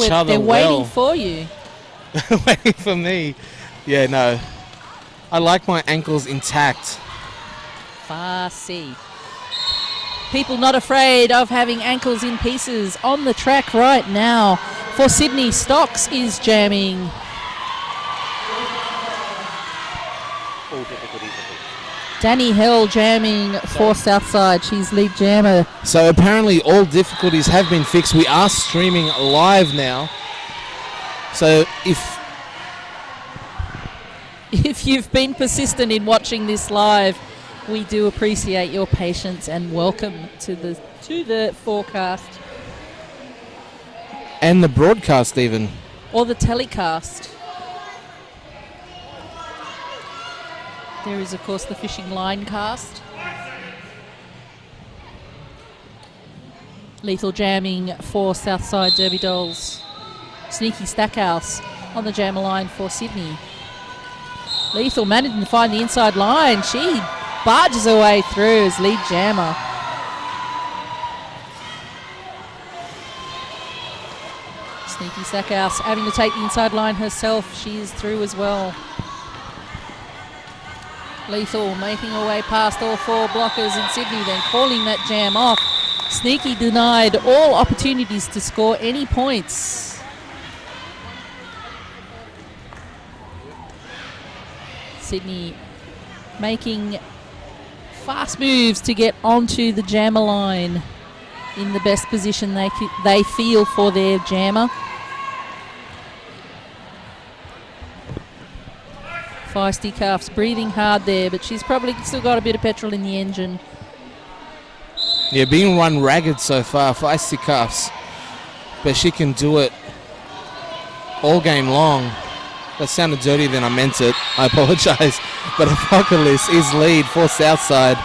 each other they're well. waiting for you. Waiting for me. Yeah, no. I like my ankles intact. Farsi. People not afraid of having ankles in pieces on the track right now. For Sydney, Stocks is jamming. Danny Hell jamming for Southside. She's lead jammer. So apparently all difficulties have been fixed. We are streaming live now. So if you've been persistent in watching this live, we do appreciate your patience and welcome to the forecast. And the broadcast even. Or the telecast. There is, of course, the fishing line cast. Lethal jamming for Southside Derby Dolls. Sneaky Stackhouse on the jammer line for Sydney. Lethal managing to find the inside line. She barges her way through as lead jammer. Sneaky Stackhouse having to take the inside line herself. She is through as well. Lethal making her way past all four blockers in Sydney, then calling that jam off. Sneaky denied all opportunities to score any points. Sydney making fast moves to get onto the jammer line in the best position they feel for their jammer. Feisty Cuffs breathing hard there, but she's probably still got a bit of petrol in the engine. Yeah, being run ragged so far, Feisty Cuffs. But she can do it all game long. That sounded dirtier than I meant it. I apologise. But Apocalypse is lead for Southside.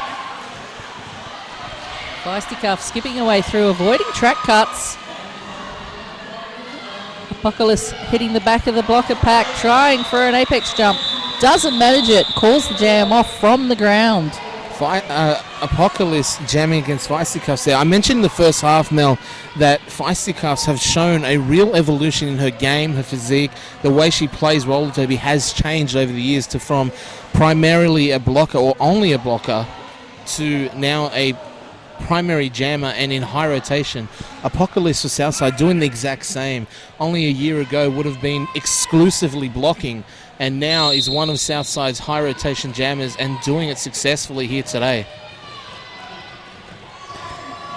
Feisty Cuffs skipping away through, avoiding track cuts. Apocalypse hitting the back of the blocker pack, trying for an apex jump. Doesn't manage it, calls the jam off from the ground. Apocalypse jamming against Feisty Cuffs there. I mentioned in the first half, Mel, that Feisty Cuffs have shown a real evolution in her game, her physique. The way she plays roller derby has changed over the years from primarily a blocker or only a blocker to now a primary jammer and in high rotation. Apocalypse for Southside doing the exact same. Only a year ago would have been exclusively blocking, and now is one of Southside's high rotation jammers and doing it successfully here today.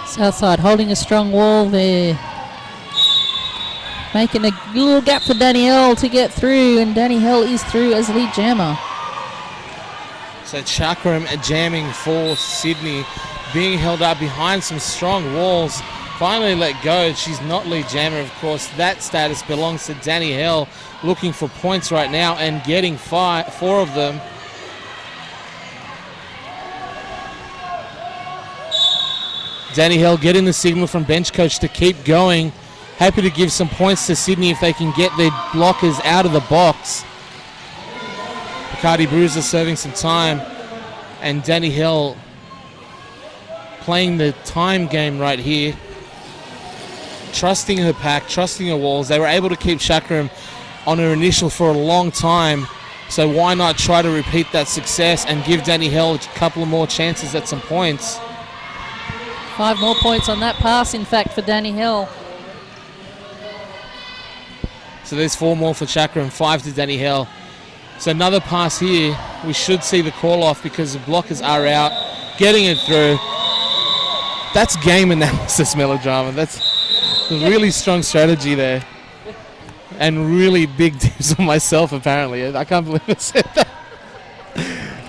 Southside holding a strong wall there. Making a little gap for Danny Hell to get through, and Danny Hell is through as lead jammer. So Chakram jamming for Sydney, being held up behind some strong walls. Finally let go. She's not lead jammer, of course. That status belongs to Danny Hell, looking for points right now and getting four of them. Danny Hell getting the signal from bench coach to keep going. Happy to give some points to Sydney if they can get their blockers out of the box. Bacardi Bruiser serving some time, and Danny Hell playing the time game right here. Trusting her pack, trusting her walls. They were able to keep Chakram on her initial for a long time, so why not try to repeat that success and give Danny Hell a couple of more chances at some points. 5 more points on that pass, in fact, for Danny Hell. So there's 4 more for Chakram, 5 to Danny Hell. So another pass here. We should see the call off because the blockers are out, getting it through. That's game analysis, Melodrama. That's a really strong strategy there. And really big dips on myself, apparently. I can't believe I said that.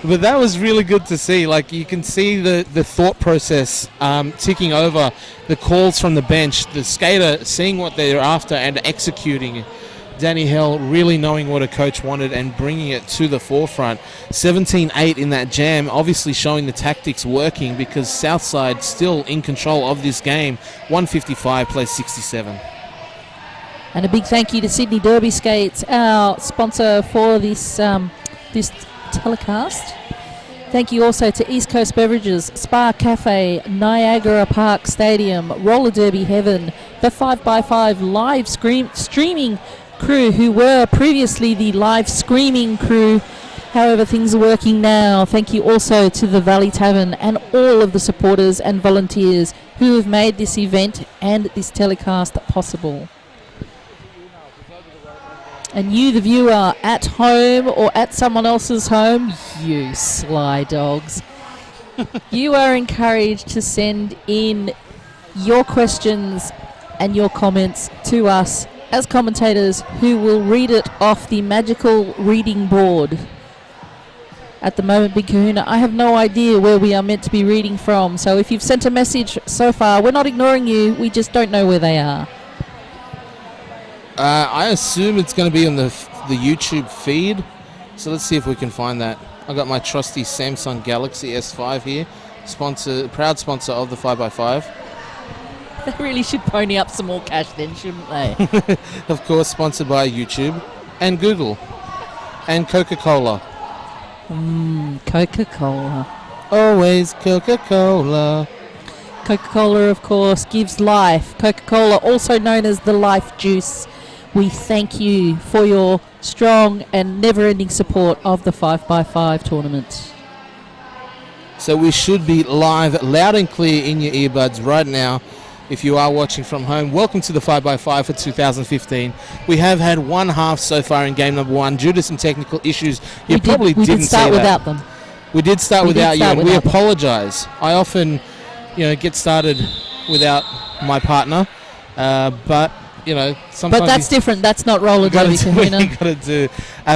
But that was really good to see. Like, you can see the thought process ticking over, the calls from the bench, the skater seeing what they're after and executing. Danny Hell really knowing what a coach wanted and bringing it to the forefront. 17-8 in that jam, obviously showing the tactics working because Southside still in control of this game. 155 plays 67. And a big thank you to Sydney Derby Skates, our sponsor for this this telecast. Thank you also to East Coast Beverages, Spa Cafe, Niagara Park Stadium, Roller Derby Heaven, the 5x5 live streaming crew who were previously the live screaming crew. However, things are working now. Thank you also to the Valley Tavern and all of the supporters and volunteers who have made this event and this telecast possible. And you, the viewer, at home or at someone else's home, you sly dogs, you are encouraged to send in your questions and your comments to us as commentators, who will read it off the magical reading board. At the moment, Big Kahuna, I have no idea where we are meant to be reading from, so if you've sent a message so far, we're not ignoring you, we just don't know where they are. I assume it's going to be on the YouTube feed, so let's see if we can find that. I got my trusty Samsung Galaxy S5 here, proud sponsor of the 5x5. They really should pony up some more cash then, shouldn't they? Of course, sponsored by YouTube and Google and Coca-Cola. Coca-Cola. Always Coca-Cola. Coca-Cola, of course, gives life. Coca-Cola, also known as the life juice. We thank you for your strong and never-ending support of the 5x5 tournament. So we should be live, loud and clear in your earbuds right now. If you are watching from home, welcome to the 5x5 for 2015. We have had one half so far in game number one due to some technical issues. You probably didn't start without them. We did start without you, and we apologise. I often, get started without my partner, but sometimes. But that's different. That's not roller derby. We got to do.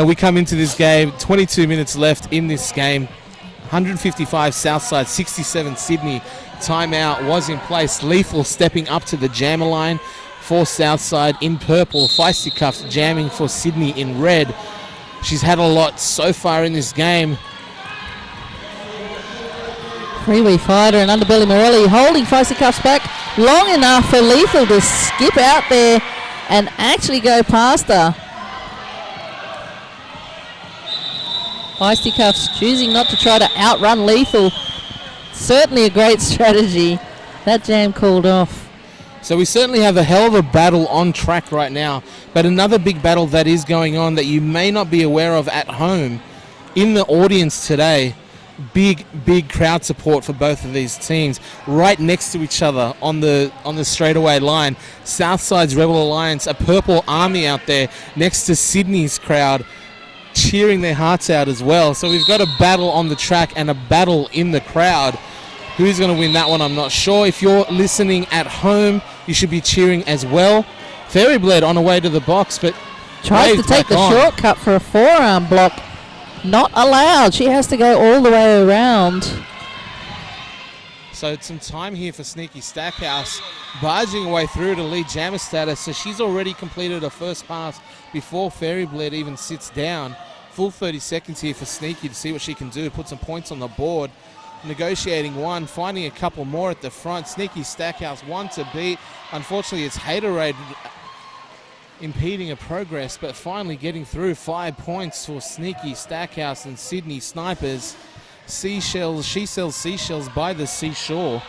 We come into this game. 22 minutes left in this game. 155 Southside, 67 Sydney. Timeout was in place. Lethal stepping up to the jammer line for Southside in purple. Feisty Cuffs jamming for Sydney in red. She's had a lot so far in this game. Freeway Fighter and Underbelly Morelli holding Feisty Cuffs back long enough for Lethal to skip out there and actually go past her. Feisty Cuffs choosing not to try to outrun Lethal. Certainly a great strategy. That jam called off. So we certainly have a hell of a battle on track right now, but another big battle that is going on that you may not be aware of at home in the audience today. Big crowd support for both of these teams right next to each other on the straightaway line. Southside's Rebel Alliance, a purple army out there next to Sydney's crowd, cheering their hearts out as well. So we've got a battle on the track and a battle in the crowd. Who's going to win that one, I'm not sure. If you're listening at home, you should be cheering as well. Fairy Bled on her way to the box, but tries to take the shortcut for a forearm block. Not allowed. She has to go all the way around. So it's some time here for Sneaky Stackhouse, barging away through to lead jammer status. So she's already completed her first pass before Fairy Bled even sits down. Full 30 seconds here for Sneaky to see what she can do, put some points on the board. Negotiating one, finding a couple more at the front. Sneaky Stackhouse, one to beat. Unfortunately, it's Haterade impeding her progress, but finally getting through. 5 points for Sneaky Stackhouse and Sydney Snipers. Seashells, she sells seashells by the seashore.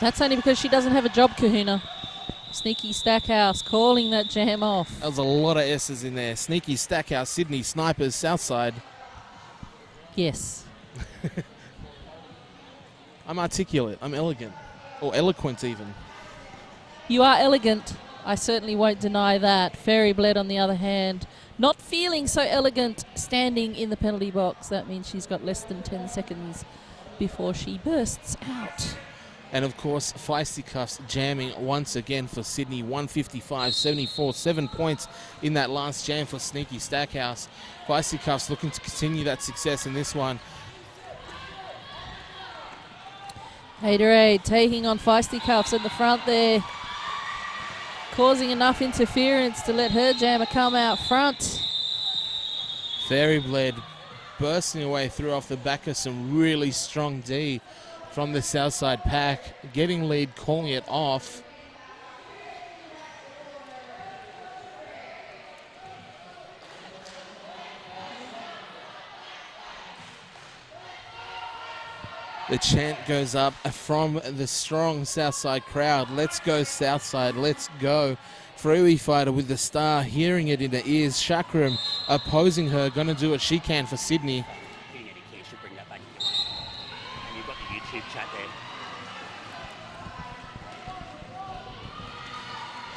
That's only because she doesn't have a job, Kahuna. Sneaky Stackhouse calling that jam off. That was a lot of S's in there. Sneaky Stackhouse, Sydney Snipers, Southside. Yes. I'm articulate. I'm elegant. Or eloquent even. You are elegant. I certainly won't deny that. Fairy Bled, on the other hand, not feeling so elegant standing in the penalty box. That means she's got less than 10 seconds before she bursts out. And of course, Feisty Cuffs jamming once again for Sydney. 155-74, 7 points in that last jam for Sneaky Stackhouse. Feisty Cuffs looking to continue that success in this one. Haterade taking on Feisty Cuffs at the front there, causing enough interference to let her jammer come out front. Fairy Bled bursting away through off the back of some really strong D from the Southside pack, getting lead, calling it off. The chant goes up from the strong Southside crowd. Let's go Southside, let's go. Freeway Fighter with the star, hearing it in her ears. Chakram opposing her, going to do what she can for Sydney. Should bring that back again. And you've got the YouTube chat there.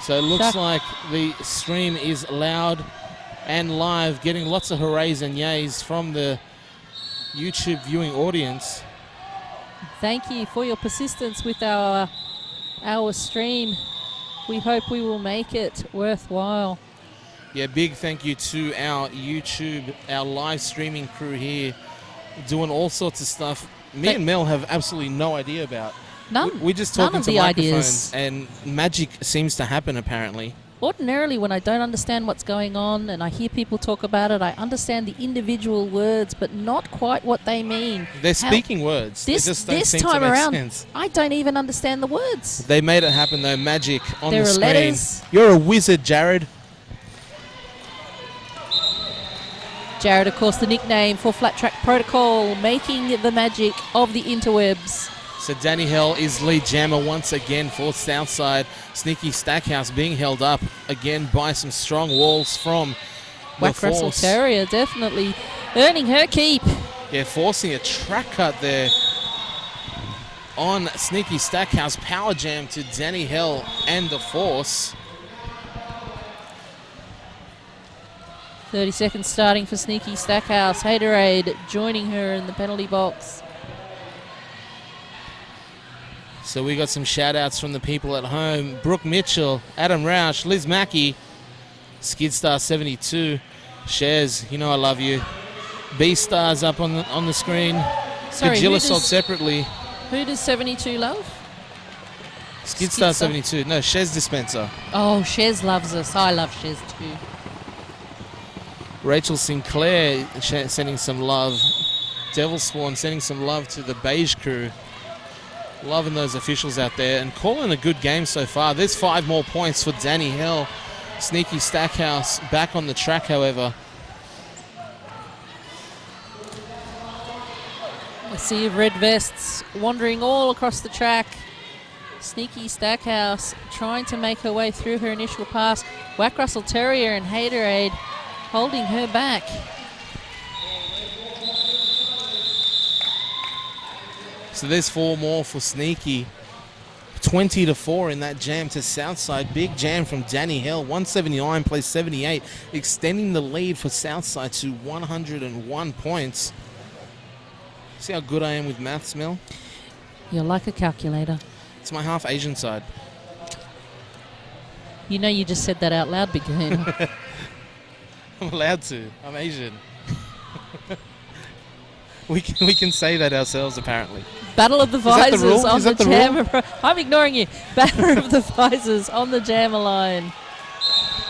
So it looks like the stream is loud and live, getting lots of hoorays and yays from the YouTube viewing audience. Thank you for your persistence with our stream. We hope we will make it worthwhile. Yeah, big thank you to our YouTube, our live streaming crew here, doing all sorts of stuff me and Mel have absolutely no idea about. None. We just None talking of to the microphones, ideas. and magic seems to happen apparently. Ordinarily, when I don't understand what's going on and I hear people talk about it, I understand the individual words, but not quite what they mean. They're speaking words. They This, just don't this seem time to make around, sense. I don't even understand the words. They made it happen though. Magic on There the are screen. letters. You're a wizard, Jared. Jared, of course, the nickname for Flat Track Protocol, making the magic of the interwebs. So Danny Hell is lead jammer once again for Southside. Sneaky Stackhouse being held up again by some strong walls from the Whack Russell Force. Terrier definitely earning her keep. Yeah, forcing a track cut there on Sneaky Stackhouse. Power jam to Danny Hell and the Force. 30 seconds starting for Sneaky Stackhouse. Haterade joining her in the penalty box. So we got some shout outs from the people at home. Brooke Mitchell, Adam Roush, Liz Mackey, Skidstar 72, Shez, you know I love you. B-Stars up on the screen. Sorry, Kajilasov separately. who does 72 love? Skidstar 72. No, Shez Dispenser. Oh, Shez loves us. I love Shez too. Rachel Sinclair sending some love. Devil Spawn sending some love to the Beige crew. Loving those officials out there and calling a good game so far. There's 5 more points for Danny Hill. Sneaky Stackhouse back on the track, however. A sea of red vests wandering all across the track. Sneaky Stackhouse trying to make her way through her initial pass. Whack Russell Terrier and Haterade holding her back. So there's 4 more for Sneaky. 20-4 in that jam to Southside. Big jam from Danny Hill. 179 plays 78, extending the lead for Southside to 101 points. See how good I am with maths, Mel? You're like a calculator. It's my half Asian side. You know you just said that out loud, Big Kahuna. I'm allowed to. I'm Asian. we can say that ourselves, apparently. Battle of the that the Visors rule? on Is the that the rule? jammer. I'm ignoring you. Battle of the Visors on the jammer line.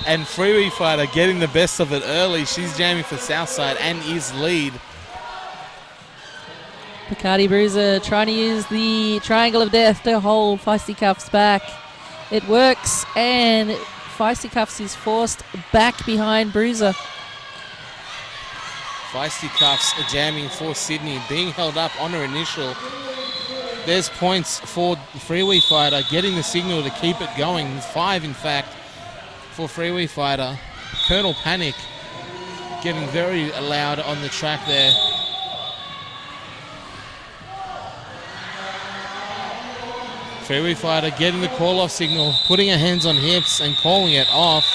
And Freeway Fighter getting the best of it early. She's jamming for Southside and is lead. Bacardi Bruiser trying to use the Triangle of Death to hold Feisty Cuffs back. It works, and Feisty Cuffs is forced back behind Bruiser. Feisty Cuffs jamming for Sydney, being held up on her initial. There's points for Freeway Fighter, getting the signal to keep it going. There's 5, in fact, for Freeway Fighter. Colonel Panic getting very loud on the track there. Freeway Fighter getting the call-off signal, putting her hands on hips and calling it off.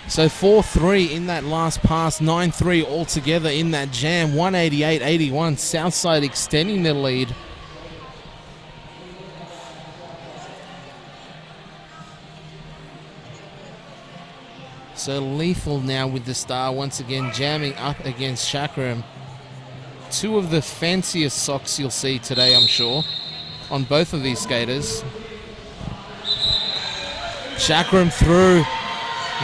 So 4-3 in that last pass, 9-3 altogether in that jam, 188-81. Southside extending their lead. So Lethal now with the star once again, jamming up against Chakram. 2 of the fanciest socks you'll see today, I'm sure, on both of these skaters. Chakram through.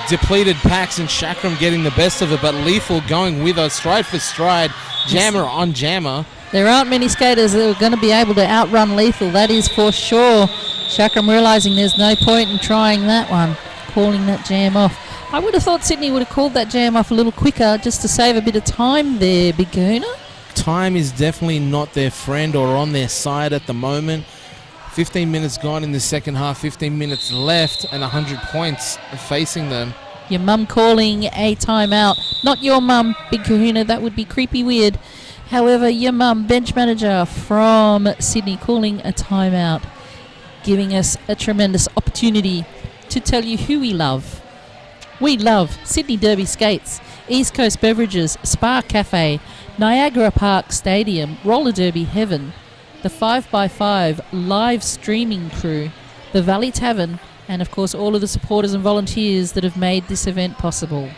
Depleted packs and Chakram getting the best of it, but Lethal going with her stride for stride, jammer on jammer. There aren't many skaters that are going to be able to outrun Lethal, that is for sure. Chakram realising there's no point in trying that one, calling that jam off. I would have thought Sydney would have called that jam off a little quicker just to save a bit of time there, Big Kahuna. Time is definitely not their friend or on their side at the moment. 15 minutes gone in the second half, 15 minutes left, and 100 points facing them. Your mum calling a timeout. Not your mum, Big Kahuna, that would be creepy weird. However, your mum, bench manager from Sydney, calling a timeout, giving us a tremendous opportunity to tell you who we love. We love Sydney Derby Skates, East Coast Beverages, Spa Cafe, Niagara Park Stadium, Roller Derby Heaven, the 5x5 live streaming crew, the Valley Tavern, and of course all of the supporters and volunteers that have made this event possible.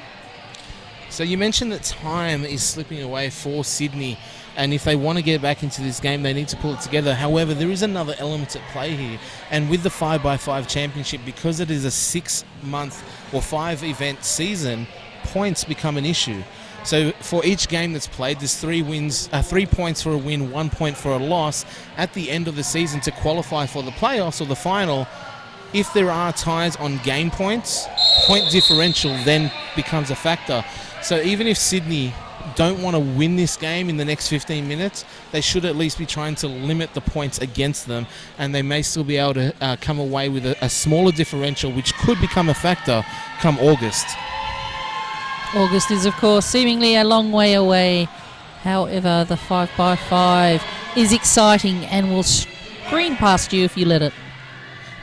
So you mentioned that time is slipping away for Sydney, and if they want to get back into this game, they need to pull it together. However, there is another element at play here, and with the 5x5 championship, because it is a 6-month or 5-event season, points become an issue. So for each game that's played, there's 3 points for a win, 1 point for a loss at the end of the season to qualify for the playoffs or the final. If there are ties on game points, point differential then becomes a factor. So even if Sydney don't want to win this game in the next 15 minutes, they should at least be trying to limit the points against them, and they may still be able to come away with a smaller differential, which could become a factor come August. August is, of course, seemingly a long way away. However, the 5x5 is exciting and will scream past you if you let it.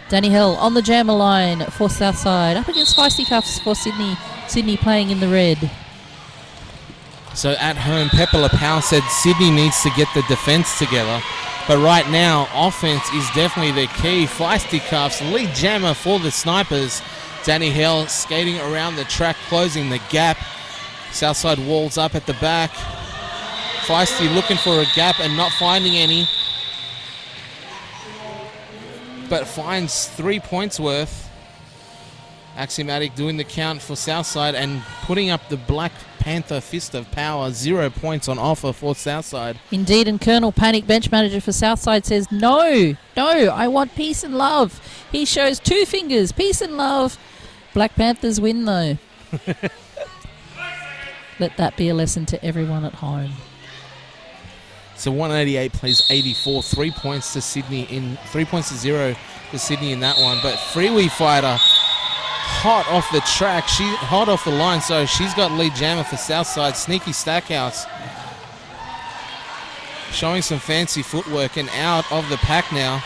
Danny Hill on the jammer line for Southside, up against Feisty Cuffs for Sydney. Sydney playing in the red. So at home, Pepper LaPow said Sydney needs to get the defence together. But right now, offense is definitely the key. Feisty Cuffs, lead jammer for the Snipers. Danny Hill skating around the track, closing the gap. Southside walls up at the back. Feisty looking for a gap and not finding any, but finds 3 points worth. Axiomatic doing the count for Southside and putting up the Black Panther fist of power. 0 points on offer for Southside. Indeed, and Colonel Panic, bench manager for Southside, says, no, I want peace and love. He shows 2 fingers, peace and love. Black Panthers win, though. Let that be a lesson to everyone at home. So 188 plays 84, 3 points to Sydney 3 points to 0 to Sydney in that one. But Freewee Fighter hot off the track, hot off the line, so she's got lead jammer for Southside. Sneaky Stackhouse showing some fancy footwork and out of the pack now.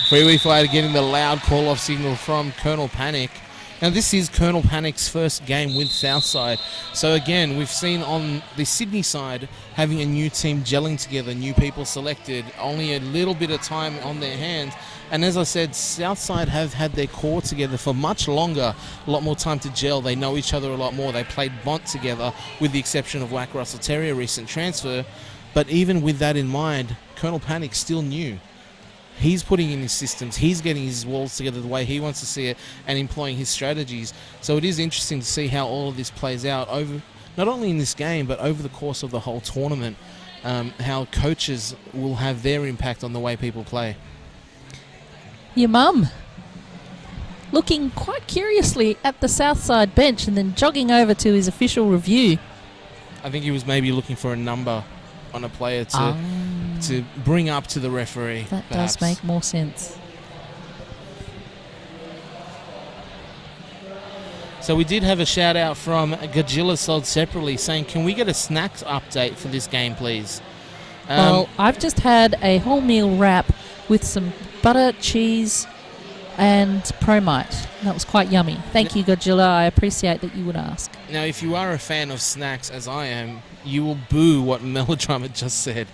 Freewee Fighter getting the loud call-off signal from Colonel Panic. Now this is Colonel Panic's first game with Southside. So again, we've seen on the Sydney side having a new team gelling together, new people selected, only a little bit of time on their hands. And as I said, Southside have had their core together for much longer, a lot more time to gel. They know each other a lot more. They played Bont together, with the exception of Wack Russell Terrier, recent transfer. But even with that in mind, Colonel Panic still new. He's putting in his systems, he's getting his walls together the way he wants to see it and employing his strategies. So it is interesting to see how all of this plays out over, not only in this game, but over the course of the whole tournament, how coaches will have their impact on the way people play. Your mum looking quite curiously at the Southside bench and then jogging over to his official review. I think he was maybe looking for a number on a player to bring up to the referee. That perhaps does make more sense. So we did have a shout out from Gajilla Sold Separately saying, can we get a snacks update for this game, please? Well, I've just had a wholemeal wrap with some butter, cheese, and Promite. That was quite yummy. Thank you, Godzilla. I appreciate that you would ask. Now, if you are a fan of snacks, as I am, you will boo what Melodrama just said.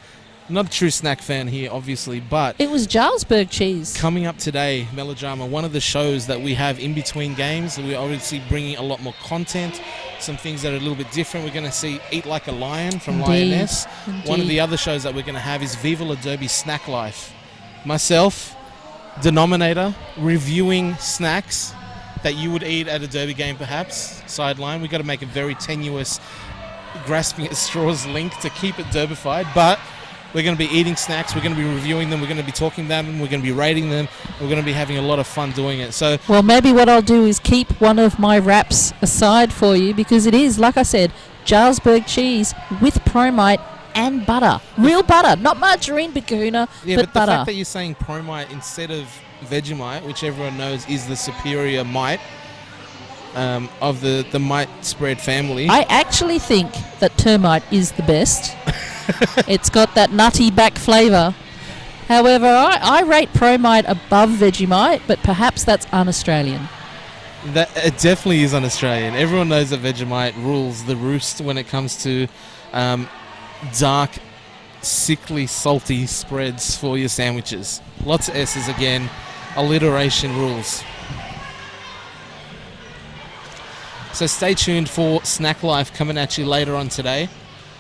Not a true snack fan here, obviously, but... It was Jarlsberg cheese. Coming up today, Melodrama, one of the shows that we have in between games. We're obviously bringing a lot more content, some things that are a little bit different. We're going to see Eat Like a Lion from Lioness. Indeed. One of the other shows that we're going to have is Viva Derby Snack Life. Myself, Denominator, reviewing snacks that you would eat at a Derby game, perhaps. Sideline. We've got to make a very tenuous, grasping at straws link to keep it derbified, but We're going to be eating snacks. We're going to be reviewing them. We're going to be talking about them. We're going to be rating them. We're going to be having a lot of fun doing it. So, well, maybe what I'll do is keep one of my wraps aside for you, because it is, like I said, Jarlsberg cheese with Promite and butter. Real butter, not margarine, but kahuna, yeah, but the butter. fact that you're saying Promite instead of Vegemite, which everyone knows is the superior mite of the mite spread family. I actually think that termite is the best. It's got that nutty back flavour. However, I rate Promite above Vegemite, but perhaps that's un-Australian. That it definitely is un-Australian. Everyone knows that Vegemite rules the roost when it comes to dark, sickly, salty spreads for your sandwiches. Lots of S's again. Alliteration rules. So stay tuned for Snack Life coming at you later on today.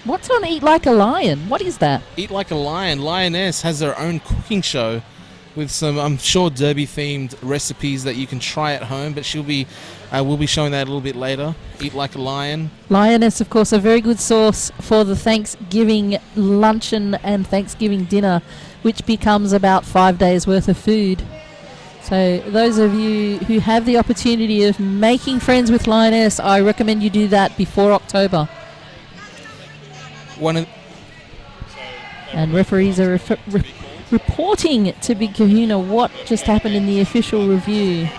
What's on Eat Like a Lion? What is that? Eat Like a Lion. Lioness has her own cooking show with some, I'm sure, Derby-themed recipes that you can try at home, but we'll be showing that a little bit later. Eat Like a Lion. Lioness, of course, a very good source for the Thanksgiving luncheon and Thanksgiving dinner, which becomes about 5 days' worth of food. So those of you who have the opportunity of making friends with Lioness, I recommend you do that before October. And referees are reporting to Big Kahuna what just happened in the official review.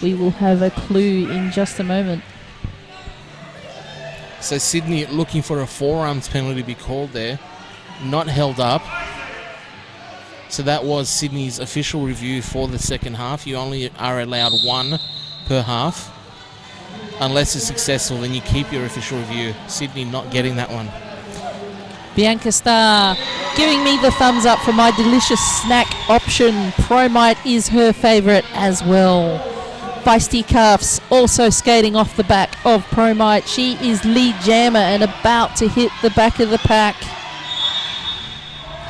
We will have a clue in just a moment. So Sydney looking for a forearms penalty to be called there. Not held up. So that was Sydney's official review for the second half. You only are allowed one per half. Unless it's successful, then you keep your official review. Sydney not getting that one. Bianca Starr giving me the thumbs up for my delicious snack option. Promite is her favourite as well. Feisty Cuffs also skating off the back of Promite. She is lead jammer and about to hit the back of the pack.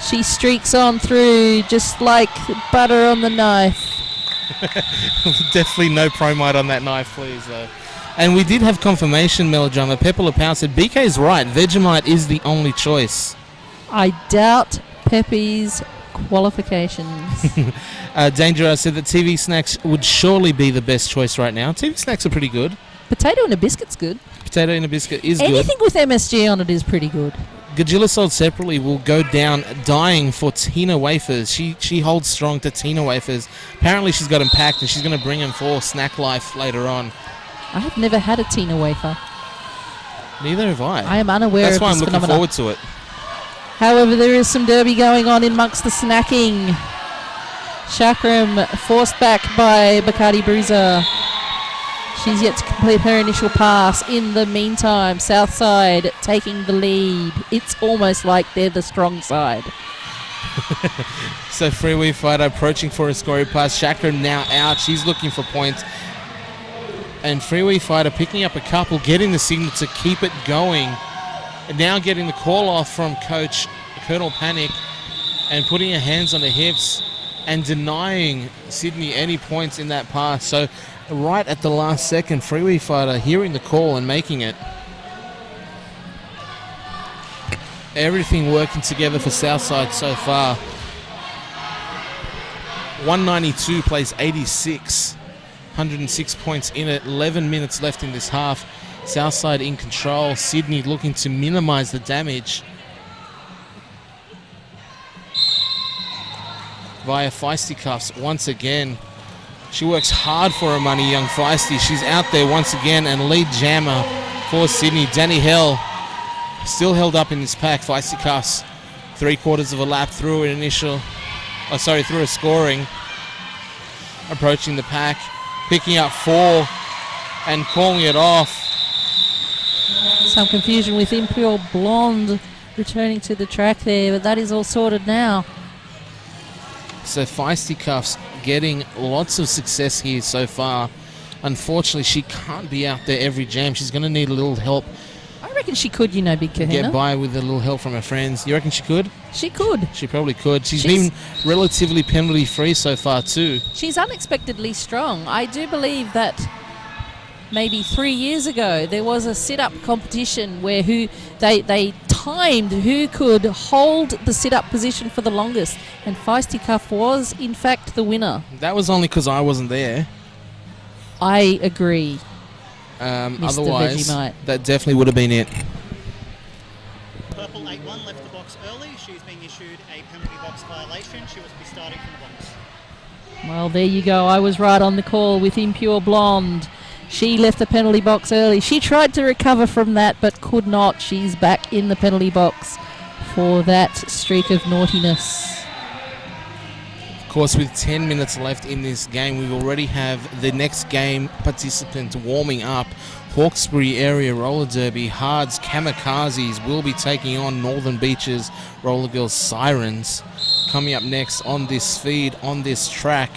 She streaks on through just like butter on the knife. Definitely no Promite on that knife, please, though. And we did have confirmation, Melodrama. Pepper Powell said BK's right. Vegemite is the only choice. I doubt Pepe's qualifications. Danger said that TV snacks would surely be the best choice right now. TV snacks are pretty good. Potato in a biscuit's good. Potato in a biscuit is good. Anything with MSG on it is pretty good. Gajilla sold separately will go down dying for Tina wafers. She holds strong to Tina wafers. Apparently she's got them packed and she's going to bring them for Snack Life later on. I have never had a Tina wafer. Neither have I. I am unaware of this phenomenon. That's why I'm looking forward to it. However, there is some derby going on amongst the snacking. Chakram forced back by Bacardi Bruiser. She's yet to complete her initial pass. In the meantime, Southside taking the lead. It's almost like they're the strong side. So Freeway Fighter approaching for a scoring pass. Chakram now out. She's looking for points. And Freeway Fighter picking up a couple, getting the signal to keep it going. And now getting the call off from coach Colonel Panic and putting her hands on the hips and denying Sydney any points in that pass. So right at the last second, Freeway Fighter hearing the call and making it. Everything working together for Southside so far. 192 plays 86. 106 points in it. 11 minutes left in this half. Southside in control. Sydney looking to minimise the damage. Via Feisty Cuffs once again. She works hard for her money, young Feisty. She's out there once again and lead jammer for Sydney. Danny Hill still held up in this pack. Feisty Cuffs 3/4 of a lap through an initial, through a scoring. Approaching the pack, picking up 4 and calling it off. Some confusion with Imperial Blonde returning to the track there, but that is all sorted now. So Feisty Cuffs getting lots of success here so far. Unfortunately, she can't be out there every jam. She's going to need a little help. I reckon she could, Big Kahuna. Get by with a little help from her friends. You reckon she could? She could. She probably could. She's been relatively penalty-free so far too. She's unexpectedly strong. I do believe that maybe 3 years ago there was a sit-up competition where they timed who could hold the sit-up position for the longest, and Feisty Cuff was, in fact, the winner. That was only because I wasn't there. I agree. Otherwise, Vegemite. that definitely would have been it. Purple 8-1 left the box early. She's being issued a penalty box violation. She was to be starting from the box. Well, there you go. I was right on the call with Impure Blonde. She left the penalty box early. She tried to recover from that, but could not. She's back in the penalty box for that streak of naughtiness. Of course, with 10 minutes left in this game, we already have the next game participant warming up. Hawkesbury Area Roller Derby Hards Camokazis will be taking on Northern Beaches Roller Girls Sirens. Coming up next on this feed, on this track.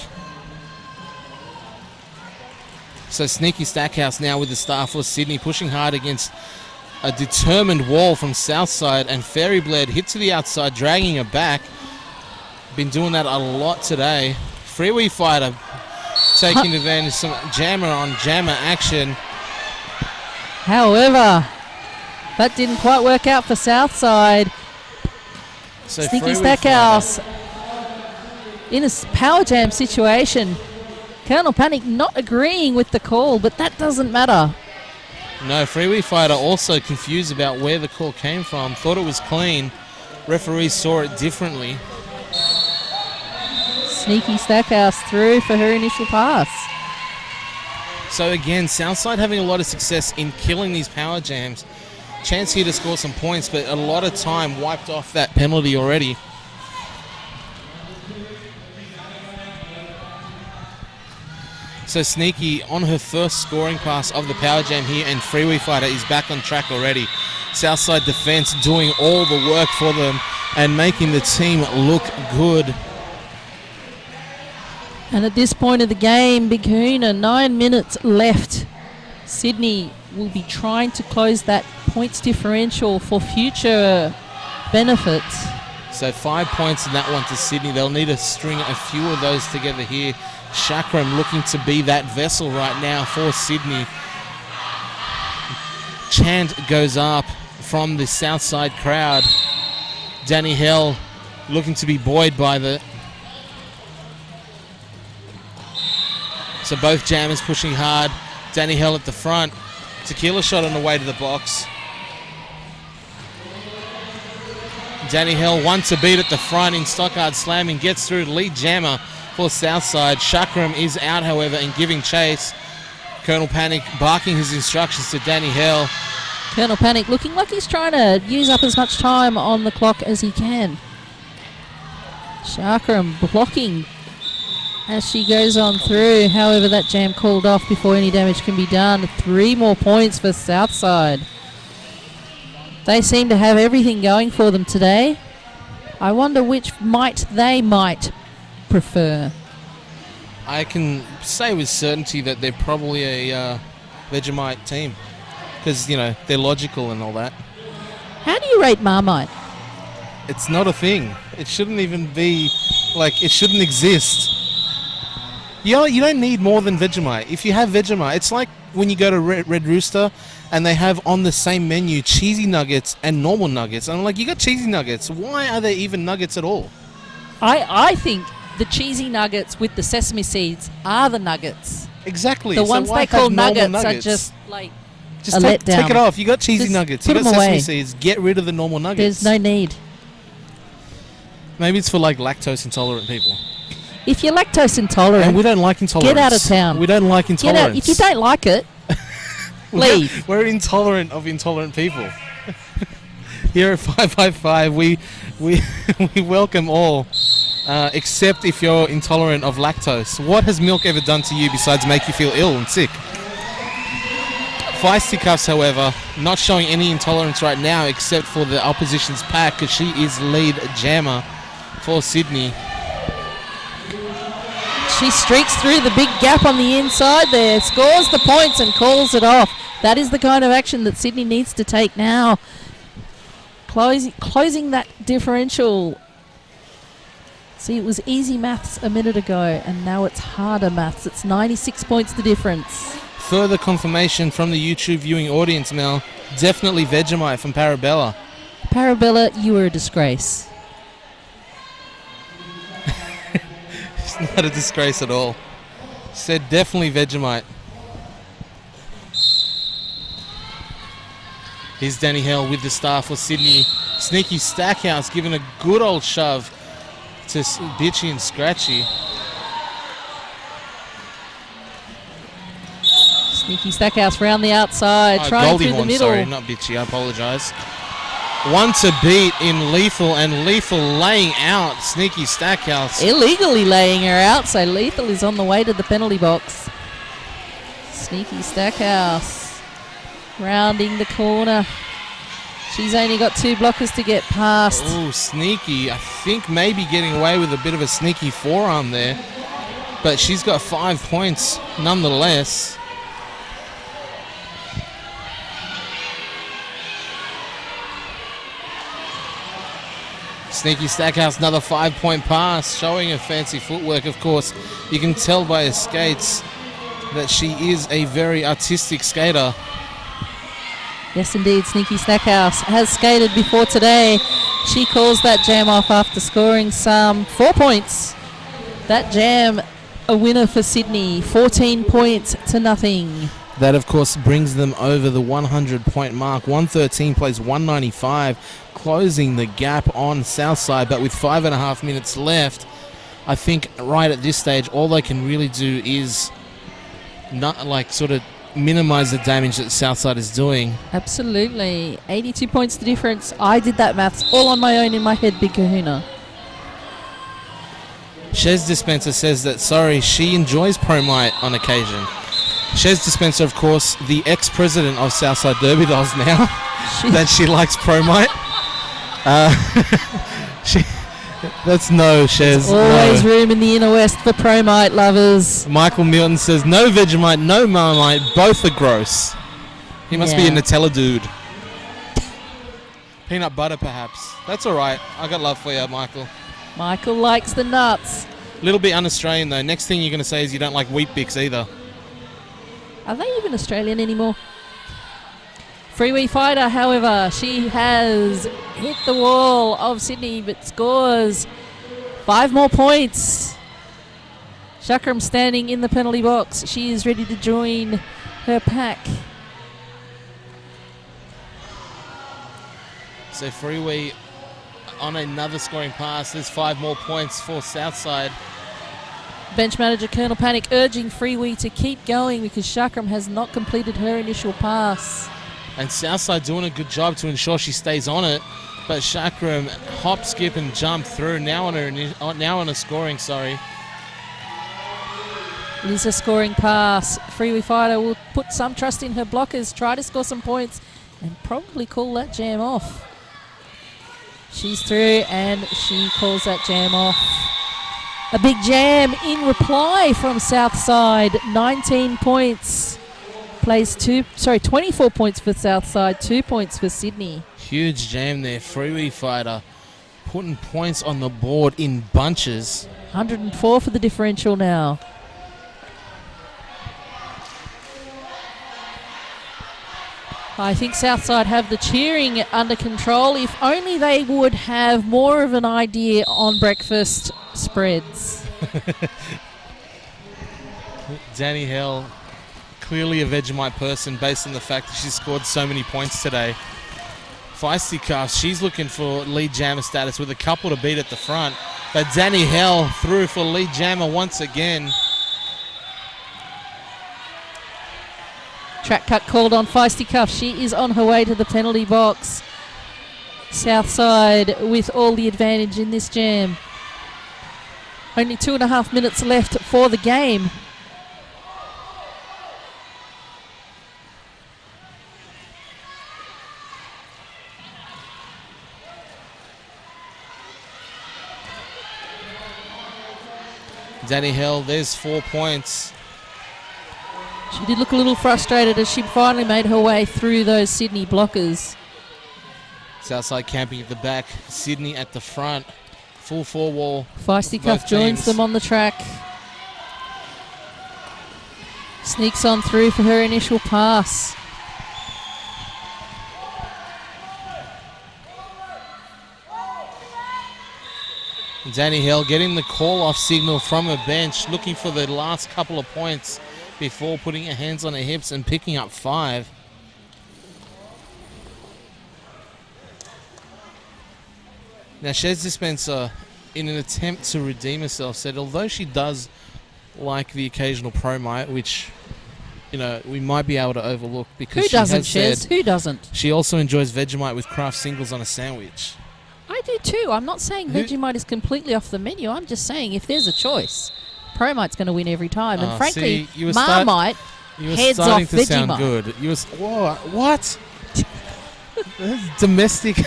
So Sneaky Stackhouse now with the star for Sydney, pushing hard against a determined wall from Southside, and Fairy Bled hit to the outside, dragging her back. Been doing that a lot today. Freeway Fighter taking advantage of some jammer on jammer action. However, that didn't quite work out for Southside. So Sneaky Freeway Stackhouse in a power jam situation. Colonel Panic not agreeing with the call, but that doesn't matter. No, Freeway Fighter also confused about where the call came from. Thought it was clean. Referees saw it differently. Sneaky Stackhouse through for her initial pass. So again, Southside having a lot of success in killing these power jams. Chance here to score some points, but a lot of time wiped off that penalty already. So Sneaky on her first scoring pass of the power jam here, and Freeway Fighter is back on track already. Southside defense doing all the work for them and making the team look good. And at this point of the game, Big Hoona, 9 minutes left. Sydney will be trying to close that points differential for future benefits. So 5 points in that one to Sydney. They'll need to string a few of those together here. Chakram looking to be that vessel right now for Sydney. Chant goes up from the Southside crowd. Danny Hell looking to be buoyed by the... So both jammers pushing hard. Danny Hell at the front. Tequila shot on the way to the box. Danny Hell one to beat at the front in Stockard slamming. Gets through lead jammer for Southside. Chakram is out, however, and giving chase. Colonel Panic barking his instructions to Danny Hell. Colonel Panic looking like he's trying to use up as much time on the clock as he can. Chakram blocking as she goes on through. However, that jam called off before any damage can be done. 3 more points for Southside. They seem to have everything going for them today. I wonder which they might prefer. I can say with certainty that they're probably a Vegemite team because, you know, they're logical and all that. How do you rate Marmite? It's not a thing. It shouldn't even be, like, it shouldn't exist. You don't need more than Vegemite. If you have Vegemite, it's like when you go to Red Rooster and they have on the same menu cheesy nuggets and normal nuggets. And I'm like, you got cheesy nuggets. Why are there even nuggets at all? I think the cheesy nuggets with the sesame seeds are the nuggets. Exactly. The ones why they call have normal nuggets are just like just a take letdown. it off. You got cheesy Just nuggets. put You got them sesame away. seeds. Get rid of the normal nuggets. There's no need. Maybe it's for like lactose intolerant people. If you're lactose intolerant, And we don't like intolerance. get out of town. We don't like Get intolerance. out. If you don't like it, leave. We're intolerant of intolerant people. Here at 555, we welcome all, except if you're intolerant of lactose. What has milk ever done to you besides make you feel ill and sick? Feisty Cuffs, however, not showing any intolerance right now except for the opposition's pack because she is lead jammer for Sydney. She streaks through the big gap on the inside there, scores the points and calls it off. That is the kind of action that Sydney needs to take now. Closing that differential. See, it was easy maths a minute ago, and now it's harder maths. It's 96 points the difference. Further confirmation from the YouTube viewing audience, Mel. Definitely Vegemite from Parabella. Parabella, you were a disgrace. It's not a disgrace at all. Said definitely Vegemite. Here's Danny Hale with the star for Sydney. Sneaky Stackhouse giving a good old shove to Bitchy and Scratchy. Sneaky Stackhouse round the outside, trying through the middle. Sorry, not Bitchy, I apologise. One to beat in Lethal, and Lethal laying out Sneaky Stackhouse. Illegally laying her out, so Lethal is on the way to the penalty box. Sneaky Stackhouse rounding the corner. She's only got 2 blockers to get past. Oh, Sneaky. I think maybe getting away with a bit of a sneaky forearm there. But she's got 5 points nonetheless. Sneaky Stackhouse, another 5-point pass, showing her fancy footwork, of course. You can tell by her skates that she is a very artistic skater. Yes, indeed, Sneaky Stackhouse has skated before today. She calls that jam off after scoring some 4 points. That jam, a winner for Sydney, 14 points to nothing. That, of course, brings them over the 100-point mark. 113 plays 195, closing the gap on Southside. But with 5.5 minutes left, I think right at this stage, all they can really do is not sort of minimise the damage that Southside is doing. Absolutely. 82 points the difference. I did that maths all on my own in my head, Big Kahuna. Shez Dispenser says that, sorry, she enjoys Promite on occasion. Shez Dispenser, of course, the ex-president of Southside Derby Dolls now, that she likes Promite. That's no, Shez. There's always room in the inner west for Promite lovers. Michael Milton says, no Vegemite, no Marmite, both are gross. He must be a Nutella dude. Peanut butter, perhaps. That's all right. I got love for you, Michael. Michael likes the nuts. A little bit un-Australian, though. Next thing you're going to say is you don't like Wheat Bix either. Are they even Australian anymore? Freeway Fighter, however, she has hit the wall of Sydney but scores 5 more points. Chakram standing in the penalty box. She is ready to join her pack. So Freeway on another scoring pass. There's 5 more points for Southside. Bench manager Colonel Panic urging Freeway to keep going because Chakram has not completed her initial pass. And Southside doing a good job to ensure she stays on it. But Chakram hop, skip, and jump through. Now on a scoring. Sorry. It is a scoring pass. Freeway Fighter will put some trust in her blockers, try to score some points, and probably call that jam off. She's through, and she calls that jam off. A big jam in reply from Southside. 19 points. Plays 24 points for Southside, 2 points for Sydney. Huge jam there. Freeway Fighter putting points on the board in bunches. 104 for the differential now. I think Southside have the cheering under control. If only they would have more of an idea on breakfast spreads. Danny Hell, clearly a Vegemite person based on the fact that she scored so many points today. Feisty Cuffs, she's looking for lead jammer status with a couple to beat at the front. But Danny Hell through for lead jammer once again. Track cut called on Feisty Cuff. She is on her way to the penalty box. Southside with all the advantage in this jam. Only 2.5 minutes left for the game. Danny Hell, there's 4 points. She did look a little frustrated as she finally made her way through those Sydney blockers. Southside camping at the back, Sydney at the front. Full 4-wall. Feisty Cuff joins them on the track. Sneaks on through for her initial pass. Danny Hill getting the call-off signal from her bench, looking for the last couple of points before putting her hands on her hips and picking up 5. Now, Shez Dispenser, in an attempt to redeem herself, said although she does like the occasional Promite, which, you know, we might be able to overlook because Who she doesn't, has said Shez? Who doesn't? she also enjoys Vegemite with Kraft singles on a sandwich. I do too. I'm not saying Vegemite is completely off the menu. I'm just saying if there's a choice, Promite's going to win every time. And frankly, Marmite heads off starting to sound Vegemite. good. What? There's domestic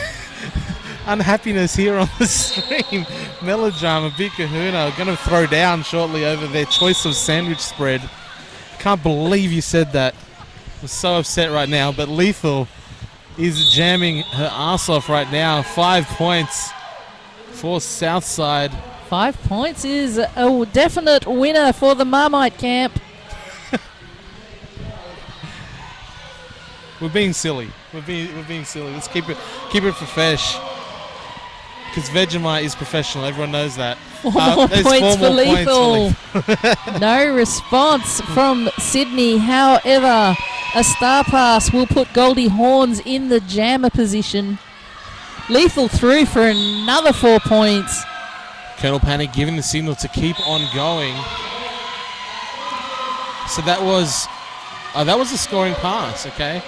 unhappiness here on the stream. Melodrama, Big Kahuna are going to throw down shortly over their choice of sandwich spread. Can't believe you said that. I'm so upset right now. But Lethal is jamming her ass off right now. 5 points for Southside. 5 points is a definite winner for the Marmite camp. We're being silly. We're being silly. Let's keep it profesh. Because Vegemite is professional. Everyone knows that. 4 more points for Lethal. Lethal. No response from Sydney. However, a star pass will put Goldie Horns in the jammer position. Lethal through for another 4 points. Colonel Panic giving the signal to keep on going. So that was a scoring pass, okay?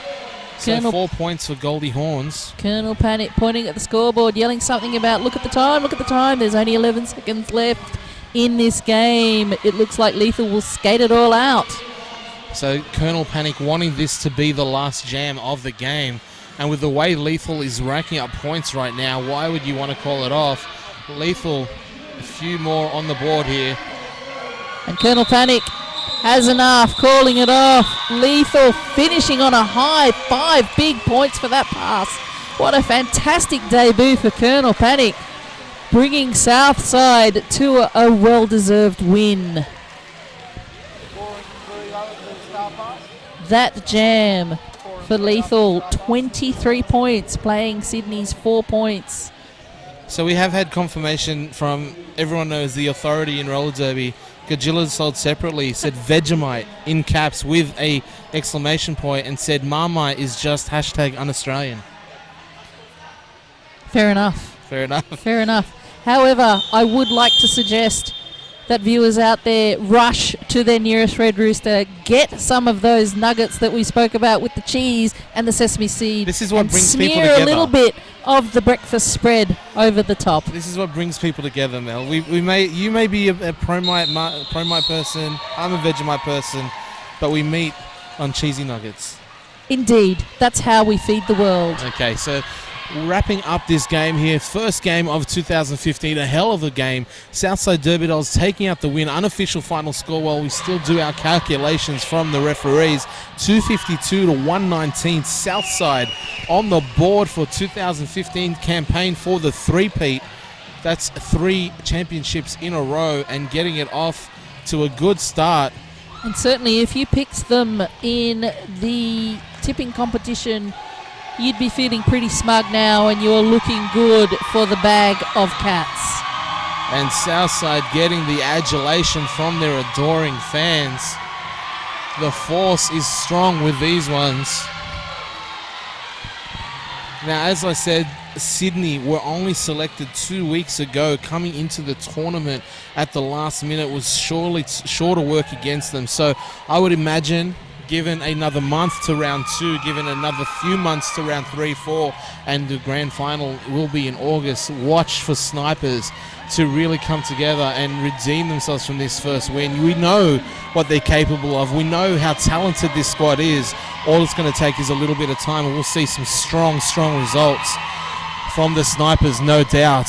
So 4 points for Goldie Horns. Colonel Panic pointing at the scoreboard, yelling something about, look at the time. There's only 11 seconds left in this game. It looks like Lethal will skate it all out. So Colonel Panic wanting this to be the last jam of the game. And with the way Lethal is racking up points right now, why would you want to call it off? Lethal, a few more on the board here. And Colonel Panic has enough, calling it off. Lethal finishing on a high. 5 big points for that pass. What a fantastic debut for Colonel Panic, bringing Southside to a well-deserved win. That jam for Lethal, 23 points, playing Sydney's 4 points. So we have had confirmation from everyone knows the authority in roller derby. Gajilla sold separately, said Vegemite in caps with a exclamation point, and said Marmite is just hashtag un-Australian. Fair enough. Fair enough. Fair enough. However, I would like to suggest that viewers out there rush to their nearest Red Rooster, get some of those nuggets that we spoke about with the cheese and the sesame seed. This is what and brings people smear together. a little bit of the breakfast spread over the top. This is what brings people together, Mel. You may be a Promite person, I'm a Vegemite person, but we meet on cheesy nuggets. Indeed, that's how we feed the world. Okay, so wrapping up this game here, first game of 2015, a hell of a game. Southside Derby Dolls taking out the win. Unofficial final score while we still do our calculations from the referees. 252 to 119. Southside on the board for 2015 campaign for the three-peat. That's 3 championships in a row and getting it off to a good start. And certainly if you picked them in the tipping competition, you'd be feeling pretty smug now, and you're looking good for the bag of cats. And Southside getting the adulation from their adoring fans. The force is strong with these ones. Now, as I said, Sydney were only selected 2 weeks ago. Coming into the tournament at the last minute was surely sure to work against them. So I would imagine, given another month to round 2, given another few months to round 3, 4, and the grand final will be in August, watch for Snipers to really come together and redeem themselves from this first win. We know what they're capable of. We know how talented this squad is. All it's going to take is a little bit of time, and we'll see some strong results from the Snipers, no doubt.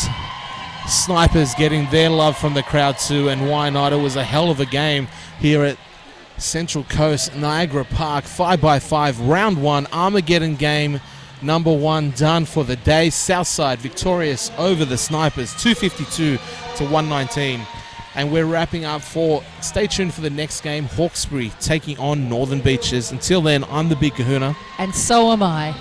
Snipers getting their love from the crowd too, and why not? It was a hell of a game here at Central Coast, Niagara Park, 5x5, round 1, Armageddon game, number 1 done for the day. Southside victorious over the Snipers, 252 to 119. And we're wrapping up stay tuned for the next game, Hawkesbury taking on Northern Beaches. Until then, I'm the Big Kahuna. And so am I.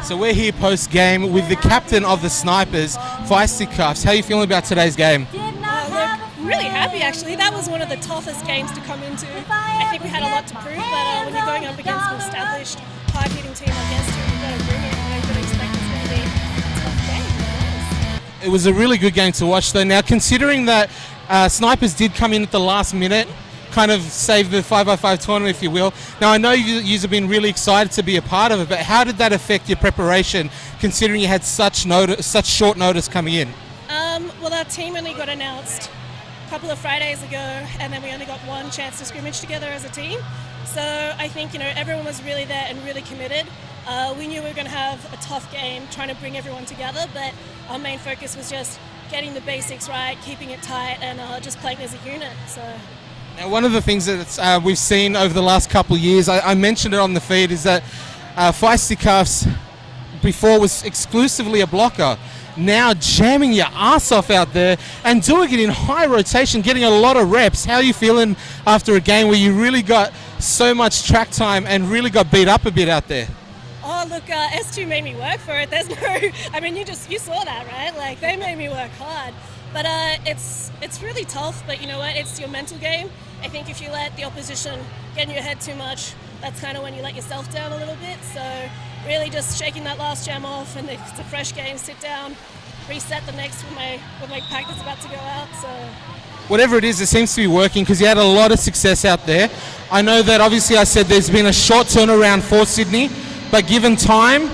So we're here post-game with the captain of the Snipers, Feisty Cuffs. How are you feeling about today's game? Look, really happy actually. That was one of the toughest games to come into. I think we had a lot to prove, but when you're going up against an established, hard-hitting team like S2, you've got to bring it, and you've got to expect it's going to be a tough game. It was a really good game to watch though. Now considering that Snipers did come in at the last minute, kind of save the 5x5 tournament, if you will. Now I know you have been really excited to be a part of it, but how did that affect your preparation, considering you had such short notice coming in? Well, our team only got announced a couple of Fridays ago, and then we only got one chance to scrimmage together as a team. So I think everyone was really there and really committed. We knew we were going to have a tough game, trying to bring everyone together, but our main focus was just getting the basics right, keeping it tight, and just playing as a unit. So. Now, one of the things that we've seen over the last couple of years, I mentioned it on the feed, is that Feisty Cuffs before was exclusively a blocker. Now jamming your ass off out there and doing it in high rotation, getting a lot of reps. How are you feeling after a game where you really got so much track time and really got beat up a bit out there? Oh look, S2 made me work for it. There's no, I mean you saw that, right? Like they made me work hard. But it's really tough, but you know what, it's your mental game. I think if you let the opposition get in your head too much, that's kind of when you let yourself down a little bit. So really just shaking that last jam off, and it's a fresh game, sit down, reset the next with my pack that's about to go out. So whatever it is, it seems to be working because you had a lot of success out there. I know that obviously I said there's been a short turnaround for Sydney, but given time,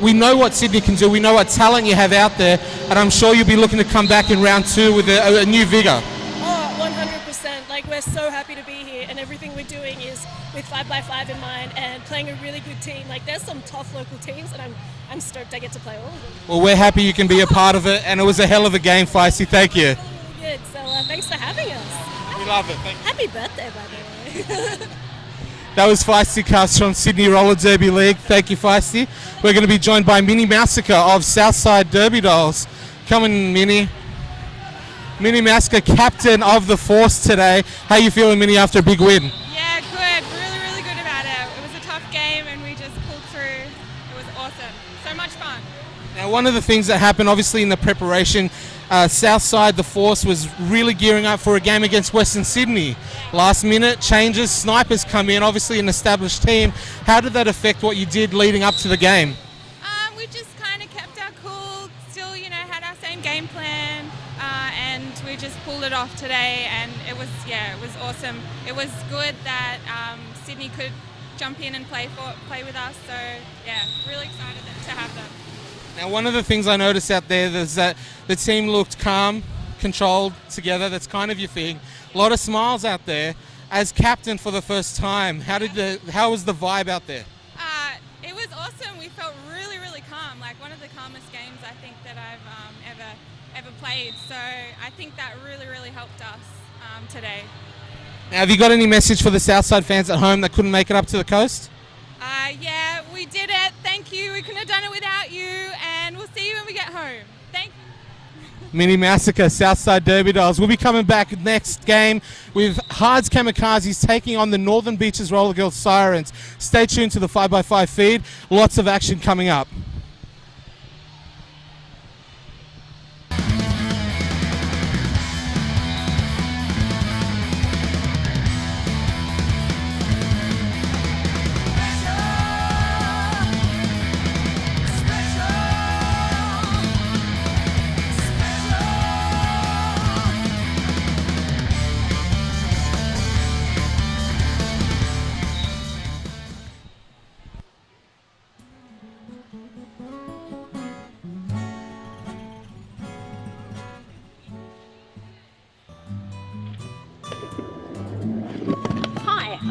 we know what Sydney can do, we know what talent you have out there, and I'm sure you'll be looking to come back in round 2 with a new vigour. Oh, 100%. Like we're so happy to be here, and everything we're doing is with 5x5 in mind and playing a really good team. Like there's some tough local teams, and I'm stoked I get to play all of them. Well, we're happy you can be a part of it, and it was a hell of a game, Feisty. Thank you. Really, really good. So thanks for having us. We love it. Thank you. Happy birthday, by the way. That was Feisty Cuffs from Sydney Roller Derby League. Thank you, Feisty. We're going to be joined by Mini Massacre of Southside Derby Dolls. Come in, Mini. Mini Massacre, captain of the force today. How you feeling, Mini, after a big win? Yeah, good. Really, really good about it. It was a tough game and we just pulled through. It was awesome. So much fun. Now, one of the things that happened, obviously, in the preparation, Southside, the force, was really gearing up for a game against Western Sydney. Last minute changes, Snipers come in, obviously an established team. How did that affect what you did leading up to the game? We just kind of kept our cool, still, had our same game plan, and we just pulled it off today, and it was awesome. It was good that Sydney could jump in and play with us, so yeah, really excited to have them. Now, one of the things I noticed out there is that the team looked calm, controlled together. That's kind of your thing. A lot of smiles out there. As captain for the first time, how was the vibe out there? It was awesome. We felt really, really calm. Like one of the calmest games I think that I've ever played. So I think that really, really helped us today. Now, have you got any message for the Southside fans at home that couldn't make it up to the coast? Yeah, we did it. Thank you. We couldn't have done it without you, and we'll see you when we get home. Thank you. Mini Massacre, Southside Derby Dolls. We'll be coming back next game with Hard's Camokazis taking on the Northern Beaches Roller Girls Sirens. Stay tuned to the 5x5 feed. Lots of action coming up.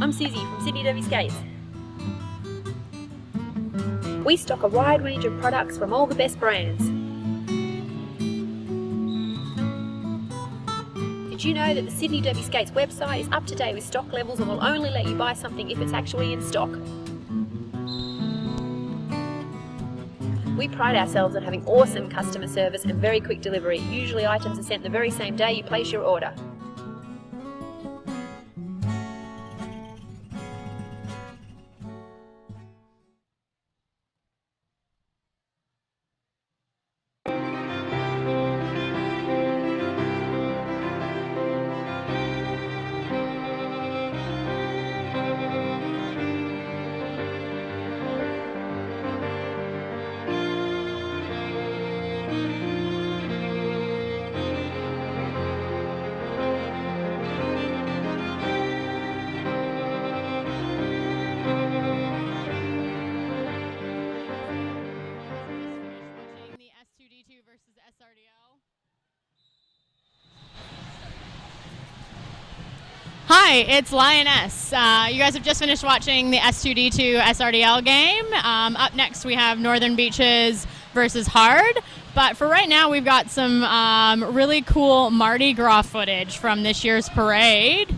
I'm Susie from Sydney Derby Skates. We stock a wide range of products from all the best brands. Did you know that the Sydney Derby Skates website is up to date with stock levels and will only let you buy something if it's actually in stock? We pride ourselves on having awesome customer service and very quick delivery. Usually items are sent the very same day you place your order. Hi, it's Lioness. You guys have just finished watching the S2D2 SRDL game. Up next we have Northern Beaches versus Hard. But for right now we've got some really cool Mardi Gras footage from this year's parade.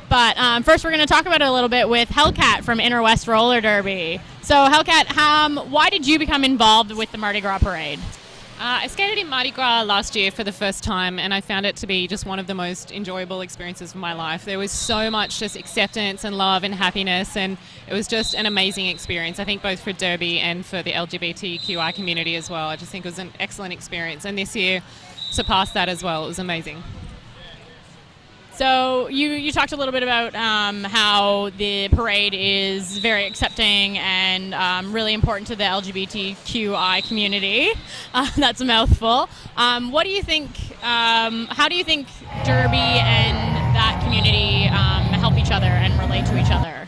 But first we're going to talk about it a little bit with Hellcat from Inner West Roller Derby. So Hellcat, why did you become involved with the Mardi Gras parade? I skated in Mardi Gras last year for the first time, and I found it to be just one of the most enjoyable experiences of my life. There was so much just acceptance and love and happiness, and it was just an amazing experience, I think, both for Derby and for the LGBTQI community as well. I just think it was an excellent experience, and this year surpassed that as well. It was amazing. So you talked a little bit about how the parade is very accepting and really important to the LGBTQI community. That's a mouthful. What do you think? How do you think Derby and that community help each other and relate to each other?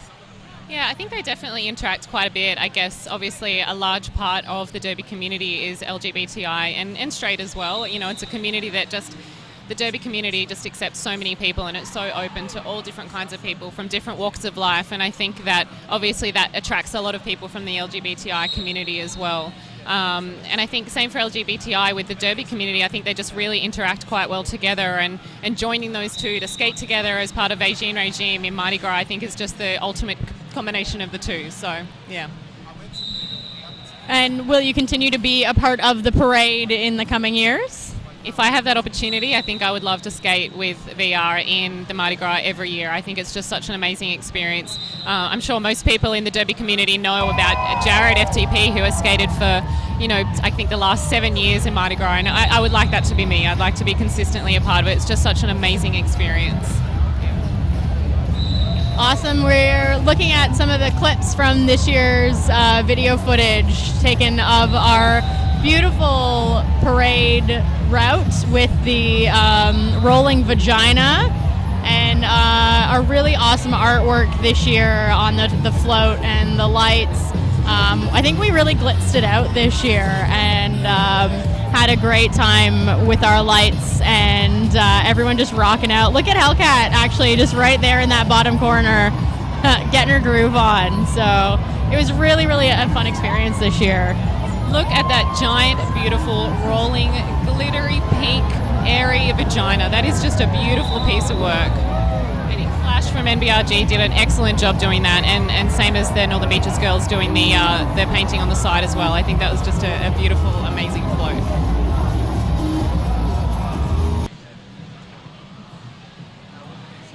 Yeah, I think they definitely interact quite a bit. I guess obviously a large part of the Derby community is LGBTI and straight as well. You know, it's a community that the Derby community just accepts so many people, and it's so open to all different kinds of people from different walks of life, and I think that obviously that attracts a lot of people from the LGBTI community as well. And I think same for LGBTI with the Derby community. I think they just really interact quite well together, and joining those two to skate together as part of regime in Mardi Gras, I think is just the ultimate combination of the two. So yeah. And will you continue to be a part of the parade in the coming years? If I have that opportunity, I think I would love to skate with VR in the Mardi Gras every year. I think it's just such an amazing experience. I'm sure most people in the Derby community know about Jared FTP, who has skated for, I think the last 7 years in Mardi Gras, and I would like that to be me. I'd like to be consistently a part of it. It's just such an amazing experience. Awesome. We're looking at some of the clips from this year's video footage taken of our beautiful parade route with the rolling vagina and a really awesome artwork this year on the float and the lights. I think we really blitzed it out this year and had a great time with our lights and everyone just rocking out. Look at Hellcat actually just right there in that bottom corner getting her groove on. So it was really, really a fun experience this year. Look at that giant, beautiful, rolling, glittery, pink, airy vagina. That is just a beautiful piece of work. I think Flash from NBRG did an excellent job doing that, and same as the Northern Beaches girls doing the painting on the side as well. I think that was just a beautiful, amazing float.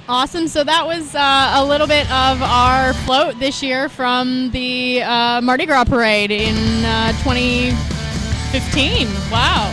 Awesome. So that was a little bit of our float this year from the Mardi Gras parade in 2015. Wow.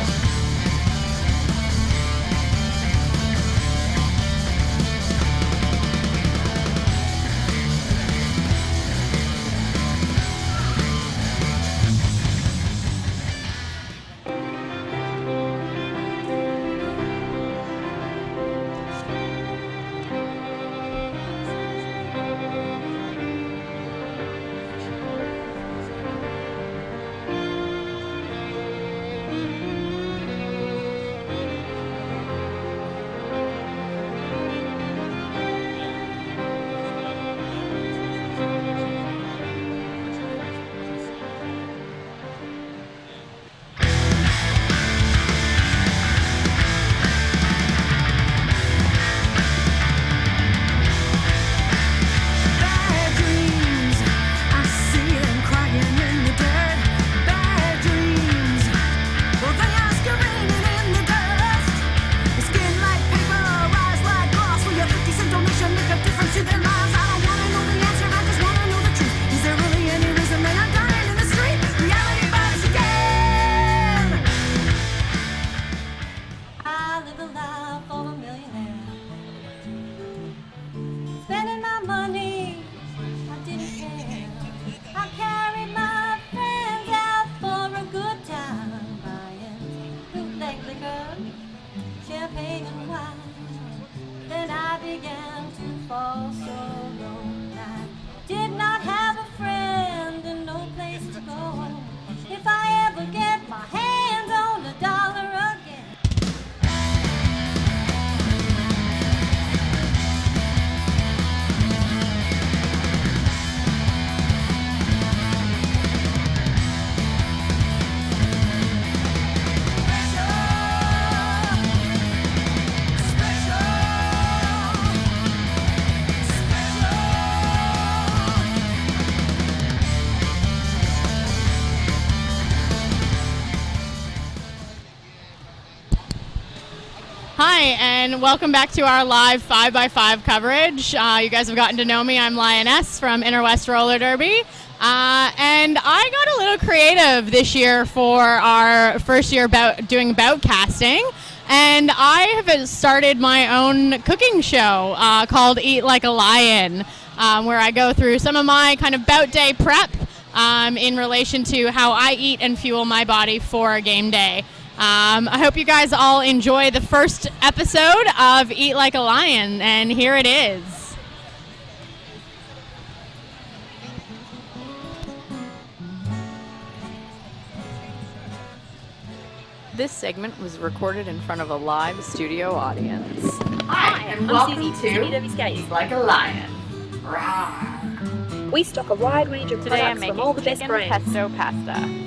and welcome back to our live 5x5 coverage. You guys have gotten to know me. I'm Lioness from Inner West Roller Derby. And I got a little creative this year for our first year doing boutcasting. And I have started my own cooking show called Eat Like a Lion, where I go through some of my kind of bout day prep in relation to how I eat and fuel my body for game day. I hope you guys all enjoy the first episode of Eat Like a Lion, and here it is. This segment was recorded in front of a live studio audience. Hi, and I'm welcome Susie, to Viva Derby Skate. Eat Like a Lion. Rawr. We stock a wide range of Today I'm products making from all the best chicken brands. pesto pasta.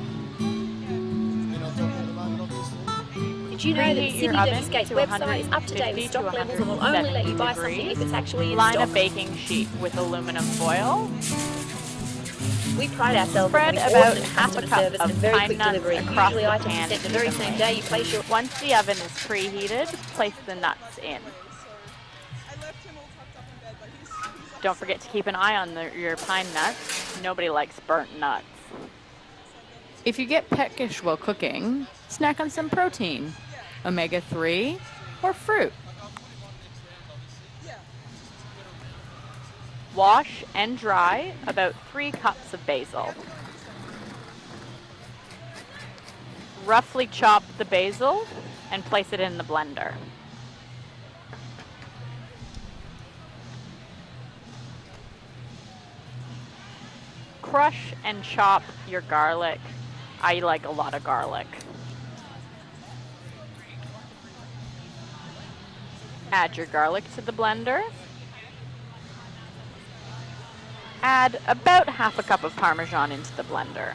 Did you know that the Preheat your City Derby oven Skates to website is up to date 150 with stock to levels and will only let you buy 170 something if degrees. it's actually in Line stock? a baking sheet with aluminum foil. We pride ourselves Spread on having about awesome half a customer cup service of and very pine quick nuts delivery. across Usually the items pan are sent the very same day you place your... Once the oven is preheated, place the nuts in. Don't forget to keep an eye on your pine nuts. Nobody likes burnt nuts. If you get peckish while cooking, snack on some protein, omega-3, or fruit. Wash and dry about 3 cups of basil. Roughly chop the basil and place it in the blender. Crush and chop your garlic. I like a lot of garlic. Add your garlic to the blender. Add about half a cup of Parmesan into the blender.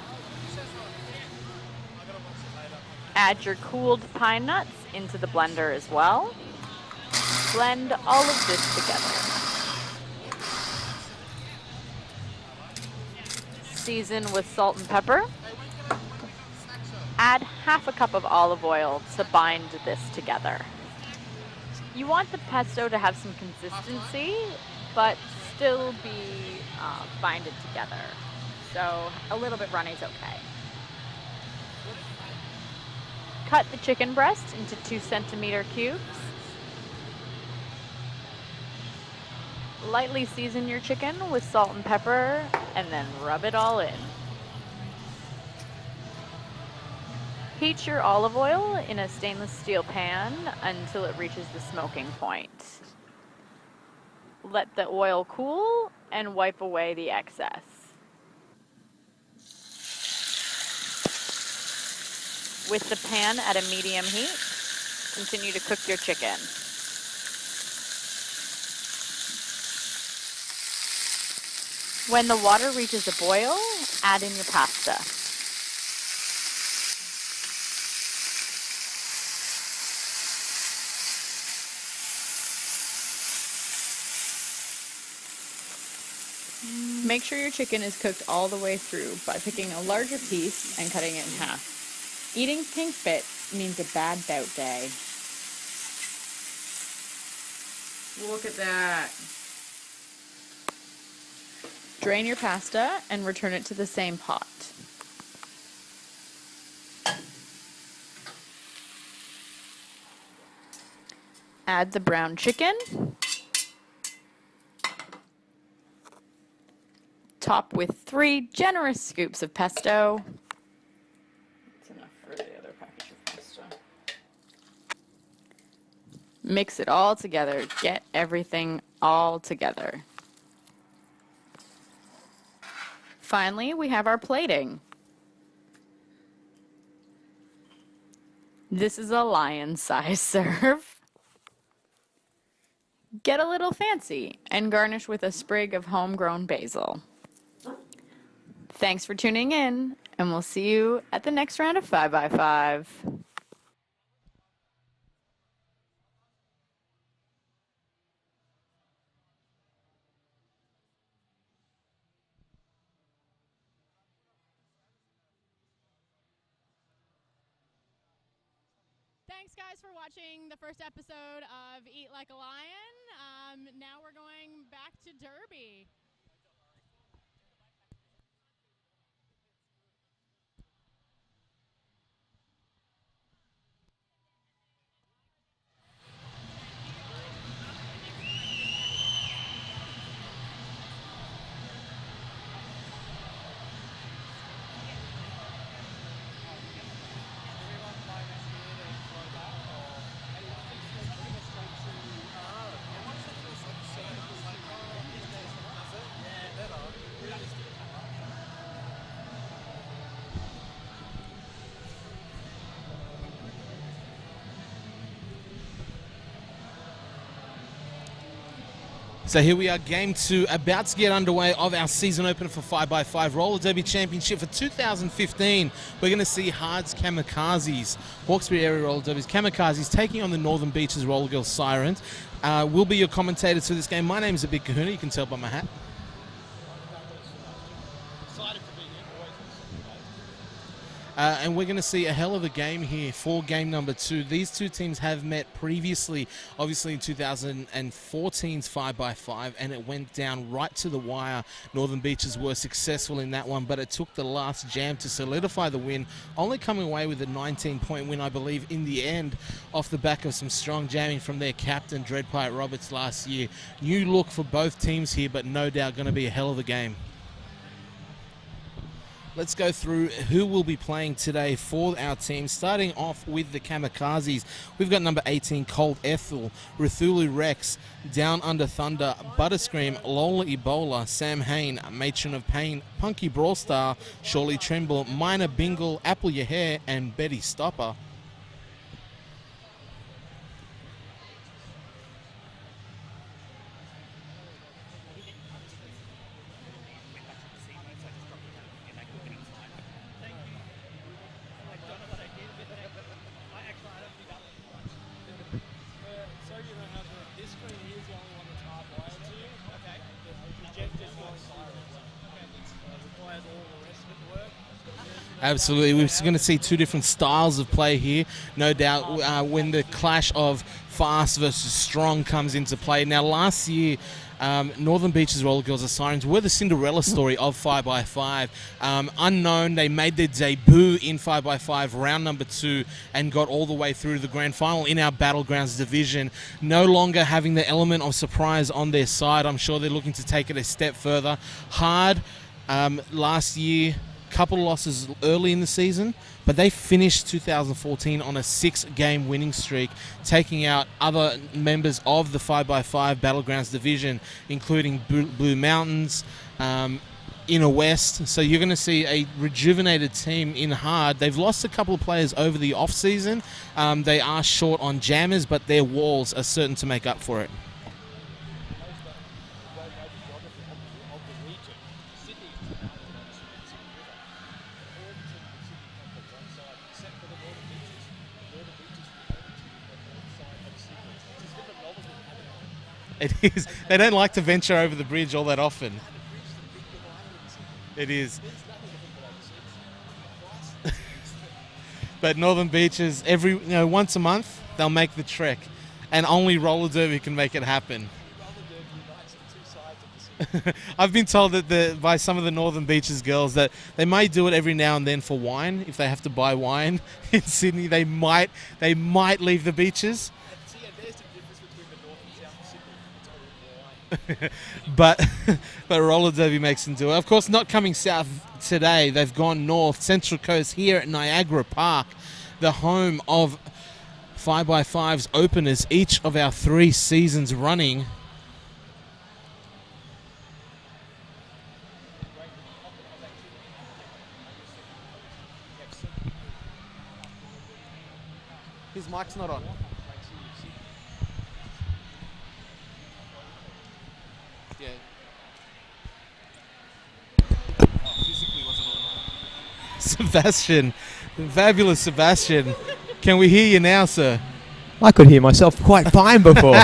Add your cooled pine nuts into the blender as well. Blend all of this together. Season with salt and pepper. Add half a cup of olive oil to bind this together. You want the pesto to have some consistency, but still be binded together. So a little bit runny is okay. Cut the chicken breast into 2-centimeter cubes. Lightly season your chicken with salt and pepper and then rub it all in. Heat your olive oil in a stainless steel pan until it reaches the smoking point. Let the oil cool and wipe away the excess. With the pan at a medium heat, continue to cook your chicken. When the water reaches a boil, add in your pasta. Make sure your chicken is cooked all the way through by picking a larger piece and cutting it in half. Eating pink bits means a bad bout day. Look at that. Drain your pasta and return it to the same pot. Add the brown chicken. Top with 3 generous scoops of pesto. That's enough for the other package of pesto. Mix it all together. Get everything all together. Finally, we have our plating. This is a lion-size serve. Get a little fancy and garnish with a sprig of homegrown basil. Thanks for tuning in, and we'll see you at the next round of 5x5. thanks, guys, for watching the first episode of Eat Like a Lion. Now we're going back to Derby. So here we are, game 2, about to get underway of our season opener for 5x5 Roller Derby Championship for 2015. We're going to see Hard's Camokazis, Hawkesbury Area Roller Derby's Camokazis, taking on the Northern Beaches Roller Girls Sirens. We'll be your commentators for this game. My name is a big kahuna, you can tell by my hat. And we're going to see a hell of a game here for game number 2. These two teams have met previously, obviously in 2014's 5x5, and it went down right to the wire. Northern Beaches were successful in that one, but it took the last jam to solidify the win, only coming away with a 19-point win, I believe, in the end, off the back of some strong jamming from their captain, Dreadpirate Roberts, last year. New look for both teams here, but no doubt going to be a hell of a game. Let's go through who will be playing today for our team. Starting off with the Camokazis, we've got number 18, Cold Ethel, Ruthulu Rex, Down Under Thunder, Butterscream, Lola Ebola, Sam Hain, Matron of Pain, Punky Brawlstar, Shirley Trimble, Minor Bingle, Apple Your Hair, and Betty Stopper. Absolutely, we're going to see two different styles of play here, no doubt, when the clash of fast versus strong comes into play. Now, last year, Northern Beaches Roller Girls, the Sirens, were the Cinderella story of 5x5. Unknown, they made their debut in 5x5 round number 2 and got all the way through to the grand final in our Battlegrounds division. No longer having the element of surprise on their side. I'm sure they're looking to take it a step further. Hard, last year, couple losses early in the season, but they finished 2014 on a 6-game winning streak, taking out other members of the 5x5 Battlegrounds division, including Blue Mountains, Inner West. So you're going to see a rejuvenated team in Hard. They've lost a couple of players over the off-season. They are short on jammers, but their walls are certain to make up for it. It is. They don't like to venture over the bridge all that often. It is. But Northern Beaches, once a month, they'll make the trek. And only Roller Derby can make it happen. I've been told that by some of the Northern Beaches girls that they may do it every now and then for wine. If they have to buy wine in Sydney, they might leave the beaches. but Roller Derby makes them do it. Of course, not coming south today. They've gone north. Central Coast here at Niagara Park, the home of 5x5's openers each of our 3 seasons running. His mic's not on. Yeah. Physically wasn't on. Sebastian, fabulous Sebastian. Can we hear you now, sir? I could hear myself quite fine before.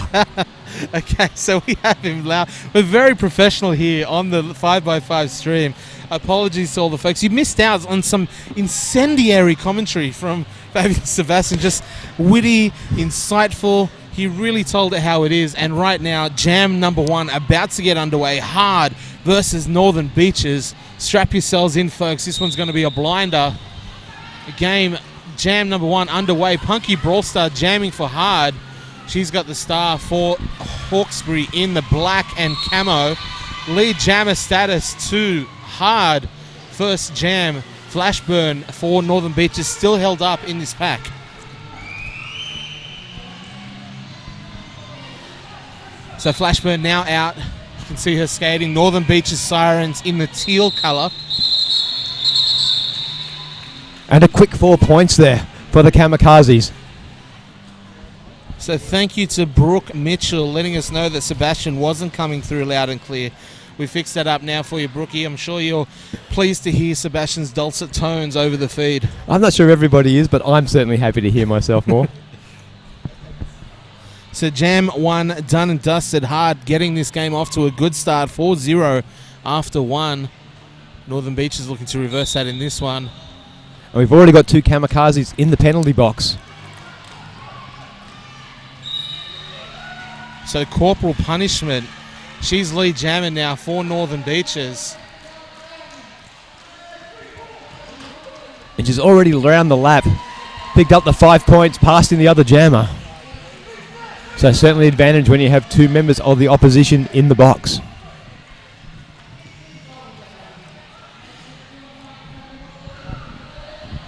Okay, so we have him loud. We're very professional here on the 5x5 stream. Apologies to all the folks. You missed out on some incendiary commentary from Fabulous Sebastian. Just witty, insightful. He really told it how it is. And right now, Jam number 1 about to get underway. Hard versus Northern Beaches. Strap yourselves in, folks. This one's going to be a blinder. Game Jam number 1 underway. Punky Brawlstar jamming for Hard. She's got the star for Hawkesbury in the black and camo. Lead jammer status to Hard. First jam, Flashburn for Northern Beaches, still held up in this pack. So Flashburn now out. You can see her skating. Northern Beaches Sirens in the teal colour. And a quick 4 points there for the Camokazis. So thank you to Brooke Mitchell letting us know that Sebastian wasn't coming through loud and clear. We fixed that up now for you, Brookie. I'm sure you're pleased to hear Sebastian's dulcet tones over the feed. I'm not sure everybody is, but I'm certainly happy to hear myself more. So Jam 1 done and dusted. Hard getting this game off to a good start, 4-0 after 1. Northern Beaches looking to reverse that in this one. And we've already got 2 Camokazis in the penalty box. So Corporal Punishment, she's lead jammer now for Northern Beaches. And she's already around the lap. Picked up the 5 points, passing the other jammer. So certainly advantage when you have 2 members of the opposition in the box.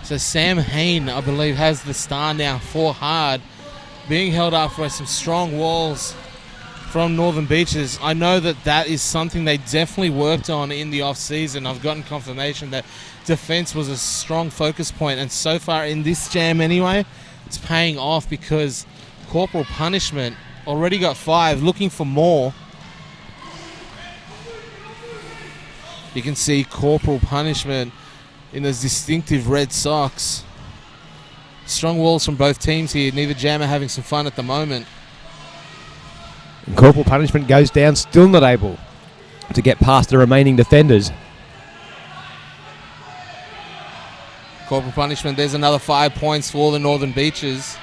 So Sam Hain, I believe, has the star now for Hard. Being held up by some strong walls from Northern Beaches. I know that that is something they definitely worked on in the off-season. I've gotten confirmation that defense was a strong focus point, and so far in this jam anyway, it's paying off because Corporal Punishment already got 5, looking for more. You can see Corporal Punishment in those distinctive red socks. Strong walls from both teams here. Neither jammer having some fun at the moment. And Corporal Punishment goes down, still not able to get past the remaining defenders. Corporal Punishment, there's another 5 points for the Northern Beaches.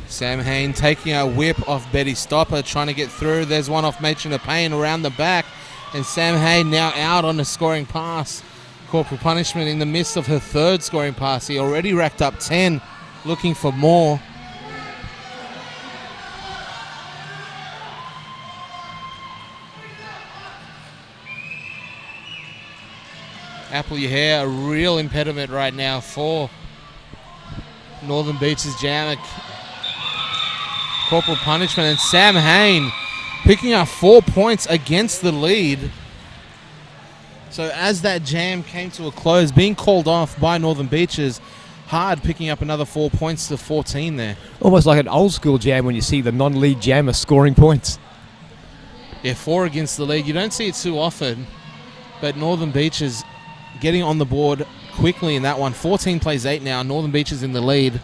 Sam Hain taking a whip off Betty Stopper, trying to get through. There's one off Matron of Payne around the back. And Sam Hain now out on a scoring pass. Corporal Punishment in the midst of her 3rd scoring pass. He already racked up 10, looking for more. Apple your hair, a real impediment right now for Northern Beaches jammer. Corporal Punishment, and Sam Hain picking up 4 points against the lead. So as that jam came to a close, being called off by Northern Beaches, Hard picking up another 4 points to 14 there. Almost like an old school jam when you see the non-lead jammer scoring points. Yeah, 4 against the lead. You don't see it too often, but Northern Beaches getting on the board quickly in that one. 14 plays 8 now. Northern Beaches in the lead.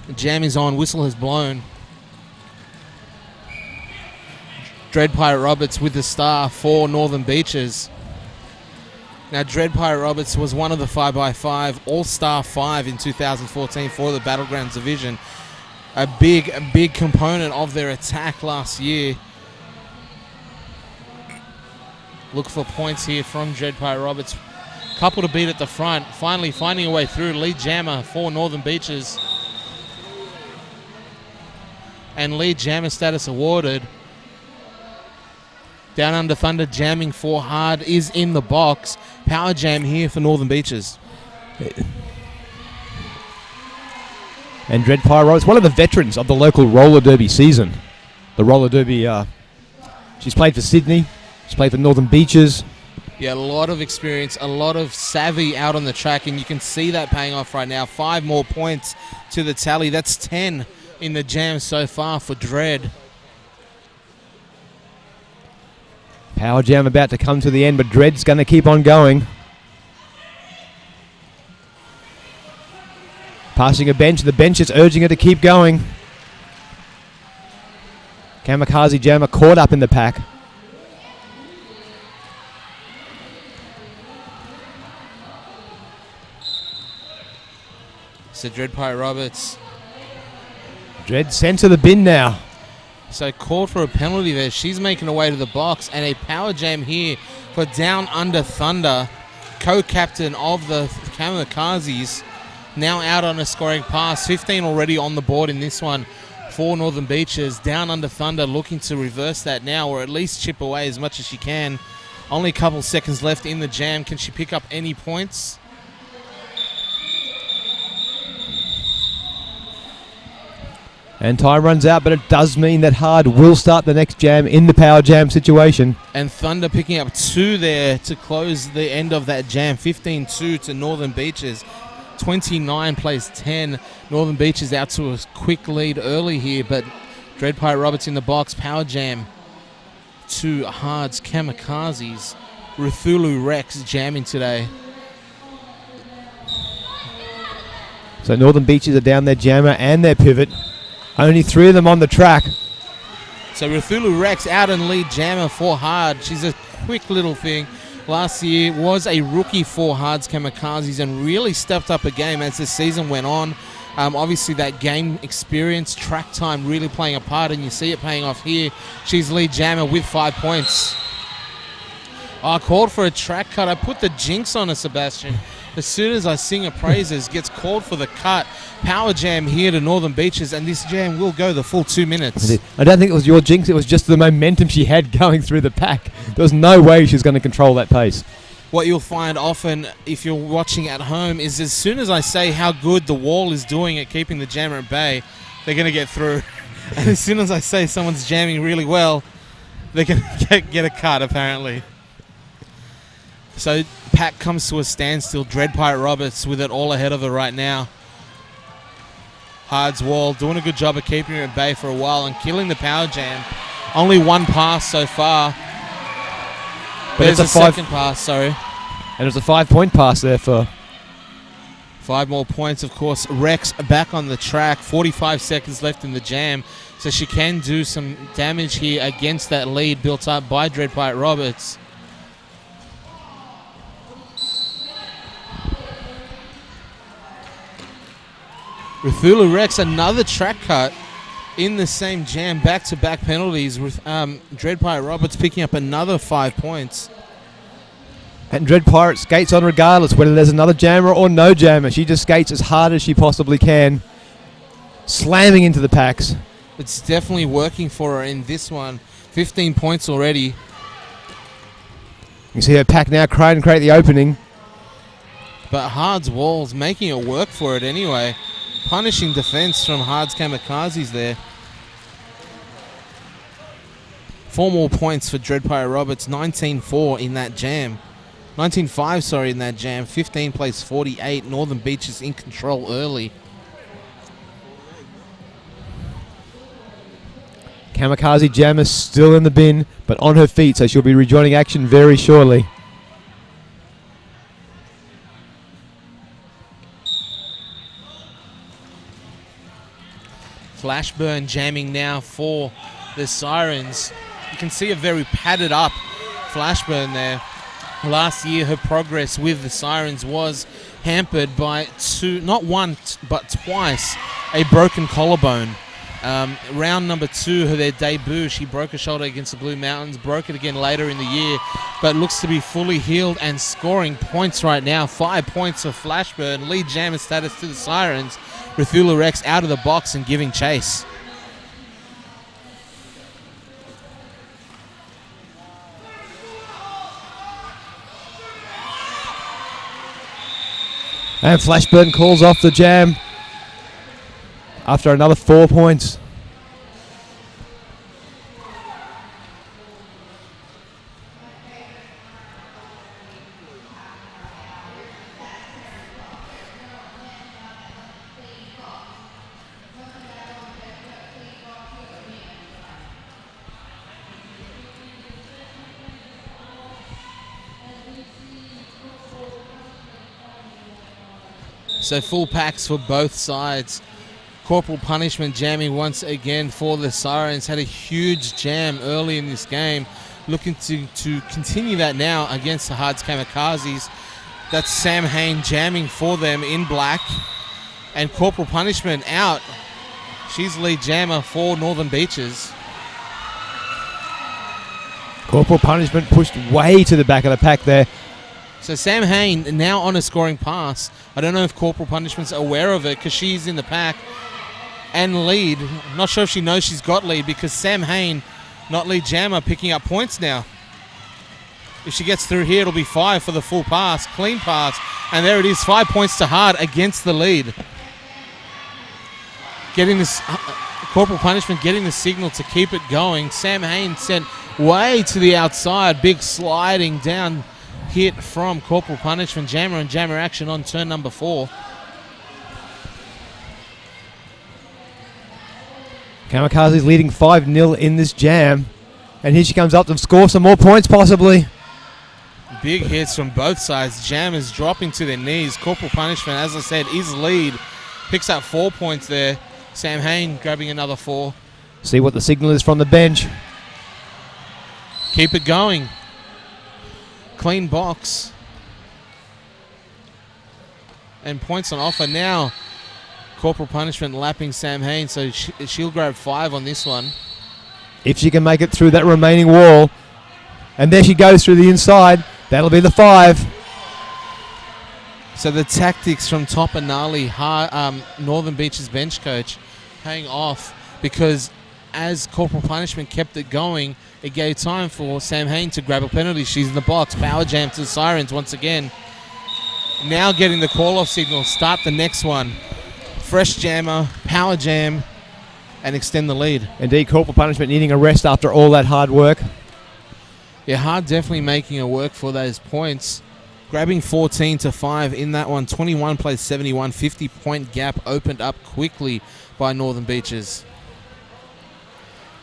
The jam is on. Whistle has blown. Dread Pirate Roberts with the star for Northern Beaches. Now, Dread Pirate Roberts was one of the 5x5 All-Star 5 in 2014 for the Battlegrounds division. A big component of their attack last year. Look for points here from Dread Pirate Roberts. Couple to beat at the front. Finally finding a way through. Lead jammer for Northern Beaches. And lead jammer status awarded. Down Under Thunder jamming for Hard is in the box. Power jam here for Northern Beaches. And Dread Pyro is one of the veterans of the local roller derby season. The roller derby, she's played for Sydney. She's played for Northern Beaches. Yeah, a lot of experience, a lot of savvy out on the track, and you can see that paying off right now. 5 more points to the tally. That's 10 in the jam so far for Dread. Power Jam about to come to the end, but Dread's going to keep on going. Passing a bench, the bench is urging her to keep going. Kamikaze Jammer caught up in the pack. So Dread Pirate Roberts. Dread sent to the bin now. So called for a penalty there. She's making her way to the box, and a power jam here for Down Under Thunder, co-captain of the Camokazis, now out on a scoring pass. 15 already on the board in this one for Northern Beaches. Down Under Thunder looking to reverse that now, or at least chip away as much as she can. Only a couple seconds left in the jam. Can she pick up any points? And time runs out, but it does mean that Hard will start the next jam in the power jam situation. And Thunder picking up 2 there to close the end of that jam. 15-2 to Northern Beaches. 29 plays 10. Northern Beaches out to a quick lead early here, but Dread Pirate Roberts in the box. Power jam to Hard's Kamokazis. Ruthulu Rex jamming today. So Northern Beaches are down their jammer and their pivot. Only 3 of them on the track. So Ruthulu Rex out and lead jammer for Hard. She's a quick little thing. Last year was a rookie for Hard's Kamokazis and really stepped up a game as the season went on. Obviously that game experience, track time really playing a part, and you see it paying off here. She's lead jammer with 5 points. I called for a track cut. I put the jinx on her, Sebastian. As soon as I sing her praises, gets called for the cut. Power jam here to Northern Beaches, and this jam will go the full 2 minutes. I don't think it was your jinx, it was just the momentum she had going through the pack. There was no way she was going to control that pace. What you'll find often if you're watching at home is as soon as I say how good the wall is doing at keeping the jammer at bay, they're going to get through. And as soon as I say someone's jamming really well, they're going to get a cut, apparently. So pack comes to a standstill. Dread Pirate Roberts with it all ahead of her right now. Hard's wall doing a good job of keeping her at bay for a while and killing the power jam. Only 1 pass so far. But there's it's a second pass, sorry. And it was a 5-point pass there for... 5 more points, of course. Rex back on the track. 45 seconds left in the jam. So she can do some damage here against that lead built up by Dread Pirate Roberts. Ruthulu Rex, another track cut in the same jam, back-to-back penalties with Dread Pirate Roberts picking up another 5 points. And Dread Pirate skates on regardless, whether there's another jammer or no jammer. She just skates as hard as she possibly can, slamming into the packs. It's definitely working for her in this one. 15 points already. You can see her pack now create the opening. But Hard's walls making it work for it anyway. Punishing defense from Hard's Kamokazis there. 4 more points for Dread Pirate Roberts. 19-4 in that jam. 19-5, sorry, in that jam. 15 plays 48. Northern Beaches in control early. Kamikaze Jammer still in the bin, but on her feet, so she'll be rejoining action very shortly. Flashburn jamming now for the Sirens. You can see a very padded up Flashburn there. Last year her progress with the Sirens was hampered by not one but twice, a broken collarbone. Round number 2, their debut, she broke her shoulder against the Blue Mountains, broke it again later in the year, but looks to be fully healed and scoring points right now. 5 points for Flashburn, lead jammer status to the Sirens. Ruthula Rex out of the box and giving chase. And Flashburn calls off the jam after another 4 points. So full packs for both sides. Corporal punishment jamming once again for the Sirens. Had a huge jam early in this game. Looking to continue that now against the Hard's Camokazis. That's Sam Hain jamming for them in black. And Corporal punishment out. She's lead jammer for Northern Beaches. Corporal punishment pushed way to the back of the pack there. So Sam Hain now on a scoring pass. I don't know if Corporal punishment's aware of it because she's in the pack and lead. I'm not sure if she knows she's got lead because Sam Hain, not lead jammer, picking up points now. If she gets through here, it'll be 5 for the full pass. Clean pass. And there it is, 5 points to Hard against the lead. Getting this Corporal punishment, getting the signal to keep it going. Sam Hain sent way to the outside. Big sliding down hit from Corporal punishment. Jammer and jammer action on turn number 4. Camokazis leading 5-0 in this jam. And here she comes up to score some more points possibly. Big hits from both sides. Jammers dropping to their knees. Corporal punishment, as I said, is lead. Picks up 4 points there. Sam Hain grabbing another 4. See what the signal is from the bench. Keep it going. Clean box. And points on offer now. Corporal punishment lapping Sam Hain, so she'll grab 5 on this one. If she can make it through that remaining wall. And there she goes through the inside. That'll be the 5. So the tactics from Topanali, Northern Beaches bench coach, paying off because as Corporal punishment kept it going, it gave time for Sam Hain to grab a penalty. She's in the box. Power jam to the Sirens once again. Now getting the call-off signal. Start the next one. Fresh jammer, power jam, and extend the lead. Indeed, Corporal punishment needing a rest after all that hard work. Yeah, Hard definitely making it work for those points. Grabbing 14-5 in that one. 21 plays 71. 50-point gap opened up quickly by Northern Beaches.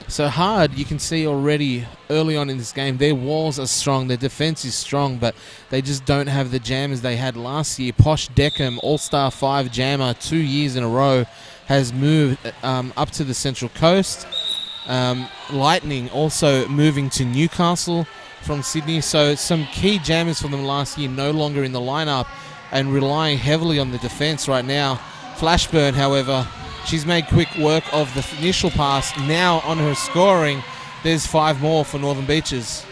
So Hard, you can see already early on in this game, their walls are strong, their defense is strong, but they just don't have the jammers they had last year. Posh Deckham, All-Star 5 jammer, 2 years in a row, has moved up to the Central Coast. Lightning also moving to Newcastle from Sydney. So some key jammers from them last year no longer in the lineup and relying heavily on the defense right now. Flashburn, however, she's made quick work of the initial pass. Now on her scoring, there's 5 more for Northern Beaches.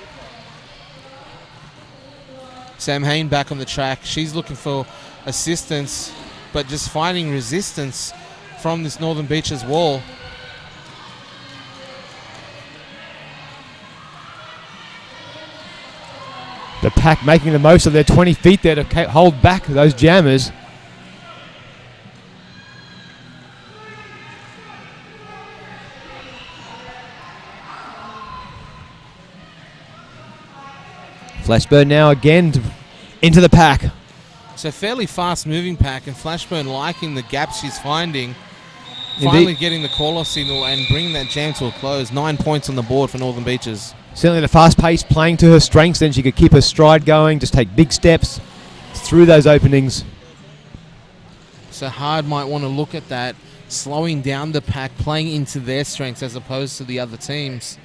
Sam Hain back on the track. She's looking for assistance, but just finding resistance from this Northern Beaches wall. The pack making the most of their 20 feet there to hold back those jammers. Flashburn now again into the pack. So fairly fast moving pack, and Flashburn liking the gaps she's finding. Finally getting the call-off signal and bringing that jam to a close. 9 points on the board for Northern Beaches. Certainly the fast pace playing to her strengths, then she could keep her stride going, just take big steps through those openings. So Hard might want to look at that, slowing down the pack, playing into their strengths as opposed to the other teams.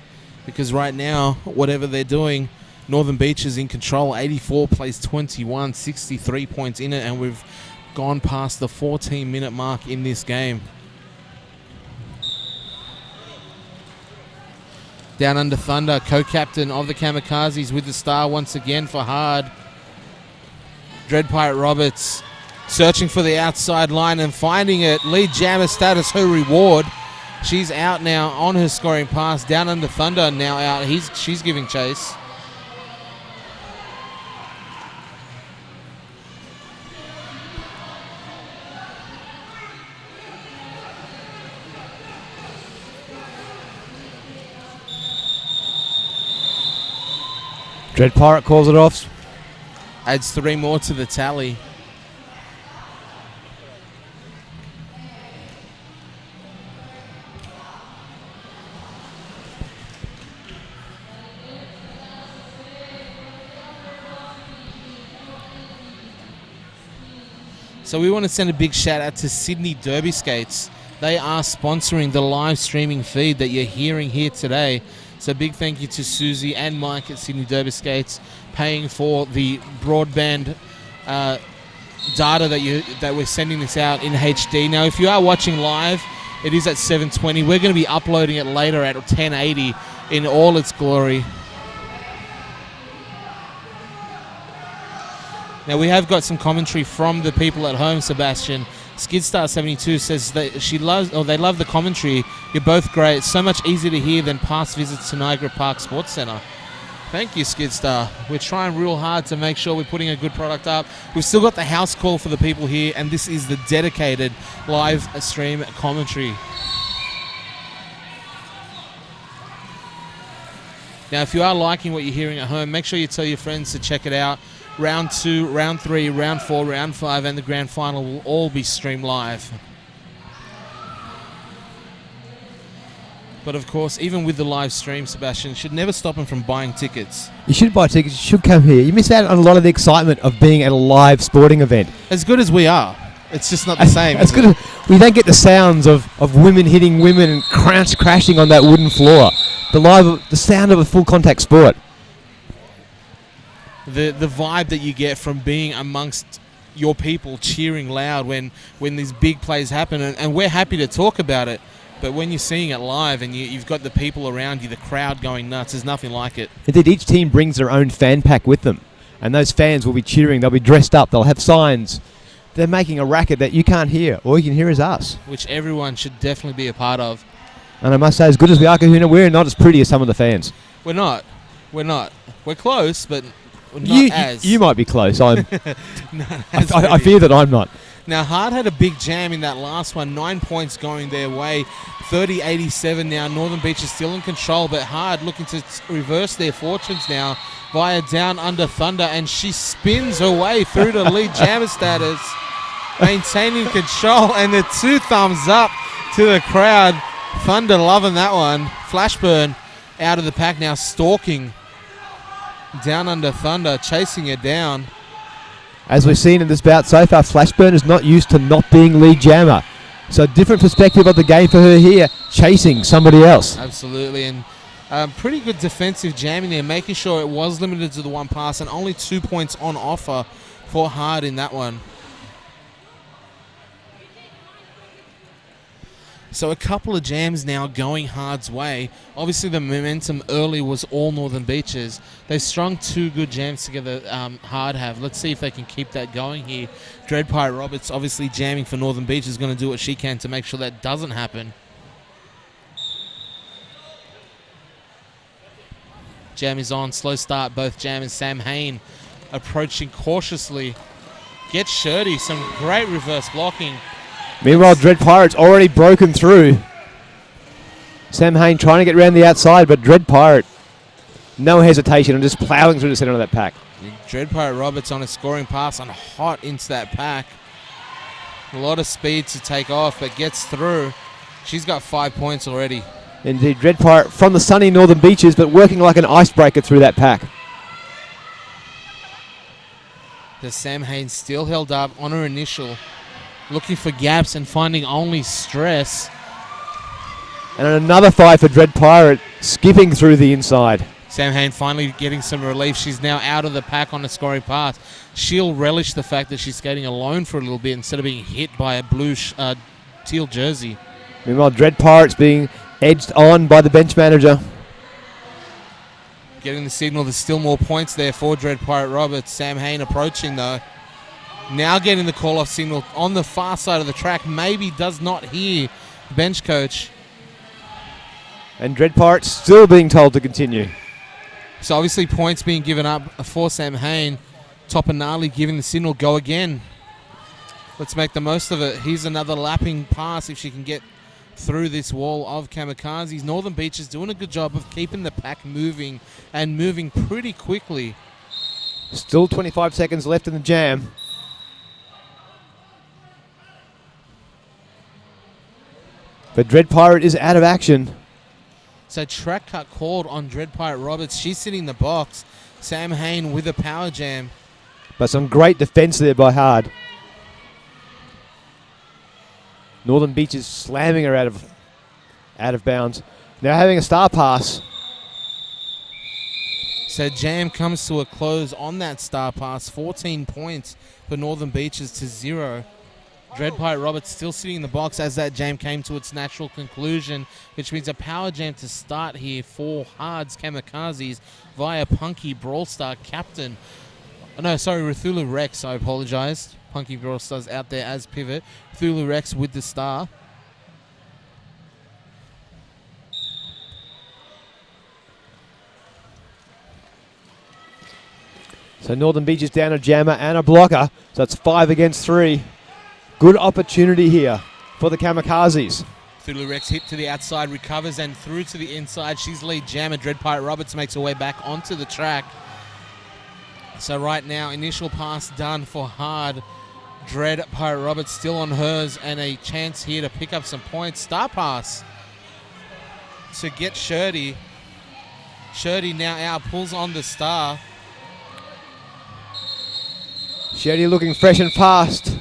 Because right now, whatever they're doing, Northern Beaches in control. 84 plays 21, 63 points in it, and we've gone past the 14-minute mark in this game. Down under Thunder, co-captain of the Camokazis with the star once again for Hard. Dread Pirate Roberts searching for the outside line and finding it. Lead jammer status, her reward. She's out now on her scoring pass. Down under Thunder now out. She's giving chase. Dread Pirate calls it off. Adds 3 more to the tally. So we want to send a big shout out to Sydney Derby Skates. They are sponsoring the live streaming feed that you're hearing here today. So big thank you to Susie and Mike at Sydney Derby Skates, paying for the broadband data that we're sending this out in HD. Now, if you are watching live, it is at 720. We're going to be uploading it later at 1080 in all its glory. Now, we have got some commentary from the people at home, Sebastian. Skidstar72 says that they love the commentary. You're both great. So much easier to hear than past visits to Niagara Park Sports Centre. Thank you, Skidstar. We're trying real hard to make sure we're putting a good product up. We've still got the house call for the people here, and this is the dedicated live stream commentary. Now, if you are liking what you're hearing at home, make sure you tell your friends to check it out. Round 2, Round 3, Round 4, Round 5, and the Grand Final will all be streamed live. But of course, even with the live stream, Sebastian, should never stop them from buying tickets. You should buy tickets. You should come here. You miss out on a lot of the excitement of being at a live sporting event. As good as we are, it's just not the same. As good as we don't get the sounds of women hitting women and crashing on that wooden floor. The sound of a full contact sport. The vibe that you get from being amongst your people cheering loud when these big plays happen, and we're happy to talk about it. But when you're seeing it live and you've got the people around you, the crowd going nuts, there's nothing like it. Indeed, each team brings their own fan pack with them. And those fans will be cheering. They'll be dressed up. They'll have signs. They're making a racket that you can't hear. All you can hear is us. Which everyone should definitely be a part of. And I must say, as good as we are, Kahuna, we're not as pretty as some of the fans. We're not. We're close, but not as. You might be close. I I fear that I'm not. Now, Hard had a big jam in that last one. 9 points going their way. 30-87 now. Northern Beach is still in control, but Hard looking to reverse their fortunes now via Down Under Thunder, and she spins her way through to lead jammer status, maintaining control, and the 2 thumbs up to the crowd. Thunder loving that one. Flashburn out of the pack now, stalking Down Under Thunder, chasing her down. As we've seen in this bout so far, Flashburn is not used to not being lead jammer. So different perspective of the game for her here, chasing somebody else. Absolutely, and pretty good defensive jamming there, making sure it was limited to the one pass and only 2 points on offer for Hard in that one. So a couple of jams now going Hard's way. Obviously the momentum early was all Northern Beaches. They've strung 2 good jams together, Hard have. Let's see if they can keep that going here. Dread Pirate Roberts obviously jamming for Northern Beach is going to do what she can to make sure that doesn't happen. Jam is on, slow start, both jammers. Sam Hain approaching cautiously. Gets Shirty, some great reverse blocking. Meanwhile, Dread Pirate's already broken through. Sam Hain trying to get around the outside, but Dread Pirate, no hesitation, and just ploughing through the centre of that pack. Dread Pirate Roberts on a scoring pass and hot into that pack. A lot of speed to take off, but gets through. She's got 5 points already. Indeed, Dread Pirate from the sunny Northern Beaches, but working like an icebreaker through that pack. The Sam Hain still held up on her initial, looking for gaps and finding only stress. And another 5 for Dread Pirate, skipping through the inside. Sam Hain finally getting some relief. She's now out of the pack on a scoring pass. She'll relish the fact that she's skating alone for a little bit instead of being hit by a blue teal jersey. Meanwhile, Dread Pirate's being edged on by the bench manager. Getting the signal, there's still more points there for Dread Pirate Roberts. Sam Hain approaching though. Now getting the call-off signal on the far side of the track. Maybe does not hear the bench coach. And Dread Pirate still being told to continue. So obviously points being given up for Sam Hain. Topanali giving the signal, go again. Let's make the most of it. Here's another lapping pass if she can get through this wall of Camokazis. Northern Beach is doing a good job of keeping the pack moving and moving pretty quickly. Still 25 seconds left in the jam. But Dread Pirate is out of action. So track cut called on Dread Pirate Roberts. She's sitting in the box. Sam Hain with a power jam. But some great defense there by Hard. Northern Beaches slamming her out of bounds. Now having a star pass. So jam comes to a close on that star pass. 14 points for Northern Beaches to 0. Dreadpirate Roberts still sitting in the box as that jam came to its natural conclusion, which means a power jam to start here for Hards Camokazis via Punky Brawlstar captain. Oh, no, sorry, Ruthulu Rex, I apologise. Punky Brawlstar's out there as pivot. Ruthulu Rex with the star. So Northern Beaches down a jammer and a blocker. So it's 5 against 3. Good opportunity here for the Camokazis. Thulu Rex hit to the outside, recovers and through to the inside. She's lead jammer. Dreadpirate Roberts makes her way back onto the track. So right now, initial pass done for Hard. Dreadpirate Roberts still on hers and a chance here to pick up some points. Star pass to get Shirdy. Shirdy now out, pulls on the star. Shirdy looking fresh and fast,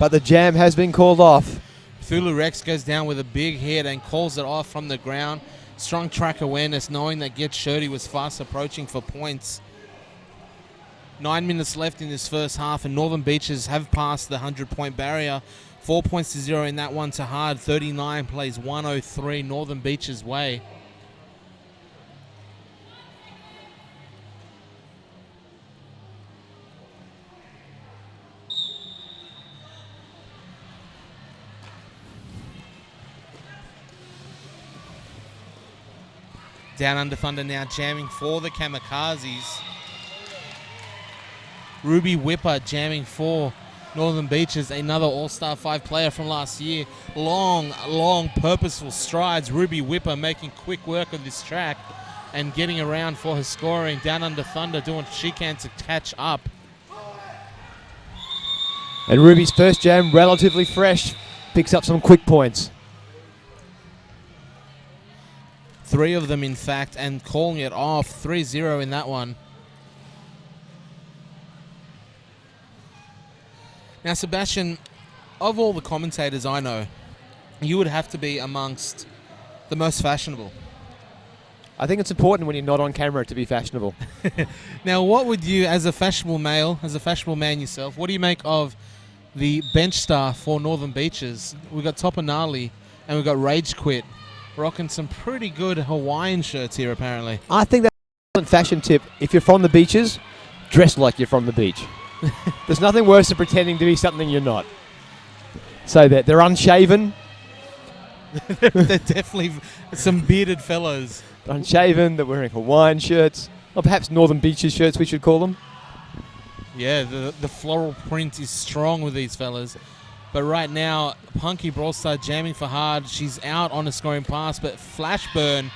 but the jam has been called off. Thulu Rex goes down with a big hit and calls it off from the ground. Strong track awareness, knowing that Get Shirdy was fast approaching for points. 9 minutes left in this first half, and Northern Beaches have passed the 100-point barrier. 4 points to 0 in that one to Hard. 39 plays 103 Northern Beaches way. Down Under Thunder now jamming for the Camokazis. Ruby Whipper jamming for Northern Beaches, another All-Star 5 player from last year. Long, purposeful strides. Ruby Whipper making quick work of this track and getting around for her scoring. Down Under Thunder doing what she can to catch up. And Ruby's first jam, relatively fresh, picks up some quick points. 3 of them, in fact, and calling it off. 3-0 in that one. Now, Sebastian, of all the commentators I know, you would have to be amongst the most fashionable. I think it's important when you're not on camera to be fashionable. Now, what would you, as a fashionable male, as a fashionable man yourself, what do you make of the bench star for Northern Beaches? We've got Topanali and we've got Rage Quit rocking some pretty good Hawaiian shirts here, apparently. I think that's an excellent fashion tip. If you're from the beaches, dress like you're from the beach. There's nothing worse than pretending to be something you're not. So that they're unshaven. They're definitely some bearded fellows. They're unshaven, they're wearing Hawaiian shirts, or perhaps Northern Beaches shirts, we should call them. Yeah, the floral print is strong with these fellas. But right now, Punky Brawlstar jamming for Hard. She's out on a scoring pass, but Flashburn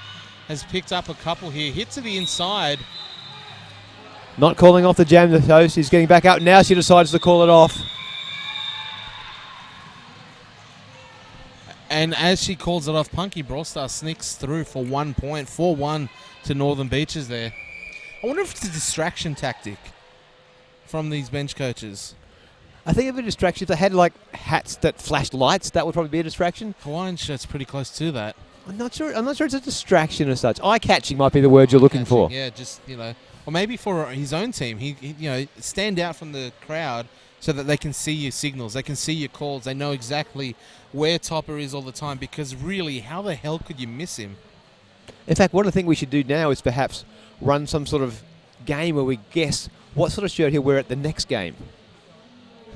has picked up a couple here. Hit to the inside. Not calling off the jam, the host. She's getting back out. Now she decides to call it off. And as she calls it off, Punky Brawlstar sneaks through for 1 point. 4-1 to Northern Beaches there. I wonder if it's a distraction tactic from these bench coaches. I think it'd be a distraction. If they had like hats that flashed lights, that would probably be a distraction. Hawaiian shirt's pretty close to that. I'm not sure it's a distraction as such. Eye-catching might be the word you're looking for. Yeah, just, or maybe for his own team. He stand out from the crowd so that they can see your signals, they can see your calls, they know exactly where Topper is all the time, because really, how the hell could you miss him? In fact, what I think we should do now is perhaps run some sort of game where we guess what sort of shirt he'll wear at the next game.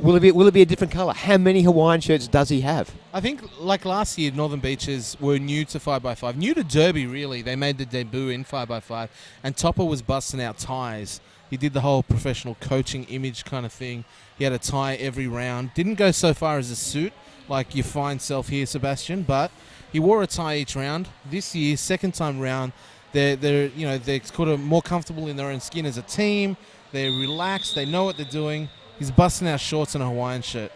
Will it be a different colour? How many Hawaiian shirts does he have? I think, like last year, Northern Beaches were new to 5x5. New to Derby, really. They made the debut in 5x5. And Topper was busting out ties. He did the whole professional coaching image kind of thing. He had a tie every round. Didn't go so far as a suit, like your fine self here, Sebastian, but he wore a tie each round. This year, second time round, they're sort of more comfortable in their own skin as a team. They're relaxed. They know what they're doing. He's busting out shorts and a Hawaiian shirt.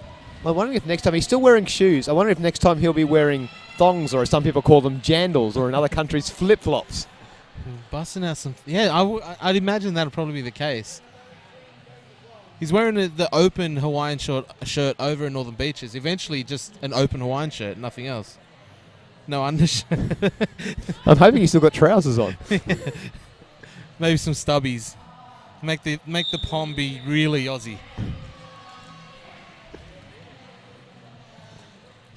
I'm wondering if next time he's still wearing shoes. I wonder if next time he'll be wearing thongs, or as some people call them, jandals, or in other countries, flip-flops. Busting out some... Yeah, I'd imagine that'll probably be the case. He's wearing the open Hawaiian shirt over in Northern Beaches. Eventually, just an open Hawaiian shirt, nothing else. No undershirt. I'm hoping he's still got trousers on. Maybe some stubbies. Make the pom be really Aussie.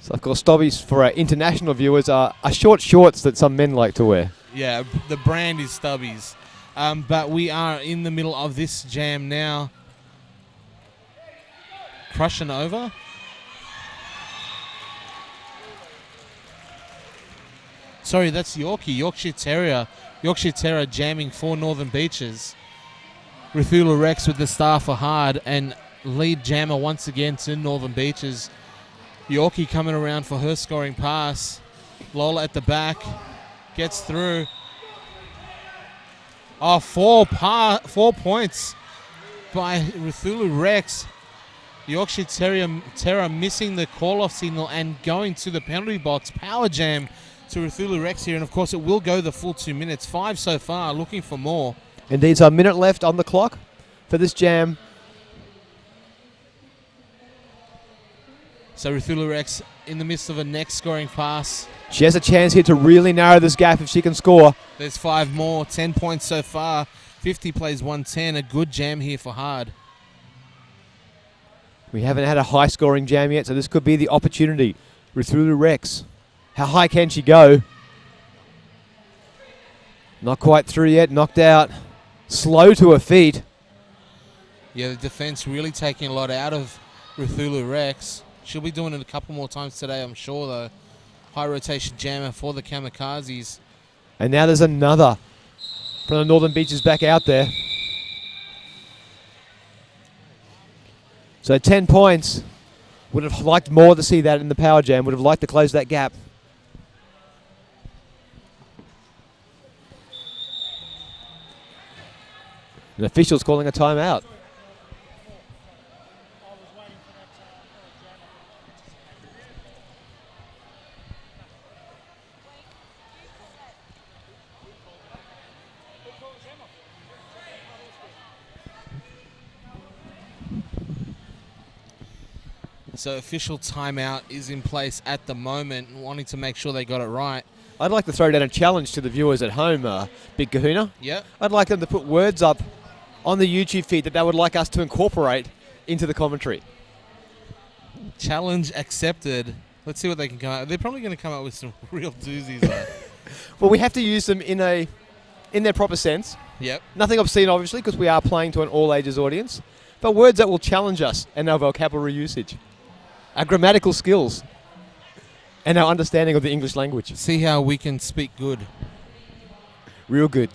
So, of course, stubbies for our international viewers are short shorts that some men like to wear. Yeah, the brand is Stubbies. But we are in the middle of this jam now. Crushing over. Sorry, that's Yorkie. Yorkshire Terrier. Yorkshire Terrier jamming for Northern Beaches. Ruthula Rex with the star for hard. And lead jammer once again to Northern Beaches. Yorkie coming around for her scoring pass. Lola at the back. Gets through. Oh, 4 points by Ruthulu Rex. Yorkshire Terror missing the call-off signal and going to the penalty box. Power jam to Ruthulu Rex here. And, of course, it will go the full 2 minutes. 5 so far, looking for more. Indeed, so a minute left on the clock for this jam. So Ruthulu Rex in the midst of a next scoring pass. She has a chance here to really narrow this gap if she can score. There's 5 more, 10 points so far. 50 plays 110, a good jam here for hard. We haven't had a high-scoring jam yet, so this could be the opportunity. Ruthulu Rex. How high can she go? Not quite through yet, knocked out. Slow to her feet. Yeah, the defense really taking a lot out of Ruthulu Rex. She'll be doing it a couple more times today, I'm sure, though. High rotation jammer for the Camokazis. And now there's another from the Northern Beaches back out there. So 10 points. Would have liked more to see that in the power jam. Would have liked to close that gap. The official's calling a timeout. So official timeout is in place at the moment, wanting to make sure they got it right. I'd like to throw down a challenge to the viewers at home, Big Kahuna. Yep. I'd like them to put words up on the YouTube feed that they would like us to incorporate into the commentary. Challenge accepted. Let's see what they can come out. They're probably going to come up with some real doozies, though. Well, we have to use them in their proper sense. Yep. Nothing obscene, obviously, because we are playing to an all-ages audience. But words that will challenge us and our vocabulary usage. Our grammatical skills. And our understanding of the English language. See how we can speak good. Real good.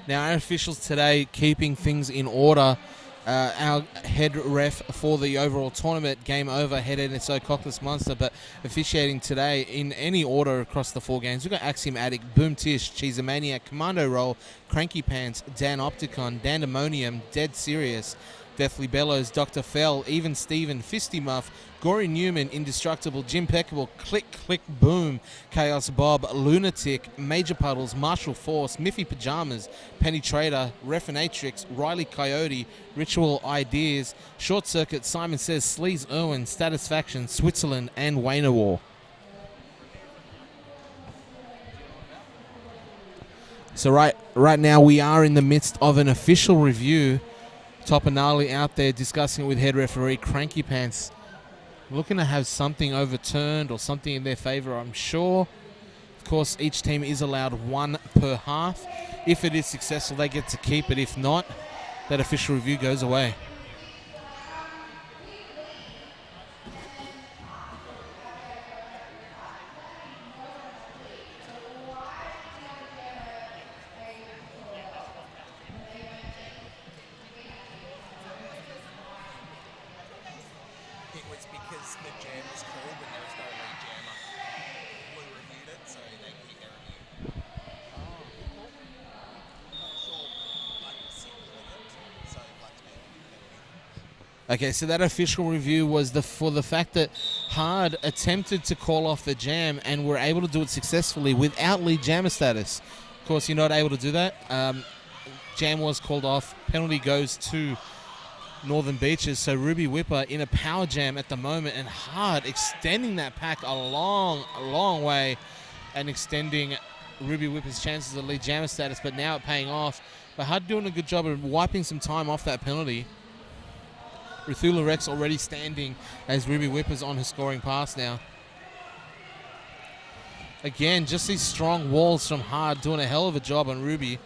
Now, our officials today keeping things in order. Our head ref for the overall tournament, Game Over, head NSO Cockless Monster, but officiating today in any order across the 4 games. We've got Axiom Addict, Boom Tish, Cheesemaniac, Commando Roll, Cranky Pants, Dan Opticon, Dandemonium, Dead Serious, Deathly Bellows, Dr. Fell, Even Steven, Fisty Muff, Gory Newman, Indestructible, Jim Peckable, Click Click Boom, Chaos Bob, Lunatic, Major Puddles, Martial Force, Miffy Pajamas, Penny Trader, Refinatrix, Riley Coyote, Ritual Ideas, Short Circuit, Simon Says, Sleaze Irwin, Satisfaction, Switzerland, and Wayne War. So right now we are in the midst of an official review. Topanali out there discussing it with head referee Cranky Pants. Looking to have something overturned or something in their favour, I'm sure. Of course, each team is allowed 1 per half. If it is successful, they get to keep it. If not, that official review goes away. Okay, so that official review was for the fact that Hard attempted to call off the jam and were able to do it successfully without lead jammer status. Of course, you're not able to do that. Jam was called off. Penalty goes to Northern Beaches. So Ruby Whipper in a power jam at the moment, and Hard extending that pack a long way and extending Ruby Whipper's chances of lead jammer status, but now it paying off. But Hard doing a good job of wiping some time off that penalty. Ruthula Rex already standing as Ruby Whipper's on her scoring pass now. Again, just these strong walls from Hard doing a hell of a job on Ruby.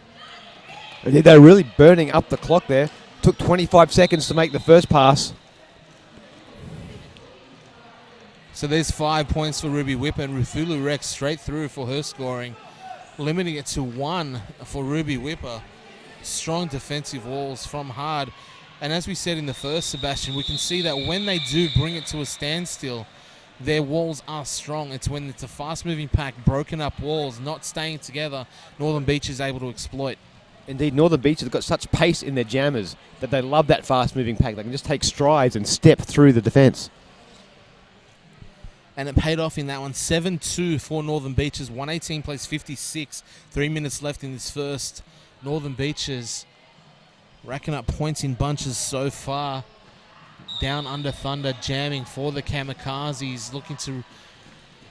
They're really burning up the clock there. Took 25 seconds to make the first pass. So there's 5 points for Ruby Whipper, and Ruthula Rex straight through for her scoring, limiting it to 1 for Ruby Whipper. Strong defensive walls from Hard. And as we said in the first, Sebastian, we can see that when they do bring it to a standstill, their walls are strong. It's when it's a fast-moving pack, broken up walls, not staying together, Northern Beach is able to exploit. Indeed, Northern Beach have got such pace in their jammers that they love that fast-moving pack. They can just take strides and step through the defence. And it paid off in that one. 7-2 for Northern Beaches. 118 plays 56. 3 minutes left in this first. Northern Beaches racking up points in bunches so far. Down Under Thunder jamming for the Camokazis, looking to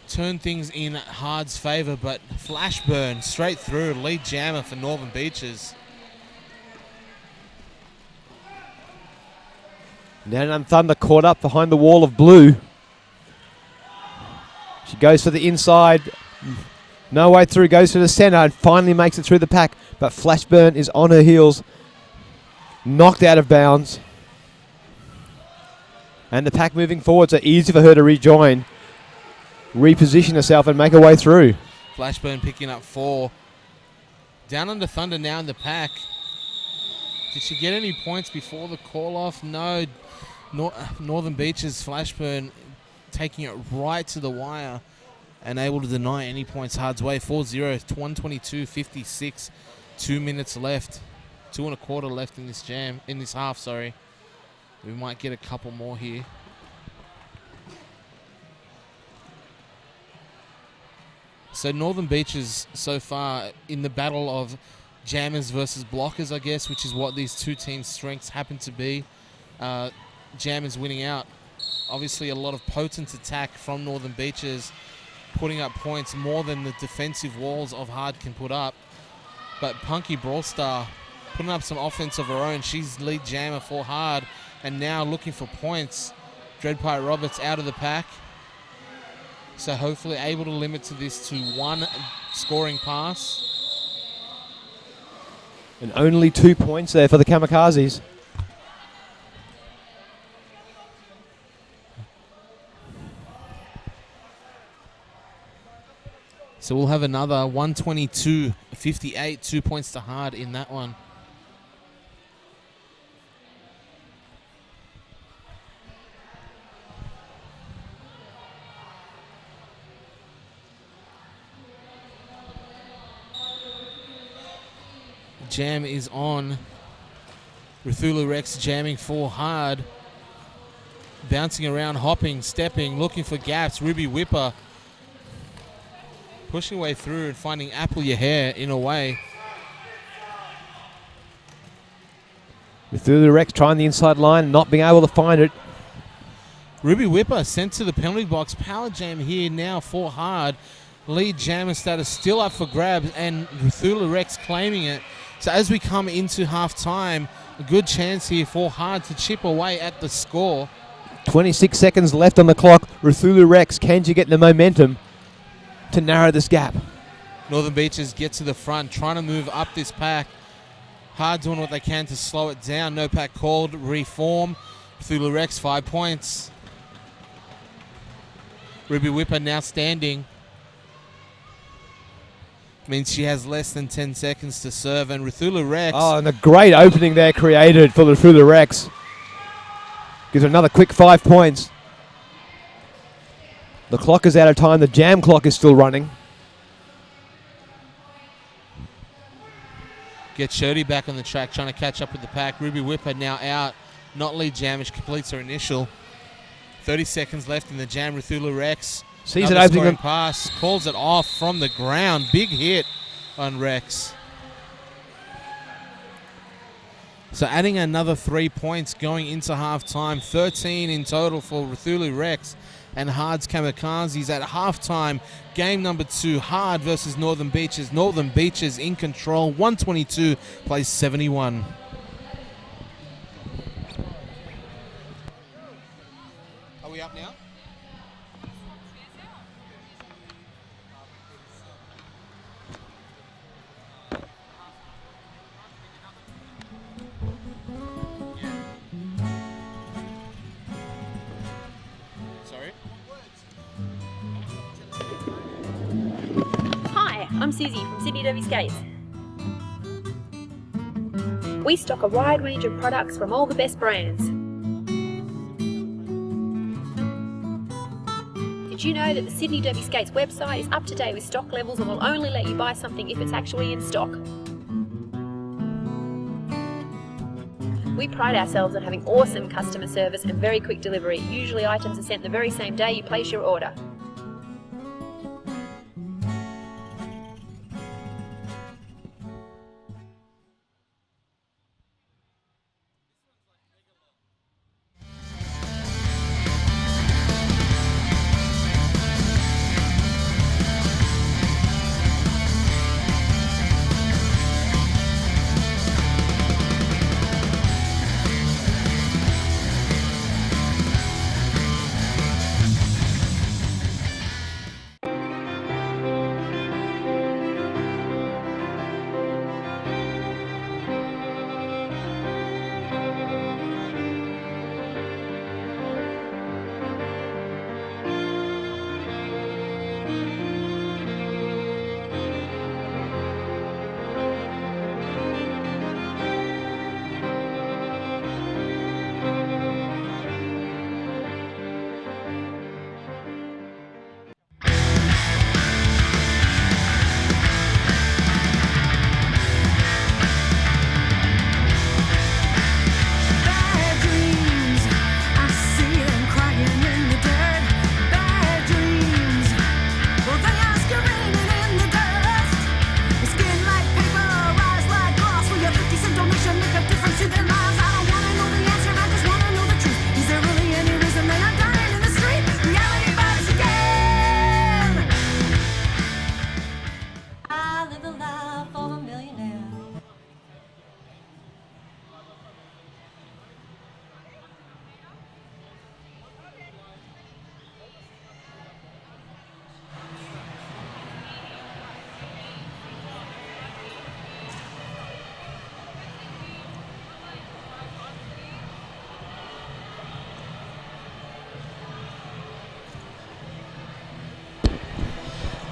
turn things in Hard's favour, but Flashburn straight through, lead jammer for Northern Beaches. Down Under Thunder caught up behind the wall of blue. She goes for the inside. No way through, goes to the centre and finally makes it through the pack, but Flashburn is on her heels. Knocked out of bounds. And the pack moving forward, so easy for her to rejoin, reposition herself and make her way through. Flashburn picking up 4. Down Under Thunder now in the pack. Did she get any points before the call-off? No. Northern Beaches, Flashburn taking it right to the wire and able to deny any points Hard's way. 4-0, 122.56, 2 minutes left. 2 1/4 left in this jam, in this half, sorry. We might get a couple more here. So Northern Beaches so far in the battle of jammers versus blockers, I guess, which is what these two teams' strengths happen to be. Jammers winning out. Obviously a lot of potent attack from Northern Beaches, putting up points more than the defensive walls of Hard can put up. But Punky Brawlstar putting up some offense of her own. She's lead jammer for Hard, and now looking for points. Dreadpire Roberts out of the pack. So hopefully able to limit to this to 1 scoring pass. And only 2 points there for the Camokazis. So we'll have another 122.58, 2 points to Hard in that one. Jam is on. Ruthula Rex jamming for Hard. Bouncing around, hopping, stepping, looking for gaps. Ruby Whipper pushing way through and finding Apple Your Hair in a way. Ruthula Rex trying the inside line, not being able to find it. Ruby Whipper sent to the penalty box. Power jam here now for Hard. Lead jammer status still up for grabs, and Ruthula Rex claiming it. So as we come into half-time, a good chance here for Hard to chip away at the score. 26 seconds left on the clock. Ruthula Rex, can she get the momentum to narrow this gap? Northern Beaches get to the front, trying to move up this pack. Hard doing what they can to slow it down. No pack called, reform. Ruthula Rex, 5 points. Ruby Whipper now standing. Means she has less than 10 seconds to serve, and Ruthula Rex. Oh, and a great opening there created for Ruthula Rex. Gives her another quick 5 points. The clock is out of time. The jam clock is still running. Get Shirley back on the track, trying to catch up with the pack. Ruby Whipper now out, not lead jam, which completes her initial. 30 seconds left in the jam. Ruthula Rex. Sees it opening. Pass, calls it off from the ground. Big hit on Rex. So adding another 3 points going into halftime, 13 in total for Ruthulu Rex and Hard's Camokazis at halftime. Game number 2, Hard versus Northern Beaches. Northern Beaches in control, 122 plays 71. Are we up now? Hi, I'm Susie from Sydney Derby Skates. We stock a wide range of products from all the best brands. Did you know that the Sydney Derby Skates website is up to date with stock levels and will only let you buy something if it's actually in stock? We pride ourselves on having awesome customer service and very quick delivery. Usually items are sent the very same day you place your order.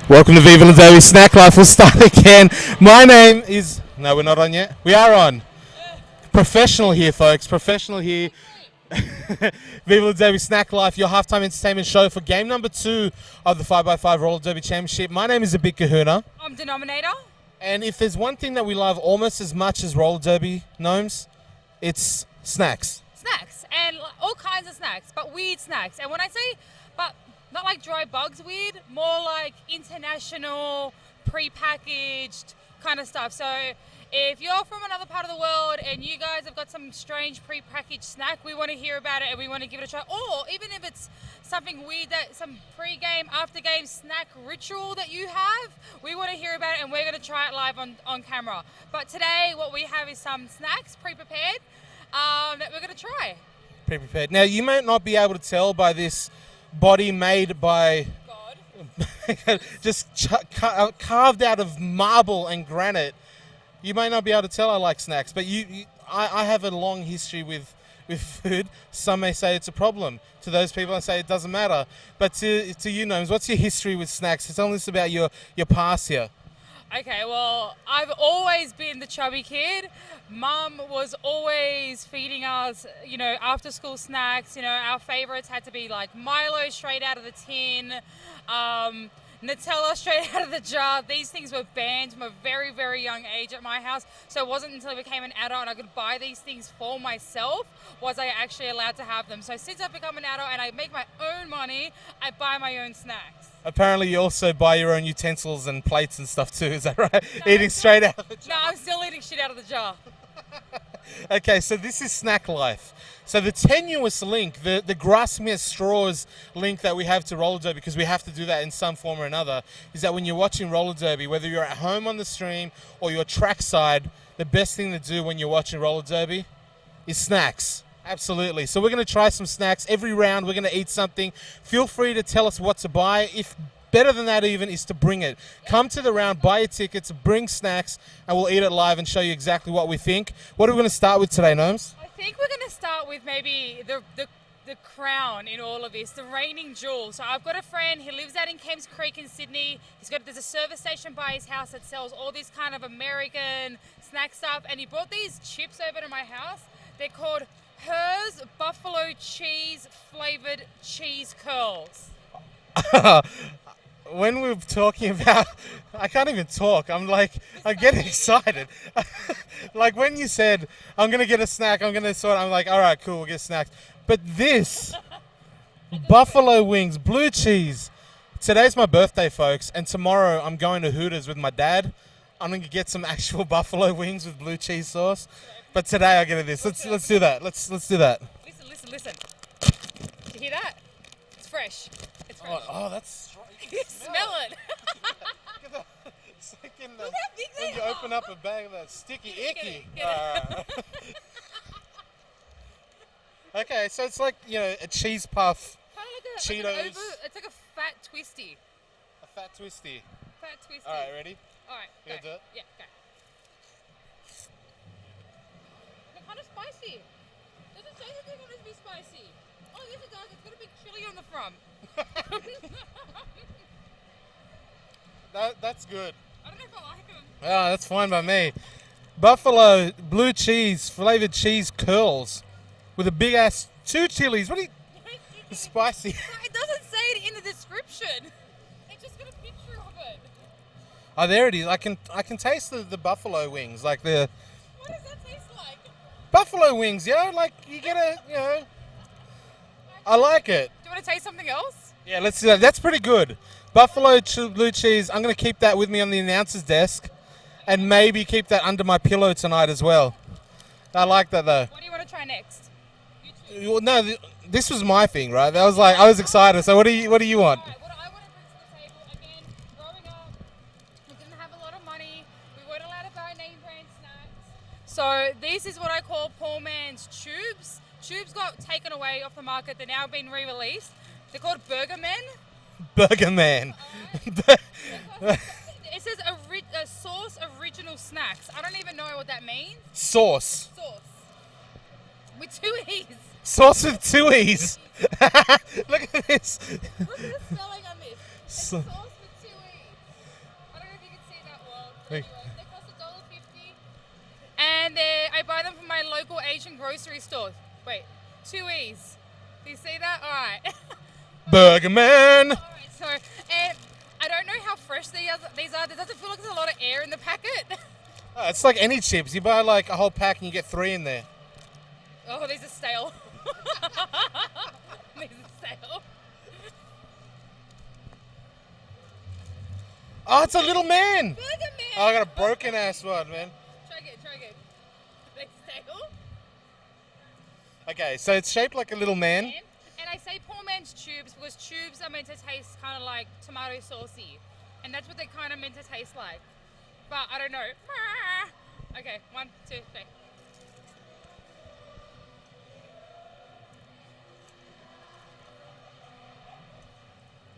Welcome to Viva Derby Snack Life. We'll start again. My name is... No, we're not on yet. We are on. Professional here, folks. Professional here. Viva Derby Snack Life, your halftime entertainment show for game number 2 of the 5x5 Roller Derby Championship. My name is A Big Kahuna. I'm Denominator. And if there's one thing that we love almost as much as roller derby gnomes, it's snacks. Snacks. And all kinds of snacks, but weird snacks. And when I say... but not like dry bugs weird, more like international, pre-packaged kind of stuff. So if you're from another part of the world and you guys have got some strange pre-packaged snack, we want to hear about it and we want to give it a try. Or even if it's something weird, that some pre-game, after-game snack ritual that you have, we want to hear about it and we're going to try it live on camera. But today what we have is some snacks pre-prepared that we're going to try. Pre-prepared. Now you might not be able to tell by this body made by God, just carved out of marble and granite. You may not be able to tell I like snacks, but I have a long history with food. Some may say it's a problem. To those people, I say it doesn't matter. But to you, Gnomes, what's your history with snacks? Tell us about your past here. Okay, well, I've always been the chubby kid. Mum was always feeding us, after school snacks. Our favorites had to be like Milo straight out of the tin, Nutella straight out of the jar. These things were banned from a very, very young age at my house. So it wasn't until I became an adult and I could buy these things for myself was I actually allowed to have them. So since I've become an adult and I make my own money, I buy my own snacks. Apparently you also buy your own utensils and plates and stuff too, is that right? No, eating straight out of the jar. No, I'm still eating shit out of the jar. Okay, so this is Snack Life. So the tenuous link, the grass mist straws link that we have to roller derby, because we have to do that in some form or another, is that when you're watching roller derby, whether you're at home on the stream or you're trackside, the best thing to do when you're watching roller derby is snacks. Absolutely. So we're going to try some snacks. Every round we're going to eat something. Feel free to tell us what to buy. If better than that even is to bring it. Come to the round, buy your tickets, bring snacks, and we'll eat it live and show you exactly what we think. What are we going to start with today, Gnomes? I think we're going to start with maybe the crown in all of this, the reigning jewel. So I've got a friend, he lives out in Kemps Creek in Sydney. There's a service station by his house that sells all this kind of American snack stuff, and he brought these chips over to my house. They're called Hers Buffalo Cheese Flavored Cheese Curls. When we were talking about, I can't even talk. I'm getting excited. Like when you said, I'm going to get a snack, I'm like, all right, cool, we'll get snacks. But this, buffalo wings, blue cheese. Today's my birthday, folks, and tomorrow I'm going to Hooters with my dad. I'm going to get some actual buffalo wings with blue cheese sauce. But today I'll get this. Let's do that. Let's do that. Listen. Did you hear that? It's fresh. It's fresh. Oh, that's strong. You smell it. It's like when you open up a bag of that sticky icky. Okay, so it's like, a cheese puff. Cheetos. It's like a fat twisty. A fat twisty. Fat twisty. All right, ready? All right, You gonna do it? Yeah, go. They're kind of spicy. Doesn't say that they're going to be spicy. Oh, yes it does. It's got a big chili on the front. That's good. I don't know if I like them. Oh, that's fine by me. Buffalo blue cheese flavored cheese curls with a big ass 2 chilies. What are you? It's spicy. It doesn't say it in the description. It's just got a picture of it. Oh, there it is. I can taste the buffalo wings, like the. What does that taste like? Buffalo wings, like you get I like it. Do you want to taste something else? Yeah, let's do that. That's pretty good. Buffalo blue cheese. I'm going to keep that with me on the announcer's desk, and maybe keep that under my pillow tonight as well. I like that though. What do you want to try next? Well, no, this was my thing, right? That was I was excited. So what do you want? Right, what I want to bring to the table, again, growing up, we didn't have a lot of money. We weren't allowed to buy name brand snacks. So this is what I call poor man's tubes. Tubes got taken away off the market. They're now being re-released. They're called Burger Men. Burger Man. It says sauce original snacks. I don't even know what that means. Sauce. With 2 E's. Sauce with 2 E's. Look at this. Look at the spelling on this. It's sauce with 2 E's. I don't know if you can see that well. Anyway, they cost $1.50. And I buy them from my local Asian grocery store. Wait, 2 E's. Do you see that? All right. Burger Man. All right, so, and I don't know how fresh these are. There doesn't feel like there's a lot of air in the packet. Oh, it's like any chips. You buy like a whole pack and you get 3 in there. Oh, these are stale. These are stale. Oh, it's a little man. Burger Man. Oh, I got a broken ass one, man. Try again. They stale. Okay, so it's shaped like a little man. And I say poor man's tubes because tubes are meant to taste kind of like tomato saucy. And that's what they kind of meant to taste like. But I don't know. Okay, 1, 2, 3.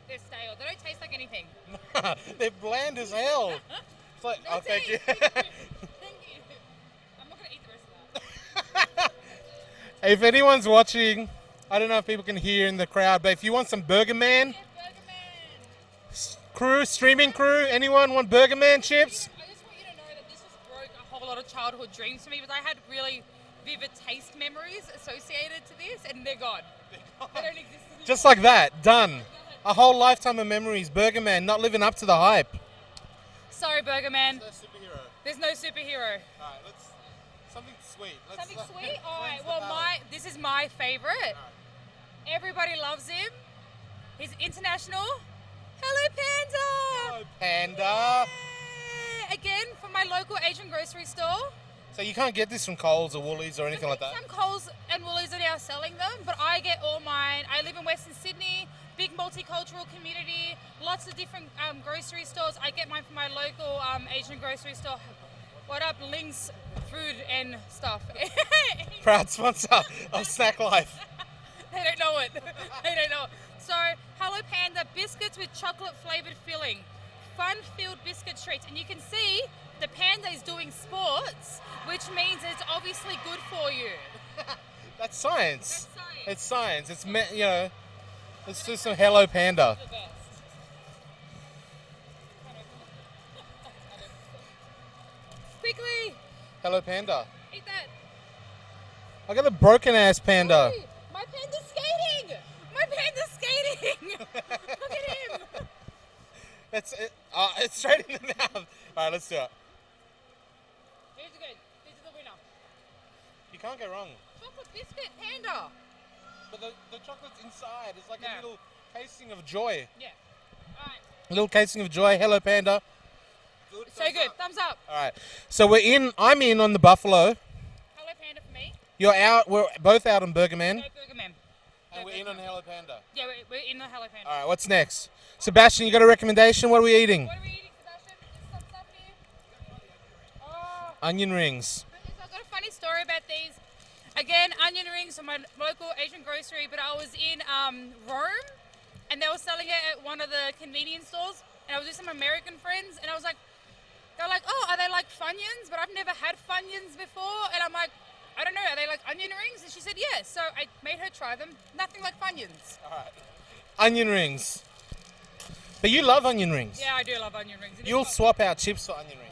They're stale. They don't taste like anything. They're bland as hell. It's like, oh, thank you. Thank you. I'm not going to eat the rest of that. If anyone's watching, I don't know if people can hear in the crowd, but if you want some Burger Man, streaming crew, anyone want Burger Man chips? I just want you to know that this just broke a whole lot of childhood dreams for me, because I had really vivid taste memories associated to this, and they're gone. They don't exist anymore. Just like that, done. A whole lifetime of memories. Burger Man not living up to the hype. Sorry, Burger Man. There's no superhero. There's no superhero. All right, something sweet. Something sweet? All right, well, this is my favorite. Right. Everybody loves him. He's international. Hello, Panda. Hello, Panda. Yay! Again, from my local Asian grocery store. So you can't get this from Coles or Woolies or anything like that? Some Coles and Woolies are now selling them, but I get all mine. I live in Western Sydney, big multicultural community, lots of different grocery stores. I get mine from my local Asian grocery store. What up, Ling's Food and stuff. Proud sponsor of Snack Life. They don't know it. They don't know it. So, Hello Panda biscuits with chocolate flavoured filling. Fun-filled biscuit treats. And you can see the panda is doing sports, which means it's obviously good for you. That's science. It's science. It's, let's do some Hello Panda. Quickly. Hello Panda. Eat that. I got a broken ass panda. Hey, my panda's skating. My panda's skating. Look at him. That's it. It's straight in the mouth. All right, let's do it. Here's the good. This is the winner. You can't go wrong. Chocolate biscuit panda. But the chocolate's inside. It's like a little casing of joy. Yeah. All right. A little casing of joy. Hello Panda. Good. So good. Thumbs up. All right. So I'm in on the Buffalo. Hello Panda for me. You're out. We're both out on Burger Man. No, Burger Man. And we're in on Hello Panda. Yeah, we're in the Hello Panda. All right. What's next? Sebastian, you got a recommendation? What are we eating? What are we eating, Sebastian? Is some stuff here? Oh. Onion rings. So I've got a funny story about these. Again, onion rings from my local Asian grocery, but I was in Rome, and they were selling it at one of the convenience stores, and I was with some American friends, and I was like, they're like, oh, are they like Funyuns? But I've never had Funyuns before, and I'm like, I don't know, are they like onion rings? And she said yes, so I made her try them. Nothing like Funyuns. All right. Onion rings. But you love onion rings. Yeah, I do love onion rings. You'll swap out chips for onion rings.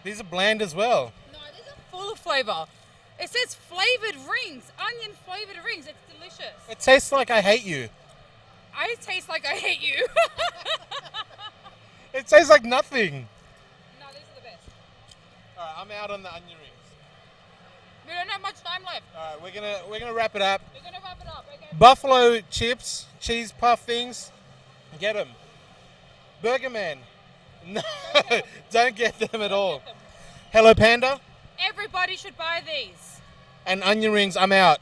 These are bland as well. No, these are full of flavour. It says flavoured rings, onion flavoured rings. It's delicious. It tastes like I hate you. I taste like I hate you. It tastes like nothing. No, these are the best. All right, I'm out on the onion rings. We don't have much time left. All right, we're gonna wrap it up. We're gonna wrap it up. Okay. Buffalo chips, cheese puff things, get them. Burger Man, no, don't get them at all. Hello Panda. Everybody should buy these. And onion rings, I'm out.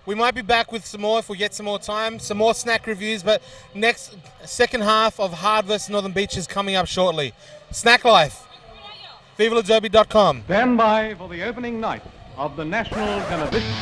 We might be back with some more if we get some more time, some more snack reviews, but second half of Hard vs Northern Beach is coming up shortly. Snack Life. VivaDerby.com. Stand by for the opening night of the National Television.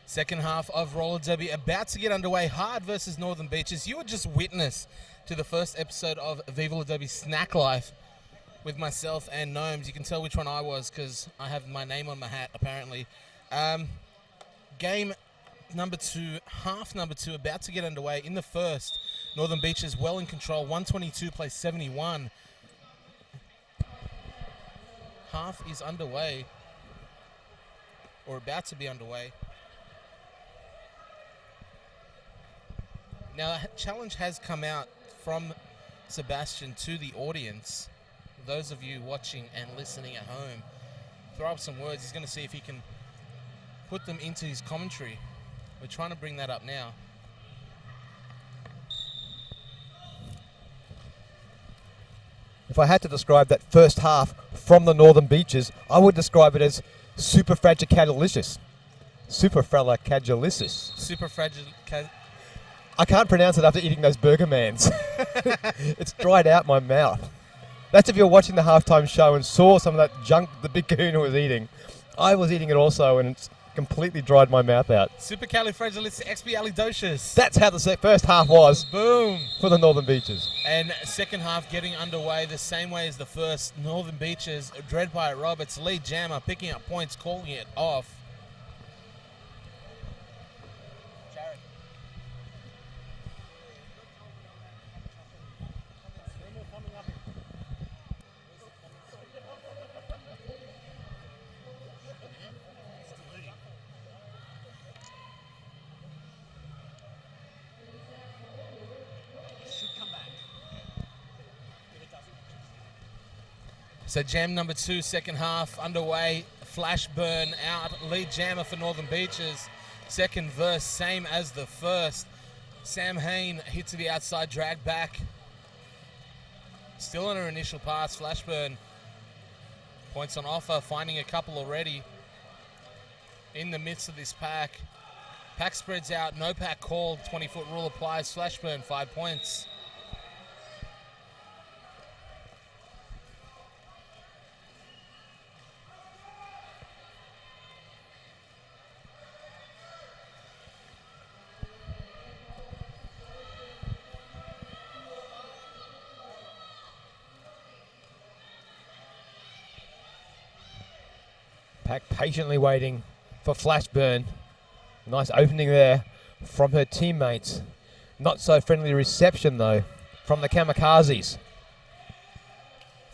Second half of Roller Derby about to get underway. Hard versus Northern Beaches. You were just witness to the first episode of Viva Derby Snack Life with myself and Gnomes. You can tell which one I was because I have my name on my hat, apparently. Game number 2, half number 2, about to get underway. In the first, Northern Beaches well in control. 122 plays 71. Half is underway, or about to be underway. Now, a challenge has come out from Sebastian to the audience. Those of you watching and listening at home, throw up some words. He's going to see if he can put them into his commentary. We're trying to bring that up now. If I had to describe that first half from the Northern Beaches, I would describe it as superfragicalicious. Superfragicalicious. I can't pronounce it after eating those Burger Mans. It's dried out my mouth. That's if you're watching the halftime show and saw some of that junk the big kahuna was eating. I was eating it also, and it's completely dried my mouth out. Supercalifragilisticexpialidocious. That's how the first half was. Boom. For the Northern Beaches. And second half getting underway the same way as the first. Northern Beaches, Dread Pirate Roberts, lead jammer, picking up points, calling it off. So jam number 2, second half underway. Flash burn out. Lead jammer for Northern Beaches. Second verse, same as the first. Sam Hain hit to the outside, drag back. Still on her initial pass. Flash burn. Points on offer, finding a couple already. In the midst of this pack. Pack spreads out, no pack called. 20-foot rule applies. Flash burn, 5 points. Pack patiently waiting for Flash burn. Nice opening there from her teammates. Not so friendly reception though from the Camokazis.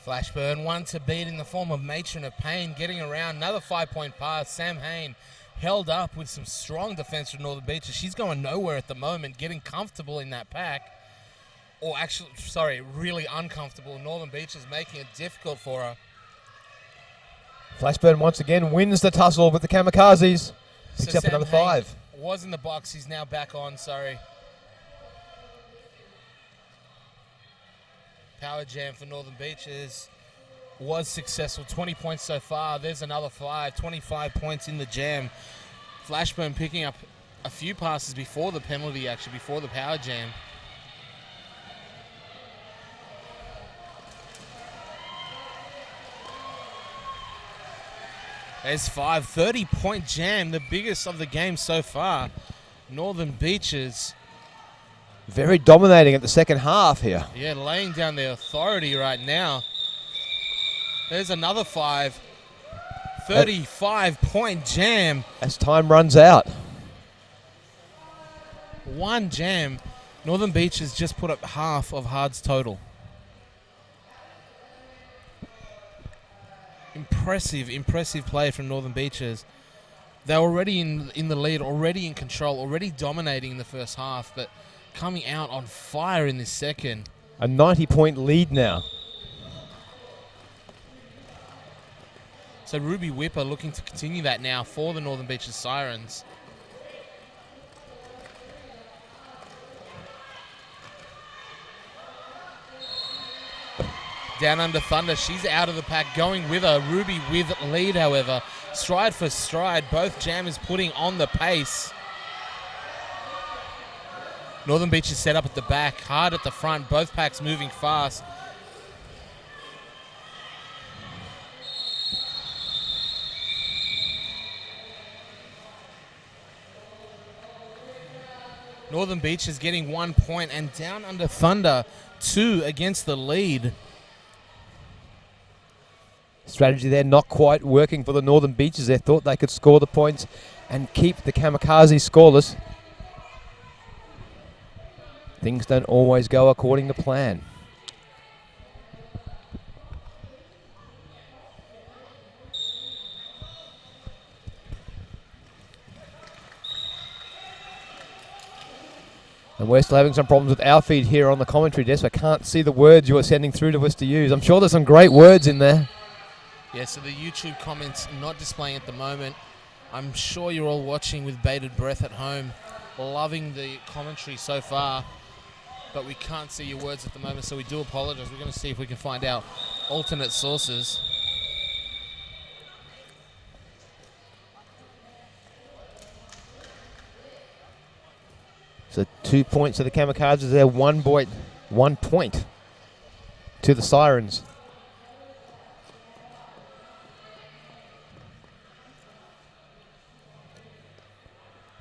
Flashburn, one to beat in the form of Matron of Pain, getting around. Another 5-point pass. Sam Hain held up with some strong defense from Northern Beaches. She's going nowhere at the moment, getting comfortable in that pack. Or actually, sorry, really uncomfortable. Northern Beaches making it difficult for her. Flashburn once again wins the tussle with the Camokazis. Picks up another 5. Was in the box. He's now back on. Sorry. Power jam for Northern Beaches was successful. 20 points so far. There's another 5. 25 points in the jam. Flashburn picking up a few passes before the penalty, actually, before the power jam. There's 5. 30-point jam, the biggest of the game so far. Northern Beaches. Very dominating at the second half here. Yeah, laying down their authority right now. There's another 5. 35-point jam. As time runs out. One jam. Northern Beaches just put up half of Hard's total. Impressive play from Northern Beaches. They're already in the lead, already in control, already dominating in the first half, but coming out on fire in this second. A 90-point lead now. So Ruby Whipper looking to continue that now for the Northern Beaches Sirens. Down under Thunder, she's out of the pack, going with her. Ruby with lead, however. Stride for stride, both jammers putting on the pace. Northern Beach is set up at the back, Hard at the front, both packs moving fast. Northern Beach is getting 1 point, and down under Thunder, 2 against the lead. Strategy there not quite working for the Northern Beaches. They thought they could score the points and keep the Camokazis scoreless. things don't always go according to plan. And we're still having some problems with our feed here on the commentary desk. I can't see the words you are sending through to us to use. I'm sure there's some great words in there. Yeah, so the YouTube comments not displaying at the moment. I'm sure you're all watching with bated breath at home, loving the commentary so far, but we can't see your words at the moment, so we do apologize. We're going to see if we can find out alternate sources. So 2 points to the Camokazis there, 1 point to the Sirens.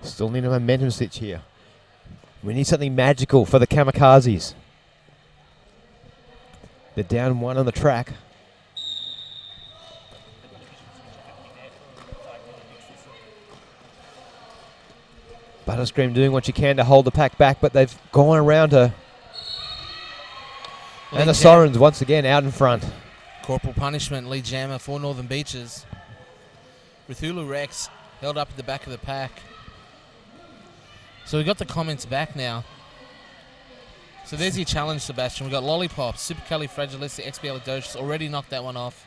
Still need a momentum switch here. We need something magical for the Camokazis. They're down 1 on the track. Butterscream doing what she can to hold the pack back, but they've gone around her. And the Sirens once again out in front. Corporal punishment, Lee Jammer for Northern Beaches. Rithulu Rex held up at the back of the pack. So we got the comments back now. So there's your challenge, Sebastian. We got Lollipops, Supercalifragilisticexpialidocious, already knocked that one off.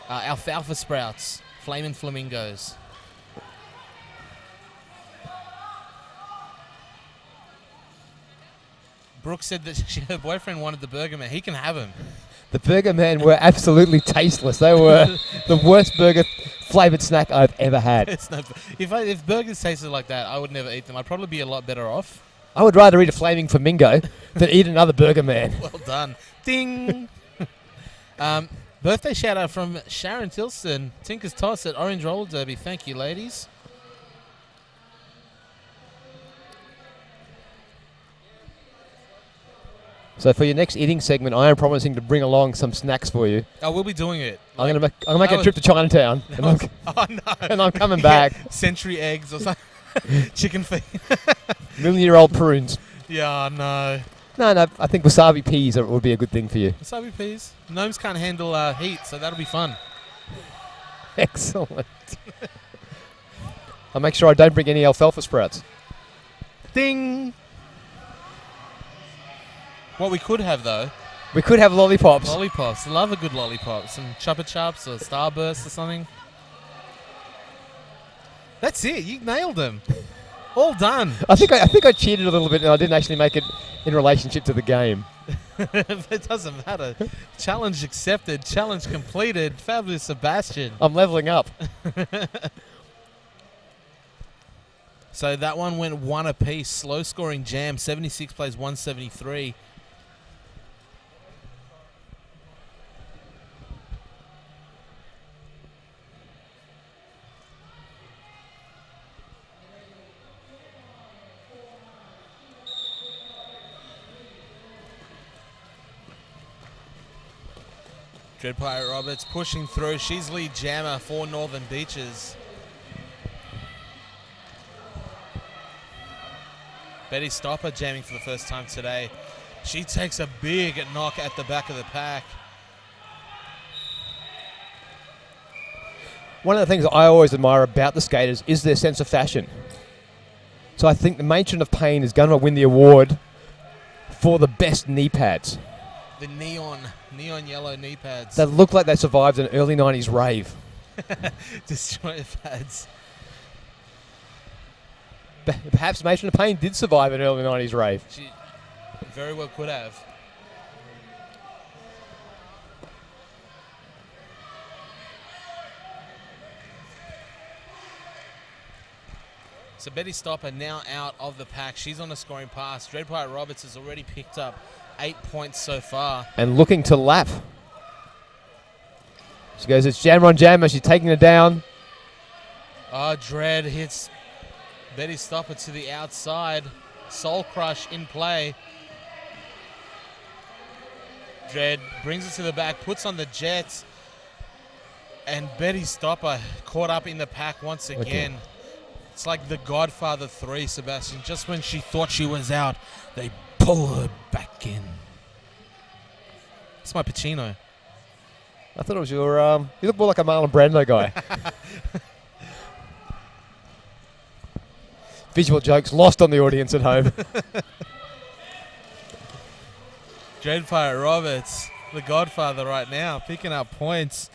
Alfalfa Sprouts, Flamin' Flamingos. Brooke said that her boyfriend wanted the Burger Man. He can have him. The Burger Man were absolutely tasteless. They were the worst burger flavoured snack I've ever had. If burgers tasted like that, I would never eat them. I'd probably be a lot better off. I would rather eat a flaming flamingo than eat another Burger Man. Well done. Ding! Birthday shout out from Sharon Tilston, Tinker's Toss at Orange Roller Derby. Thank you, ladies. So for your next eating segment, I am promising to bring along some snacks for you. Oh, we'll be doing it. I'm gonna make a trip to Chinatown, and I'm coming back. Century eggs or something. Chicken feet. Million-year-old prunes. Yeah, no. No, I think wasabi peas would be a good thing for you. Wasabi peas. Gnomes can't handle heat, so that'll be fun. Excellent. I'll make sure I don't bring any alfalfa sprouts. Ding! What we could have, though... We could have lollipops. Lollipops. Love a good lollipop. Some Chupa Chups or Starburst or something. That's it. You nailed them. All done. I think I cheated a little bit and I didn't actually make it in relationship to the game. It doesn't matter. Challenge accepted. Challenge completed. Fabulous Sebastian. I'm leveling up. So that one went 1 apiece. Slow scoring jam. 76 plays 173. Dread Pirate Roberts pushing through. She's lead jammer for Northern Beaches. Betty Stopper jamming for the first time today. She takes a big knock at the back of the pack. One of the things I always admire about the skaters is their sense of fashion. So I think the Matron of Pain is going to win the award for the best knee pads. The neon yellow knee pads. That look like they survived an early 90s rave. Destroyer pads. Perhaps Matron of Pain did survive an early 90s rave. She very well could have. So Betty Stopper now out of the pack. She's on a scoring pass. Dread Pirate Roberts has already picked up 8 points so far. And looking to lap. She goes, it's jammer on jammer. She's taking her down. Oh, Dread hits Betty Stopper to the outside. Soul Crush in play. Dread brings it to the back, puts on the jets. And Betty Stopper caught up in the pack once again. It's like the Godfather 3, Sebastian. Just when she thought she was out, they Pull her back in. It's my Pacino. I thought it was your. You look more like a Marlon Brando guy. Visual jokes lost on the audience at home. Dread Pirate Roberts, the Godfather right now, picking up points.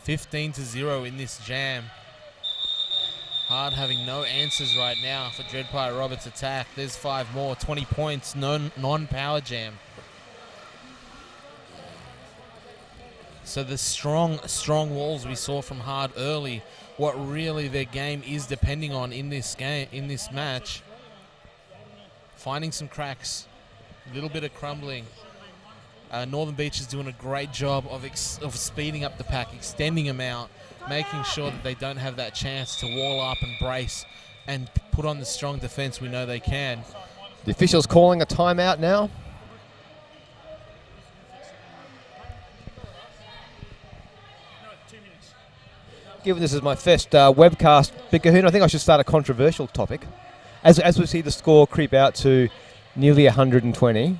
(15-0) in this jam. Hard having no answers right now for Dread Pirate Roberts' attack. There's 5 more, 20 points, non-power jam. So the strong walls we saw from Hard early, what really their game is depending on in this game, in this match. Finding some cracks, a little bit of crumbling. Northern Beach is doing a great job of speeding up the pack, extending them out, making sure that they don't have that chance to wall up and brace and put on the strong defense we know they can. The official's calling a timeout now. Given this is my first webcast, Big Kahuna, I think I should start a controversial topic. As we see the score creep out to nearly 120,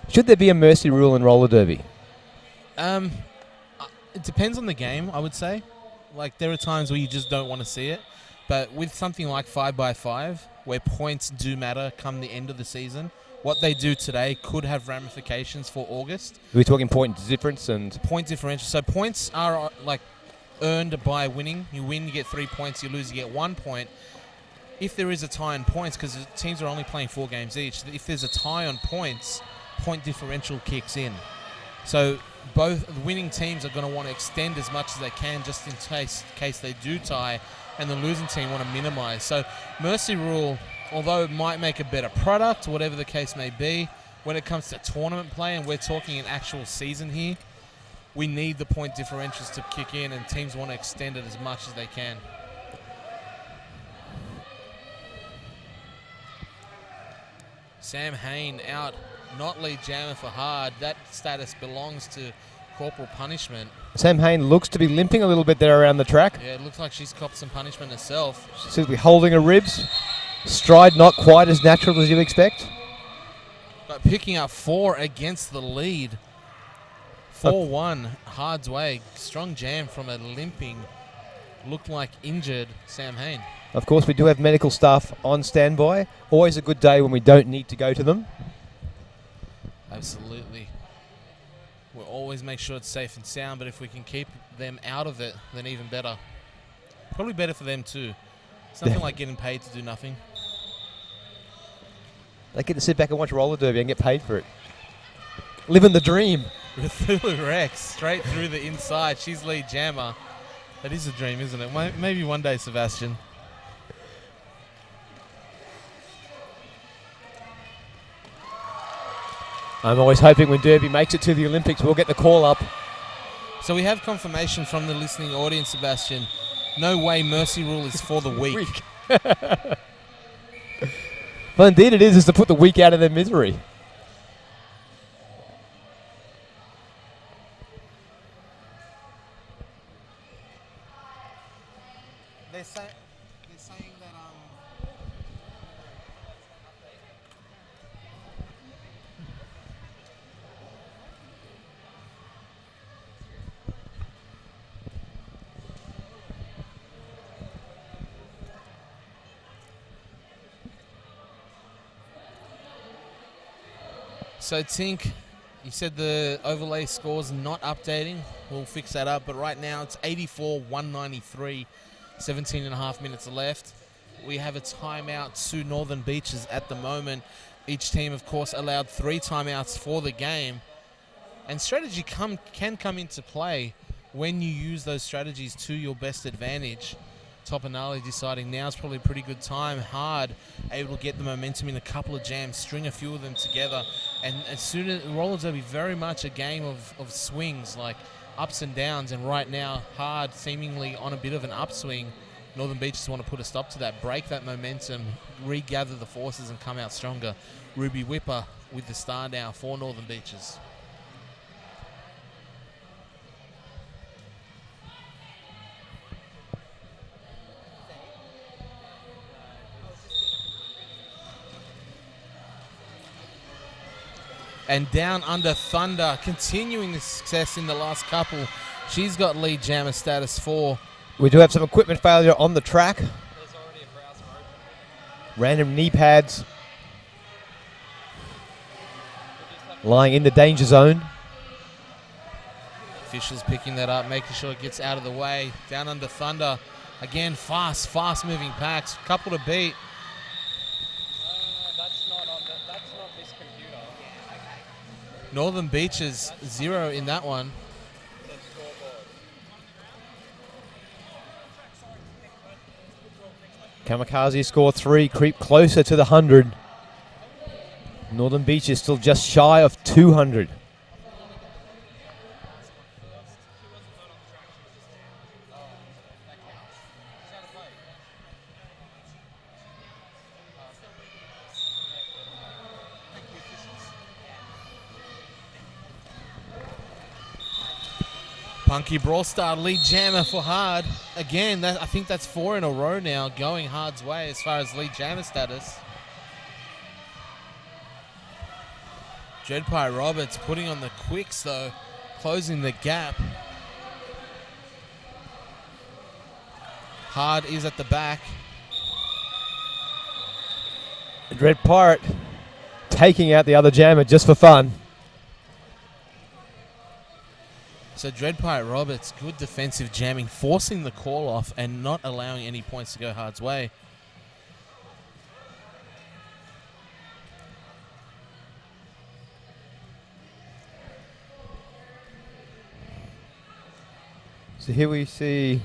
should there be a mercy rule in roller derby? It depends on the game, I would say. Like, there are times where you just don't want to see it. But with something like 5x5, where points do matter come the end of the season, what they do today could have ramifications for August. Are we talking point difference and... Point differential. So points are, like, earned by winning. You win, you get 3 points. You lose, you get 1 point. If there is a tie on points, because teams are only playing 4 games each, if there's a tie on points, point differential kicks in. So both the winning teams are going to want to extend as much as they can just in case they do tie, and the losing team want to minimize. So mercy rule, although it might make a better product, whatever the case may be, when it comes to tournament play, and we're talking an actual season here, we need the point differentials to kick in, and teams want to extend it as much as they can. Sam Hain out, not lead jammer for Hard. That status belongs to corporal punishment. Sam Hain looks to be limping a little bit there around the track. Yeah, it looks like she's copped some punishment herself. She seems to be holding her ribs. Stride not quite as natural as you expect. But picking up 4 against the lead. 4-1, Hard's way. Strong jam from a limping, looked like injured Sam Hain. Of course, we do have medical staff on standby. Always a good day when we don't need to go to them. Absolutely. We'll always make sure it's safe and sound, but if we can keep them out of it, then even better. Probably better for them too. It's nothing like getting paid to do nothing. They get to sit back and watch roller derby and get paid for it. Living the dream. Rathulu Rex straight through the inside. She's lead jammer. That is a dream, isn't it? Maybe one day, Sebastian. I'm always hoping when Derby makes it to the Olympics, we'll get the call up. So we have confirmation from the listening audience, Sebastian. No way mercy rule is for the weak. Well, indeed it is to put the weak out of their misery. They're saying that So Tink, you said the overlay score's not updating. We'll fix that up, but right now it's 84-193, 17 and a half minutes left. We have a timeout to Northern Beaches at the moment. Each team, of course, allowed 3 timeouts for the game. And strategy can come into play when you use those strategies to your best advantage. Topinali deciding now's probably a pretty good time. Hard, able to get the momentum in a couple of jams, string a few of them together. And as soon as roller derby, very much a game of swings, like ups and downs. And right now, Hard seemingly on a bit of an upswing. Northern Beaches want to put a stop to that, break that momentum, regather the forces and come out stronger. Ruby Whipper with the star now for Northern Beaches. And Down Under Thunder, continuing the success in the last couple. She's got lead jammer status 4. We do have some equipment failure on the track. Random knee pads lying in the danger zone. Officials picking that up, making sure it gets out of the way. Down Under Thunder, again, fast moving packs. Couple to beat. That's not this computer. Yeah, okay. Northern Beaches, 0 in that one. Camokazis score 3, creep closer to the 100. Northern Beach is still just shy of 200. Punky Brawl Star lead jammer for Hard. Again, I think that's 4 in a row now going Hard's way as far as lead jammer status. Dreadpie Roberts putting on the quicks though, closing the gap. Hard is at the back. Dread Pirate taking out the other jammer just for fun. So Dread Pirate Roberts, good defensive jamming, forcing the call off and not allowing any points to go Hard's way. So here we see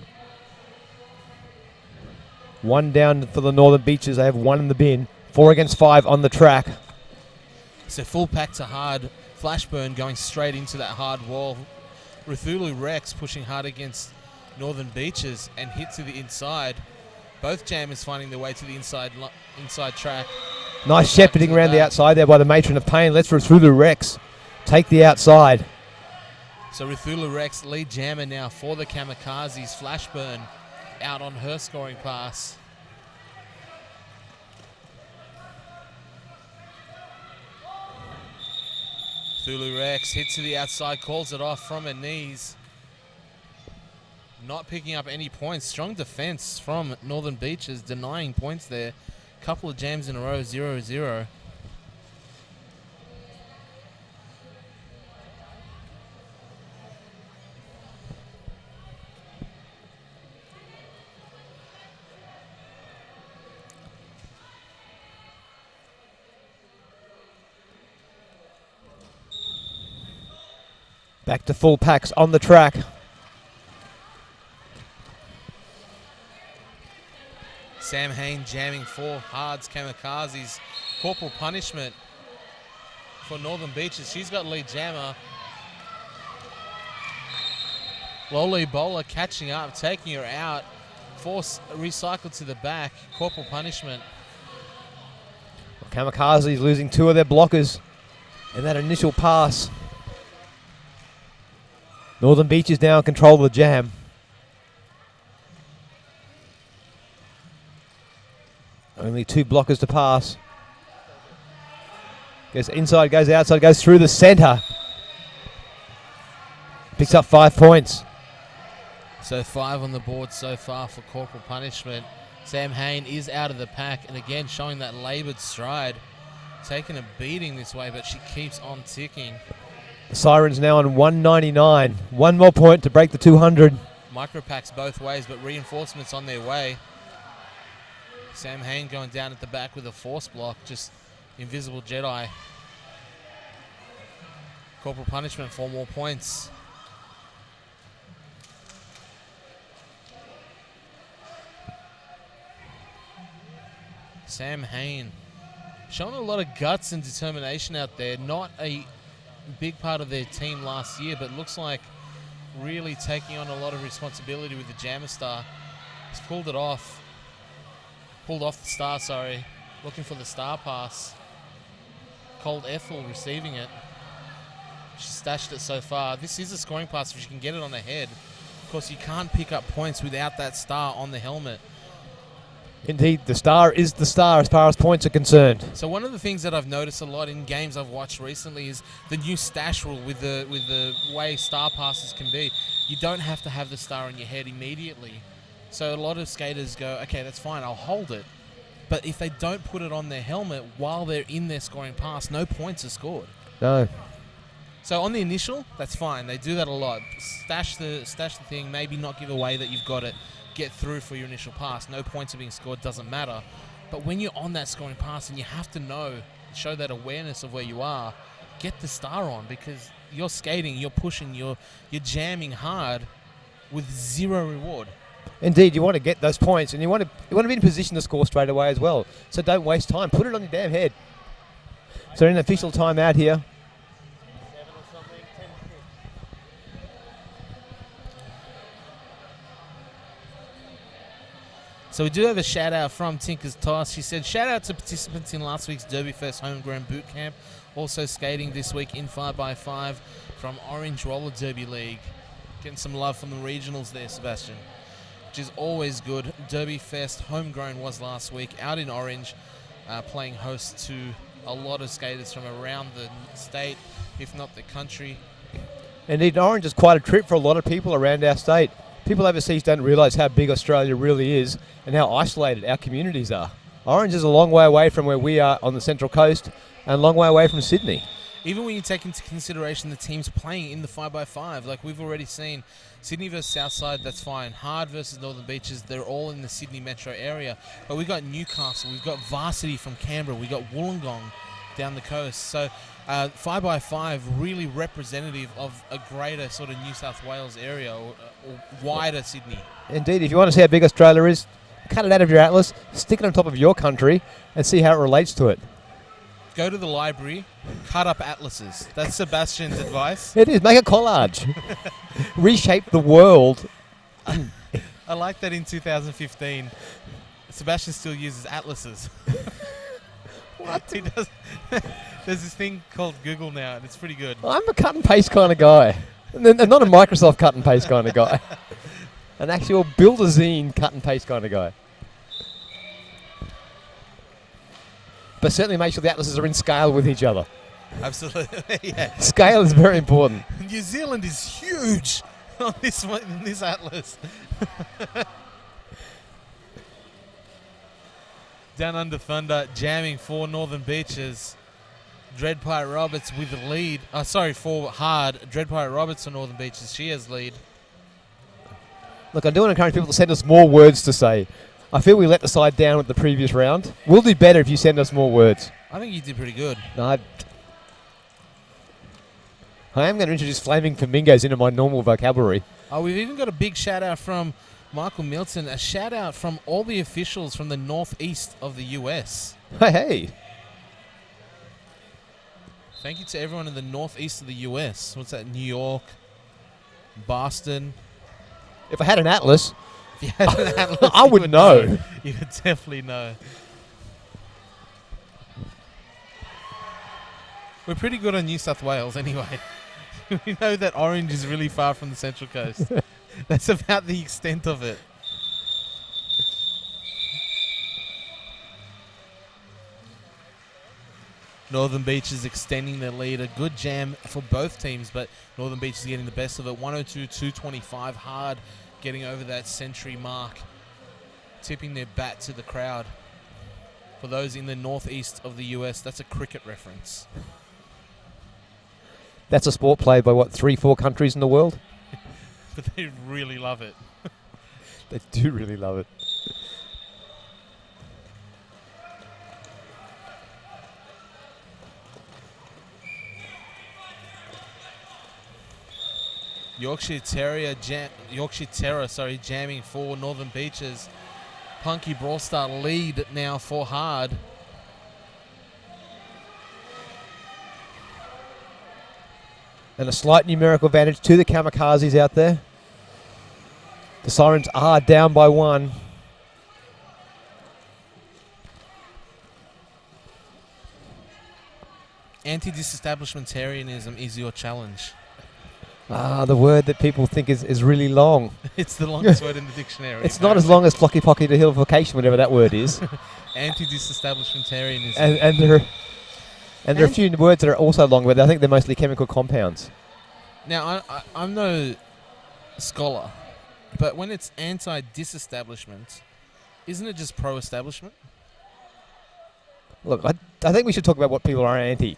1 down for the Northern Beaches. They have 1 in the bin. 4 against 5 on the track. So full pack to Hard. Flashburn going straight into that Hard wall. Ruthulu Rex pushing hard against Northern Beaches and hit to the inside. Both jammers finding their way to the inside track. Nice shepherding around the outside there by the Matron of Pain. Let's Ruthulu Rex take the outside. So Ruthulu Rex lead jammer now for the Camokazis. Flashburn out on her scoring pass. Thulu Rex hits to the outside, calls it off from her knees. Not picking up any points. Strong defense from Northern Beaches, denying points there. Couple of jams in a row, 0-0. Back to full packs on the track. Sam Hain jamming for Hard's Camokazis. Corporal punishment for Northern Beaches. She's got lead jammer. Loli Bowler catching up, taking her out. Force recycled to the back. Corporal punishment. Camokazis losing 2 of their blockers in that initial pass. Northern Beaches now in control of the jam. Only 2 blockers to pass. Goes inside, goes outside, goes through the center. Picks up 5 points. So 5 on the board so far for corporal punishment. Sam Hain is out of the pack and again showing that laboured stride. Taking a beating this way, but she keeps on ticking. The Sirens now on 199. 1 more point to break the 200. Micropacks both ways, but reinforcements on their way. Sam Hain going down at the back with a force block, just invisible Jedi. Corporal punishment, 4 more points. Sam Hain showing a lot of guts and determination out there. Not a big part of their team last year, but looks like really taking on a lot of responsibility with the Jammer Star. He's pulled it off. Pulled off the star, sorry. Looking for the star pass. Cold Ethel receiving it. She stashed it so far. This is a scoring pass if she can get it on her head. Of course, you can't pick up points without that star on the helmet. Indeed, the star is the star as far as points are concerned. So one of the things that I've noticed a lot in games I've watched recently is the new stash rule with the way star passes can be. You don't have to have the star on your head immediately. So a lot of skaters go, okay, that's fine, I'll hold it. But if they don't put it on their helmet while they're in their scoring pass, no points are scored. No. So on the initial, that's fine. They do that a lot. Stash the thing, maybe not give away that you've got it. Get through for your initial pass. No points are being scored, doesn't matter. But when you're on that scoring pass and you have to show that awareness of where you are, get the star on, because you're skating, you're pushing, you're jamming hard with zero reward. Indeed, you want to get those points, and you want to be in position to score straight away as well. So don't waste time. Put it on your damn head. So in official timeout here. So we do have a shout out from Tinker's Toss. She said, shout out to participants in last week's Derby Fest Homegrown Boot Camp. Also skating this week in 5x5 from Orange Roller Derby League. Getting some love from the regionals there, Sebastian, which is always good. Derby Fest Homegrown was last week out in Orange, playing host to a lot of skaters from around the state, if not the country. Indeed, Orange is quite a trip for a lot of people around our state. People overseas don't realise how big Australia really is and how isolated our communities are. Orange is a long way away from where we are on the Central Coast and a long way away from Sydney. Even when you take into consideration the teams playing in the 5x5, like we've already seen, Sydney versus Southside, that's fine. Hard versus Northern Beaches, they're all in the Sydney metro area. But we've got Newcastle, we've got Varsity from Canberra, we've got Wollongong down the coast. So 5x5 really representative of a greater sort of New South Wales area or wider Sydney. Indeed, if you want to see how big Australia is, cut it out of your atlas, stick it on top of your country and see how it relates to it. Go to the library, cut up atlases. That's Sebastian's advice. It is, make a collage. Reshape the world. I like that in 2015. Sebastian still uses atlases. What? He does. There's this thing called Google now, and it's pretty good. I'm a cut and paste kind of guy. And not a Microsoft cut and paste kind of guy. An actual build-a-zine cut and paste kind of guy. But certainly make sure the atlases are in scale with each other. Absolutely, yeah. Scale is very important. New Zealand is huge on this atlas. Down Under Thunder, jamming for Northern Beaches. Dread Pirate Roberts with the lead. For hard. Dread Pirate Roberts for Northern Beaches. She has lead. Look, I do want to encourage people to send us more words to say. I feel we let the side down with the previous round. We'll do better if you send us more words. I think you did pretty good. No, I am going to introduce flaming flamingos into my normal vocabulary. Oh, we've even got a big shout out from Michael Milton. A shout out from all the officials from the northeast of the US. Hey. Thank you to everyone in the northeast of the US. What's that? New York, Boston. If I had an atlas, if you had an atlas, I would know. You would definitely know. We're pretty good on New South Wales anyway. We know that Orange is really far from the Central Coast. That's about the extent of it. Northern Beaches extending their lead. A good jam for both teams, but Northern Beaches getting the best of it. 102-225 hard, getting over that century mark, tipping their bat to the crowd. For those in the northeast of the US, that's a cricket reference. That's a sport played by, 3-4 countries in the world? But they really love it. They do really love it. Yorkshire Terror, jamming for Northern Beaches. Punky Brawl Star lead now for hard. And a slight numerical advantage to the Camokazis out there. The Sirens are down by 1. Anti-disestablishmentarianism is your challenge. The word that people think is really long. It's the longest word in the dictionary. It's not as long as flocky pocky to hillfication, whatever that word is. Anti-disestablishmentarianism. And there are a few words that are also long, but I think they're mostly chemical compounds. Now, I'm no scholar, but when it's anti-disestablishment, isn't it just pro-establishment? Look, I think we should talk about what people are anti.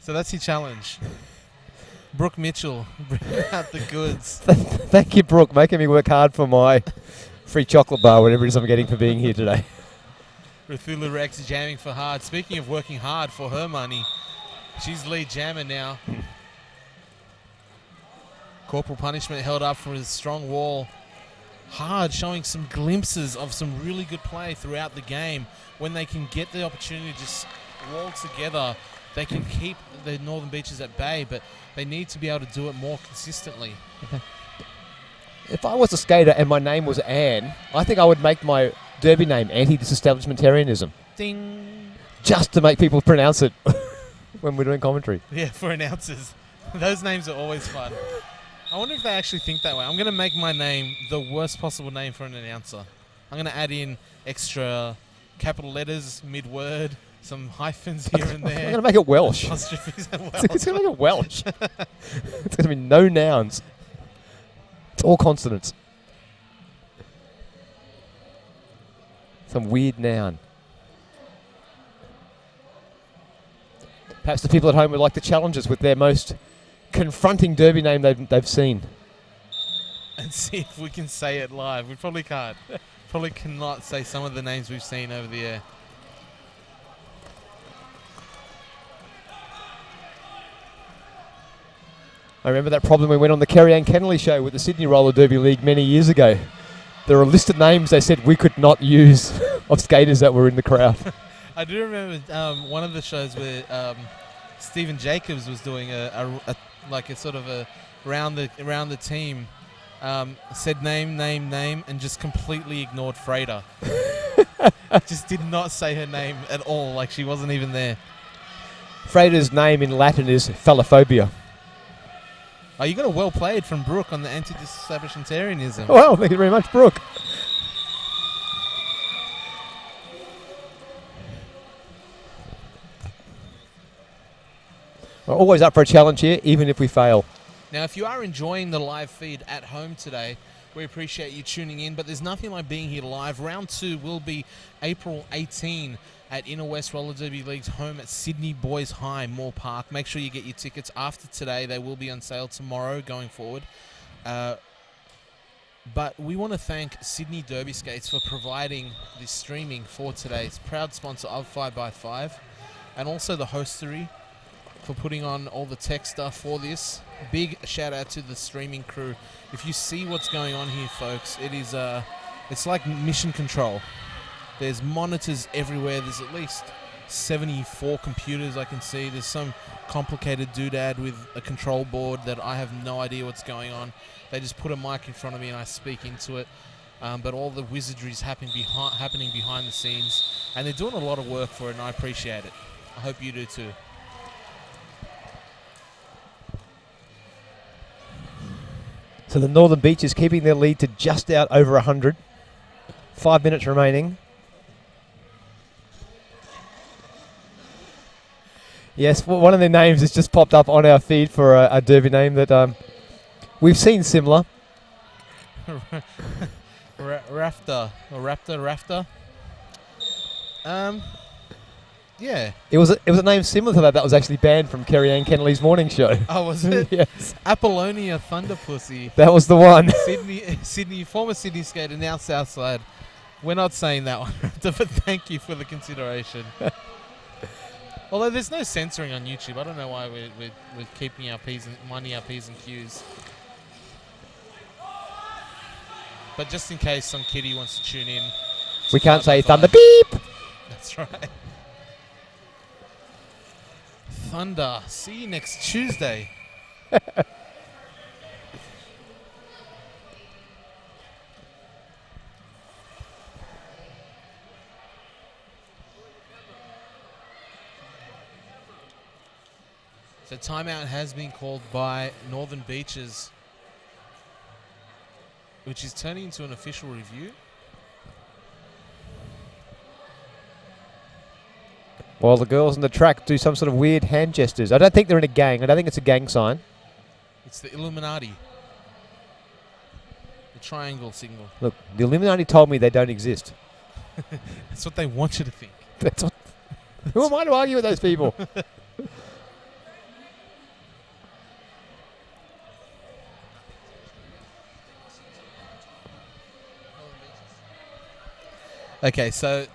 So that's your challenge. Brooke Mitchell, bring out the goods. Thank you, Brooke, making me work hard for my free chocolate bar, whatever it is I'm getting for being here today. Ruthula Rex jamming for hard. Speaking of working hard for her money, she's lead jammer now. Corporal punishment held up for his strong wall. Hard, showing some glimpses of some really good play throughout the game. When they can get the opportunity to just wall together, they can keep the Northern Beaches at bay, but they need to be able to do it more consistently. If I was a skater and my name was Anne, I think I would make my derby name anti-disestablishmentarianism. Ding! Just to make people pronounce it when we're doing commentary. Yeah, for announcers. Those names are always fun. I wonder if they actually think that way. I'm going to make my name the worst possible name for an announcer. I'm going to add in extra capital letters mid-word, some hyphens here and there. I'm going to make it Welsh. Apostrophes and Welsh. It's going to make it Welsh. It's going to be no nouns. It's all consonants. Some weird noun. Perhaps the people at home would like to challenge us with their most confronting derby name they've seen. And see if we can say it live. We probably can't. Probably cannot say some of the names we've seen over the air. I remember that problem we went on the Kerry-Ann Kennelly show with the Sydney Roller Derby League many years ago. There were listed names they said we could not use of skaters that were in the crowd. I do remember one of the shows where Stephen Jacobs was doing a sort of a around the team, said name, and just completely ignored Freda. Just did not say her name at all, like she wasn't even there. Freda's name in Latin is phallophobia. Oh, you got a well played from Brooke on the anti-disestablishmentarianism. Well, thank you very much, Brooke. We're always up for a challenge here, even if we fail. Now, if you are enjoying the live feed at home today, we appreciate you tuning in, but there's nothing like being here live. Round 2 will be April 18 at Inner West Roller Derby League's home at Sydney Boys High, Moore Park. Make sure you get your tickets after today. They will be on sale tomorrow going forward. But we want to thank Sydney Derby Skates for providing this streaming for today's proud sponsor of 5x5, and also the hostery for putting on all the tech stuff for this. Big shout out to the streaming crew. If you see what's going on here, folks, it is it's like mission control. There's monitors everywhere. There's at least 74 computers I can see. There's some complicated doodad with a control board that I have no idea what's going on. They just put a mic in front of me and I speak into it. But all the wizardry is happening behind the scenes. And they're doing a lot of work for it, and I appreciate it. I hope you do too. So the Northern Beaches keeping their lead to just out over 100. 5 minutes remaining. Yes, one of their names has just popped up on our feed for a derby name that we've seen similar. Rafter. Yeah. It was a name similar to that was actually banned from Kerry-Ann Kennelly's morning show. Oh, was it? Yes. Apollonia Thunderpussy. That was the one. Former Sydney skater, now Southside. We're not saying that one, but thank you for the consideration. Although there's no censoring on YouTube, I don't know why we're keeping minding our P's and Q's. But just in case some kiddie wants to tune in, we can't say thunder beep. That's right. Thunder. See you next Tuesday. So timeout has been called by Northern Beaches, which is turning into an official review. While the girls on the track do some sort of weird hand gestures. I don't think they're in a gang. I don't think it's a gang sign. It's the Illuminati. The triangle signal. Look, the Illuminati told me they don't exist. That's what they want you to think. That's what. Who am I to argue with those people? Okay, so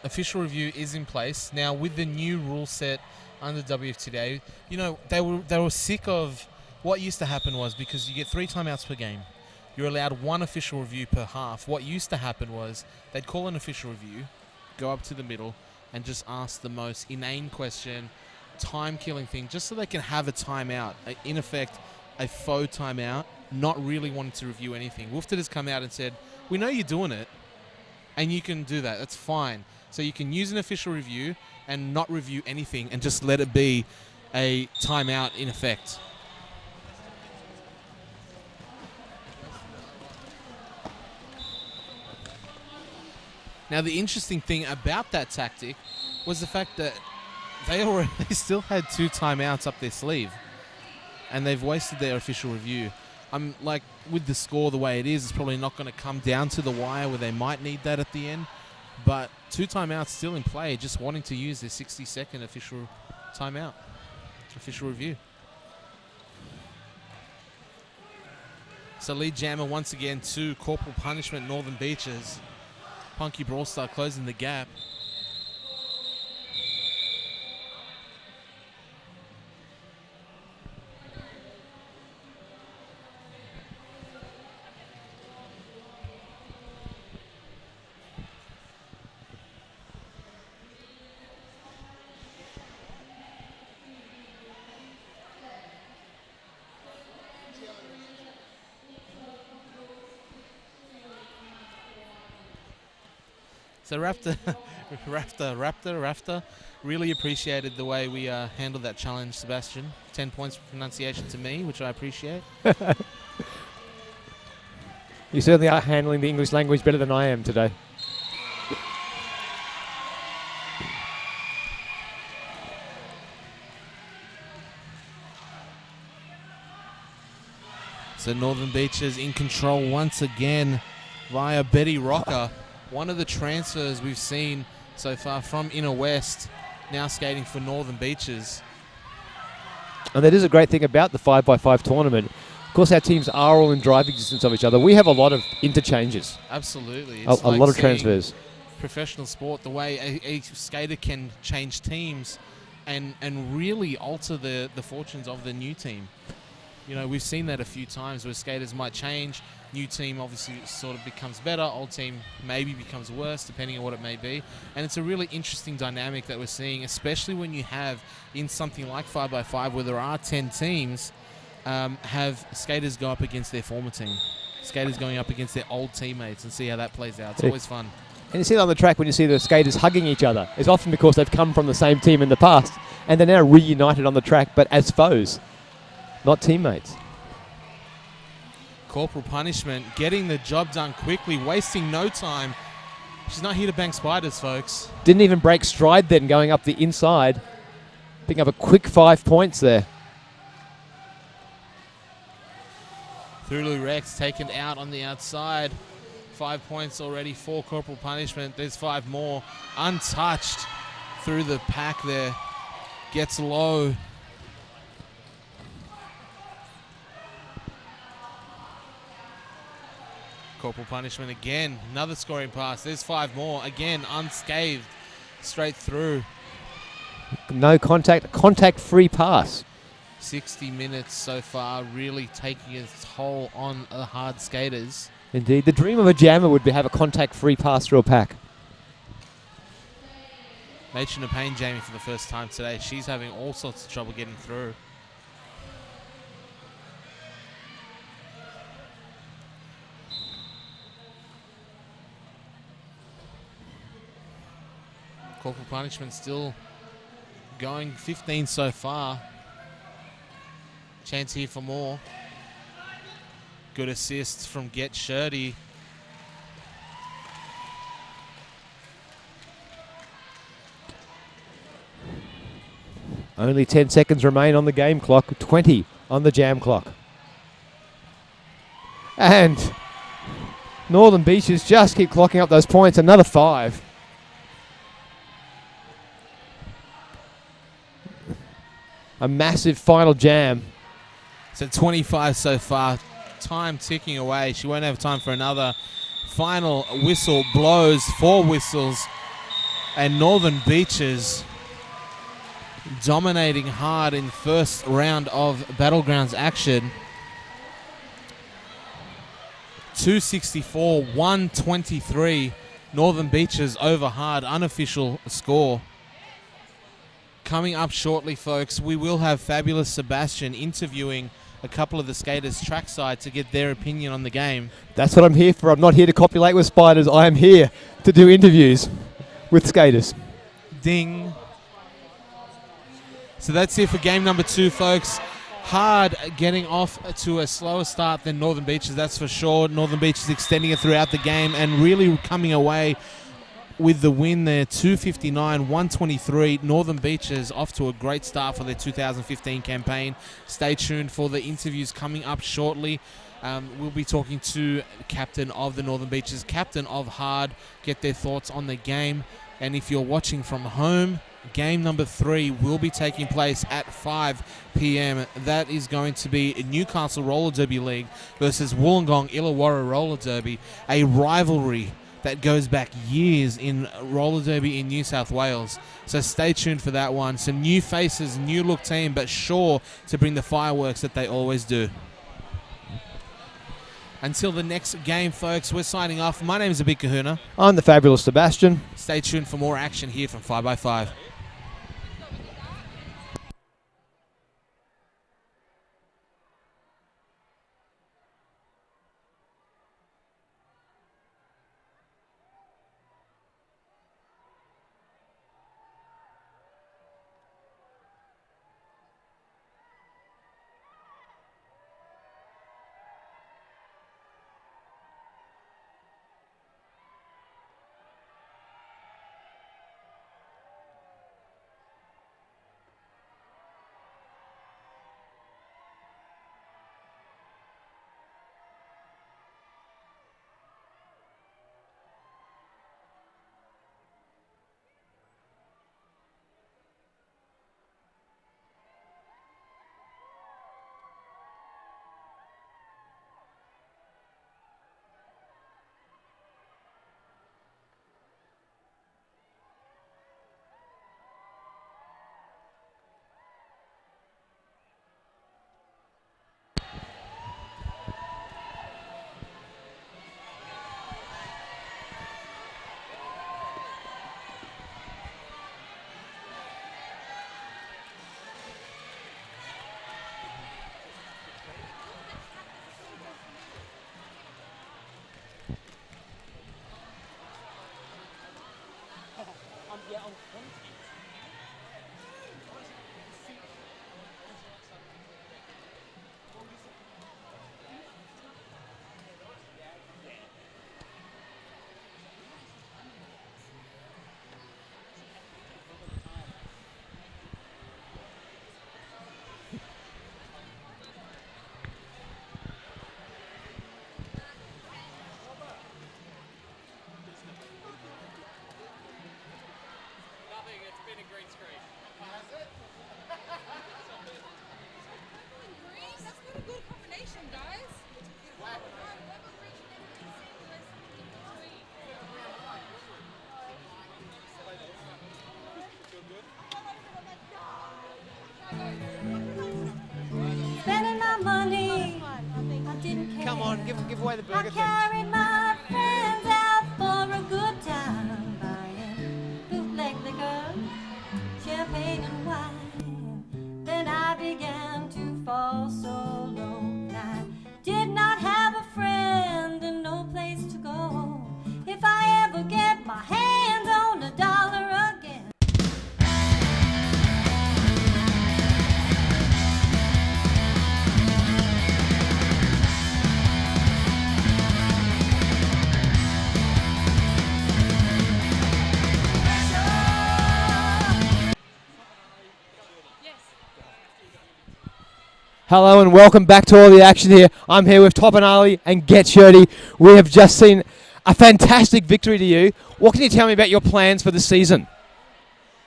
official review is in place now with the new rule set under WFTDA. You know, they were sick of what used to happen was, because you get 3 timeouts per game, you're allowed 1 official review per half. What used to happen was they'd call an official review, go up to the middle, and just ask the most inane question, time-killing thing, just so they can have a timeout. In effect, a faux timeout, not really wanting to review anything. Woofted has come out and said, we know you're doing it, and you can do that. That's fine. So you can use an official review and not review anything and just let it be a timeout in effect. Now, the interesting thing about that tactic was the fact that they still had 2 timeouts up their sleeve, and they've wasted their official review. I'm like, with the score the way it is, it's probably not going to come down to the wire where they might need that at the end. But 2 timeouts still in play, just wanting to use their 60-second official timeout, official review. So lead jammer once again to corporal punishment, Northern Beaches. Punky Brawl Star closing the gap. So Raptor really appreciated the way we handled that challenge, Sebastian. 10 points for pronunciation to me, which I appreciate. You certainly are handling the English language better than I am today. So Northern Beaches in control once again via Betty Rocker. One of the transfers we've seen so far from Inner West, now skating for Northern Beaches. And that is a great thing about the 5x5 tournament. Of course, our teams are all in driving distance of each other. We have a lot of interchanges. Absolutely. A lot of transfers. Professional sport, the way a skater can change teams and really alter the fortunes of the new team. You know, we've seen that a few times where skaters might change. New team obviously sort of becomes better. Old team maybe becomes worse, depending on what it may be. And it's a really interesting dynamic that we're seeing, especially when you have in something like 5x5 where there are 10 teams, have skaters go up against their former team. Skaters going up against their old teammates and see how that plays out. It's always fun. And you see it on the track when you see the skaters hugging each other. It's often because they've come from the same team in the past and they're now reunited on the track, but as foes, not teammates. Corporal punishment, getting the job done quickly, wasting no time. She's not here to bang spiders, folks. Didn't even break stride then, going up the inside. Picking up a quick 5 points there. Thulu Rex taken out on the outside. 5 points already for corporal punishment. There's 5 more. Untouched through the pack there. Gets low. Corporal punishment again. Another scoring pass. There's 5 more. Again, unscathed. Straight through. No contact. Contact-free pass. 60 minutes so far, really taking its toll on the hard skaters. Indeed. The dream of a jammer would be have a contact-free pass through a pack. Matron of Pain Jamie for the first time today. She's having all sorts of trouble getting through. Corporal punishment still going 15 so far. Chance here for more. Good assist from Get Shirty. Only 10 seconds remain on the game clock, 20 on the jam clock. And Northern Beaches just keep clocking up those points, another 5. A massive final jam. So 25 so far, time ticking away. She won't have time for another. Final whistle blows, 4 whistles, and Northern Beaches dominating hard in first round of Battlegrounds action. 264, 123. Northern Beaches over hard, unofficial score. Coming up shortly, folks, we will have Fabulous Sebastian interviewing a couple of the skaters trackside to get their opinion on the game. That's what I'm here for. I'm not here to copulate with spiders. I am here to do interviews with skaters. Ding. So that's it for game number 2, folks. Hard getting off to a slower start than Northern Beaches, that's for sure. Northern Beaches extending it throughout the game and really coming away with the win there. 259, 123. Northern Beaches off to a great start for their 2015 campaign. Stay tuned for the interviews coming up shortly. We'll be talking to captain of the Northern Beaches, captain of Hard, get their thoughts on the game. And if you're watching from home, game number 3 will be taking place at 5 p.m. That is going to be Newcastle Roller Derby League versus Wollongong Illawarra Roller Derby, a rivalry that goes back years in roller derby in New South Wales. So stay tuned for that one. Some new faces, new look team, but sure to bring the fireworks that they always do. Until the next game, folks, we're signing off. My name is Abid Kahuna. I'm the Fabulous Sebastian. Stay tuned for more action here from 5x5. Spending my money, I didn't care. Come on, give away the burger I things. carried my friends out for a good time, buying bootleg liquor, champagne and wine. Then I began to fall so low. I did not have a friend and no place to go. If I ever get my hands on $1 again. Hello and welcome back to all the action here. I'm here with Top and Ali and Get Shirty. We have just seen a fantastic victory to you. What can you tell me about your plans for the season?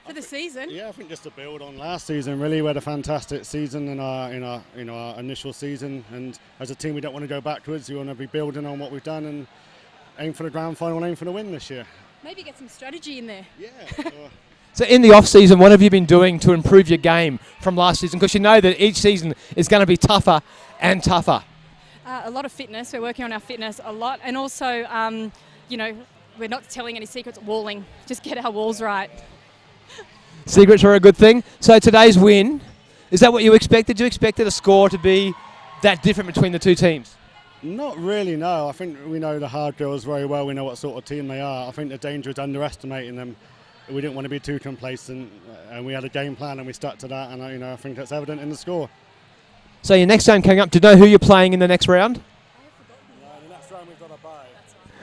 For the season? Yeah, I think just to build on last season, really. We had a fantastic season in our initial season, and as a team we don't want to go backwards. We want to be building on what we've done and aim for the grand final and aim for the win this year. Maybe get some strategy in there. Yeah. So in the off-season, what have you been doing to improve your game from last season? Because you know that each season is going to be tougher and tougher. A lot of fitness. We're working on our fitness a lot. And also, we're not telling any secrets. Walling. Just get our walls right. Secrets are a good thing. So today's win, is that what you expected? Did you expected a score to be that different between the two teams? Not really, no. I think we know the hard girls very well. We know what sort of team they are. I think the danger is underestimating them. We didn't want to be too complacent, and we had a game plan and we stuck to that, and I think that's evident in the score. So your next game coming up, do you know who you're playing in the next round? No, the next round we've got a bye.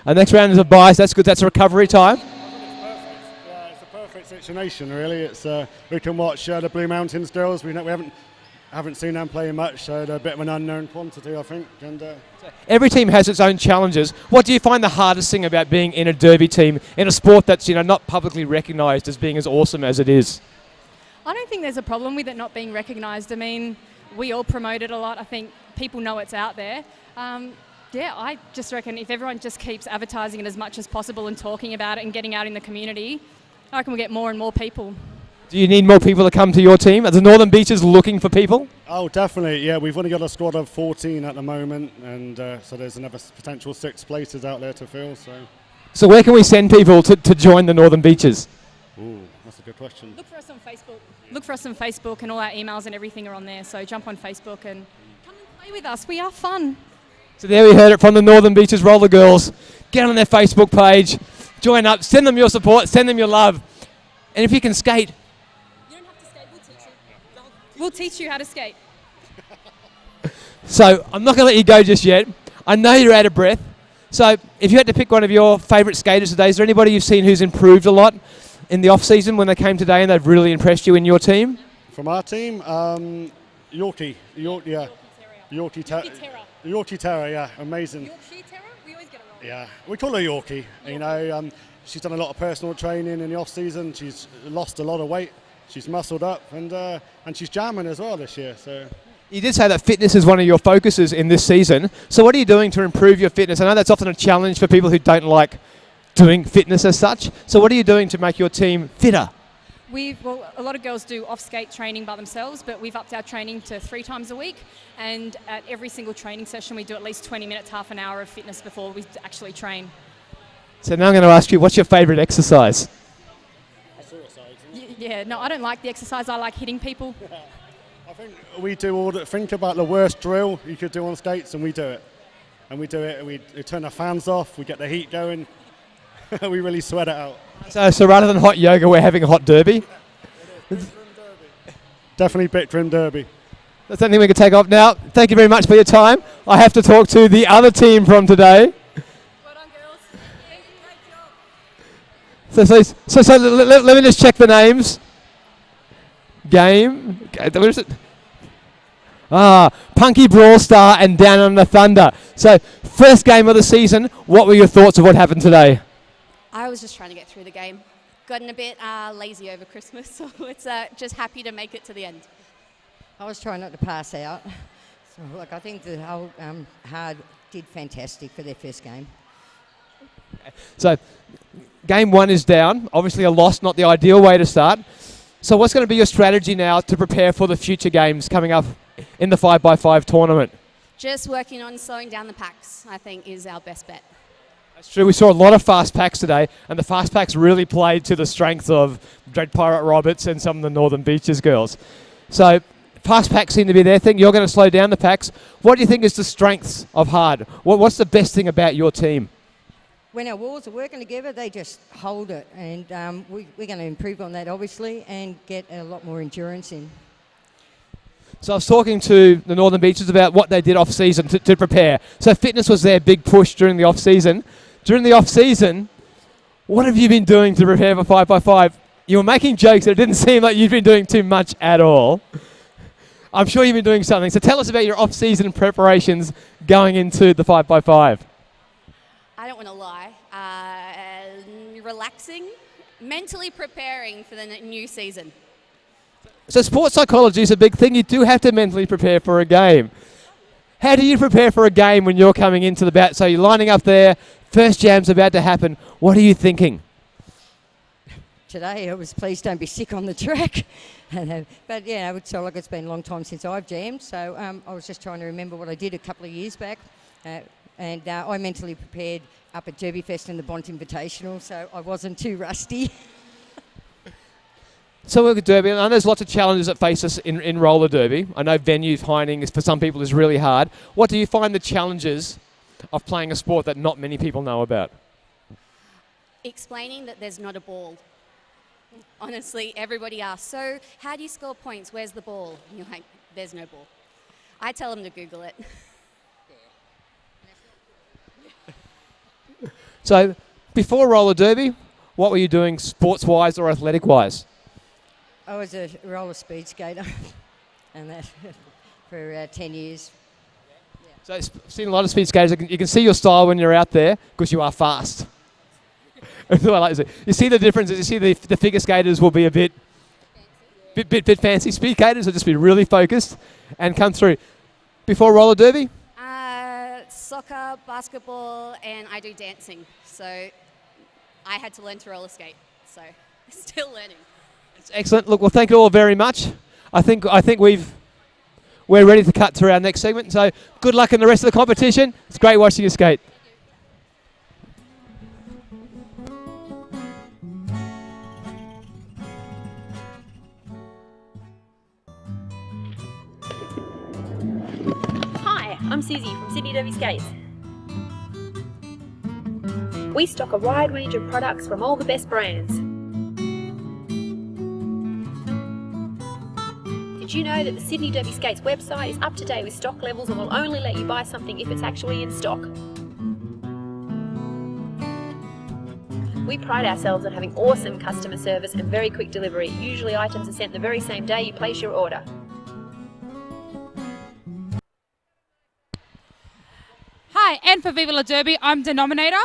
The next round is a bye, so that's good. That's a recovery time. Yeah, it's a perfect situation, really. It's we can watch the Blue Mountains girls. We haven't seen them play much, so they're a bit of an unknown quantity, I think. And every team has its own challenges. What do you find the hardest thing about being in a derby team in a sport that's not publicly recognised as being as awesome as it is? I don't think there's a problem with it not being recognised. I mean, we all promote it a lot. I think people know it's out there. I just reckon if everyone just keeps advertising it as much as possible and talking about it and getting out in the community, I reckon we'll get more and more people. Do you need more people to come to your team? Are the Northern Beaches looking for people? Oh, definitely. Yeah, we've only got a squad of 14 at the moment, and so there's another potential 6 places out there to fill. So where can we send people to join the Northern Beaches? Ooh, that's a good question. Look for us on Facebook. Look for us on Facebook, and all our emails and everything are on there. So jump on Facebook and come and play with us. We are fun. So there we heard it from the Northern Beaches Roller Girls. Get on their Facebook page, join up, send them your support, send them your love. And if you can skate, we'll teach you how to skate. So I'm not going to let you go just yet. I know you're out of breath. So if you had to pick one of your favourite skaters today, is there anybody you've seen who's improved a lot in the off-season when they came today and they've really impressed you in your team? From our team, Yorkie Terra, yeah, amazing. Yorkie Terra? We always get it wrong. Yeah, we call her Yorkie. She's done a lot of personal training in the off-season. She's lost a lot of weight. She's muscled up, and she's jamming as well this year. So, you did say that fitness is one of your focuses in this season. So what are you doing to improve your fitness? I know that's often a challenge for people who don't like doing fitness as such. So what are you doing to make your team fitter? A lot of girls do off-skate training by themselves, but we've upped our training to 3 times a week. And at every single training session, we do at least 20 minutes, half an hour of fitness before we actually train. So now I'm going to ask you, what's your favourite exercise? Yeah, no, I don't like the exercise. I like hitting people. I think we do think about the worst drill you could do on skates, and we do it. And we turn our fans off, we get the heat going, we really sweat it out. So rather than hot yoga, we're having a hot derby? Definitely bit trim derby. That's something we can take off now. Thank you very much for your time. I have to talk to the other team from today. So let me just check the names. Game. Okay, what is it? Punky Brawl Star and Down Under Thunder. So first game of the season. What were your thoughts of what happened today? I was just trying to get through the game. Gotten a bit lazy over Christmas, so it's just happy to make it to the end. I was trying not to pass out. So look, I think the whole Hard did fantastic for their first game. So game 1 is down. Obviously a loss, not the ideal way to start. So what's going to be your strategy now to prepare for the future games coming up in the 5x5 tournament? Just working on slowing down the packs, I think, is our best bet. That's true. We saw a lot of fast packs today, and the fast packs really played to the strength of Dread Pirate Roberts and some of the Northern Beaches girls. So fast packs seem to be their thing. You're going to slow down the packs. What do you think is the strengths of Hard? What's the best thing about your team? When our walls are working together, they just hold it, and we're going to improve on that, obviously, and get a lot more endurance in. So I was talking to the Northern Beaches about what they did off-season to prepare. So fitness was their big push during the off-season. During the off-season, what have you been doing to prepare for 5x5? You were making jokes, and it didn't seem like you've been doing too much at all. I'm sure you've been doing something. So tell us about your off-season preparations going into the 5x5. I don't want to lie. Relaxing, mentally preparing for the new season. So sports psychology is a big thing. You do have to mentally prepare for a game. How do you prepare for a game when you're coming into the bat? So you're lining up there, first jam's about to happen. What are you thinking? Today I was pleased don't be sick on the track. But yeah, it's like it's been a long time since I've jammed, so I was just trying to remember what I did a couple of years back. And I mentally prepared up at Derby Fest in the Bont Invitational, so I wasn't too rusty. So look at Derby, and there's lots of challenges that face us in roller derby. I know venue finding is, for some people, is really hard. What do you find the challenges of playing a sport that not many people know about? Explaining that there's not a ball. Honestly, everybody asks, so how do you score points? Where's the ball? And you're like, there's no ball. I tell them to Google it. So before roller derby, what were you doing sports-wise or athletic-wise? I was a roller speed skater, and that for 10 years. So I've seen a lot of speed skaters. You can see your style when you're out there because you are fast. That's what I like to see. You see the differences. You see the figure skaters will be a bit fancy. Speed skaters will just be really focused and come through. Before roller derby? Soccer, basketball, and I do dancing. So I had to learn to roller skate. So still learning. It's excellent. Look, well, thank you all very much. I think we're ready to cut to our next segment. So good luck in the rest of the competition. It's great watching you skate. Hi, I'm Susie from Sydney Derby Skates. We stock a wide range of products from all the best brands. Did you know that the Sydney Derby Skates website is up to date with stock levels and will only let you buy something if it's actually in stock? We pride ourselves on having awesome customer service and very quick delivery. Usually items are sent the very same day you place your order. Hi, and for Viva Derby, I'm Denominator,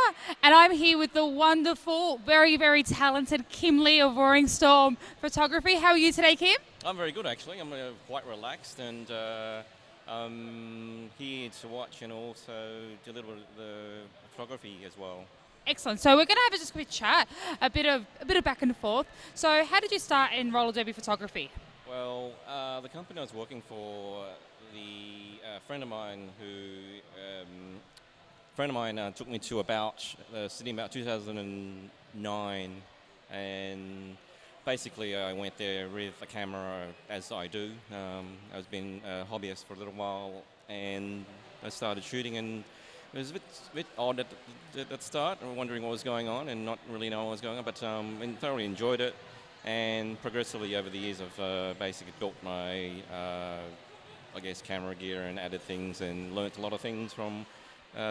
and I'm here with the wonderful, very, very talented Kim Lee of Roaring Storm Photography. How are you today, Kim? I'm very good, actually. I'm quite relaxed and I'm here to watch and also deliver the photography as well. Excellent. So we're going to have just a quick chat, a bit of back and forth. So how did you start in roller derby photography? Well, the company I was working for, the friend of mine took me to Sydney about 2009, and basically I went there with a camera, as I do. I've been a hobbyist for a little while, and I started shooting, and it was a bit odd at the start, wondering what was going on and not really knowing what was going on, but I thoroughly enjoyed it, and progressively over the years I've basically built my camera gear and added things and learnt a lot of things from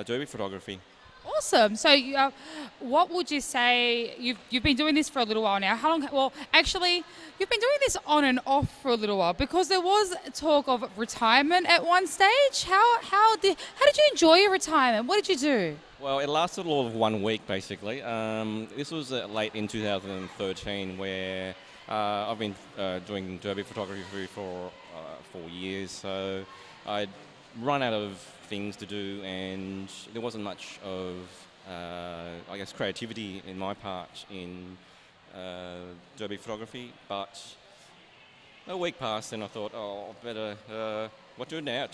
derby photography. Awesome. So what would you say, you've been doing this for a little while now. How long? Well, actually, you've been doing this on and off for a little while because there was talk of retirement at one stage. How did you enjoy your retirement? What did you do? Well, it lasted all of 1 week, basically. This was late in 2013 where I've been doing derby photography for 4 years, so I'd run out of things to do, and there wasn't much of, creativity in my part in derby photography. But a week passed, and I thought, better what do now?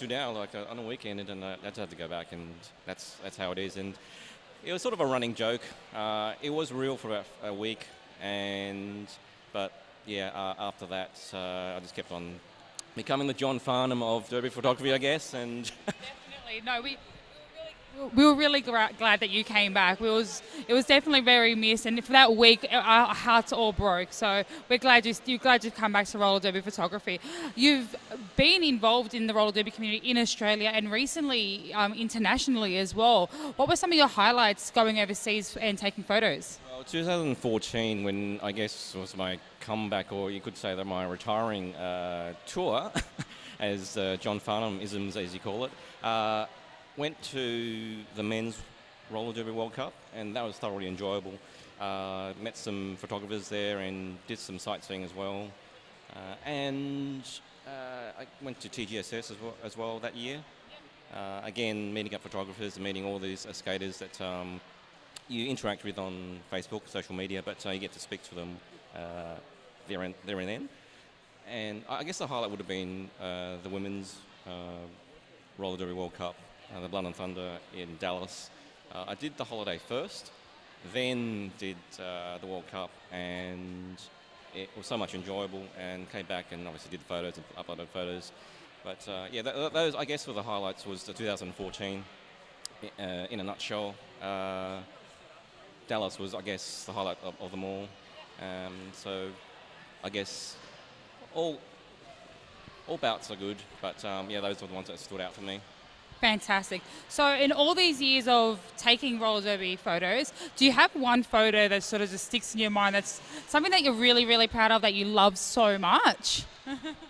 On a weekend, and I had to go back, and that's how it is. And it was sort of a running joke. It was real for about a week, but after that, I just kept on becoming the John Farnham of derby photography, I guess, and. Definitely. No, we were really glad that you came back. It was definitely very missed, and for that week our hearts all broke. So we're glad you've come back to roller derby photography. You've been involved in the roller derby community in Australia and recently internationally as well. What were some of your highlights going overseas and taking photos? Well, 2014, when I guess was my comeback, or you could say that my retiring tour. as John Farnham-isms, as you call it. Went to the men's roller derby World Cup, and that was thoroughly enjoyable. Met some photographers there and did some sightseeing as well. And I went to TGSS as well that year. Again, meeting up photographers and meeting all these skaters that you interact with on Facebook, social media, but you get to speak to them there and then. And I guess the highlight would have been the women's roller derby World Cup, the Blood and Thunder in Dallas. I did the holiday first, then did the World Cup, and it was so much enjoyable, and came back and obviously did photos and uploaded photos. But yeah, those I guess were the highlights. Was the 2014 in a nutshell. Dallas was, I guess, the highlight of them all. So I guess all bouts are good, but yeah, those were the ones that stood out for me. Fantastic. So in all these years of taking roller derby photos, do you have one photo that sort of just sticks in your mind that's something that you're really, really proud of, that you love so much?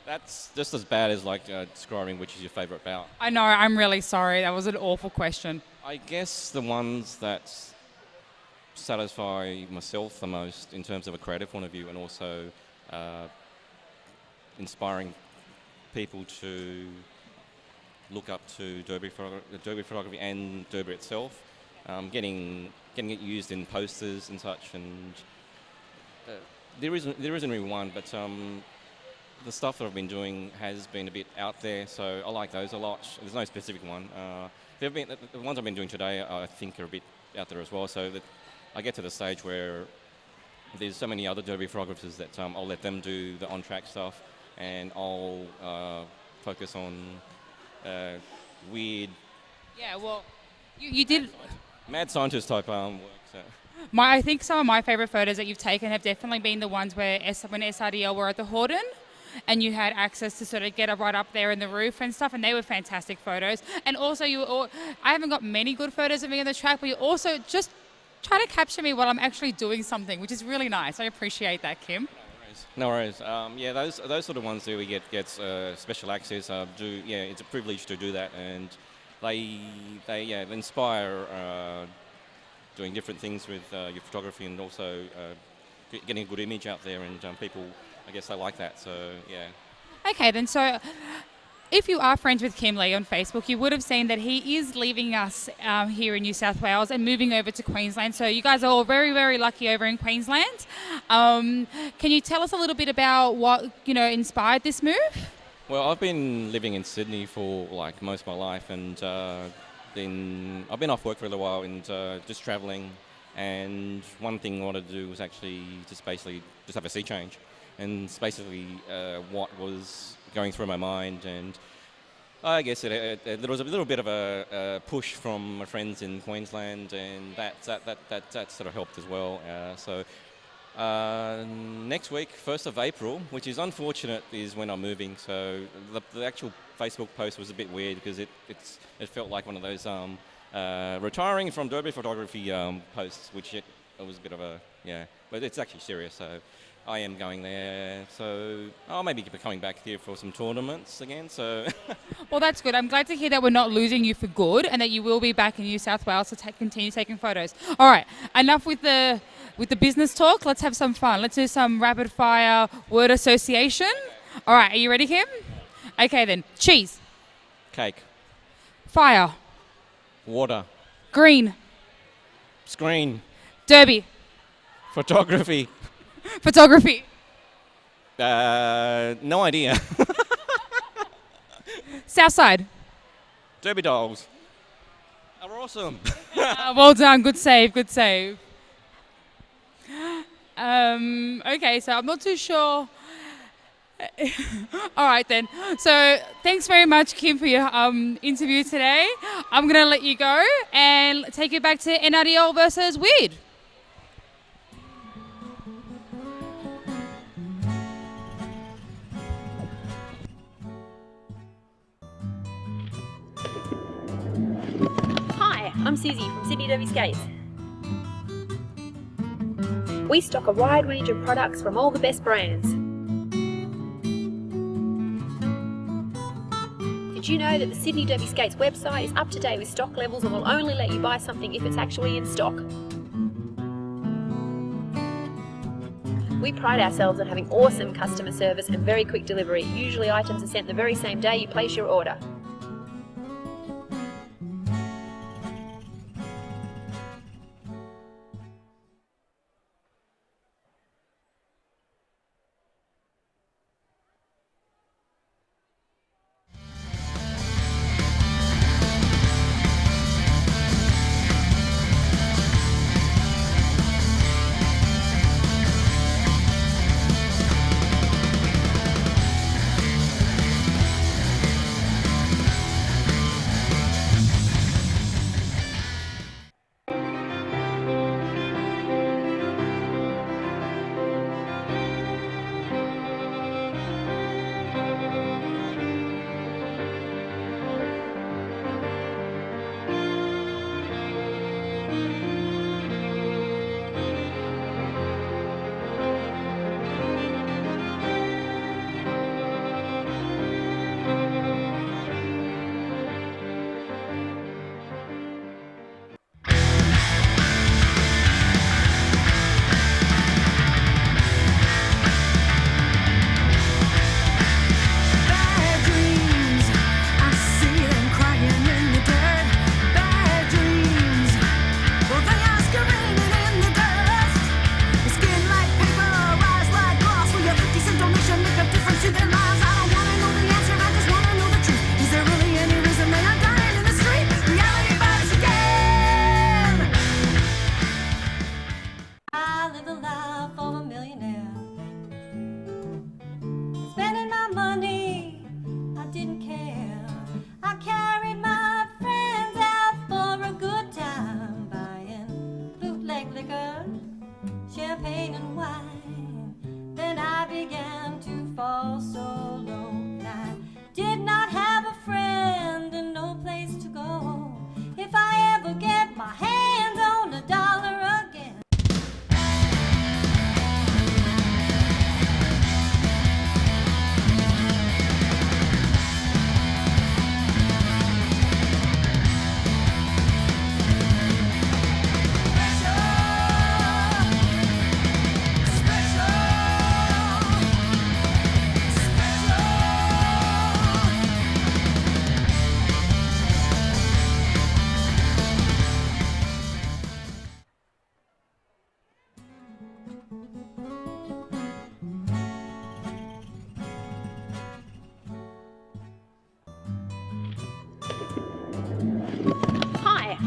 That's just as bad as like describing which is your favourite bout. I know, I'm really sorry. That was an awful question. I guess the ones that satisfy myself the most in terms of a creative point of view, and also inspiring people to look up to derby photography and derby itself, getting it used in posters and such. And there isn't really one, but the stuff that I've been doing has been a bit out there, so I like those a lot. There's no specific one. The ones I've been doing today, I think, are a bit out there as well. So that I get to the stage where there's so many other derby photographers that I'll let them do the on-track stuff, and I'll focus on weird. Yeah, well, you did mad scientist type work. So. I think some of my favourite photos that you've taken have definitely been the ones where when SRDL were at the Horden, and you had access to sort of get right up there in the roof and stuff, and they were fantastic photos. And also, I haven't got many good photos of me on the track, but you also just try to capture me while I'm actually doing something, which is really nice. I appreciate that, Kim. No worries. Yeah, those sort of ones that we get special access. It's a privilege to do that, and they inspire doing different things with your photography, and also getting a good image out there, and people, I guess, they like that. So yeah. Okay, then. So if you are friends with Kim Lee on Facebook, you would have seen that he is leaving us here in New South Wales and moving over to Queensland. So you guys are all very, very lucky over in Queensland. Can you tell us a little bit about what inspired this move? Well, I've been living in Sydney for like most of my life, and then I've been off work for a little while and just travelling. And one thing I wanted to do was actually just have a sea change, and it's basically what was going through my mind. And I guess there was a little bit of a push from my friends in Queensland, and that sort of helped as well. So next week, 1st of April, which is unfortunate, is when I'm moving. So the actual Facebook post was a bit weird because it felt like one of those retiring from derby photography posts, which it was a bit of a, but it's actually serious. So I am going there, so I'll maybe be coming back here for some tournaments again. So, well, that's good. I'm glad to hear that we're not losing you for good, and that you will be back in New South Wales to continue taking photos. All right, enough with the business talk. Let's have some fun. Let's do some rapid fire word association. All right, are you ready, Kim? Okay then. Cheese. Cake. Fire. Water. Green. Screen. Derby. Photography. Photography. No idea. Southside. Derby dolls. Are awesome. Well done. Good save. Good save. Okay, so I'm not too sure. All right then. So thanks very much, Kim, for your interview today. I'm going to let you go and take it back to NRDL versus Weird. Hi, I'm Susie from Sydney Derby Skates. We stock a wide range of products from all the best brands. Did you know that the Sydney Derby Skates website is up to date with stock levels and will only let you buy something if it's actually in stock? We pride ourselves on having awesome customer service and very quick delivery. Usually items are sent the very same day you place your order.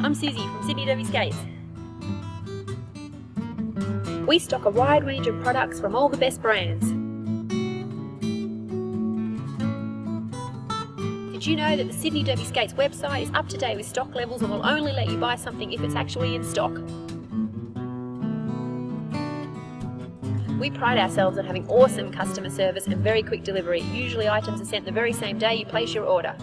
I'm Susie from Sydney Derby Skates. We stock a wide range of products from all the best brands. Did you know that the Sydney Derby Skates website is up to date with stock levels and will only let you buy something if it's actually in stock? We pride ourselves on having awesome customer service and very quick delivery. Usually items are sent the very same day you place your order.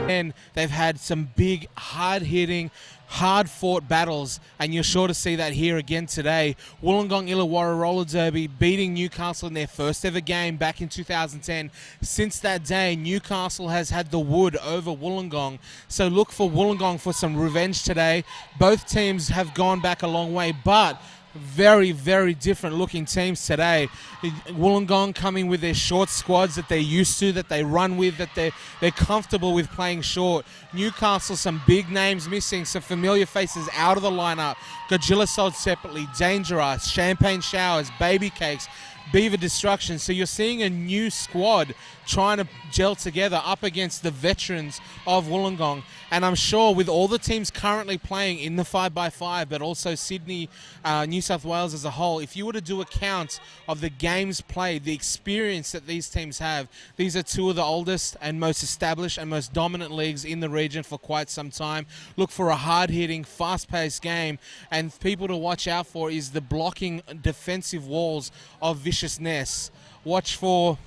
And they've had some big, hard-hitting, hard-fought battles, and you're sure to see that here again today. Wollongong Illawarra Roller Derby beating Newcastle in their first ever game back in 2010. Since that day, Newcastle has had the wood over Wollongong, so look for Wollongong for some revenge today. Both teams have gone back a long way, but very, very different looking teams today. Wollongong coming with their short squads that they're used to, that they run with, that they're comfortable with playing short. Newcastle, some big names missing, some familiar faces out of the lineup. Godzilla sold separately, Dangerous, Champagne Showers, Baby Cakes, Beaver Destruction. So you're seeing a new squad trying to gel together up against the veterans of Wollongong. And I'm sure with all the teams currently playing in the 5x5, but also Sydney, New South Wales as a whole, if you were to do a count of the games played, the experience that these teams have, these are two of the oldest and most established and most dominant leagues in the region for quite some time. Look for a hard-hitting, fast-paced game, and people to watch out for is the blocking defensive walls of Viciousness. Watch for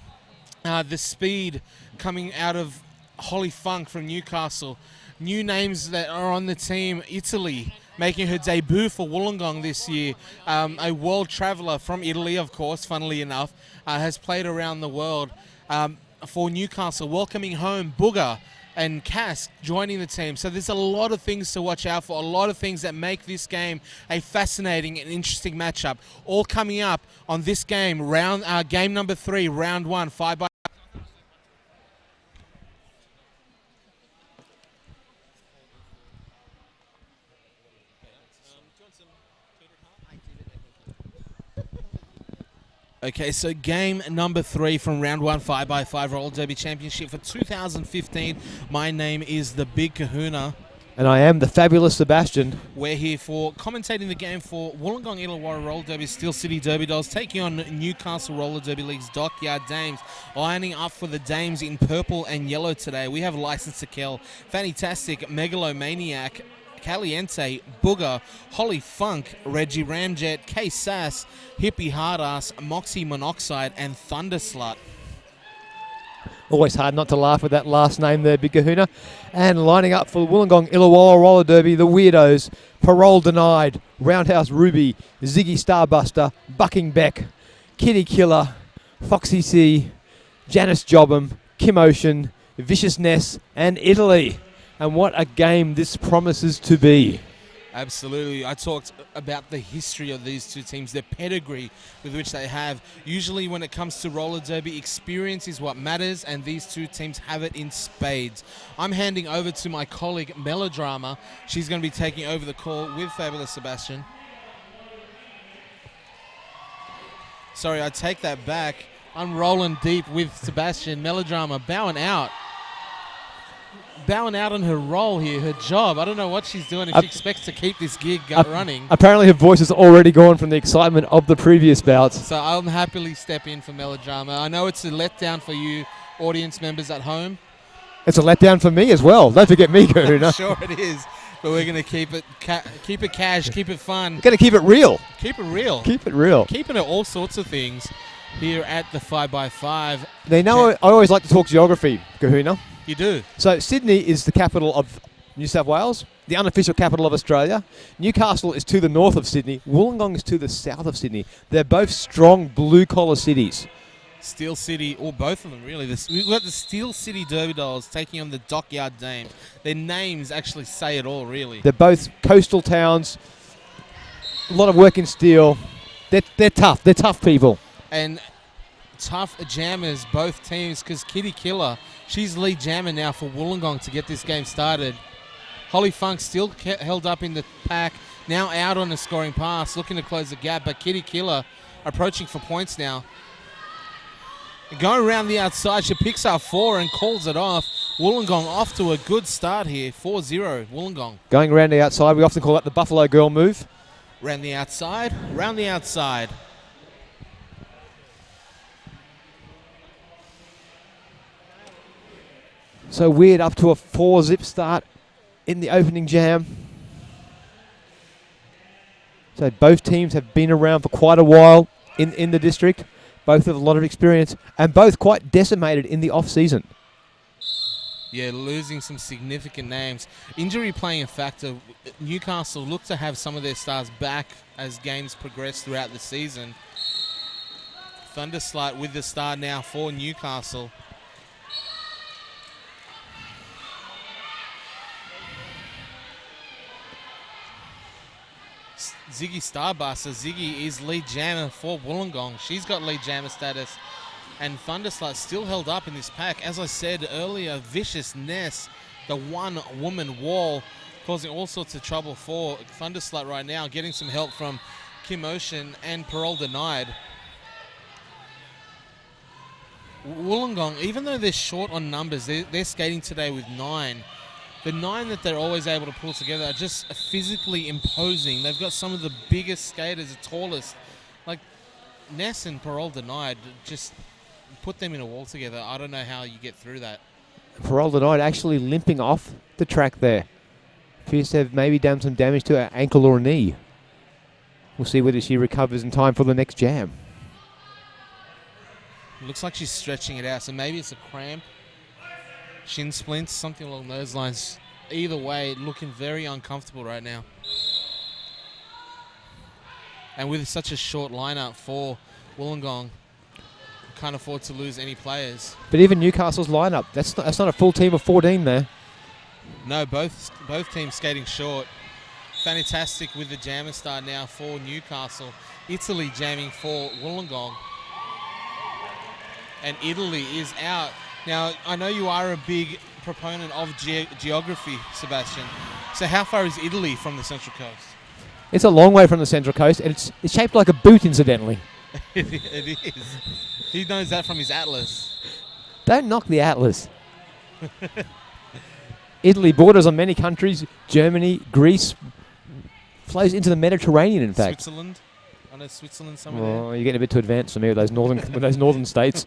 the speed coming out of Holly Funk from Newcastle. New names that are on the team, Italy, making her debut for Wollongong this year. A world traveller from Italy, of course, funnily enough, has played around the world for Newcastle. Welcoming home Booger and Cass joining the team. So there's a lot of things to watch out for, a lot of things that make this game a fascinating and interesting matchup. All coming up on this game, game number 3, round 1, 5x. Okay, so game number 3 from round 1, 5x5 Roller Derby Championship for 2015. My name is the Big Kahuna. And I am the fabulous Sebastian. We're here for commentating the game for Wollongong Illawarra Roller Derby Steel City Derby Dolls taking on Newcastle Roller Derby League's Dockyard Dames. Lining up for the Dames in purple and yellow today. We have License to Kill, Fantastic, Megalomaniac, Caliente, Booger, Holly Funk, Reggie Ramjet, K-Sass, Hippie Hardass, Moxie Monoxide, and Thunderslut. Always hard not to laugh with that last name there, Big Kahuna. And lining up for Wollongong Illawarra Roller Derby, the Weirdos, Parole Denied, Roundhouse Ruby, Ziggy Starbuster, Bucking Beck, Kitty Killer, Foxy C, Janice Jobham, Kim Ocean, Vicious Ness, and Italy. And what a game this promises to be. Absolutely. I talked about the history of these two teams, their pedigree with which they have. Usually when it comes to roller derby, experience is what matters, and these two teams have it in spades. I'm handing over to my colleague, Melodrama. She's going to be taking over the call with Fabulous Sebastian. Sorry, I take that back. I'm rolling deep with Sebastian. Melodrama bowing out on her role here, her job. I don't know what she's doing if she expects to keep this gig running. Apparently her voice is already gone from the excitement of the previous bouts. So I'll happily step in for Melodrama. I know it's a letdown for you audience members at home. It's a letdown for me as well. Don't forget me, Kahuna. Sure it is. But we're going to keep it cash, keep it fun. Got to keep it real. Keep it real. Keep it real. Keeping it all sorts of things here at the 5x5. They know I always like to talk geography, Kahuna. You do. So Sydney is the capital of New South Wales, the unofficial capital of Australia. Newcastle is to the north of Sydney. Wollongong is to the south of Sydney. They're both strong blue-collar cities. Steel City, or both of them really. We've got the Steel City Derby Dolls taking on the Dockyard Dames. Their names actually say it all, really. They're both coastal towns. A lot of work in steel. They're tough. They're tough people. And tough jammers, both teams, because Kitty Killer, she's lead jammer now for Wollongong to get this game started. Holly Funk still held up in the pack, now out on a scoring pass, looking to close the gap, but Kitty Killer approaching for points now. Going around the outside, she picks up 4 and calls it off. Wollongong off to a good start here, 4-0 Wollongong. Going around the outside, we often call that the Buffalo Girl move. Round the outside, round the outside. So Weird up to a 4-zip start in the opening jam. So both teams have been around for quite a while in the district. Both have a lot of experience and both quite decimated in the off-season. Yeah, losing some significant names. Injury playing a factor. Newcastle look to have some of their stars back as games progress throughout the season. Thunderslight with the star now for Newcastle. Ziggy Starbuster. Ziggy is lead jammer for Wollongong. She's got lead jammer status. And Thunderslight still held up in this pack. As I said earlier, Vicious Ness, the one-woman wall, causing all sorts of trouble for Thunderslight right now, getting some help from Kim Ocean and Parole Denied. Wollongong, even though they're short on numbers, they're skating today with 9. The 9 that they're always able to pull together are just physically imposing. They've got some of the biggest skaters, the tallest. Like Ness and Parole Denied, just put them in a wall together. I don't know how you get through that. Parole Denied actually limping off the track there. Appears to have maybe done some damage to her ankle or knee. We'll see whether she recovers in time for the next jam. Looks like she's stretching it out, so maybe it's a cramp, shin splints, something along those lines. Either way, looking very uncomfortable right now. And with such a short lineup for Wollongong, can't afford to lose any players. But even Newcastle's lineup, that's not a full team of 14 there. No, both teams skating short. Fantastic with the jammer star now for Newcastle. Italy jamming for Wollongong. And Italy is out. Now, I know you are a big proponent of geography, Sebastian. So how far is Italy from the Central Coast? It's a long way from the Central Coast, and it's shaped like a boot, incidentally. It is. He knows that from his atlas. Don't knock the atlas. Italy borders on many countries. Germany, Greece, flows into the Mediterranean, in fact. Switzerland. I know Switzerland somewhere there. Oh, you're getting a bit too advanced for me with those northern states.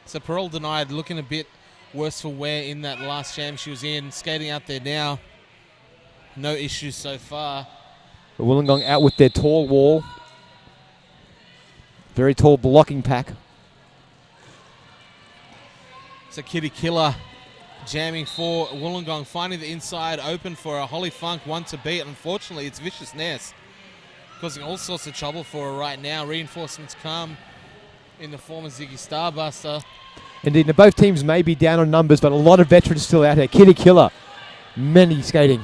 So Parole Denied looking a bit worse for wear in that last jam she was in. Skating out there now. No issues so far. But Wollongong out with their tall wall. Very tall blocking pack. So Kitty Killer jamming for Wollongong, finding the inside open for a Holly Funk, one to beat. Unfortunately, it's Vicious Ness, causing all sorts of trouble for her right now. Reinforcements come in the form of Ziggy Starbuster. Indeed, now both teams may be down on numbers, but a lot of veterans still out here. Kitty Killer, many skating.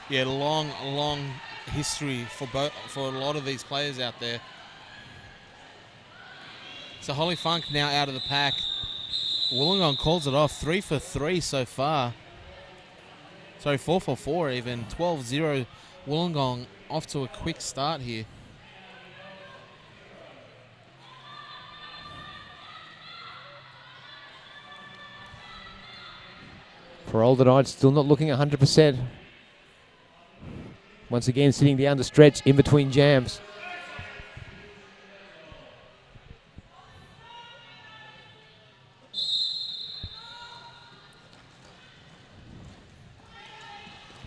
Yeah, long history for a lot of these players out there. So Holly Funk now out of the pack. Wollongong calls it off. 3 for 3 so far. Sorry, 4 for 4 even. 12-0 Wollongong off to a quick start here. Parole Denied still not looking 100%. Once again, sitting down to stretch in between jams.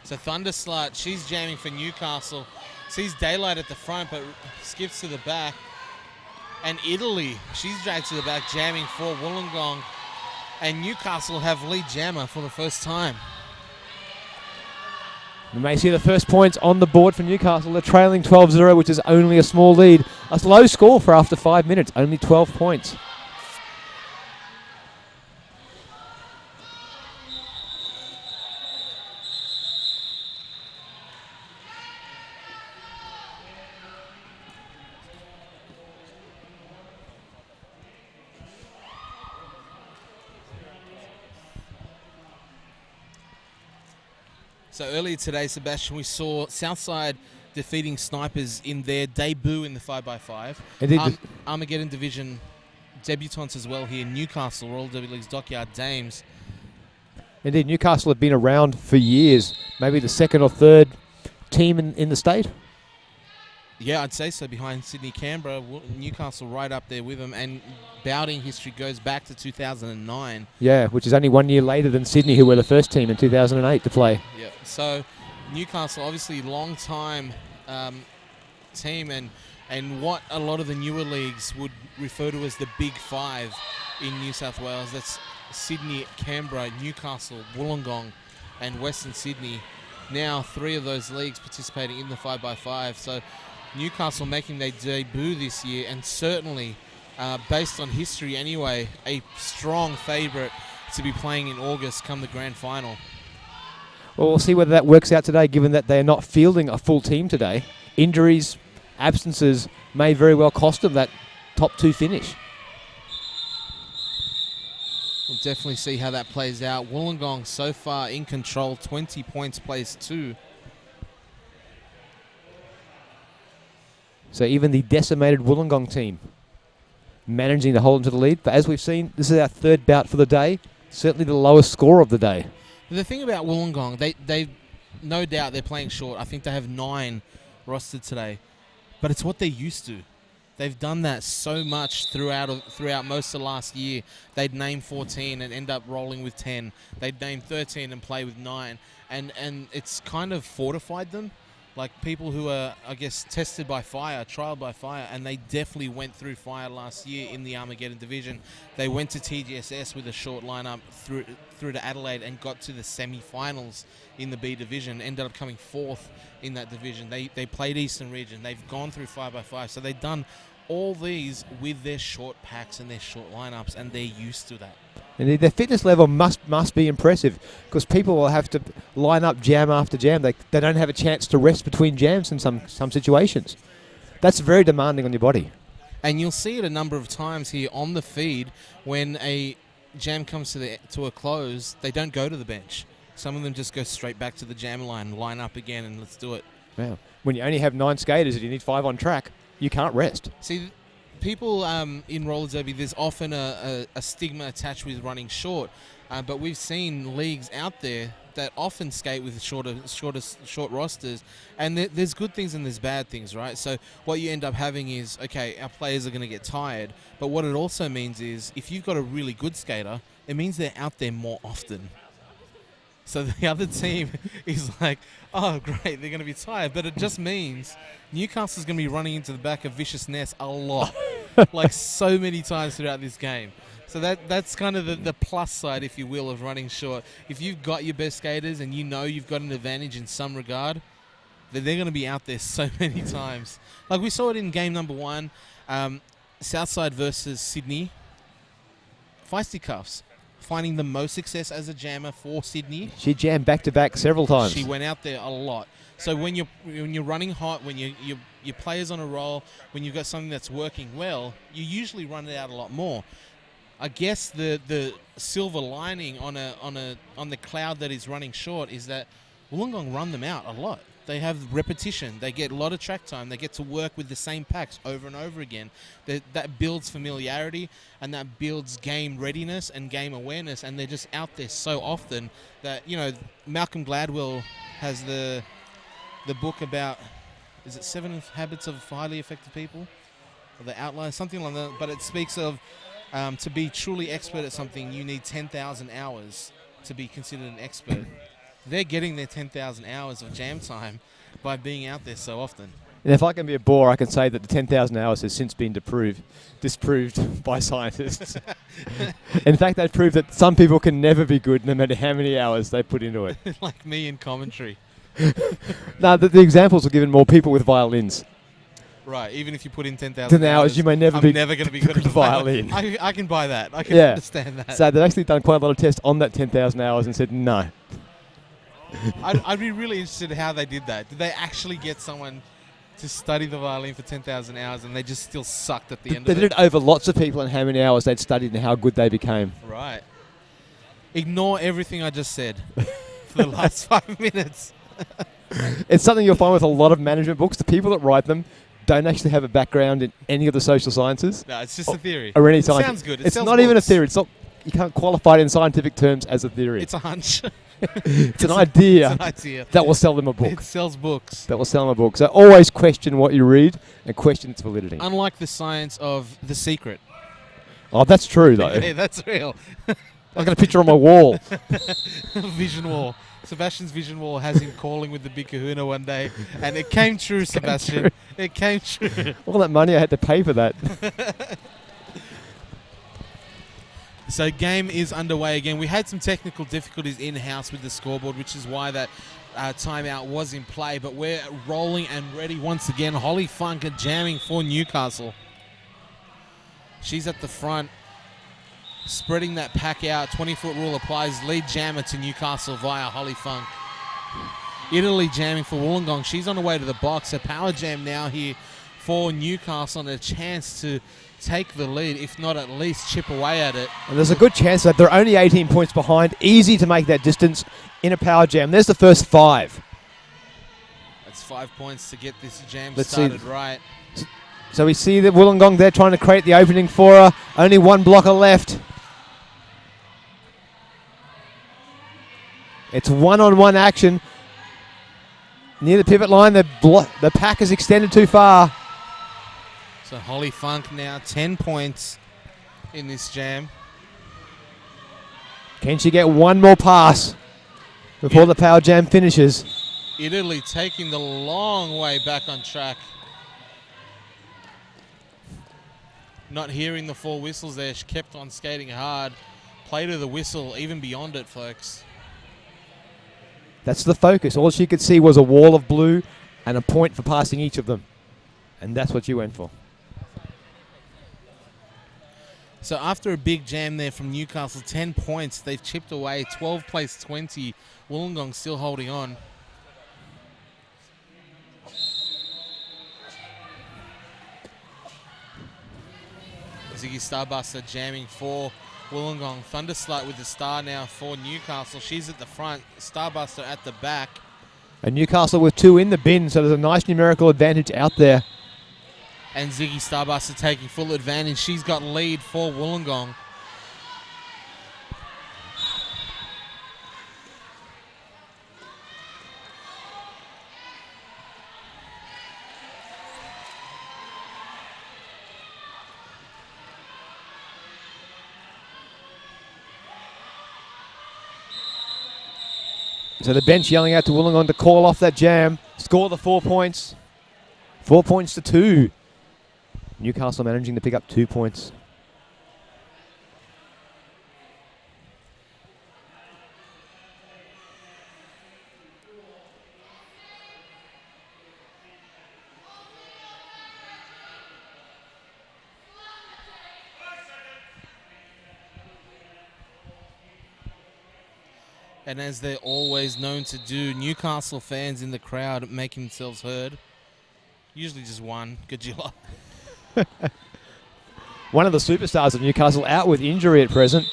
So Thunderslight, she's jamming for Newcastle. Sees daylight at the front, but skips to the back. And Italy, she's dragged to the back, jamming for Wollongong. And Newcastle have lead jammer for the first time. We may see the first points on the board for Newcastle. They're trailing 12-0, which is only a small lead. A low score for after 5 minutes, only 12 points. So earlier today, Sebastian, we saw Southside defeating Snipers in their debut in the 5x5. Armageddon Division debutants as well here. Newcastle, Royal W League's Dockyard Dames. Indeed, Newcastle have been around for years. Maybe the second or third team in the state. Yeah, I'd say so. Behind Sydney, Canberra, Newcastle right up there with them. And bouting history goes back to 2009. Yeah, which is only 1 year later than Sydney, who were the first team in 2008 to play. Yeah. So Newcastle, obviously long time team and what a lot of the newer leagues would refer to as the Big Five in New South Wales. That's Sydney, Canberra, Newcastle, Wollongong, and Western Sydney. Now 3 of those leagues participating in the 5x5. So Newcastle making their debut this year, and certainly, based on history anyway, a strong favourite to be playing in August come the grand final. Well, we'll see whether that works out today, given that they're not fielding a full team today. Injuries, absences may very well cost them that top 2 finish. We'll definitely see how that plays out. Wollongong so far in control, 20 points, plays 2. So even the decimated Wollongong team managing to hold into the lead. But as we've seen, this is our 3rd bout for the day. Certainly the lowest score of the day. The thing about Wollongong, they no doubt they're playing short. I think they have 9 rostered today. But it's what they're used to. They've done that so much throughout most of last year. They'd name 14 and end up rolling with 10. They'd name 13 and play with 9. And it's kind of fortified them. Like people who are, I guess, tested by fire, trialed by fire, and they definitely went through fire last year in the Armageddon division. They went to TGSS with a short lineup through to Adelaide and got to the semi-finals in the B division, ended up coming 4th in that division. They played Eastern Region. They've gone through 5x5, so they've done all these with their short packs and their short lineups, and they're used to that. And their fitness level must be impressive, because people will have to line up jam after jam. They don't have a chance to rest between jams in some situations. That's very demanding on your body. And you'll see it a number of times here on the feed when a jam comes to a close, they don't go to the bench. Some of them just go straight back to the jam line up again, and let's do it. Wow. When you only have 9 skaters and you need 5 on track, you can't rest. See, people in roller derby, there's often a stigma attached with running short, but we've seen leagues out there that often skate with short rosters, and there's good things and there's bad things, right? So what you end up having is, okay, our players are going to get tired, but what it also means is if you've got a really good skater, it means they're out there more often. So the other team is like, oh, great, they're going to be tired. But it just means Newcastle's going to be running into the back of Vicious Nest a lot, like so many times throughout this game. So that's kind of the plus side, if you will, of running short. If you've got your best skaters and you know you've got an advantage in some regard, then they're going to be out there so many times. Like we saw it in game number 1, Southside versus Sydney. Feisty Cuffs finding the most success as a jammer for Sydney. She jammed back-to-back several times. She went out there a lot. So when you're running hot, when your player's on a roll, when you've got something that's working well, you usually run it out a lot more. I guess the silver lining on the cloud that is running short is that Wollongong run them out a lot. They have repetition. They get a lot of track time. They get to work with the same packs over and over again. That builds familiarity, and that builds game readiness and game awareness, and they're just out there so often that, you know, Malcolm Gladwell has the book about, is it 7 Habits of Highly Effective People? Or the outline, something like that. But it speaks of to be truly expert at something, you need 10,000 hours to be considered an expert. They're getting their 10,000 hours of jam time by being out there so often. And if I can be a bore, I can say that the 10,000 hours has since been disproved by scientists. In fact, they've proved that some people can never be good no matter how many hours they put into it. Like me in commentary. No, the examples are given more people with violins. Right, even if you put in 10,000 hours, you may never I'm be never going to be good at the violin. I can buy that. I can Yeah. understand that. So they've actually done quite a lot of tests on that 10,000 hours and said no. I'd be really interested in how they did that. Did they actually get someone to study the violin for 10,000 hours and they just still sucked at the end They of it? did it over lots of people and how many hours they'd studied and how good they became. Right. Ignore everything I just said for the last 5 minutes. It's something you'll find with a lot of management books. The people that write them don't actually have a background in any of the social sciences. No, it's just a theory. Or any It science. sounds good. It It's sells not even a books. theory. It's not. You can't qualify it in scientific terms as a theory. It's a hunch. It's an idea. It's an idea. That will sell them a book. It sells books. That will sell them a book. So always question what you read and question its validity. Unlike the science of The Secret. Oh, that's true though. Yeah, that's real. I've got a picture on my wall. Vision wall. Sebastian's vision wall has him calling with the big kahuna one day, and it came true, Sebastian. It came true. All that money I had to pay for that. So game is underway again. We had some technical difficulties in-house with the scoreboard, which is why that timeout was in play. But we're rolling and ready once again. Holly Funker jamming for Newcastle. She's at the front, spreading that pack out. 20-foot rule applies. Lead jammer to Newcastle via Holly Funk. Italy jamming for Wollongong. She's on the way to the box. A power jam now here for Newcastle, and a chance to take the lead, if not at least chip away at it. And there's a good chance that they're only 18 points behind. Easy to make that distance in a power jam. There's the first 5. That's 5 points to get this jam Let's started see. right. So we see that Wollongong there trying to create the opening for her. Only one blocker left. It's one-on-one action. Near the pivot line, the pack is extended too far. So Holly Funk now 10 points in this jam. Can she get one more pass before the power jam finishes? Italy taking the long way back on track. Not hearing the 4 whistles there. She kept on skating hard. Played her the whistle, even beyond it, folks. That's the focus. All she could see was a wall of blue and a point for passing each of them. And that's what she went for. So after a big jam there from Newcastle, 10 points, they've chipped away. 12 plays 20. Wollongong still holding on. Ziggy Starbuster jamming for Wollongong. Thunderslight with the star now for Newcastle. She's at the front. Starbuster at the back. And Newcastle with 2 in the bin, so there's a nice numerical advantage out there. And Ziggy Starbuster taking full advantage. She's got lead for Wollongong. So the bench yelling out to Wollongong to call off that jam, score the 4 points. 4 points to 2. Newcastle managing to pick up 2 points. And as they're always known to do, Newcastle fans in the crowd making themselves heard. Usually just one, Gajilla. One of the superstars of Newcastle out with injury at present.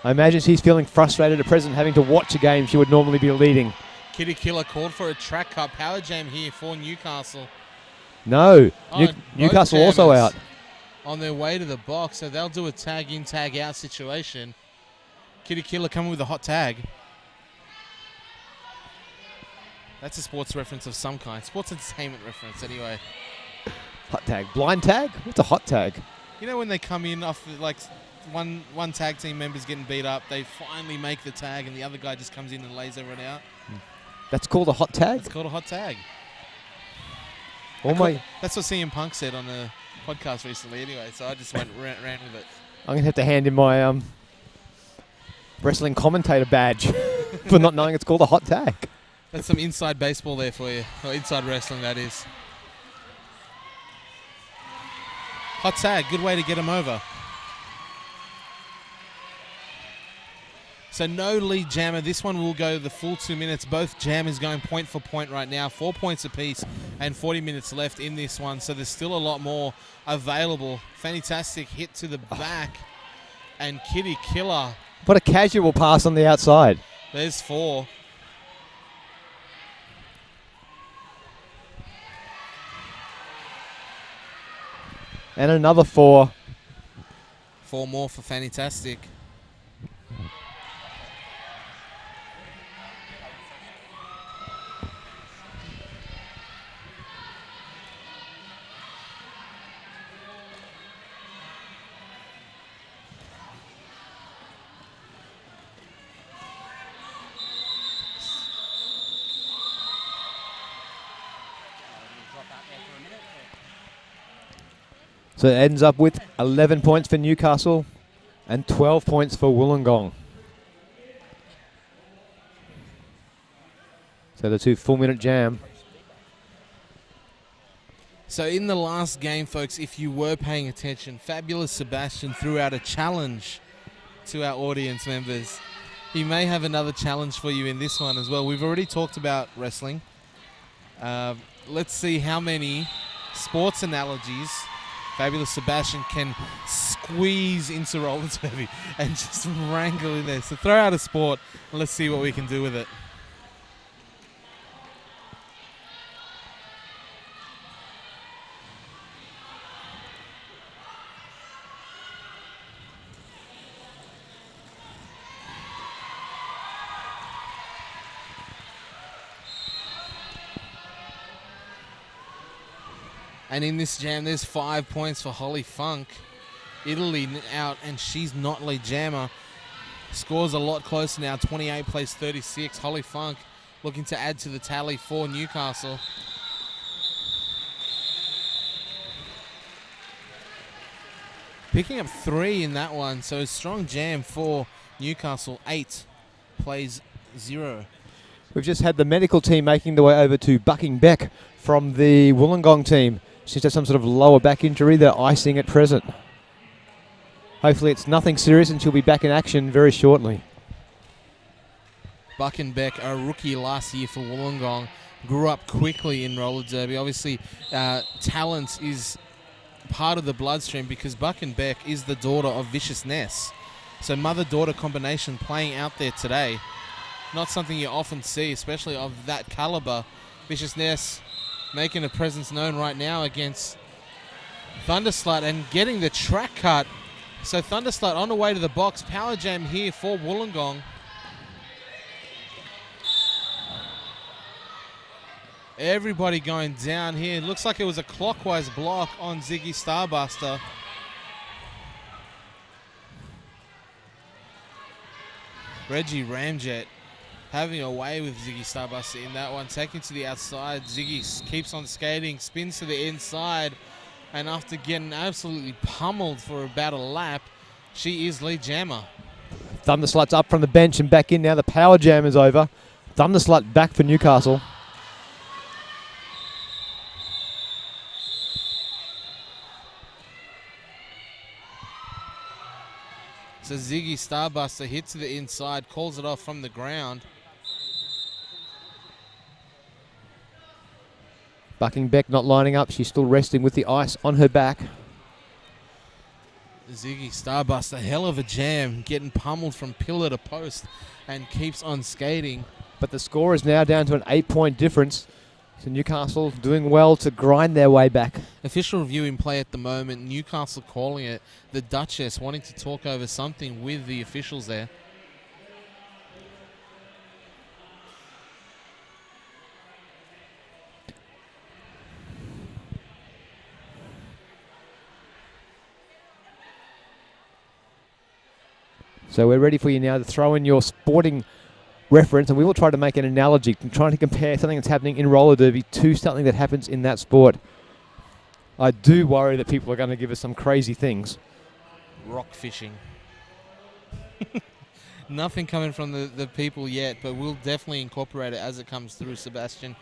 I imagine she's feeling frustrated at present, having to watch a game she would normally be leading. Kitty Killer called for a track cut power jam here for Newcastle. No, Oh, Newcastle both also jammers out. On their way to the box, so they'll do a tag in, tag out situation. Kitty Killer coming with a hot tag. That's a sports reference of some kind. Sports entertainment reference, anyway. Hot tag. Blind tag? What's a hot tag? You know when they come in off like one tag team member's getting beat up, they finally make the tag and the other guy just comes in and lays everyone out? That's called a hot tag? It's called a hot tag. That's what CM Punk said on the podcast recently anyway, so I just ran with it. I'm going to have to hand in my wrestling commentator badge for not knowing it's called a hot tag. That's some inside baseball there for you. Or inside wrestling, that is. Hot tag, good way to get him over. So no lead jammer. This one will go the full 2 minutes. Both jammers going point for point right now. 4 points apiece and 40 minutes left in this one. So there's still a lot more available. Fantastic hit to the back. And Kitty Killer. What a casual pass on the outside. There's 4. And another 4. 4 more for Fantastic. So it ends up with 11 points for Newcastle and 12 points for Wollongong. So the 2 full-minute jam. So in the last game, folks, if you were paying attention, Fabulous Sebastian threw out a challenge to our audience members. He may have another challenge for you in this one as well. We've already talked about wrestling. Let's see how many sports analogies Fabulous Sebastian can squeeze into roller derby and just wrangle in there. So throw out a sport and let's see what we can do with it. And in this jam, there's 5 points for Holly Funk. Italy out, and she's not lead jammer. Scores a lot closer now. 28 plays 36. Holly Funk looking to add to the tally for Newcastle. Picking up 3 in that one, so a strong jam for Newcastle. 8 plays 0. We've just had the medical team making their way over to Bucking Beck from the Wollongong team. She's had some sort of lower back injury. They're icing at present. Hopefully it's nothing serious and she'll be back in action very shortly. Bucking Beck, a rookie last year for Wollongong, grew up quickly in roller derby. Obviously, talent is part of the bloodstream because Bucking Beck is the daughter of Vicious Ness. So mother-daughter combination playing out there today. Not something you often see, especially of that caliber. Vicious Ness making a presence known right now against Thunderslut and getting the track cut. So Thunderslut on the way to the box. Power jam here for Wollongong. Everybody going down here. Looks like it was a clockwise block on Ziggy Starbuster. Reggie Ramjet having a way with Ziggy Starbuster in that one. Taking to the outside. Ziggy keeps on skating, spins to the inside. And after getting absolutely pummeled for about a lap, she is lead jammer. Thunderslut's up from the bench and back in now. The power jam is over. Thunderslut back for Newcastle. So Ziggy Starbuster hits to the inside, calls it off from the ground. Bucking Beck not lining up. She's still resting with the ice on her back. Ziggy Starbuster, hell of a jam, getting pummeled from pillar to post and keeps on skating. But the score is now down to an 8-point difference. So Newcastle doing well to grind their way back. Official review in play at the moment. Newcastle calling it. The Duchess wanting to talk over something with the officials there. So we're ready for you now to throw in your sporting reference, and we will try to make an analogy, trying to compare something that's happening in roller derby to something that happens in that sport. I do worry that people are going to give us some crazy things. Rock fishing. Nothing coming from the people yet, but we'll definitely incorporate it as it comes through, Sebastian.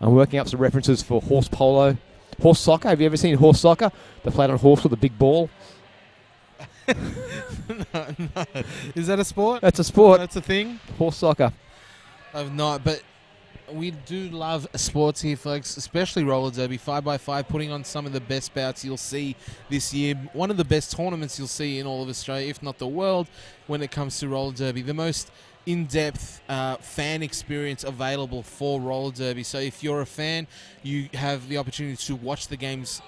I'm working up some references for horse polo. Horse soccer, have you ever seen horse soccer? They played on horse with a big ball. No. Is that a sport? That's a sport. That's a thing? Horse soccer. I've not, but we do love sports here, folks, especially roller derby. 5x5 putting on some of the best bouts you'll see this year. One of the best tournaments you'll see in all of Australia, if not the world, when it comes to roller derby. The most in-depth fan experience available for roller derby. So if you're a fan, you have the opportunity to watch the games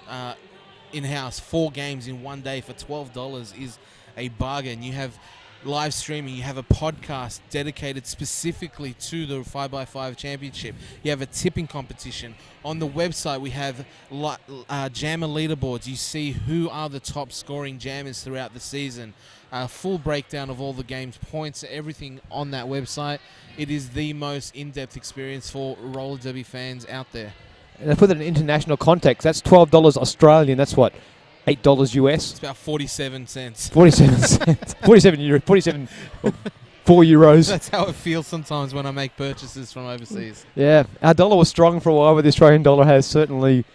in-house. 4 games in one day for $12 is a bargain. You have live streaming, you have a podcast dedicated specifically to the 5x5 championship. You have a tipping competition. On the website we have jammer leaderboards. You see who are the top scoring jammers throughout the season. A full breakdown of all the games, points, everything on that website. It is the most in-depth experience for roller derby fans out there. And I put it in international context. That's $12 Australian. That's what, $8 US. It's about 47 cents. 47 cents. 47 euro. 47. 4 euros. That's how it feels sometimes when I make purchases from overseas. Yeah, our dollar was strong for a while, but the Australian dollar has certainly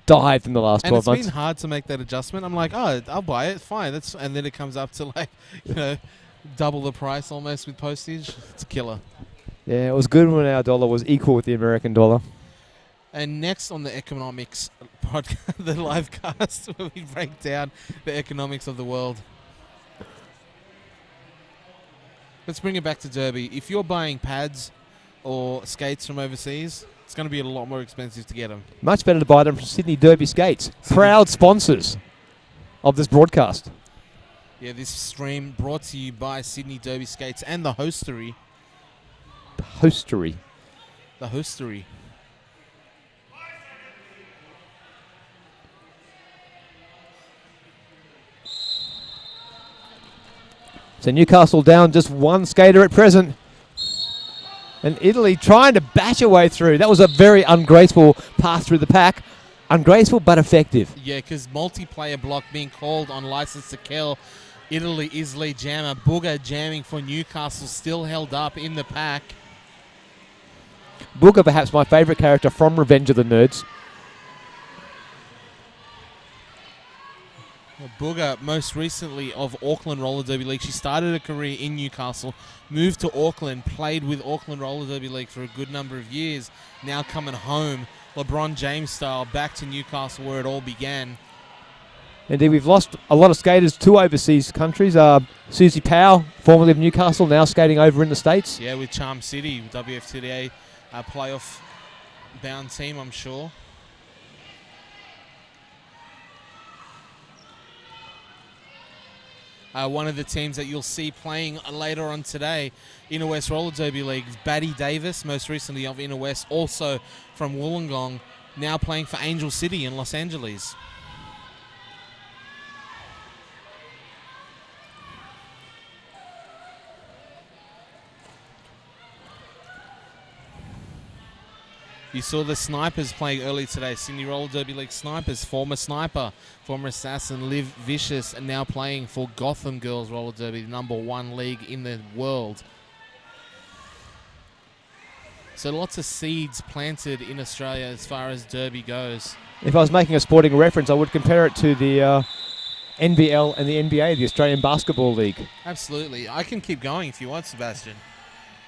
dived in the last 12 months. And it's been hard to make that adjustment. I'm like, oh, I'll buy it, fine. And then it comes up to like, double the price almost with postage. It's a killer. Yeah, it was good when our dollar was equal with the American dollar. And next on the economics podcast, the live cast, where we break down the economics of the world. Let's bring it back to Derby. If you're buying pads or skates from overseas, it's going to be a lot more expensive to get them. Much better to buy them from Sydney Derby Skates, proud sponsors of this broadcast. Yeah, this stream brought to you by Sydney Derby Skates and the Hostery. The Hostery. The Hostery. So Newcastle down just one skater at present. And Italy trying to bash her way through. That was a very ungraceful pass through the pack. Ungraceful but effective. Yeah, because multiplayer block being called on license to kill. Italy is lead jammer. Booger jamming for Newcastle, still held up in the pack. Booger, perhaps my favourite character from Revenge of the Nerds. Booger, most recently of Auckland Roller Derby League. She started her career in Newcastle, moved to Auckland, played with Auckland Roller Derby League for a good number of years. Now coming home, LeBron James style, back to Newcastle where it all began. Indeed, we've lost a lot of skaters to overseas countries. Susie Powell, formerly of Newcastle, now skating over in the States. Yeah, with Charm City, WFTDA playoff bound team, I'm sure. One of the teams that you'll see playing later on today, Inner West Roller Derby League, Batty Davis, most recently of Inner West, also from Wollongong, now playing for Angel City in Los Angeles. You saw the Snipers playing early today. Sydney Roller Derby League Snipers, former sniper, former assassin Liv Vicious, and now playing for Gotham Girls Roller Derby, the #1 league in the world. So lots of seeds planted in Australia as far as Derby goes. If I was making a sporting reference, I would compare it to the NBL and the NBA, the Australian Basketball League. Absolutely. I can keep going if you want, Sebastian.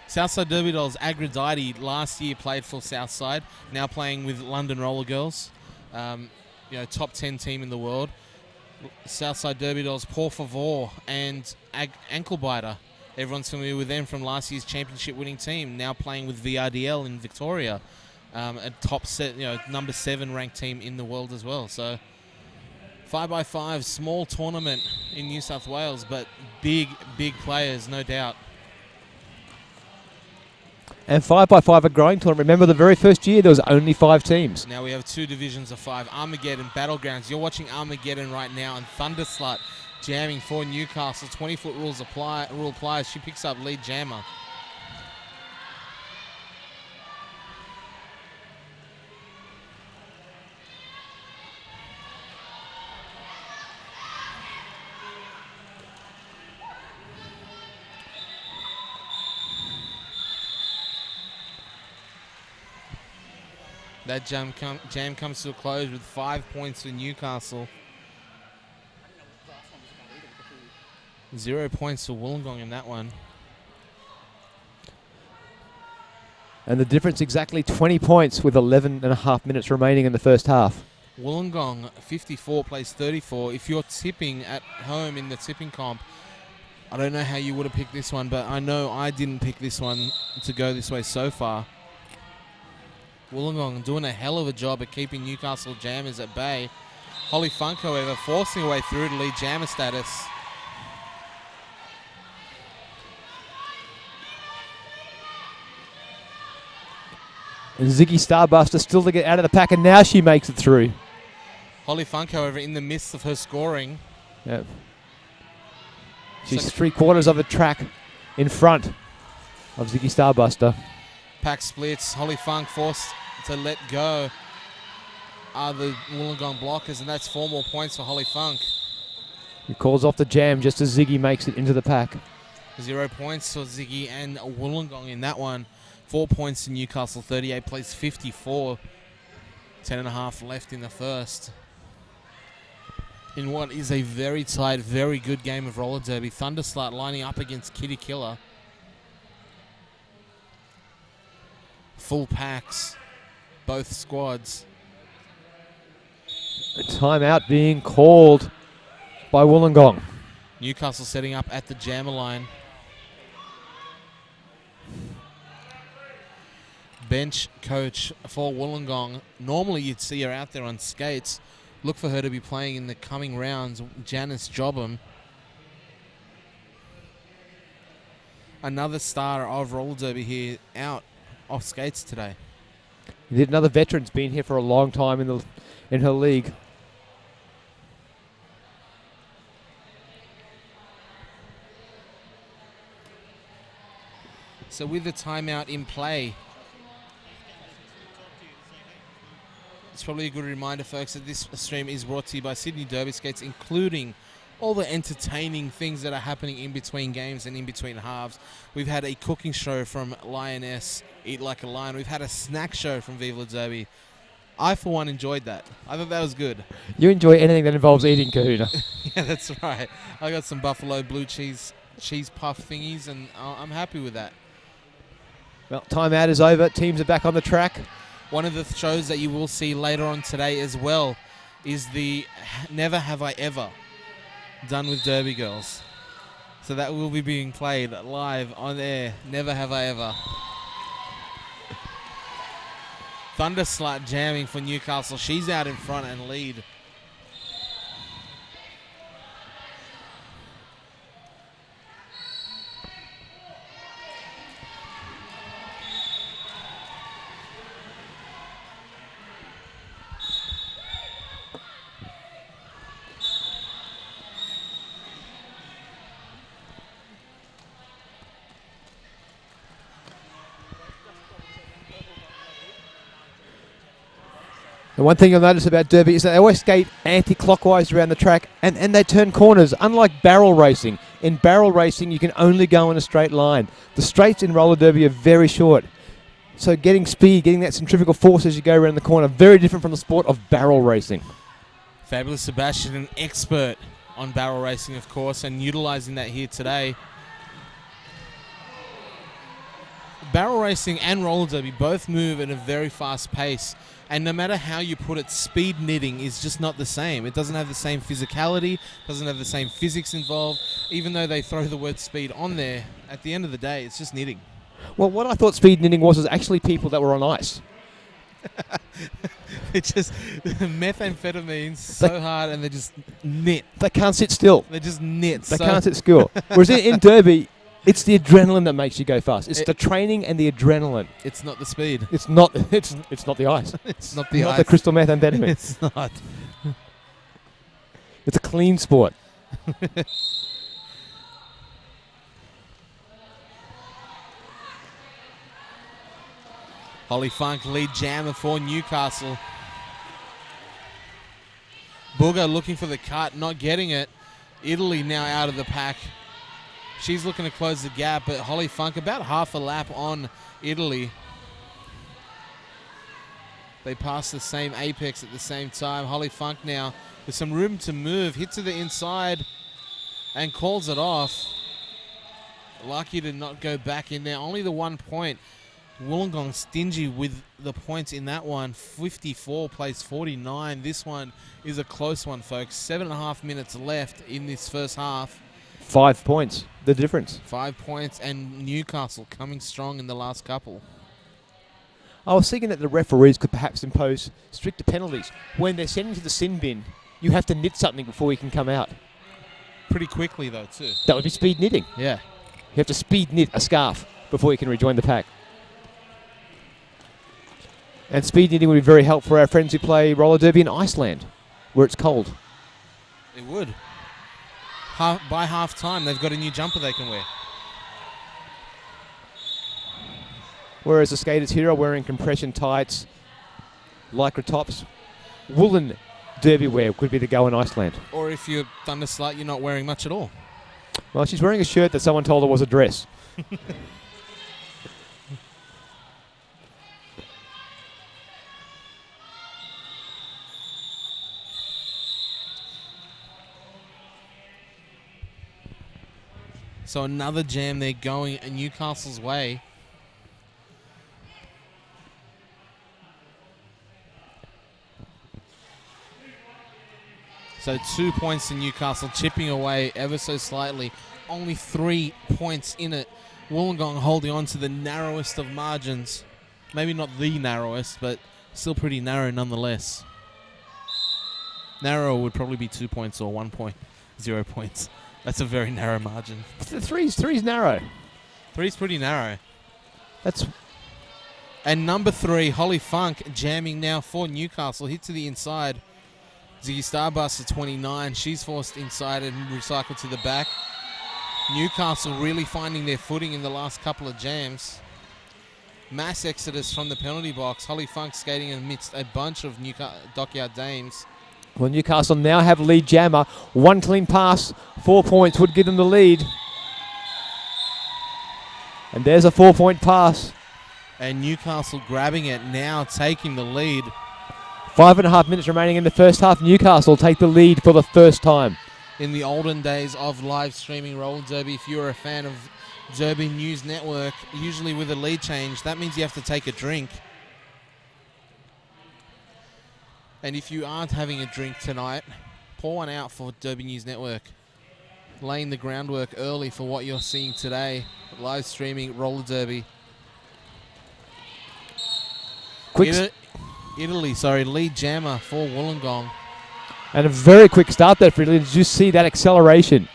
Southside Derby Dolls, Agradite last year played for Southside, now playing with London Roller Girls, top 10 team in the world. Southside Derby Dolls, Por Favor and Ankle Biter. Everyone's familiar with them from last year's championship winning team, now playing with VRDL in Victoria, a top set, number 7 ranked team in the world as well. So 5x5, small tournament in New South Wales, but big players, no doubt. And 5x5 a growing tournament. Remember the very first year there was only 5 teams. Now we have 2 divisions of 5. Armageddon, Battlegrounds. You're watching Armageddon right now, and Thunderslut jamming for Newcastle. 20-foot rule applies. She picks up lead jammer. That jam comes to a close with 5 points for Newcastle. 0 points for Wollongong in that one. And the difference exactly 20 points with 11.5 minutes remaining in the first half. Wollongong 54 plays 34. If you're tipping at home in the tipping comp, I don't know how you would have picked this one, but I know I didn't pick this one to go this way so far. Wollongong doing a hell of a job at keeping Newcastle jammers at bay. Holly Funk, however, forcing her way through to lead jammer status. And Ziggy Starbuster still to get out of the pack, and now she makes it through. Holly Funk, however, in the midst of her scoring. Yep. She's 3/4 of a track in front of Ziggy Starbuster. Pack splits. Holly Funk forced to let go. are the Wollongong blockers, and that's 4 more points for Holly Funk. He calls off the jam just as Ziggy makes it into the pack. 0 points for Ziggy and Wollongong in that one. 4 points to Newcastle, 38 plays 54. 10.5 left in the first. In what is a very tight, very good game of roller derby. Thunderslut lining up against Kitty Killer. Full packs, both squads. A timeout being called by Wollongong. Newcastle setting up at the jammer line. Bench coach for Wollongong. Normally you'd see her out there on skates. Look for her to be playing in the coming rounds. Janice Jobham. Another star of roller derby here out off skates today. Another veteran's been here for a long time in her league. So with the timeout in play, it's probably a good reminder, folks, that this stream is brought to you by Sydney Derby Skates, including all the entertaining things that are happening in between games and in between halves. We've had a cooking show from Lioness, Eat Like a Lion. We've had a snack show from Viva Derby. I, for one, enjoyed that. I thought that was good. You enjoy anything that involves eating, Kahuna. Yeah, that's right. I got some buffalo blue cheese puff thingies, and I'm happy with that. Well, timeout is over. Teams are back on the track. One of the shows that you will see later on today as well is the Never Have I Ever, done with Derby Girls. So that will be being played live on air. Never Have I Ever. Thunderslut jamming for Newcastle. She's out in front and lead. The one thing you'll notice about Derby is that they always skate anti-clockwise around the track and they turn corners, unlike barrel racing. In barrel racing, you can only go in a straight line. The straights in roller derby are very short. So getting speed, getting that centrifugal force as you go around the corner, very different from the sport of barrel racing. Fabulous Sebastian, an expert on barrel racing, of course, and utilising that here today. Barrel racing and roller derby both move at a very fast pace. And no matter how you put it, speed knitting is just not the same. It doesn't have the same physicality, doesn't have the same physics involved. Even though they throw the word speed on there, at the end of the day, it's just knitting. Well, what I thought speed knitting was actually people that were on ice. It's just methamphetamines so hard and they just knit. They can't sit still. They just knit. They can't sit still. Whereas in Derby, it's the adrenaline that makes you go fast. It's the training and the adrenaline. It's not the speed. It's not. It's not the ice. It's not the ice. Not the crystal methamphetamine. It's not. It's a clean sport. Holly Funk lead jammer for Newcastle. Booger looking for the cut, not getting it. Italy now out of the pack. She's looking to close the gap, but Holly Funk about half a lap on Italy. They pass the same apex at the same time. Holly Funk now with some room to move, hits to the inside and calls it off. Lucky to not go back in there. Only the 1 point. Wollongong stingy with the points in that one. 54 plays 49. This one is a close one, folks. 7.5 minutes left in this first half. 5 points, the difference. 5 points, and Newcastle coming strong in the last couple. I was thinking that the referees could perhaps impose stricter penalties. When they're sending to the sin bin, you have to knit something before you can come out. Pretty quickly, though, too. That would be speed knitting. Yeah. You have to speed knit a scarf before you can rejoin the pack. And speed knitting would be very helpful for our friends who play roller derby in Iceland, where it's cold. It would. By half time, they've got a new jumper they can wear. Whereas the skaters here are wearing compression tights, lycra tops. woolen derby wear could be the go in Iceland. Or if you're Thunderslight, you're not wearing much at all. Well, she's wearing a shirt that someone told her was a dress. So another jam there going Newcastle's way. So 2 points to Newcastle, chipping away ever so slightly. Only 3 points in it. Wollongong holding on to the narrowest of margins. Maybe not the narrowest, but still pretty narrow nonetheless. Narrow would probably be 2 points or 1.0 points. That's a very narrow margin. Three's narrow. Three's pretty narrow. That's. And number 3, Holly Funk, jamming now for Newcastle. Hit to the inside. Ziggy Starbuster 29. She's forced inside and recycled to the back. Newcastle really finding their footing in the last couple of jams. Mass exodus from the penalty box. Holly Funk skating amidst a bunch of Dockyard dames. Well, Newcastle now have lead jammer. One clean pass, 4 points would give them the lead. And there's a 4-point pass. And Newcastle grabbing it now, taking the lead. 5.5 minutes remaining in the first half. Newcastle take the lead for the first time. In the olden days of live streaming roller derby, if you're a fan of Derby News Network, usually with a lead change, that means you have to take a drink. And if you aren't having a drink tonight, pour one out for Derby News Network. Laying the groundwork early for what you're seeing today. Live streaming roller derby. Italy, lead jammer for Wollongong. And a very quick start there for Italy. Did you see that acceleration?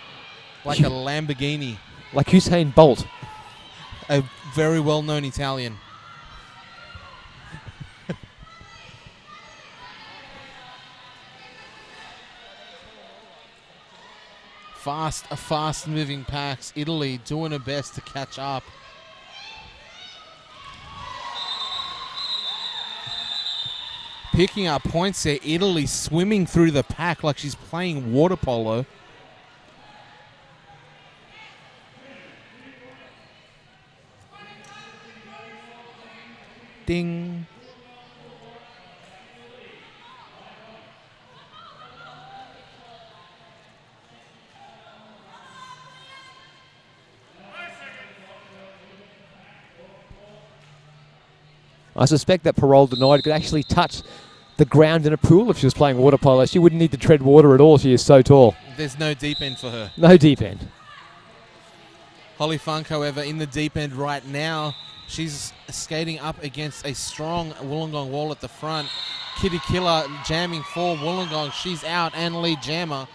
Like a Lamborghini. Like Usain Bolt. A very well-known Italian. Fast-moving packs. Italy doing her best to catch up. Picking up points there. Italy swimming through the pack like she's playing water polo. Ding. I suspect that Parole Denied could actually touch the ground in a pool if she was playing water polo. She wouldn't need to tread water at all. She is so tall. There's no deep end for her. No deep end. Holly Funk, however, in the deep end right now. She's skating up against a strong Wollongong wall at the front. Kitty Killer jamming for Wollongong. She's out and lead jammer.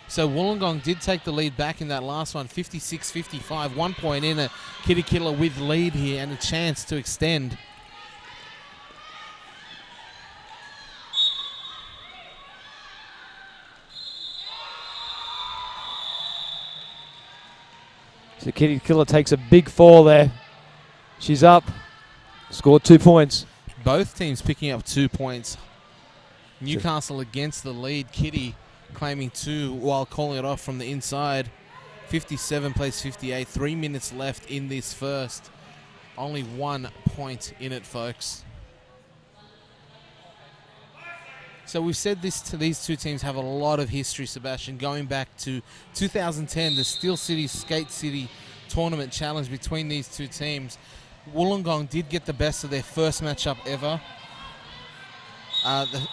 So Wollongong did take the lead back in that last one, 56-55. 1 point in it. Kitty Killer with lead here and a chance to extend. So Kitty Killer takes a big fall there. She's up. Scored 2 points. Both teams picking up 2 points. Newcastle against the lead. Kitty claiming 2 while calling it off from the inside. 57 plays 58. 3 minutes left in this first. Only 1 point in it, folks. So we've said this to these two teams have a lot of history, Sebastian, going back to 2010, the Steel City Skate City tournament challenge between these two teams. Wollongong did get the best of their first matchup ever.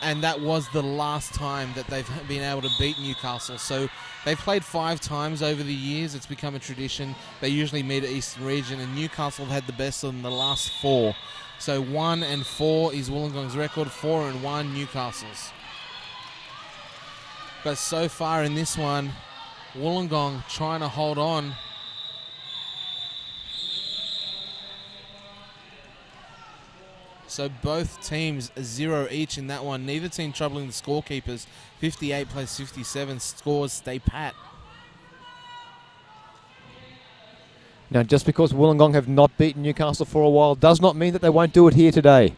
And that was the last time that they've been able to beat Newcastle. So they've played 5 times over the years. It's become a tradition. They usually meet at Eastern Region, and Newcastle have had the best of them the last 4. So 1-4 is Wollongong's record, 4-1 Newcastle's. But so far in this one, Wollongong trying to hold on. So both teams 0 each in that one. Neither team troubling the scorekeepers. 58 plays 57. Scores stay pat. Now, just because Wollongong have not beaten Newcastle for a while does not mean that they won't do it here today.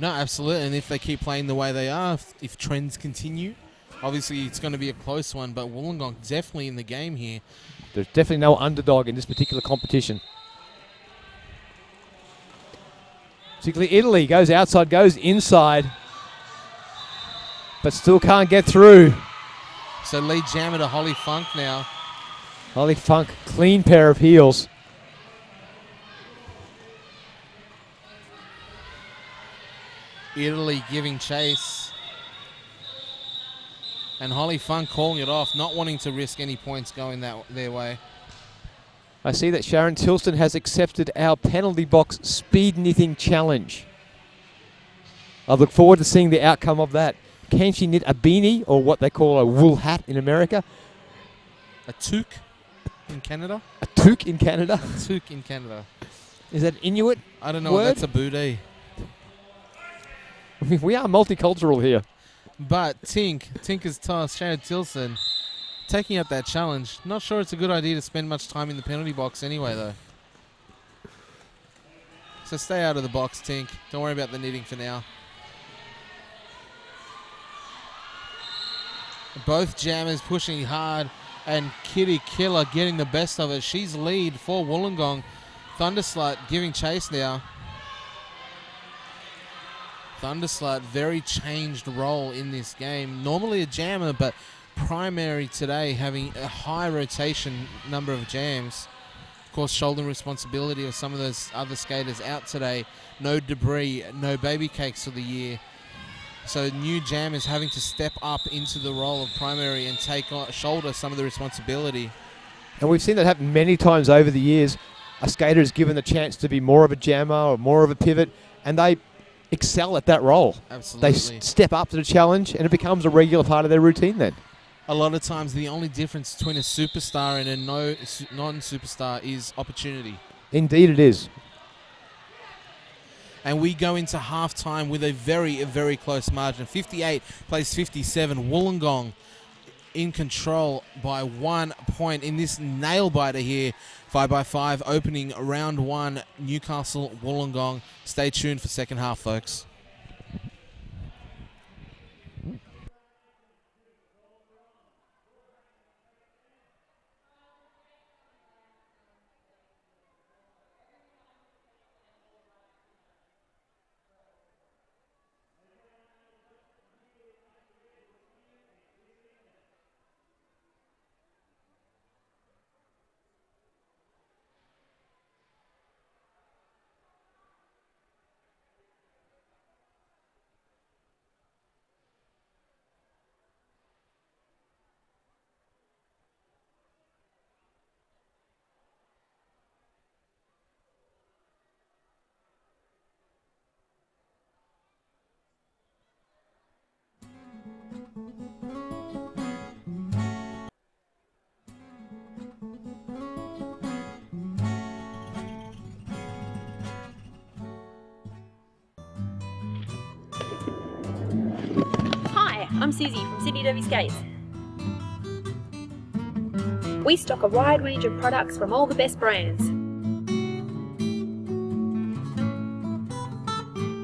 No, absolutely. And if they keep playing the way they are, if trends continue, obviously it's going to be a close one. But Wollongong definitely in the game here. There's definitely no underdog in this particular competition. Particularly Italy goes outside, goes inside, but still can't get through. So lead jammer to Holly Funk now. Holly Funk, clean pair of heels. Italy giving chase. And Holly Funk calling it off, not wanting to risk any points going their way. I see that Sharon Tilston has accepted our penalty box speed knitting challenge. I look forward to seeing the outcome of that. Can she knit a beanie, or what they call a wool hat in America? A toque in Canada? A toque in Canada? A toque in Canada. Is that Inuit? I don't know word? what that's a booty. I mean, we are multicultural here. But Tink has tossed Sharon Tilson taking up that challenge. Not sure it's a good idea to spend much time in the penalty box anyway, though. So stay out of the box, Tink. Don't worry about the knitting for now. Both jammers pushing hard, and Kitty Killer getting the best of it. She's lead for Wollongong. Thunderslut giving chase now. Thunderslut, very changed role in this game. Normally a jammer, but primary today having a high rotation number of jams. Of course, shouldering responsibility of some of those other skaters out today. No debris, no baby cakes for the year. So new jammers having to step up into the role of primary and shoulder some of the responsibility. And we've seen that happen many times over the years. A skater is given the chance to be more of a jammer or more of a pivot, and they excel at that role. Absolutely. They step up to the challenge, and it becomes a regular part of their routine then. A lot of times the only difference between a superstar and a non-superstar is opportunity. Indeed it is. And we go into halftime with a very, very close margin. 58 plays 57. Wollongong in control by 1 point in this nail-biter here. 5x5 opening round 1, Newcastle, Wollongong. Stay tuned for second half, folks. Hi, I'm Susie from Sydney Derby Skates. We stock a wide range of products from all the best brands.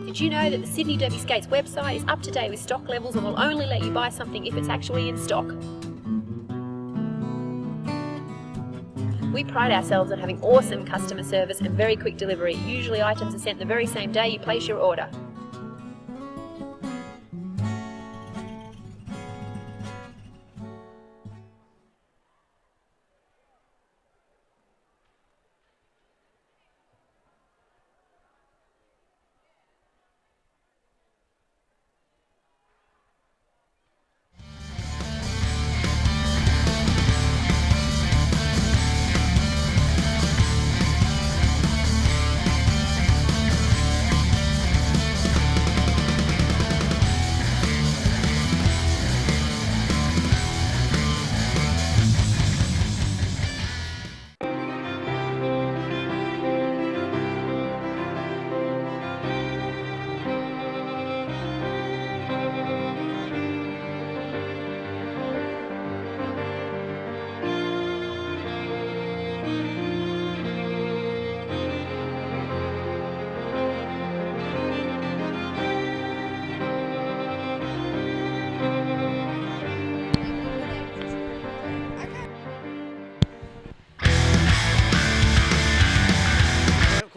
Did you know that the Sydney Derby Skates website is up to date with stock levels and will only let you buy something if it's actually in stock? We pride ourselves on having awesome customer service and very quick delivery. Usually items are sent the very same day you place your order.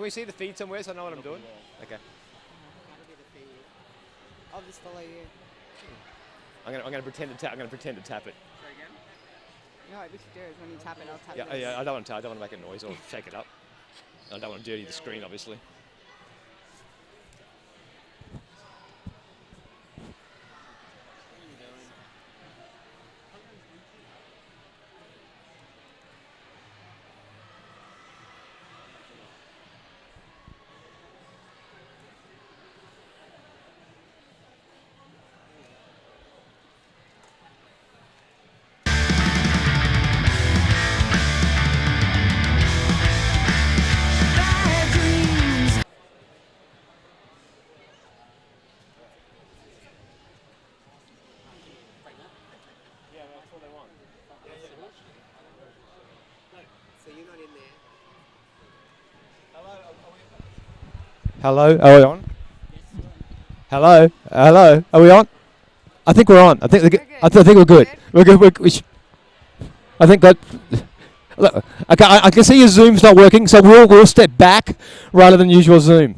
we see the feed somewhere so I know what I'm doing? Okay. I'll just follow you. I'm gonna pretend to tap. I'm gonna pretend to tap it. Sorry again? No, what we should do is when you tap it, I'll tap Yeah, this. yeah. I don't want to make a noise or shake it up. I don't want to dirty the screen, obviously. Hello, are we on? Hello, hello, are we on? I think we're on. I think I think we're good. We're good. I think that. Look, I can see your Zoom's not working, so we'll step back rather than use your Zoom.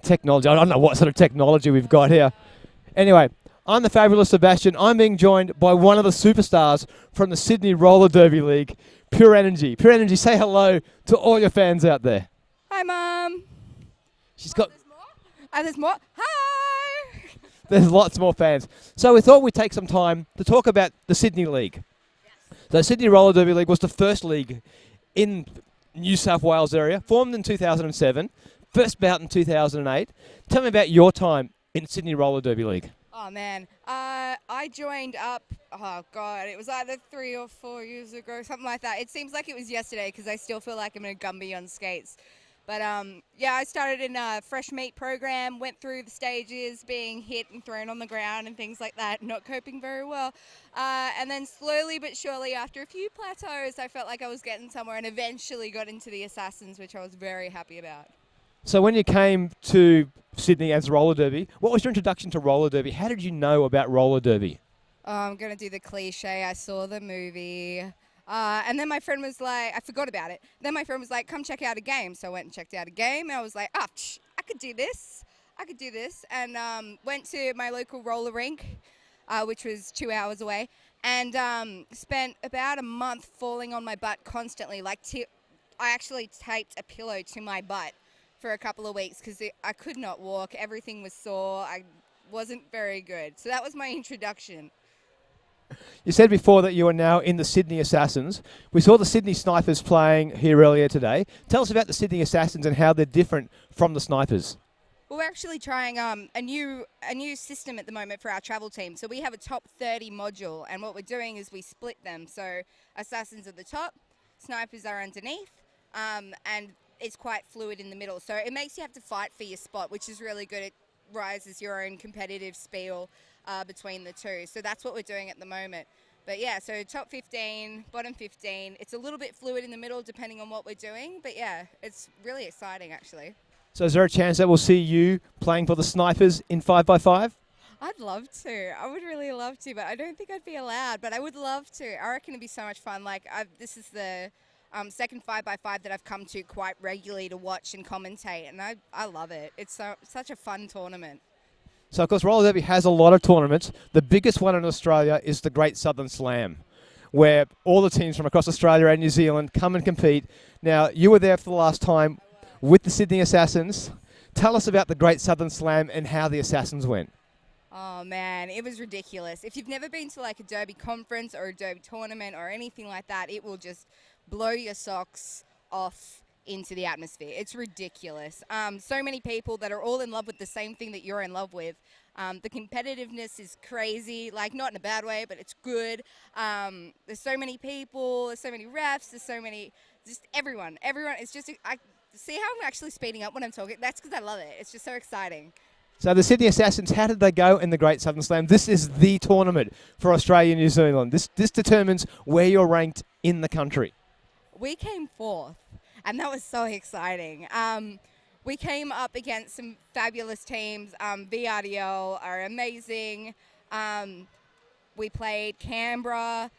Technology. I don't know what sort of technology we've got here. Anyway, I'm the fabulous Sebastian. I'm being joined by one of the superstars from the Sydney Roller Derby League, Pure Energy. Pure Energy, say hello to all your fans out there. Hi, Mum. She's got. There's more. Hi. There's lots more fans. So we thought we'd take some time to talk about the Sydney League. Yes. The Sydney Roller Derby League was the first league in New South Wales area, formed in 2007, first bout in 2008. Tell me about your time in Sydney Roller Derby League. Oh, man. I joined up, oh, God, it was either 3 or 4 years ago, something like that. It seems like it was yesterday because I still feel like I'm in a Gumby on skates. But, yeah, I started in a fresh meat program, went through the stages, being hit and thrown on the ground and things like that, not coping very well. And then slowly but surely, after a few plateaus, I felt like I was getting somewhere and eventually got into the Assassins, which I was very happy about. So when you came to Sydney as roller derby, what was your introduction to roller derby? How did you know about roller derby? Oh, I'm going to do the cliche. I saw the movie. And then my friend was like, I forgot about it. Then my friend was like, come check out a game. So I went and checked out a game. And I was like, I could do this. I could do this. And went to my local roller rink, which was 2 hours away. And spent about a month falling on my butt constantly. Like I actually taped a pillow to my butt for a couple of weeks because I could not walk. Everything was sore. I wasn't very good. So that was my introduction. You said before that you are now in the Sydney Assassins. We saw the Sydney Snipers playing here earlier today. Tell us about the Sydney Assassins and how they're different from the Snipers. Well, we're actually trying a new system at the moment for our travel team. So we have a top 30 module, and what we're doing is we split them. So Assassins at the top, Snipers are underneath, and it's quite fluid in the middle. So it makes you have to fight for your spot, which is really good. It rises your own competitive spiel between the two. So that's what we're doing at the moment. But yeah, so top 15, bottom 15. It's a little bit fluid in the middle depending on what we're doing. But yeah, it's really exciting actually. So is there a chance that we'll see you playing for the Snipers in 5x5? I'd love to. I would really love to, but I don't think I'd be allowed. But I would love to. I reckon it'd be so much fun. Like this is the second 5x5 that I've come to quite regularly to watch and commentate, and I love it. It's such a fun tournament. So, of course, Roller Derby has a lot of tournaments. The biggest one in Australia is the Great Southern Slam, where all the teams from across Australia and New Zealand come and compete. Now, you were there for the last time with the Sydney Assassins. Tell us about the Great Southern Slam and how the Assassins went. Oh, man, it was ridiculous. If you've never been to like a derby conference or a derby tournament or anything like that, it will just blow your socks off into the atmosphere. It's ridiculous. So many people that are all in love with the same thing that you're in love with. The competitiveness is crazy, like not in a bad way, but it's good. There's so many people, there's so many refs, there's so many, just everyone. It's just, I see how I'm actually speeding up when I'm talking. That's because I love it. It's just so exciting. So the Sydney Assassins, how did they go in the Great Southern Slam? This is the tournament for Australia and New Zealand. This determines where you're ranked in the country. We came fourth. And that was so exciting. We came up against some fabulous teams. VRDL are amazing. We played Canberra.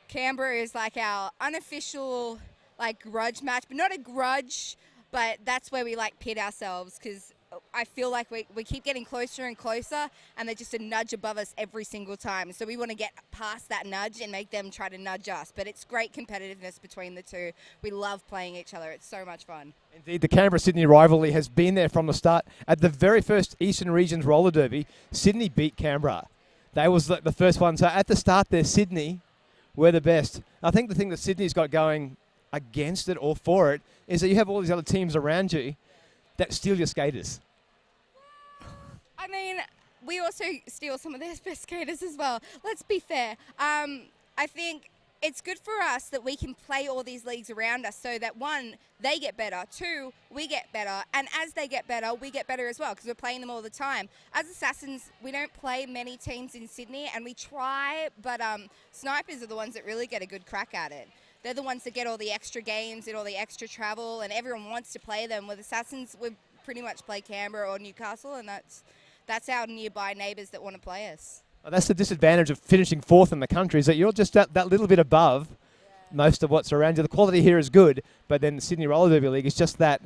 Canberra is like our unofficial like grudge match, but not a grudge, but that's where we like pit ourselves because I feel like we keep getting closer and closer, and they're just a nudge above us every single time. So we want to get past that nudge and make them try to nudge us. But it's great competitiveness between the two. We love playing each other. It's so much fun. Indeed, the Canberra-Sydney rivalry has been there from the start. At the very first Eastern Regions roller derby, Sydney beat Canberra. They was the first one. So at the start there, Sydney were the best. I think the thing that Sydney's got going against it or for it is that you have all these other teams around you that steal your skaters. I mean, we also steal some of their best skaters as well. Let's be fair. I think it's good for us that we can play all these leagues around us so that, one, they get better, two, we get better, and as they get better, we get better as well because we're playing them all the time. As Assassins, we don't play many teams in Sydney, and we try, but Snipers are the ones that really get a good crack at it. They're the ones that get all the extra games and all the extra travel, and everyone wants to play them. With Assassins, we pretty much play Canberra or Newcastle, and that's our nearby neighbours that want to play us. Well, that's the disadvantage of finishing fourth in the country, is that you're just that little bit above most of what's around you. The quality here is good, but then the Sydney Roller Derby League is just that,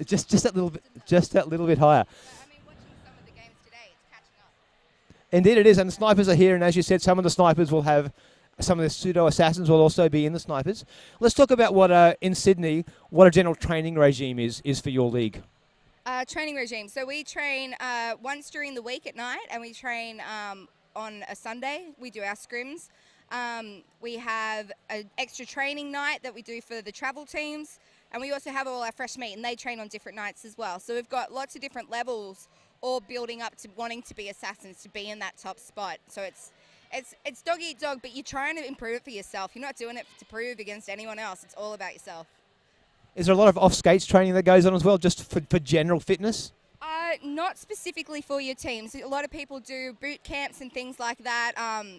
just that little bit higher. Indeed it is, and the Snipers are here, and as you said, some of the Snipers will have, some of the pseudo-assassins will also be in the Snipers. Let's talk about what, in Sydney, what a general training regime is for your league. Training regime. So we train once during the week at night, and we train on a Sunday. We do our scrims. We have an extra training night that we do for the travel teams, and we also have all our fresh meat, and they train on different nights as well. So we've got lots of different levels, all building up to wanting to be Assassins, to be in that top spot. So it's dog eat dog, but you're trying to improve it for yourself. You're not doing it to prove against anyone else. It's all about yourself. Is there a lot of off-skates training that goes on as well, just for general fitness? Not specifically for your teams. A lot of people do boot camps and things like that.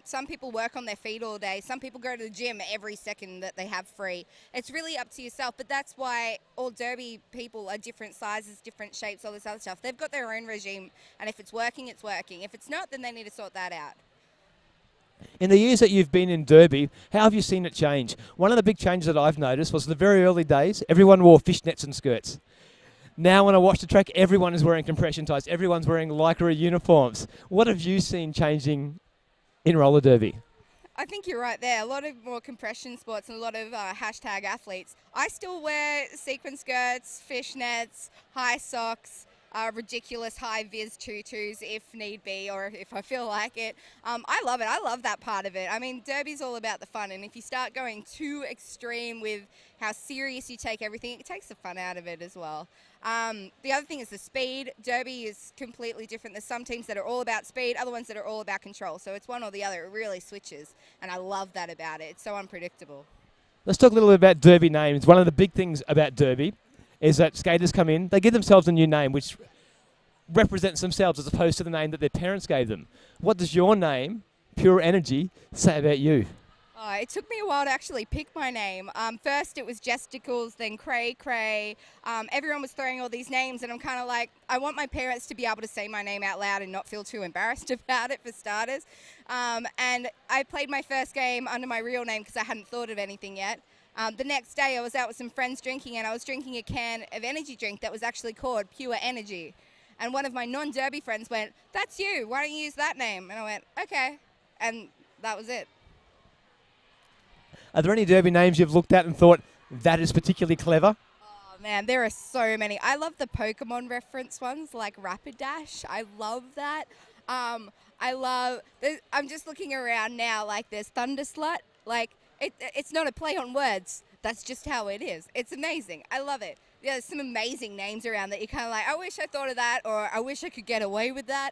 Some people work on their feet all day. Some people go to the gym every second that they have free. It's really up to yourself, but that's why all derby people are different sizes, different shapes, all this other stuff. They've got their own regime, and if it's working, it's working. If it's not, then they need to sort that out. In the years that you've been in Derby, how have you seen it change? One of the big changes that I've noticed was the very early days, everyone wore fishnets and skirts. Now when I watch the track, everyone is wearing compression ties. Everyone's wearing Lycra uniforms. What have you seen changing in roller derby? I think you're right there. A lot of more compression sports and a lot of hashtag athletes. I still wear sequin skirts, fishnets, high socks, ridiculous high-vis tutus if need be or if I feel like it. I love it. I love that part of it. I mean, derby's all about the fun, and if you start going too extreme with how serious you take everything, it takes the fun out of it as well. The other thing is the speed. Derby is completely different. There's some teams that are all about speed, other ones that are all about control. So it's one or the other. It really switches, and I love that about it. It's so unpredictable. Let's talk a little bit about derby names. One of the big things about derby is that skaters come in, they give themselves a new name which represents themselves as opposed to the name that their parents gave them. What does your name, Pure Energy, say about you? It took me a while to actually pick my name. First it was Jesticles, then Cray Cray. Everyone was throwing all these names, and I'm kind of like, I want my parents to be able to say my name out loud and not feel too embarrassed about it, for starters. And I played my first game under my real name because I hadn't thought of anything yet. The next day I was out with some friends drinking, and I was drinking a can of energy drink that was actually called Pure Energy. And one of my non-derby friends went, "That's you, why don't you use that name?" And I went, "Okay." And that was it. Are there any derby names you've looked at and thought, that is particularly clever? Oh man, there are so many. I love the Pokemon reference ones like Rapidash. I love that. I'm just looking around now, like there's Thunderslut. Like, it's not a play on words. That's just how it is. It's amazing. I love it. Yeah, there's some amazing names around that you're kind of like, I wish I thought of that, or I wish I could get away with that.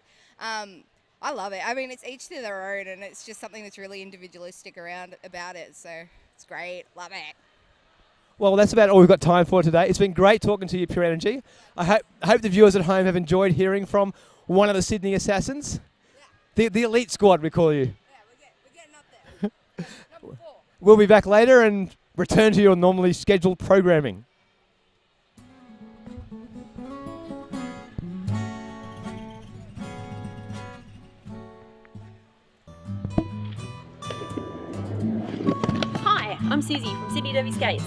I love it. I mean, it's each to their own, and it's just something that's really individualistic about it. So it's great. Love it. Well, that's about all we've got time for today. It's been great talking to you, Pure Energy. I hope the viewers at home have enjoyed hearing from one of the Sydney Assassins. Yeah. The elite squad, we call you. Yeah, we're getting up there. Number 4. We'll be back later and return to your normally scheduled programming. I'm Susie from Sydney Derby Skates.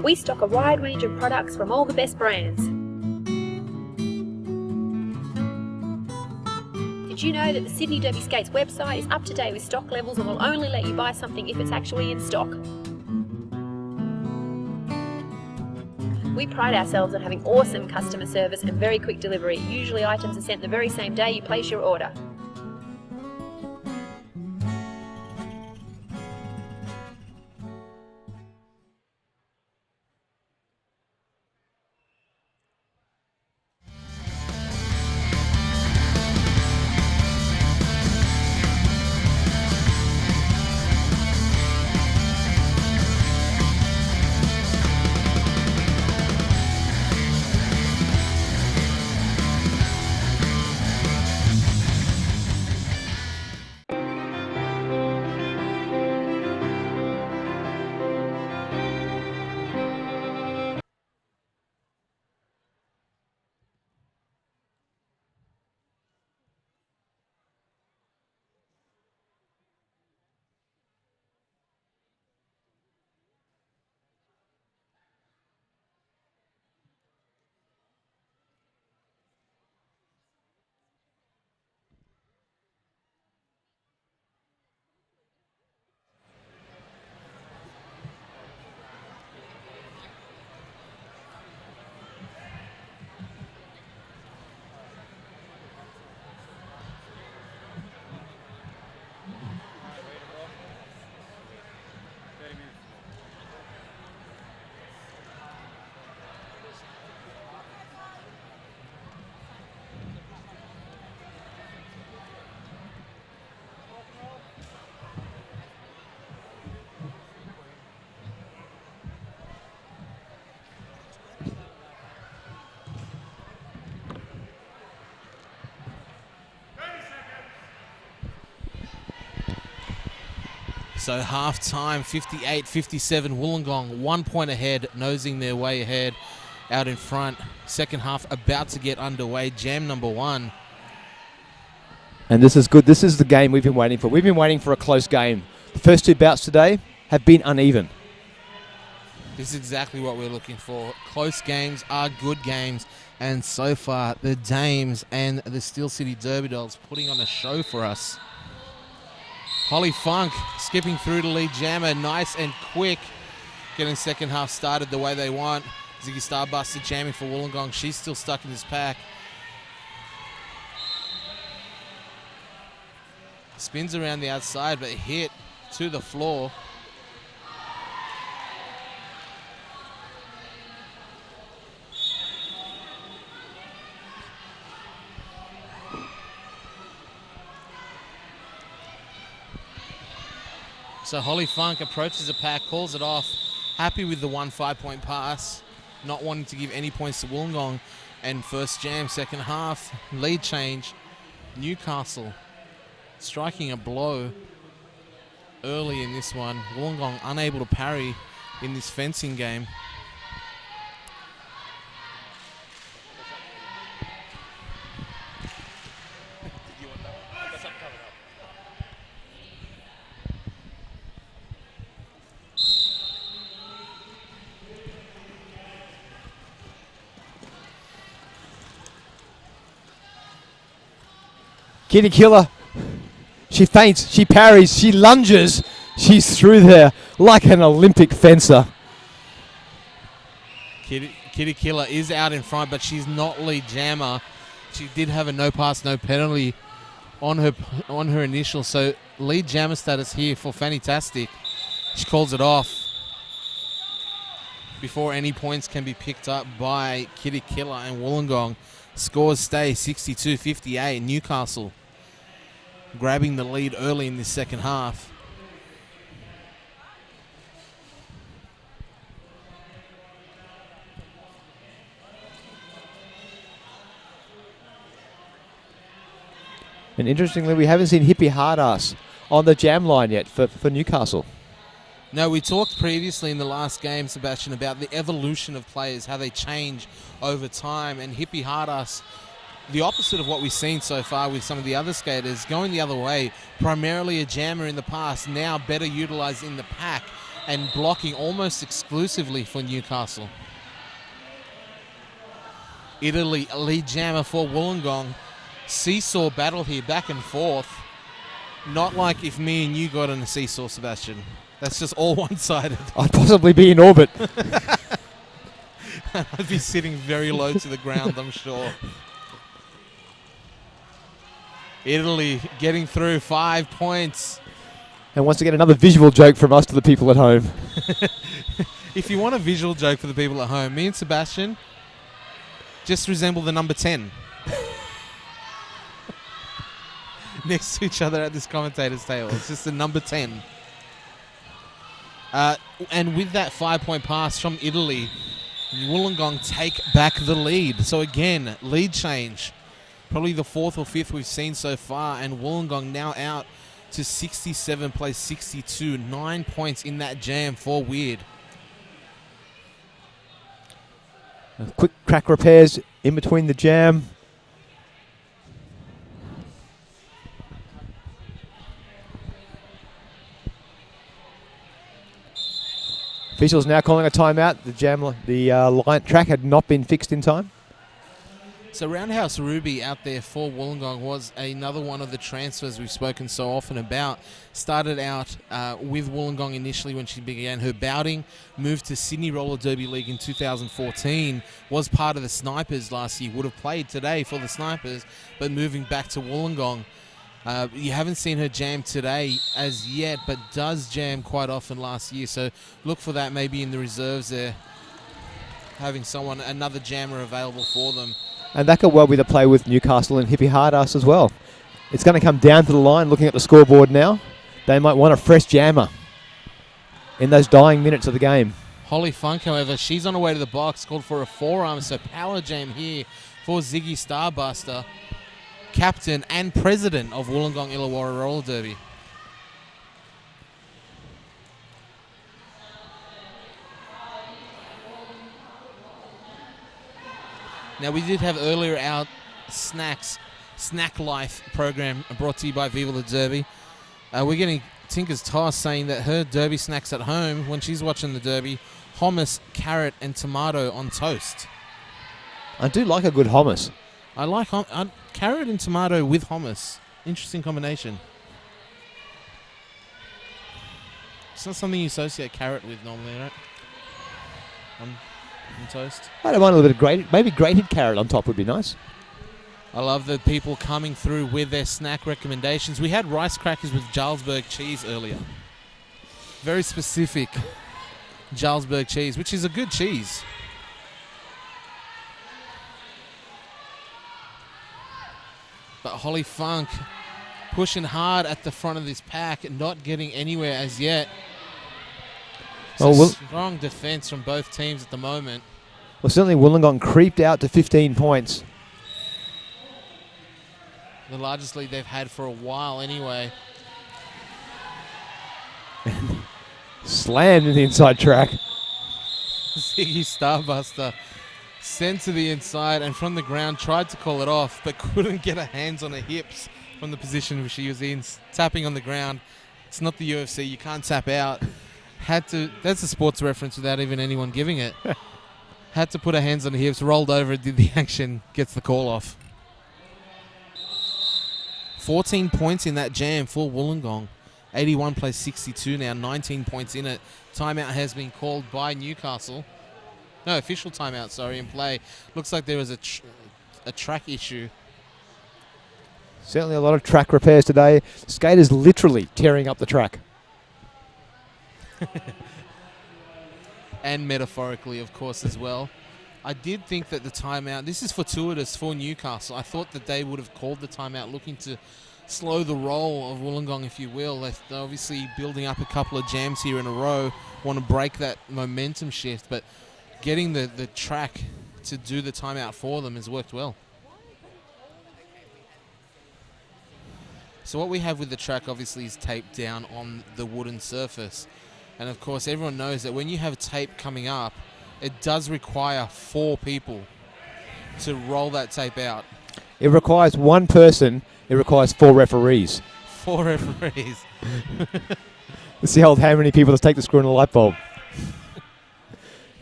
We stock a wide range of products from all the best brands. Did you know that the Sydney Derby Skates website is up to date with stock levels and will only let you buy something if it's actually in stock? We pride ourselves on having awesome customer service and very quick delivery. Usually items are sent the very same day you place your order. So half-time, 58-57, Wollongong 1 point ahead, nosing their way ahead out in front. Second half about to get underway, jam number 1. And this is good. This is the game we've been waiting for. We've been waiting for a close game. The first 2 bouts today have been uneven. This is exactly what we're looking for. Close games are good games. And so far, the Dames and the Steel City Derby Dolls putting on a show for us. Holly Funk skipping through to lead jammer, nice and quick. Getting second half started the way they want. Ziggy Starbuster jamming for Wollongong. She's still stuck in this pack. Spins around the outside, but hit to the floor. So Holly Funk approaches the pack, calls it off, happy with the 1 5-point pass, not wanting to give any points to Wollongong. And first jam, second half, lead change. Newcastle striking a blow early in this one. Wollongong unable to parry in this fencing game. Kitty Killer. She feints, she parries, she lunges. She's through there like an Olympic fencer. Kitty Killer is out in front, but she's not lead jammer. She did have a no pass, no penalty on her initial, so lead jammer status here for Fantastic. She calls it off before any points can be picked up by Kitty Killer, and Wollongong scores stay 62-58. Newcastle grabbing the lead early in this second half. And interestingly, we haven't seen Hippie Hardass on the jam line yet for Newcastle. No, we talked previously in the last game, Sebastian, about the evolution of players, how they change over time, and Hippie Hardass the opposite of what we've seen so far with some of the other skaters, going the other way, primarily a jammer in the past, now better utilised in the pack and blocking almost exclusively for Newcastle. Italy, a lead jammer for Wollongong. Seesaw battle here, back and forth. Not like if me and you got on a seesaw, Sebastian. That's just all one-sided. I'd possibly be in orbit. I'd be sitting very low to the ground, I'm sure. Italy getting through 5 points. And once again, another visual joke from us to the people at home. If you want a visual joke for the people at home, me and Sebastian just resemble the number 10. Next to each other at this commentator's table. It's just the number 10. And with that 5-point pass from Italy, Wollongong take back the lead. So again, lead change. Probably the 4th or 5th we've seen so far. And Wollongong now out to 67 plays 62. 9 points in that jam for Weird. Quick crack repairs in between the jam. Officials now calling a timeout. The line track had not been fixed in time. So Roundhouse Ruby out there for Wollongong was another one of the transfers we've spoken so often about. Started out with Wollongong initially when she began her bouting, moved to Sydney Roller Derby League in 2014, was part of the Snipers last year, would have played today for the Snipers, but moving back to Wollongong. You haven't seen her jam today as yet, but does jam quite often last year, so look for that maybe in the reserves there, having another jammer available for them. And that could well be the play with Newcastle and Hippie Hardass as well. It's going to come down to the line, looking at the scoreboard now. They might want a fresh jammer in those dying minutes of the game. Holly Funk, however, she's on her way to the box, called for a forearm, so power jam here for Ziggy Starbuster, captain and president of Wollongong Illawarra Roller Derby. Now, we did have earlier our Snack Life program brought to you by Viva Derby. We're getting Tinker's Toss saying that her Derby snacks at home, when she's watching the Derby, hummus, carrot, and tomato on toast. I do like a good hummus. I like carrot and tomato with hummus. Interesting combination. It's not something you associate carrot with normally, right? On toast. I don't mind a little bit of grated carrot on top would be nice. I love the people coming through with their snack recommendations. We had rice crackers with Jarlsberg cheese earlier. Very specific Jarlsberg cheese, which is a good cheese. But Holly Funk pushing hard at the front of this pack and not getting anywhere as yet. So strong defense from both teams at the moment. Well, certainly Wollongong creeped out to 15 points. The largest lead they've had for a while anyway. Slammed in the inside track. Ziggy Starbuster sent to the inside and from the ground tried to call it off, but couldn't get her hands on her hips from the position she was in, tapping on the ground. It's not the UFC, you can't tap out. That's a sports reference without even anyone giving it. Had to put her hands on her hips, rolled over, did the action, gets the call off. 14 points in that jam for Wollongong. 81 plays 62 now, 19 points in it. Timeout has been called by Newcastle. No, official timeout, sorry, in play. Looks like there was a track issue. Certainly a lot of track repairs today. Skaters literally tearing up the track. And metaphorically, of course, as well. I did think that the timeout, this is fortuitous for Newcastle. I thought that they would have called the timeout looking to slow the roll of Wollongong, if you will. They're obviously building up a couple of jams here in a row, want to break that momentum shift, but getting the track to do the timeout for them has worked well. So what we have with the track obviously is tape down on the wooden surface. And of course everyone knows that when you have tape coming up, it does require 4 people to roll that tape out. It requires one person. It requires 4 referees. 4 referees. Let's see how many people does take the screw in a light bulb.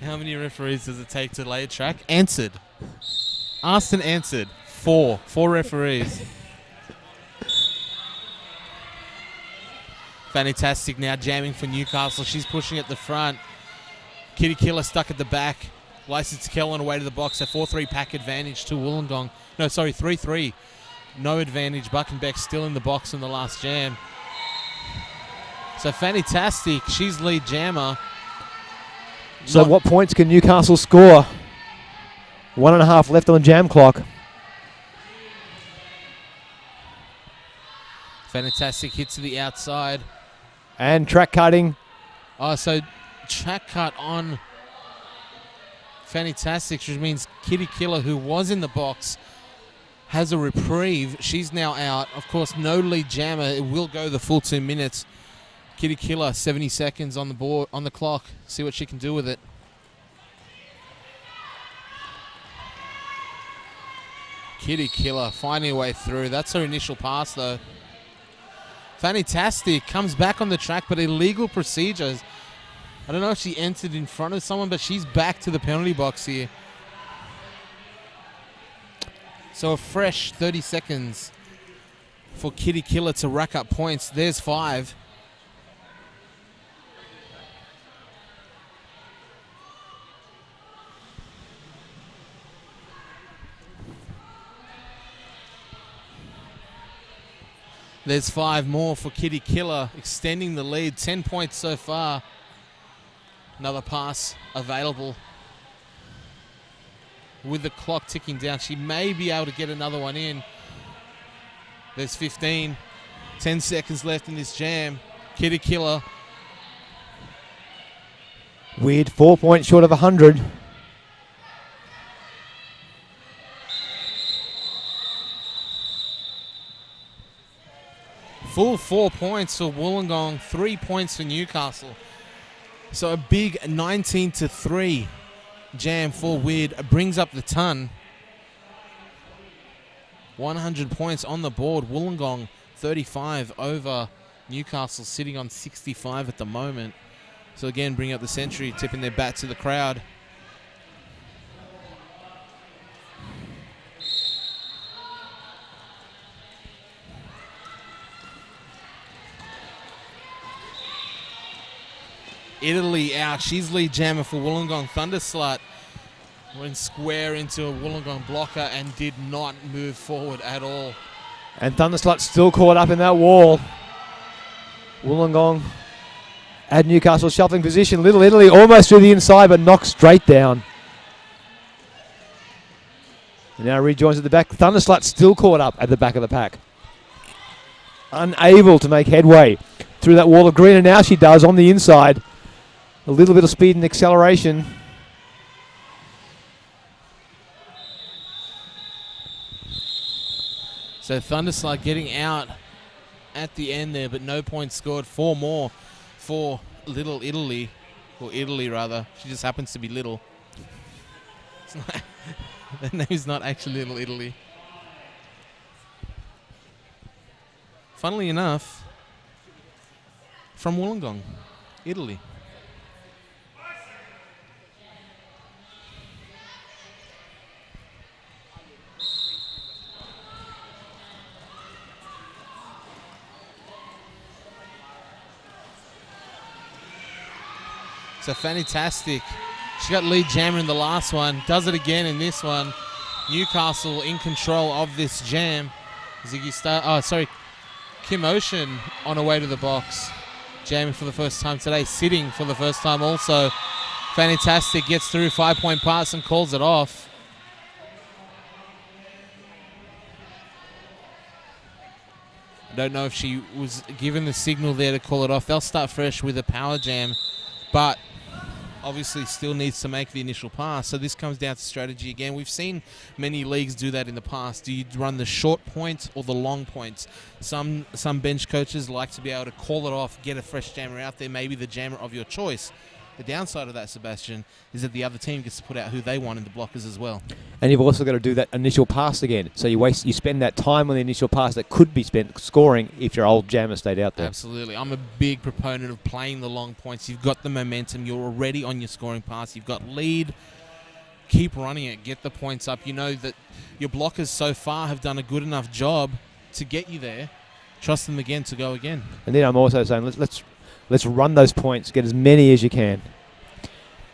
How many referees does it take to lay a track? Answered. Asked and answered. 4. 4 referees. Fantastic now jamming for Newcastle. She's pushing at the front. Kitty Killer stuck at the back. License Kell on the way to the box. A 4-3 pack advantage to Wollongong. No, sorry, 3-3. No advantage. Buckenbeck still in the box in the last jam. So Fantastic. She's lead jammer. So what points can Newcastle score? 1.5 left on the jam clock. Fantastic hit to the outside. And track cutting. Oh, so track cut on Fantastic, which means Kitty Killer, who was in the box, has a reprieve. She's now out. Of course, no lead jammer. It will go the full 2 minutes. Kitty Killer, 70 seconds on the board, on the clock. See what she can do with it. Kitty Killer finding her way through. That's her initial pass, though. Fantastic comes back on the track, but illegal procedures. I don't know if she entered in front of someone, but she's back to the penalty box here. So a fresh 30 seconds for Kitty Killer to rack up points. There's 5. There's 5 more for Kitty Killer, extending the lead. 10 points so far. Another pass available. With the clock ticking down, she may be able to get another one in. There's 15. 10 seconds left in this jam. Kitty Killer. Weird, 4 points short of 100. Full 4 points for Wollongong, 3 points for Newcastle. So a big 19-3 jam for Weird brings up the ton. 100 points on the board. Wollongong 35 over Newcastle, sitting on 65 at the moment. So again, bring up the century, tipping their bat to the crowd. Italy out. She's lead jammer for Wollongong. Thunderslut went square into a Wollongong blocker and did not move forward at all. And Thunderslut still caught up in that wall. Wollongong at Newcastle shuffling position. Little Italy almost to the inside, but knocked straight down. And now rejoins at the back. Thunderslut still caught up at the back of the pack. Unable to make headway through that wall of green, and now she does on the inside. A little bit of speed and acceleration. So Thunderslut getting out at the end there, but no points scored. 4 more for Little Italy, or Italy rather. She just happens to be little. It's not the name's not actually Little Italy. Funnily enough, from Wollongong, Italy. So Fantastic. She got lead jammer in the last one. Does it again in this one. Newcastle in control of this jam. Kim Ocean on her way to the box. Jamming for the first time today. Sitting for the first time also. Fantastic gets through 5-point pass and calls it off. I don't know if she was given the signal there to call it off. They'll start fresh with a power jam, but obviously still needs to make the initial pass. So this comes down to strategy again. We've seen many leagues do that in the past. Do you run the short point or the long points? Some bench coaches like to be able to call it off, get a fresh jammer out there, maybe the jammer of your choice. The downside of that, Sebastian, is that the other team gets to put out who they want in the blockers as well. And you've also got to do that initial pass again. So you spend that time on the initial pass that could be spent scoring if your old jammer stayed out there. Absolutely. I'm a big proponent of playing the long points. You've got the momentum. You're already on your scoring pass. You've got lead. Keep running it. Get the points up. You know that your blockers so far have done a good enough job to get you there. Trust them again to go again. And then I'm also saying let's run those points. Get as many as you can.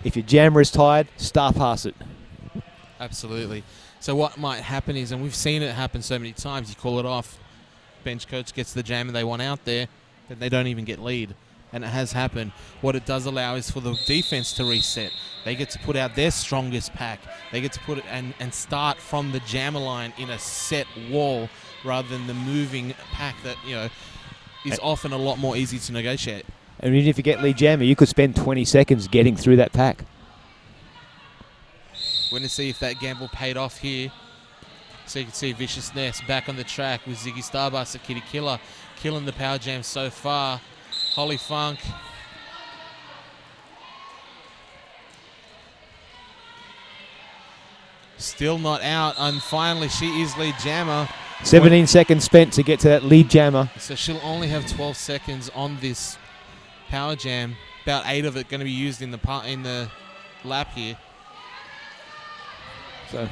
If your jammer is tired, star pass it. Absolutely. So what might happen is, and we've seen it happen so many times, you call it off, bench coach gets the jammer they want out there, but they don't even get lead. And it has happened. What it does allow is for the defense to reset. They get to put out their strongest pack. They get to put it and start from the jammer line in a set wall rather than the moving pack that, is often a lot more easy to negotiate. And even if you get lead jammer, you could spend 20 seconds getting through that pack. We're going to see if that gamble paid off here. So you can see Vicious Nest back on the track with Ziggy Starbuster, Kitty Killer, killing the power jam so far. Holly Funk. Still not out, and finally she is lead jammer. 17 seconds spent to get to that lead jammer. So she'll only have 12 seconds on this power jam. About 8 of it going to be used in the lap here. So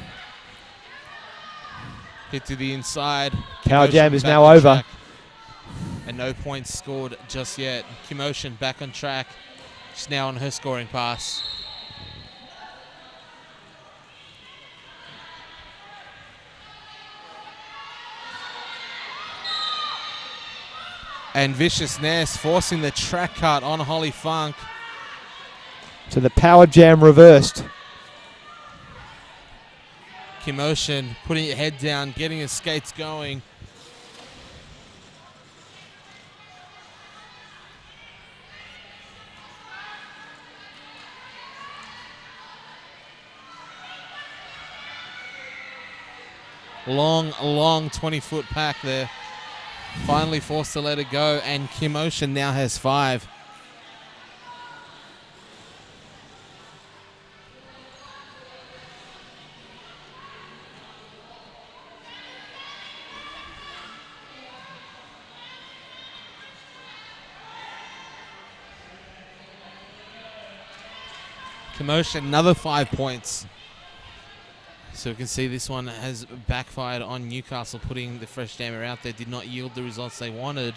hit to the inside. Power Kimotion jam is back now on over. track. And no points scored just yet. Kimotion back on track. She's now on her scoring pass. And Vicious Nest forcing the track cut on Holly Funk. So the power jam reversed. Kimotion putting her head down, getting her skates going. Long 20-foot pack there. Finally forced to let it go, and Kimotion now has 5. Kimotion, another 5 points. So we can see this one has backfired on Newcastle, putting the fresh jammer out there. Did not yield the results they wanted.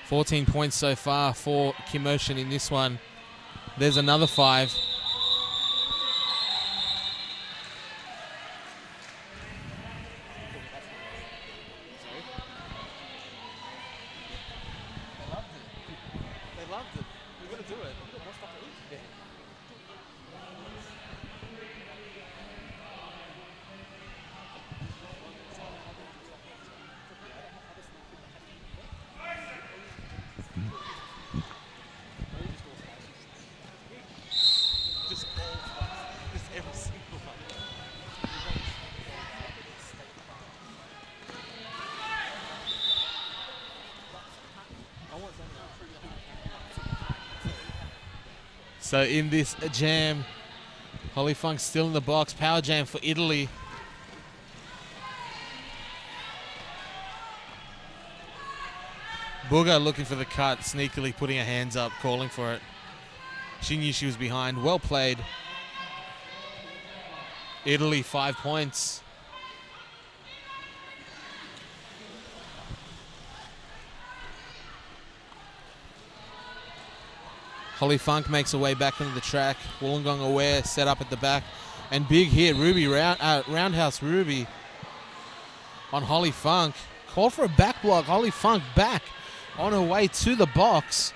14 points so far for Kimotion in this one. There's another 5. They loved it. We've got to do it. We've got more stuff to eat. Yeah. Just every single one. So in this jam, Holly Funk's still in the box. Power jam for Italy. Booger looking for the cut, sneakily putting her hands up, calling for it. She knew she was behind. Well played. Italy 5 points. Holly Funk makes her way back into the track. Wollongong aware, set up at the back. And big hit, Ruby, roundhouse Ruby on Holly Funk. Call for a back block. Holly Funk back on her way to the box.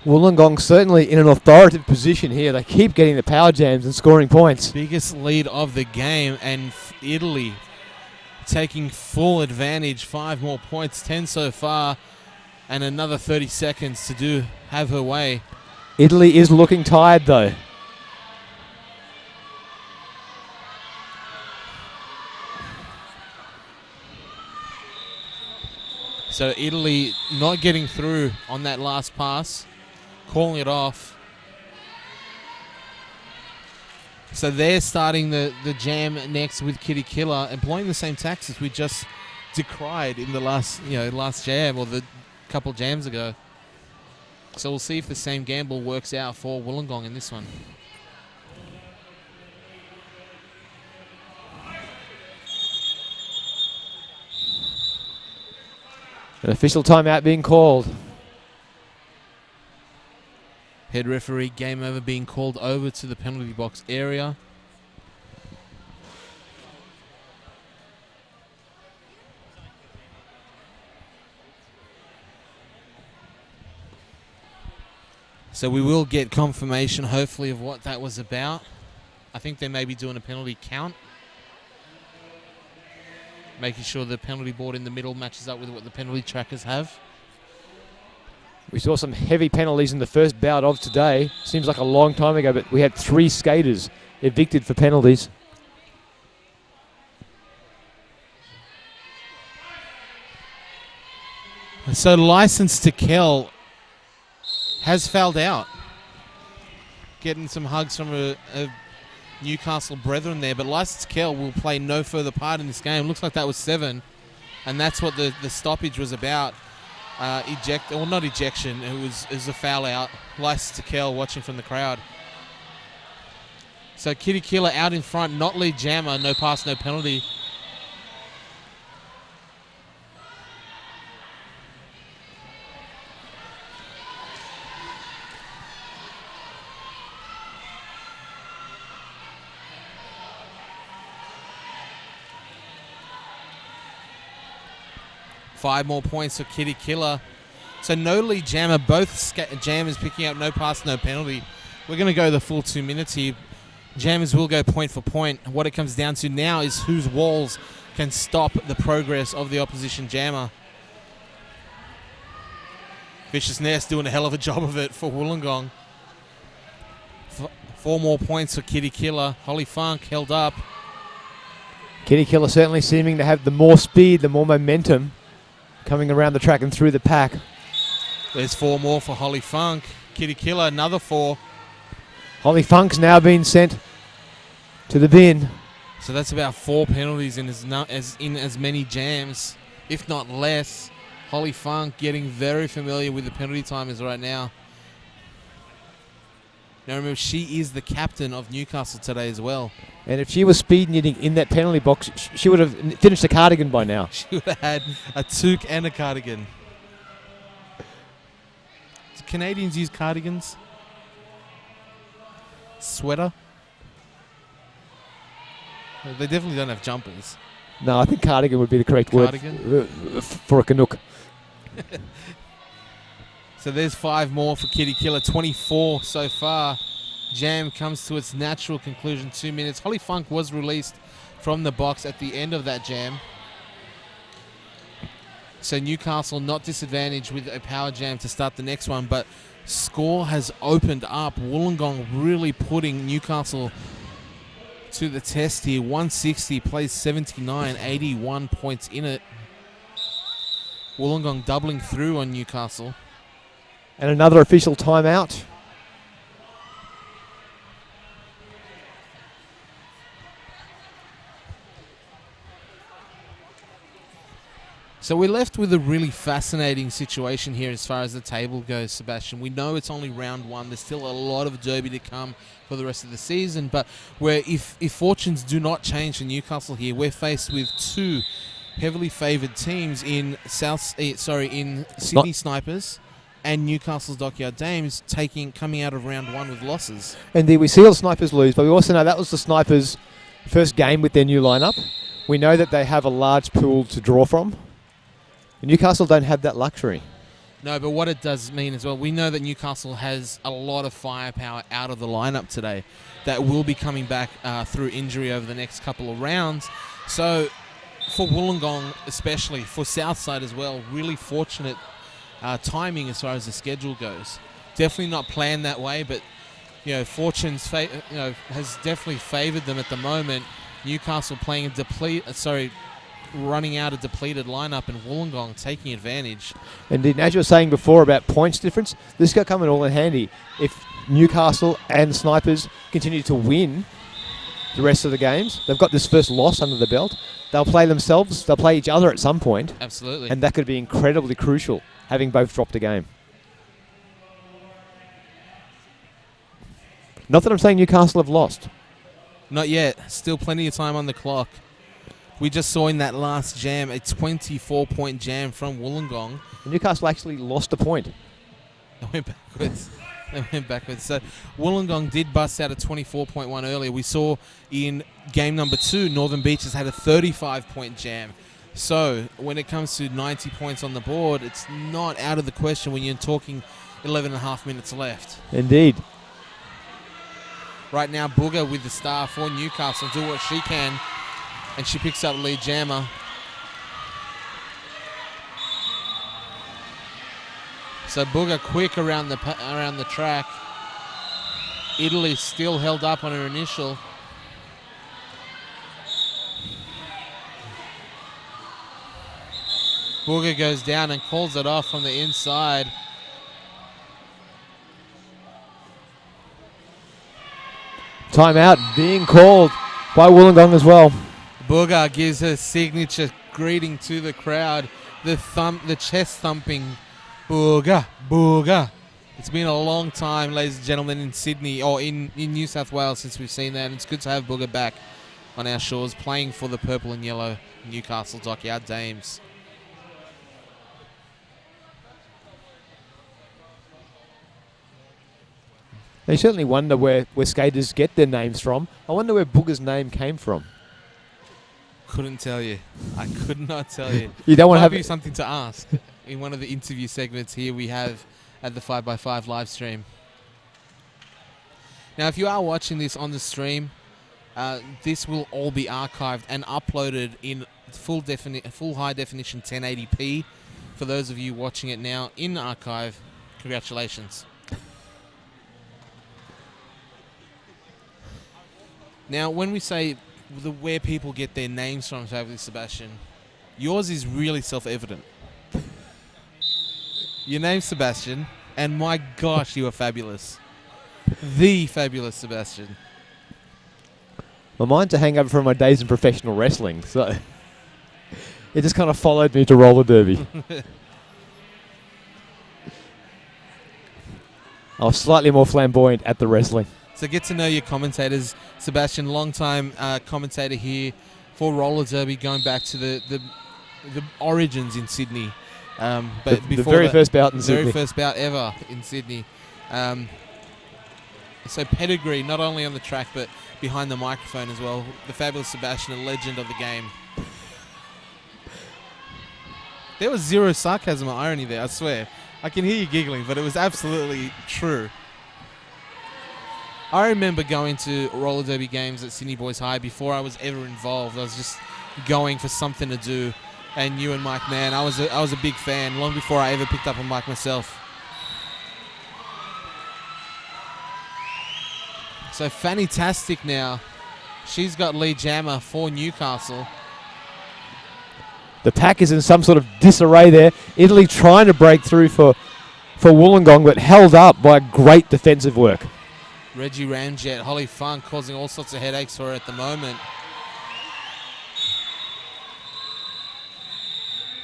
Wollongong certainly in an authoritative position here. They keep getting the power jams and scoring points. Biggest lead of the game, and Italy taking full advantage. 5 more points, 10 so far, and another 30 seconds to have her way. Italy is looking tired though. So Italy not getting through on that last pass, calling it off. So they're starting the jam next with Kitty Killer, employing the same tactics we just decried in the last jam or the couple jams ago. So we'll see if the same gamble works out for Wollongong in this one. An official timeout being called. Head referee, game over, being called over to the penalty box area. So we will get confirmation, hopefully, of what that was about. I think they may be doing a penalty count. Making sure the penalty board in the middle matches up with what the penalty trackers have. We saw some heavy penalties in the first bout of today. Seems like a long time ago, but we had 3 skaters evicted for penalties. So License to Kill has fouled out. Getting some hugs from a Newcastle brethren there, but License to Kill will play no further part in this game. Looks like that was 7, and that's what the stoppage was about. Not ejection, it was a foul out. License to Kill watching from the crowd. So Kitty Killer out in front, not lead jammer, no pass, no penalty. Five more points for Kitty Killer. So no lead jammer, both jammers picking up no pass, no penalty. We're going to go the full 2 minutes here. Jammers will go point for point. What it comes down to now is whose walls can stop the progress of the opposition jammer. Vicious Nest doing a hell of a job of it for Wollongong. 4 more points for Kitty Killer. Holly Funk held up. Kitty Killer certainly seeming to have the more speed, the more momentum coming around the track and through the pack. There's 4 more for Holly Funk. Kitty Killer, another 4. Holly Funk's now been sent to the bin. So that's about 4 penalties in as many jams, if not less. Holly Funk getting very familiar with the penalty timers right now. Now remember, she is the captain of Newcastle today as well. And if she was speed knitting in that penalty box, she would have finished a cardigan by now. She would have had a toque and a cardigan. Do Canadians use cardigans? Sweater? They definitely don't have jumpers. No, I think cardigan would be the correct word for a Canuck. So there's 5 more for Kitty Killer, 24 so far. Jam comes to its natural conclusion, 2 minutes. Holly Funk was released from the box at the end of that jam. So Newcastle not disadvantaged with a power jam to start the next one, but score has opened up. Wollongong really putting Newcastle to the test here. 160 plays 79, 81 points in it. Wollongong doubling through on Newcastle. And another official timeout. So we're left with a really fascinating situation here as far as the table goes, Sebastian. We know it's only round 1. There's still a lot of Derby to come for the rest of the season, but where if fortunes do not change for Newcastle here, we're faced with 2 heavily favoured teams in Sydney Snipers and Newcastle's Dockyard Dames coming out of round 1 with losses. Indeed, we see all the Snipers lose, but we also know that was the Snipers' first game with their new lineup. We know that they have a large pool to draw from. Newcastle don't have that luxury. No, but what it does mean as well, we know that Newcastle has a lot of firepower out of the lineup today that will be coming back through injury over the next couple of rounds. So for Wollongong, especially, for Southside as well, really fortunate timing as far as the schedule goes. Definitely not planned that way, but fortune's has definitely favoured them at the moment. Newcastle playing a running out a depleted lineup and Wollongong taking advantage. Indeed, as you were saying before about points difference, this got coming all in handy. If Newcastle and Snipers continue to win the rest of the games, they've got this first loss under the belt, they'll play themselves, they'll play each other at some point. Absolutely. And that could be incredibly crucial, having both dropped a game. Not that I'm saying Newcastle have lost. Not yet. Still plenty of time on the clock. We just saw in that last jam a 24-point jam from Wollongong. Newcastle actually lost a point. They went backwards. So Wollongong did bust out a 24.1 earlier. We saw in game number 2, Northern Beaches had a 35-point jam. So when it comes to 90 points on the board, it's not out of the question when you're talking 11 and a half minutes left. Indeed. Right now, Booger with the star for Newcastle, do what she can, and she picks up lead jammer. So Booger quick around the track. Italy still held up on her initial. Booger goes down and calls it off from the inside. Timeout being called by Wollongong as well. Booger gives her signature greeting to the crowd. The chest thumping. Booger, Booger. It's been a long time, ladies and gentlemen, in Sydney or in New South Wales since we've seen that. And it's good to have Booger back on our shores playing for the purple and yellow Newcastle Dockyard Dames. They certainly wonder where skaters get their names from. I wonder where Booger's name came from. Couldn't tell you. I could not tell you. You don't want to have you something to ask in one of the interview segments here we have at the 5x5 live stream. Now, if you are watching this on the stream, this will all be archived and uploaded in full high definition 1080p. For those of you watching it now in archive, congratulations. Now, when we say where people get their names from, Fabulous Sebastian, yours is really self-evident. Your name's Sebastian, and my gosh, you are fabulous. The fabulous Sebastian. Well, mine's a hangover from my days in professional wrestling, so it just kind of followed me to roller derby. I was slightly more flamboyant at the wrestling. So get to know your commentators. Sebastian, long-time commentator here for roller derby, going back to the origins in Sydney. But the very first bout in Sydney. The very first bout ever in Sydney. So pedigree, not only on the track, but behind the microphone as well. The fabulous Sebastian, a legend of the game. There was zero sarcasm or irony there, I swear. I can hear you giggling, but it was absolutely true. I remember going to roller derby games at Sydney Boys High before I was ever involved. I was just going for something to do. And you and Mike, man, I was a big fan long before I ever picked up a mic myself. So Fantastic now. She's got lead jammer for Newcastle. The pack is in some sort of disarray there. Italy trying to break through for Wollongong, but held up by great defensive work. Reggie Ramjet, Holly Funk causing all sorts of headaches for her at the moment.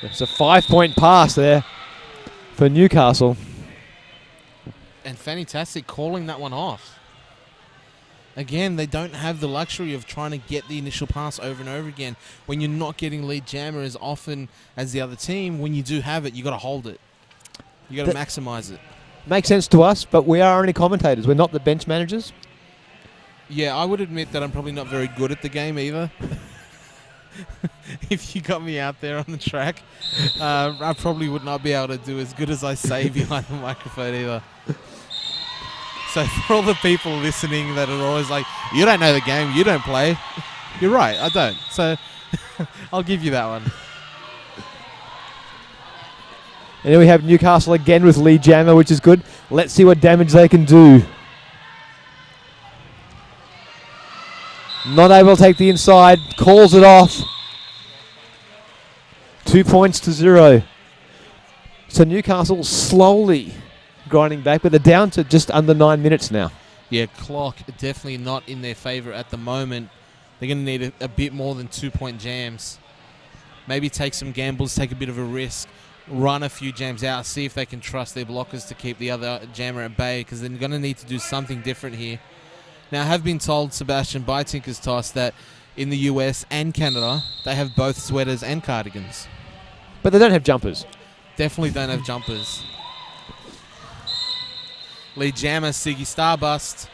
It's a 5-point pass there for Newcastle. And Fantastic calling that one off. Again, they don't have the luxury of trying to get the initial pass over and over again. When you're not getting lead jammer as often as the other team, when you do have it, you got to hold it. You got to maximize it. Makes sense to us, but we are only commentators. We're not the bench managers. Yeah, I would admit that I'm probably not very good at the game either. If you got me out there on the track, I probably would not be able to do as good as I say behind the microphone either. So for all the people listening that are always like, you don't know the game, you don't play. You're right, I don't. So I'll give you that one. And then we have Newcastle again with lead jammer, which is good. Let's see what damage they can do. Not able to take the inside, calls it off. 2 points to 0. So Newcastle slowly grinding back, but they're down to just under 9 minutes now. Yeah, clock definitely not in their favour at the moment. They're going to need a bit more than 2-point jams. Maybe take some gambles, take a bit of a risk, run a few jams out, see if they can trust their blockers to keep the other jammer at bay, because they're going to need to do something different here. Now, I have been told, Sebastian, by Tinker's Toss, that in the US and Canada, they have both sweaters and cardigans. But they don't have jumpers. Definitely don't have jumpers. Lead jammer, Ziggy Starbuster,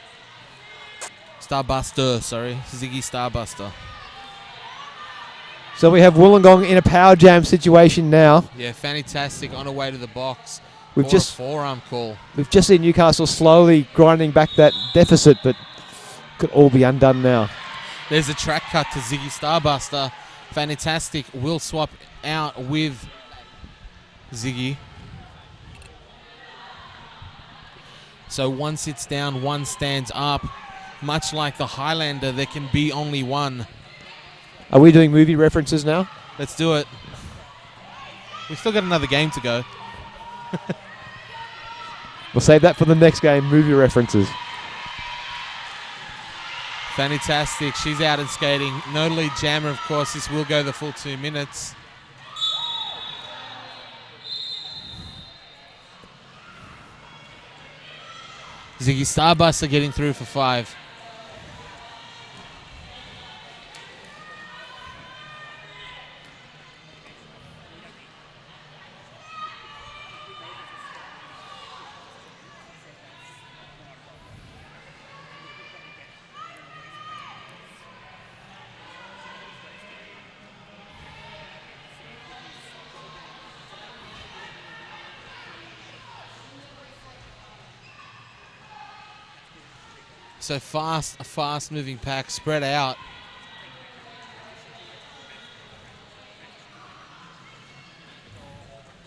Ziggy Starbuster. So we have Wollongong in a power jam situation now. Yeah, fantastic on her way to the box. We've Or just a forearm call. We've just seen Newcastle slowly grinding back that deficit, but could all be undone now. There's a track cut to Ziggy Starbuster. Fantastic. Will swap out with Ziggy. So one sits down, one stands up. Much like the Highlander, there can be only one. Are we doing movie references now? Let's do it. We've still got another game to go. We'll save that for the next game, movie references. Fantastic. She's out and skating. No lead jammer, of course. This will go the full 2 minutes. Ziggy Starbuster getting through for 5. So a fast moving pack, spread out.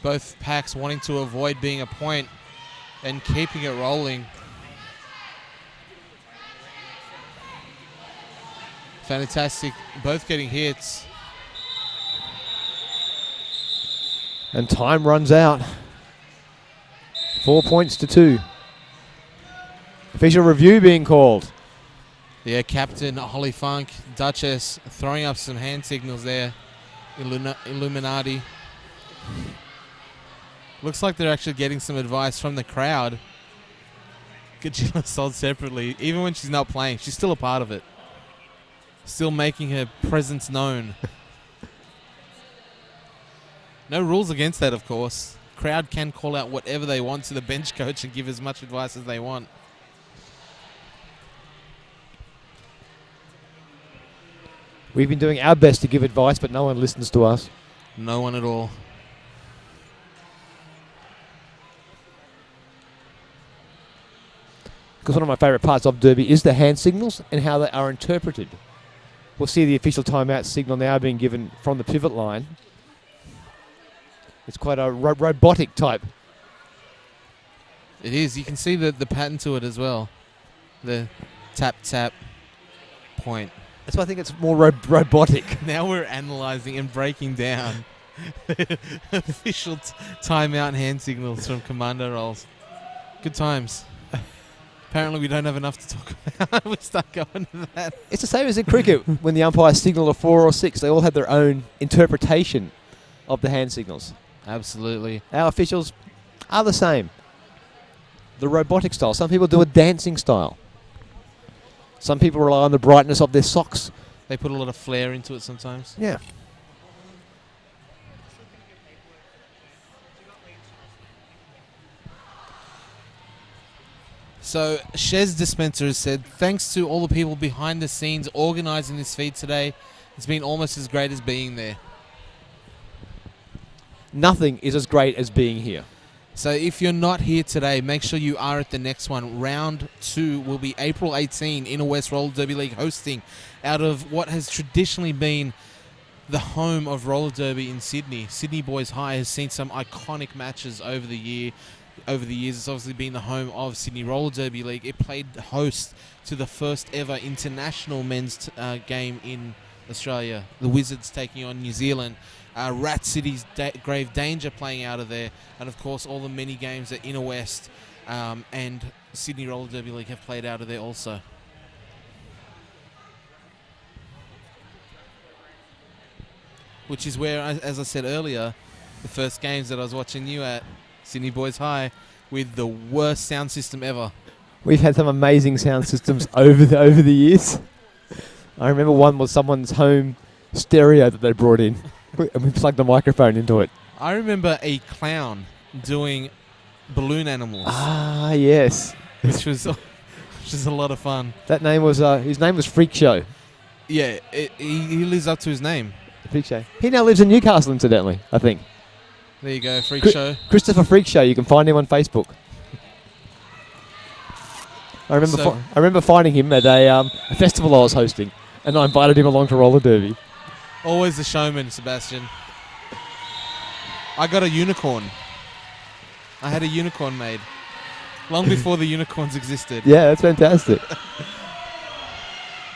Both packs wanting to avoid being a point and keeping it rolling. Fantastic, both getting hits. And time runs out. 4 points to 2. Official review being called. Yeah, Captain Holly Funk, Duchess throwing up some hand signals there. Illuminati. Looks like they're actually getting some advice from the crowd. Gajila sold separately. Even when she's not playing, she's still a part of it. Still making her presence known. No rules against that, of course. Crowd can call out whatever they want to the bench coach and give as much advice as they want. We've been doing our best to give advice, but no one listens to us. No one at all. Because one of my favourite parts of Derby is the hand signals and how they are interpreted. We'll see the official timeout signal now being given from the pivot line. It's quite a robotic type. It is. You can see the pattern to it as well. The tap, tap, point. That's why I think it's more robotic. Now we're analysing and breaking down official timeout hand signals from commando roles. Good times. Apparently we don't have enough to talk about. We'll start going to that. It's the same as in cricket when the umpires signal a 4 or 6. They all have their own interpretation of the hand signals. Absolutely. Our officials are the same. The robotic style. Some people do a dancing style. Some people rely on the brightness of their socks. They put a lot of flair into it sometimes. Yeah. So, Shez Dispenser has said, thanks to all the people behind the scenes organising this feed today, it's been almost as great as being there. Nothing is as great as being here. So if you're not here today, make sure you are at the next one. Round 2 will be April 18 in a West Roller Derby League hosting out of what has traditionally been the home of roller derby in Sydney. Sydney Boys High has seen some iconic matches over the years. It's obviously been the home of Sydney Roller Derby League. It played host to the first ever international men's game in Australia. The Wizards taking on New Zealand. Rat City's Grave Danger playing out of there. And, of course, all the mini games that Inner West and Sydney Roller Derby League have played out of there also. Which is where, as I said earlier, the first games that I was watching you at, Sydney Boys High, with the worst sound system ever. We've had some amazing sound systems over the years. I remember one was someone's home stereo that they brought in, and we plugged a microphone into it. I remember a clown doing balloon animals. Ah, yes. Which was a lot of fun. That name was his name was Freak Show. Yeah, he lives up to his name. Freak Show. He now lives in Newcastle, incidentally, I think. There you go, Freak Show. Christopher Freak Show. You can find him on Facebook. I remember finding him at a festival I was hosting, and I invited him along to roller derby. Always the showman, Sebastian. I got a unicorn. I had a unicorn made long before the unicorns existed. Yeah, that's fantastic.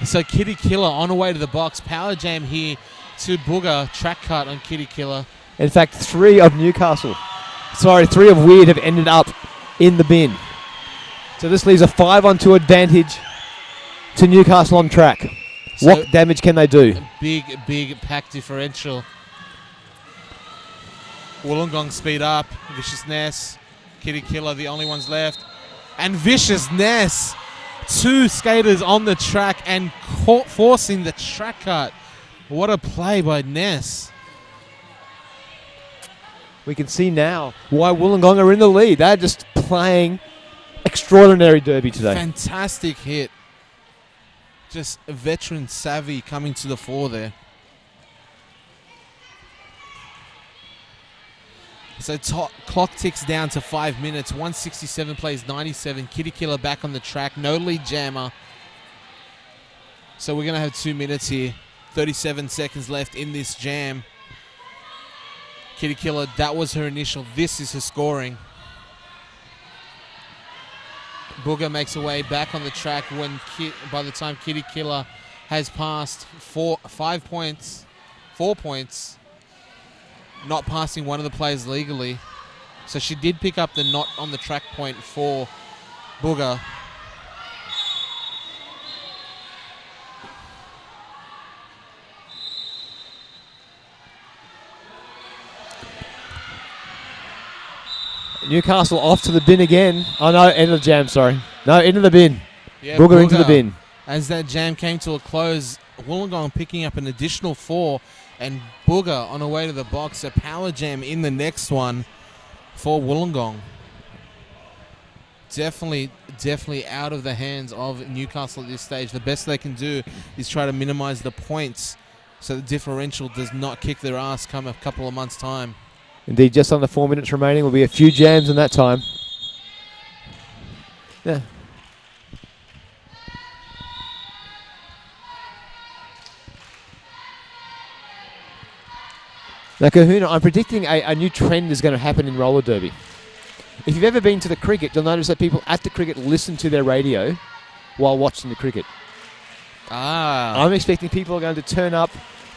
So Kitty Killer on her way to the box. Power jam here to Booger. Track cut on Kitty Killer. In fact, 3 of Weird have ended up in the bin. So this leaves a 5-on-2 advantage to Newcastle on track. So what damage can they do? Big pack differential. Wollongong speed up. Vicious Ness. Kitty Killer, the only ones left. And Vicious Ness. 2 skaters on the track and forcing the track cut. What a play by Ness. We can see now why Wollongong are in the lead. They're just playing extraordinary derby today. Fantastic hit. Just a veteran savvy coming to the fore there. So clock ticks down to 5 minutes. 167 plays 97. Kitty Killer back on the track. No lead jammer. So we're going to have 2 minutes here. 37 seconds left in this jam. Kitty Killer, that was her initial. This is her scoring. Booger makes her way back on the track when by the time Kitty Killer has passed 4 points, not passing one of the players legally. So she did pick up the not on the track point for Booger. Newcastle off to the bin again. Oh no, end of the jam, sorry. No, into the bin. Yeah, Booger into the bin. As that jam came to a close, Wollongong picking up an additional 4 and Booger on her way to the box. A power jam in the next one for Wollongong. Definitely out of the hands of Newcastle at this stage. The best they can do is try to minimize the points so the differential does not kick their ass come a couple of months' time. Indeed, just under 4 minutes remaining. Will be a few jams in that time. Yeah. Now, Kahuna, I'm predicting a new trend is going to happen in roller derby. If you've ever been to the cricket, you'll notice that people at the cricket listen to their radio while watching the cricket. I'm expecting people are going to turn up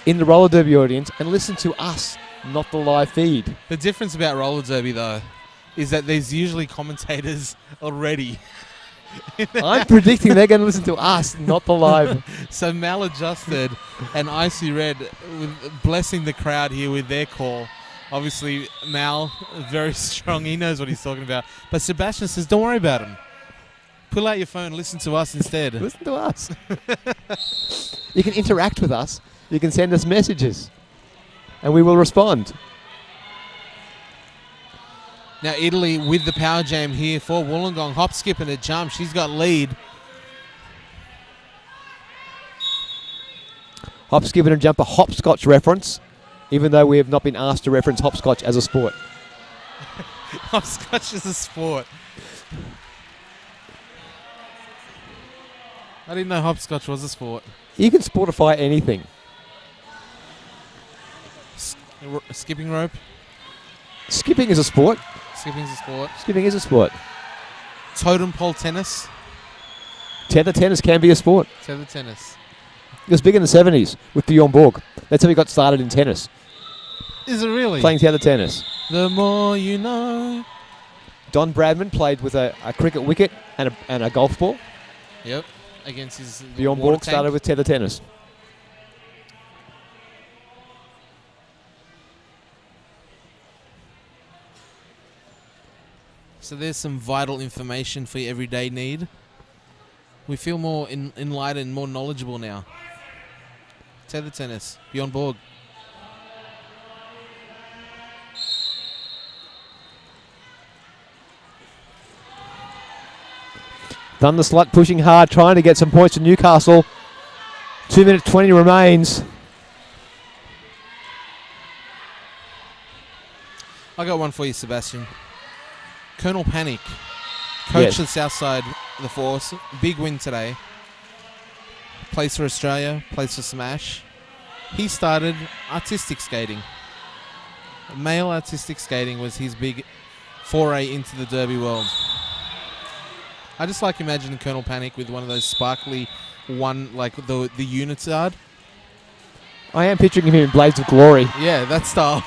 in the roller derby audience and listen to us, not the live feed. The difference about roller derby, though, is that there's usually commentators already. I'm predicting they're going to listen to us, not the live. So Maladjusted and Icy Red blessing the crowd here with their call. Obviously, Mal, very strong. He knows what he's talking about. But Sebastian says, don't worry about him. Pull out your phone, listen to us instead. Listen to us. You can interact with us. You can send us messages. And we will respond. Now Italy with the power jam here for Wollongong. Hop, skip and a jump. She's got lead. Hop, skip and a jump, a hopscotch reference, even though we have not been asked to reference hopscotch as a sport. Hopscotch is a sport. I didn't know hopscotch was a sport. You can sportify anything. Skipping rope. Skipping is a sport. Skipping's a sport. Skipping is a sport. Totem pole tennis. Tether tennis can be a sport. Tether tennis. It was big in the 70s with Bjorn Borg. That's how he got started in tennis, Is it really? playing tether tennis. The more you know. Don Bradman played with a cricket wicket and a golf ball. Yep. Against his Bjorn water Borg started tank. with tether tennis. So there's some vital information for your everyday need. We feel more enlightened, more knowledgeable now. Tether tennis, Bjorn Borg. Thunderslut pushing hard, trying to get some points to Newcastle. 2 minutes 20 remains. I got one for you, Sebastian. Colonel Panic, coach Yes. of Southside, the Force. Big win today. Plays for Australia, plays for Smash. He started artistic skating. Male artistic skating was his big foray into the derby world. I just like imagining Colonel Panic with one of those sparkly like the unitard. I am picturing him in Blades of Glory. Yeah, that style.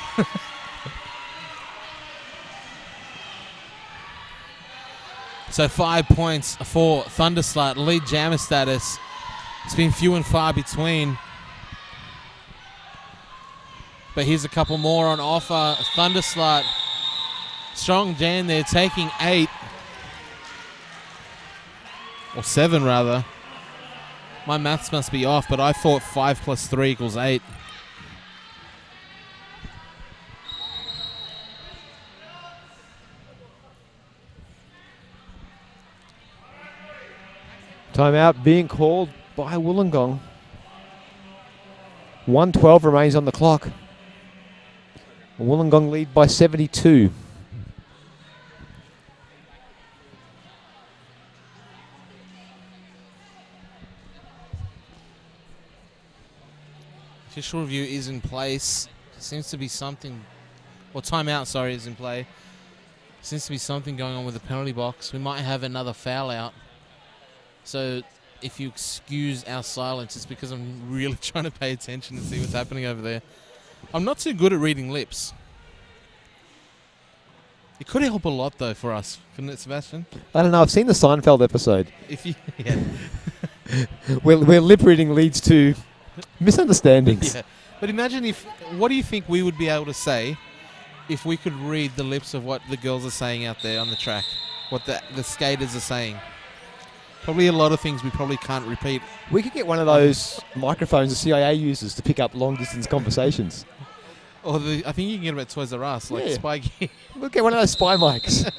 So 5 points for Thunderslut, lead jammer status. It's been few and far between. But here's a couple more on offer. Thunderslut, strong jam there, taking 8. Or 7 rather. My maths must be off, but I thought 5 plus 3 equals 8. Timeout being called by Wollongong. 1:12 remains on the clock. Wollongong lead by 72. Official review is in place. Seems to be something, or timeout, sorry, is in play. Seems to be something going on with the penalty box. We might have another foul out. So if you excuse our silence, it's because I'm really trying to pay attention and see what's happening over there. I'm not too good at reading lips. It could help a lot, though, for us, couldn't it, Sebastian? I don't know. I've seen the Seinfeld episode. If you, yeah. where lip reading leads to misunderstandings. Yeah. But imagine what do you think we would be able to say if we could read the lips of what the girls are saying out there on the track? What the skaters are saying? Probably a lot of things we probably can't repeat. We could get one of those microphones the CIA uses to pick up long-distance conversations. Or I think you can get them at Toys R Us, like Yeah. spy gear. We'll get one of those spy mics.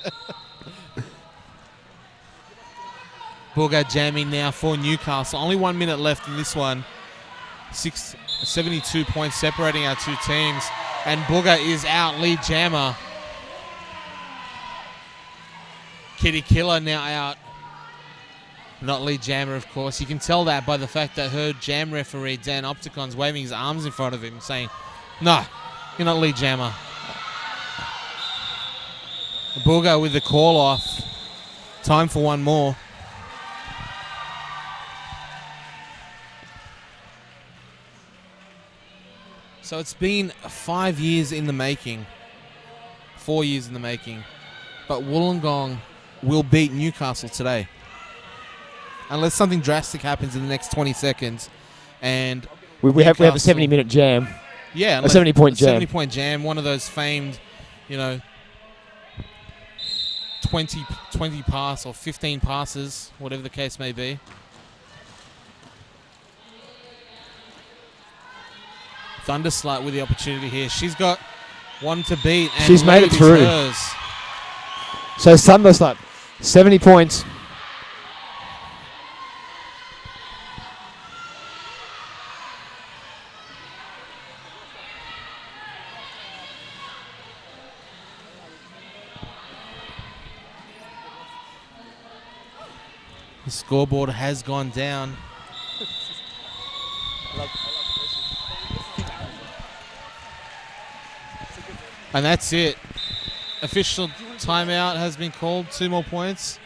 Bulgar jamming now for Newcastle. Only 1 minute left in this one. 72 points separating our two teams. And Booger is out, lead jammer. Kitty Killer now out. Not lead jammer, of course. You can tell that by the fact that her jam referee, Dan Opticon's waving his arms in front of him, saying, "No, you're not lead jammer." Booger with the call off. Time for one more. So it's been 5 years in the making. 4 years in the making. But Wollongong will beat Newcastle today. Unless something drastic happens in the next 20 sequence. And we have a 70-minute jam. Yeah. A 70-point jam. 70-point jam. One of those famed, 20 pass or 15 passes, whatever the case may be. Thunderslut with the opportunity here. She's got one to beat. And She's made it lead is through. hers. So Thunderslut, 70 points. The scoreboard has gone down. And that's it. Official timeout has been called. 2 more points.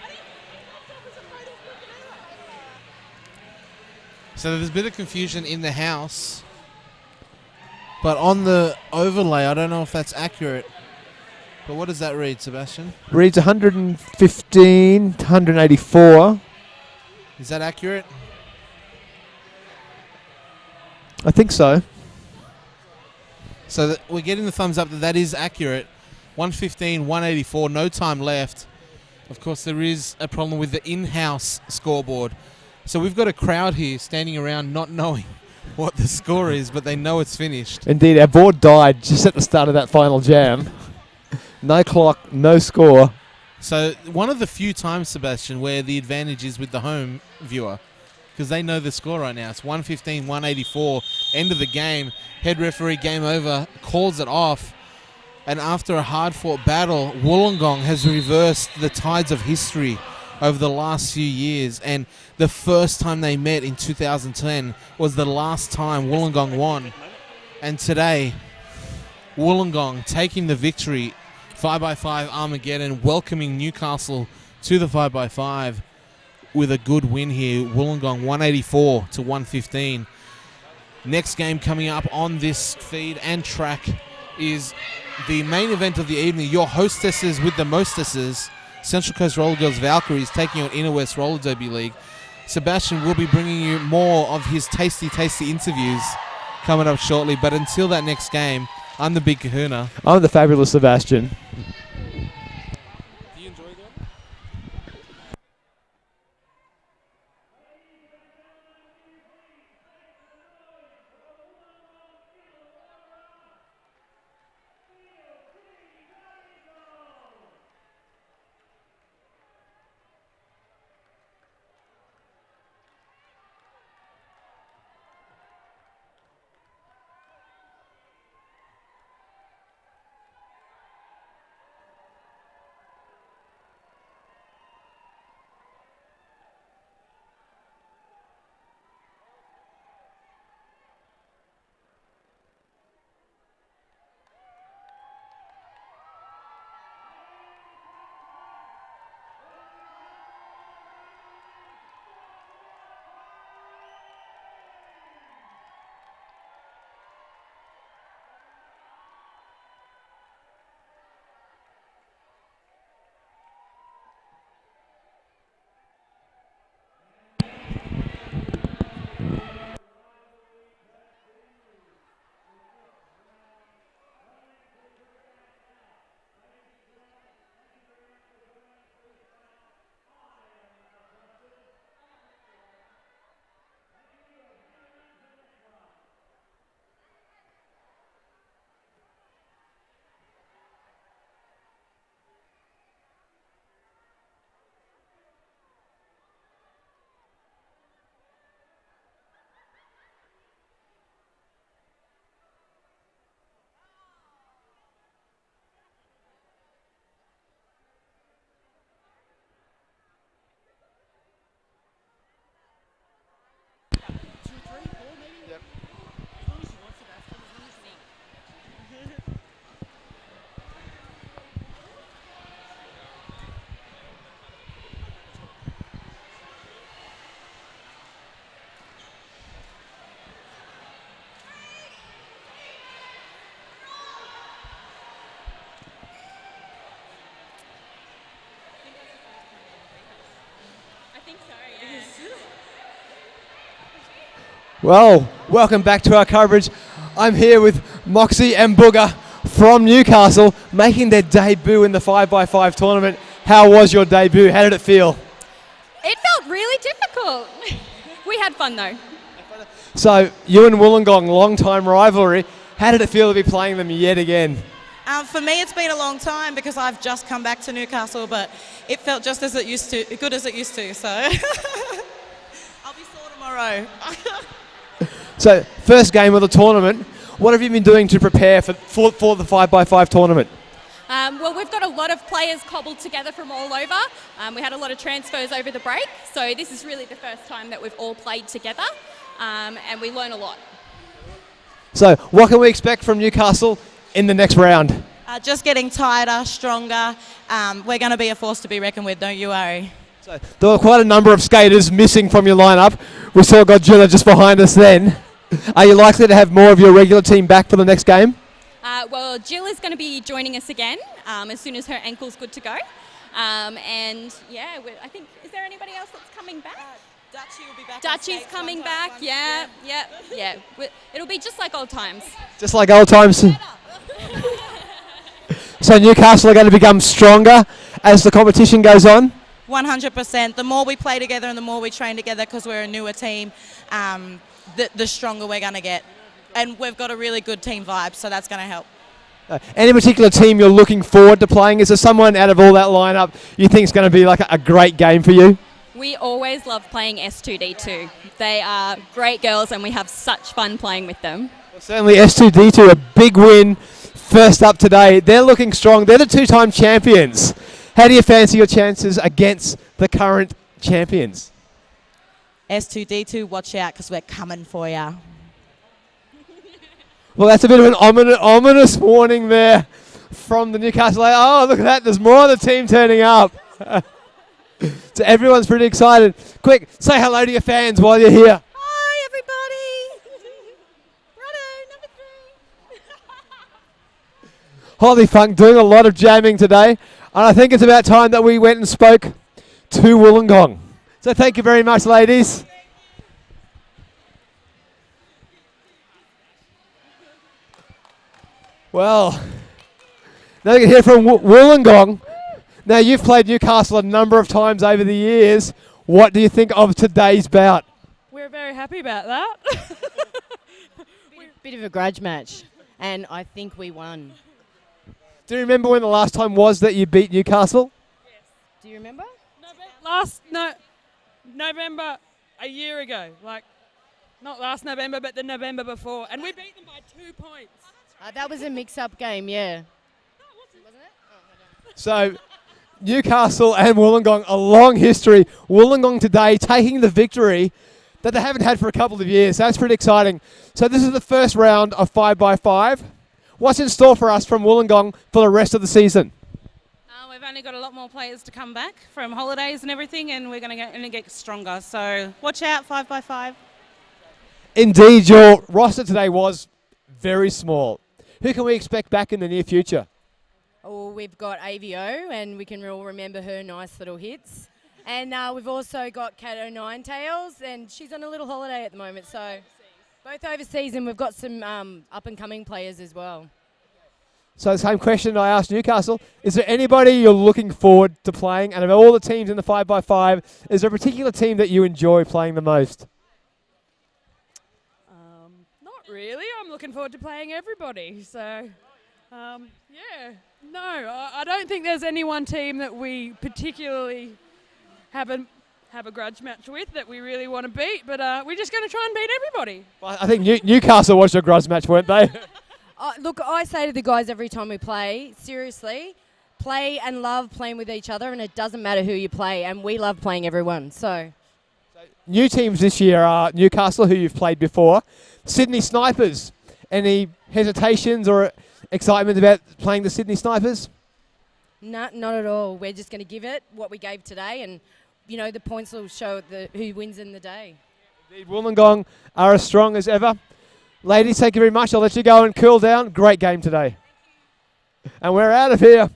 So there's a bit of confusion in the house. But on the overlay, I don't know if that's accurate. But what does that read, Sebastian? Reads 115 to 184. Is that accurate? I think so. So we're getting the thumbs up that that is accurate. 115, 184, no time left. Of course, there is a problem with the in-house scoreboard. So we've got a crowd here standing around not knowing what the score is, but they know it's finished. Indeed, our board died just at the start of that final jam. No clock, no score. So one of the few times, Sebastian, where the advantage is with the home viewer, because they know the score right now. It's 115, 184, end of the game. Head referee, game over, calls it off. And after a hard-fought battle, Wollongong has reversed the tides of history over the last few years. And the first time they met in 2010 was the last time Wollongong won. And today, Wollongong taking the victory, 5x5 Armageddon, welcoming Newcastle to the 5x5 with a good win here. Wollongong 184 to 115. Next game coming up on this feed and track is the main event of the evening. Your hostesses with the mostesses, Central Coast Roller Girls Valkyries taking on Inner West Roller Derby League. Sebastian will be bringing you more of his tasty interviews coming up shortly. But until that next game, I'm the Big Kahuna. I'm the fabulous Sebastian. Well, welcome back to our coverage. I'm here with Moxie and Booger from Newcastle, making their debut in the 5x5 tournament. How was your debut? How did it feel? It felt really difficult. We had fun though. So, you and Wollongong, long-time rivalry. How did it feel to be playing them yet again? For me, it's been a long time because I've just come back to Newcastle, but it felt just as it used to, good as it used to. So I'll be sore tomorrow. So, first game of the tournament. What have you been doing to prepare for the 5x5 tournament? Well, we've got a lot of players cobbled together from all over. We had a lot of transfers over the break, so this is really the first time that we've all played together, and we learn a lot. So, what can we expect from Newcastle in the next round? Just getting tighter, stronger. We're going to be a force to be reckoned with, don't you worry. So, there were quite a number of skaters missing from your lineup. We saw Godzilla just behind us then. Are you likely to have more of your regular team back for the next game? Well, Jill is going to be joining us again as soon as her ankle's good to go. And yeah, I think, is there anybody else that's coming back? Dutchie will be back. Dutchie's coming back, yeah. It'll be just like old times. Just like old times. So Newcastle are going to become stronger as the competition goes on? 100%. The more we play together and the more we train together, because we're a newer team, the stronger we're going to get. And we've got a really good team vibe, so that's going to help. Any particular team you're looking forward to playing? Is there someone out of all that lineup you think is going to be like a great game for you? We always love playing S2D2. They are great girls and we have such fun playing with them. Well, certainly S2D2, a big win first up today. They're looking strong. They're the two-time champions. How do you fancy your chances against the current champions? S2D2, watch out, because we're coming for you. Well, that's a bit of an ominous warning there from the Newcastle. Oh, look at that. There's more of the team turning up. So everyone's pretty excited. Quick, say hello to your fans while you're here. Hi, everybody. Righto, number 3. Holly Funk doing a lot of jamming today. And I think it's about time that we went and spoke to Wollongong. So thank you very much, ladies. Well, now we can hear from Wollongong. Now, you've played Newcastle a number of times over the years. What do you think of today's bout? We're very happy about that. Bit of a grudge match, and I think we won. Do you remember when the last time was that you beat Newcastle? Yes. Do you remember? November a year ago. Like, not last November, but the November before. And we beat them by 2 points. That was a mix-up game, yeah. So, Newcastle and Wollongong, a long history. Wollongong today taking the victory that they haven't had for a couple of years. That's pretty exciting. So this is the first round of 5x5. What's in store for us from Wollongong for the rest of the season? We've only got a lot more players to come back from holidays and everything, and we're going to get stronger. So watch out, 5x5. Indeed, your roster today was very small. Who can we expect back in the near future? Oh, we've got AVO, and we can all remember her nice little hits. And we've also got Cato Ninetails, and she's on a little holiday at the moment. So both overseas, and we've got some up-and-coming players as well. So the same question I asked Newcastle. Is there anybody you're looking forward to playing? And of all the teams in the 5x5, is there a particular team that you enjoy playing the most? Not really. I'm looking forward to playing everybody. So, yeah. No, I don't think there's any one team that we particularly have a grudge match with that we really want to beat, but we're just going to try and beat everybody. Well, I think Newcastle watched a grudge match, weren't they? Look, I say to the guys every time we play, seriously, play and love playing with each other, and it doesn't matter who you play, and we love playing everyone. So, new teams this year are Newcastle, who you've played before, Sydney Snipers. Any hesitations or excitement about playing the Sydney Snipers? No, not at all. We're just going to give it what we gave today, and you know the points will show who wins in the day. Indeed, Wollongong are as strong as ever. Ladies, thank you very much. I'll let you go and cool down. Great game today. And we're out of here.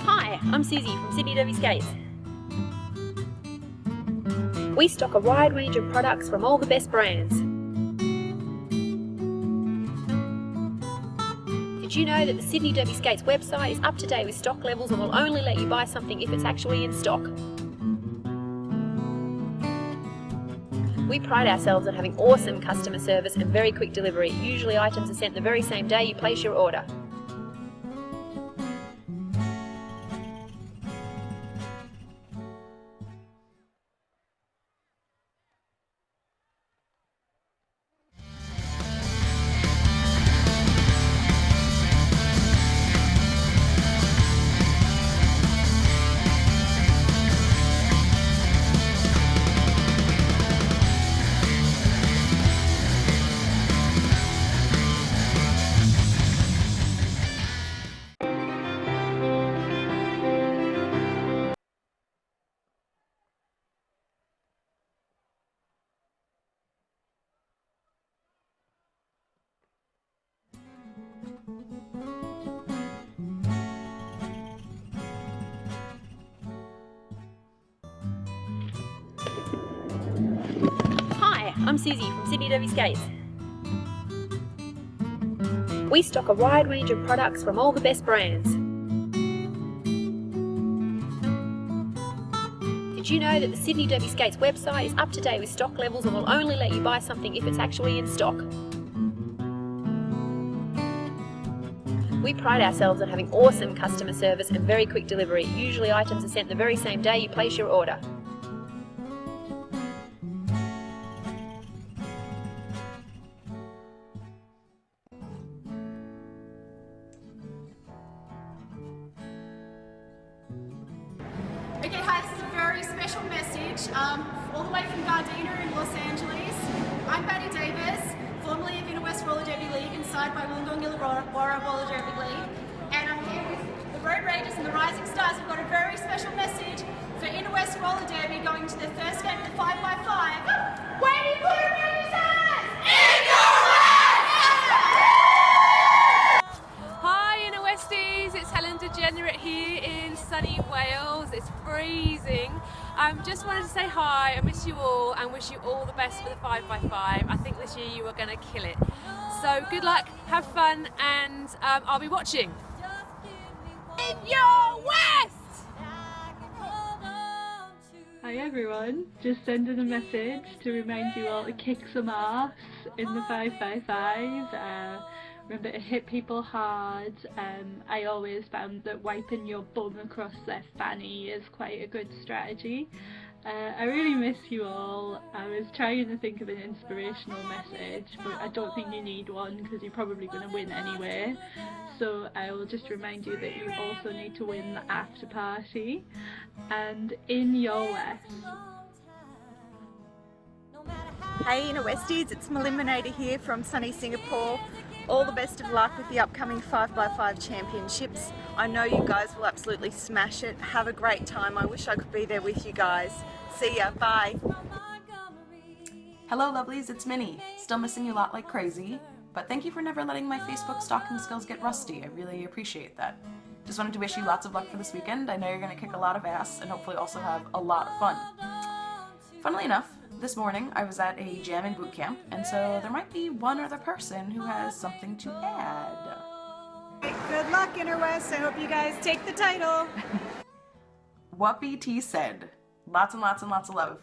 Hi, I'm Susie from Sydney Derby Skates. We stock a wide range of products from all the best brands. Did you know that the Sydney Derby Skates website is up to date with stock levels and will only let you buy something if it's actually in stock? We pride ourselves on having awesome customer service and very quick delivery. Usually items are sent the very same day you place your order. I'm Susie from Sydney Derby Skates. We stock a wide range of products from all the best brands. Did you know that the Sydney Derby Skates website is up to date with stock levels and will only let you buy something if it's actually in stock? We pride ourselves on having awesome customer service and very quick delivery. Usually items are sent the very same day you place your order. Okay, hi, this is a very special message all the way from Gardena in Los Angeles. I'm Batty Davis, formerly of Inner West Roller Derby League and side by Wollongong Illawarra Roller Derby League. And I'm here with the Road Rangers and the Rising Stars. We've got a very special message for Inner West Roller Derby going to their first game of the 5x5. Waiting for the Rangers! In your Hi Inner Westies, it's Helen Degenerate here in sunny Wales. It's freezing. Just wanted to say hi, I miss you all and wish you all the best for the 5x5. I think this year you are going to kill it. So good luck, have fun, and I'll be watching. In your West! Hi everyone, just sending a message to remind you all to kick some ass in the 5x5. Remember to hit people hard. I always found that wiping your bum across their fanny is quite a good strategy. I really miss you all. I was trying to think of an inspirational message, but I don't think you need one because you're probably going to win anyway. So I will just remind you that you also need to win the after party. And in your West. Hey Inner Westies, it's Meliminator here from sunny Singapore. All the best of luck with the upcoming 5x5 championships. I know you guys will absolutely smash it. Have a great time. I wish I could be there with you guys. See ya, bye. Hello lovelies, it's Minnie. Still missing you a lot like crazy, but thank you for never letting my Facebook stalking skills get rusty. I really appreciate that. Just wanted to wish you lots of luck for this weekend. I know you're going to kick a lot of ass and hopefully also have a lot of fun. Funnily enough, this morning I was at a jamming boot camp, and so there might be one other person who has something to add. Good luck, Inner West. I hope you guys take the title. What BT said. Lots and lots and lots of love.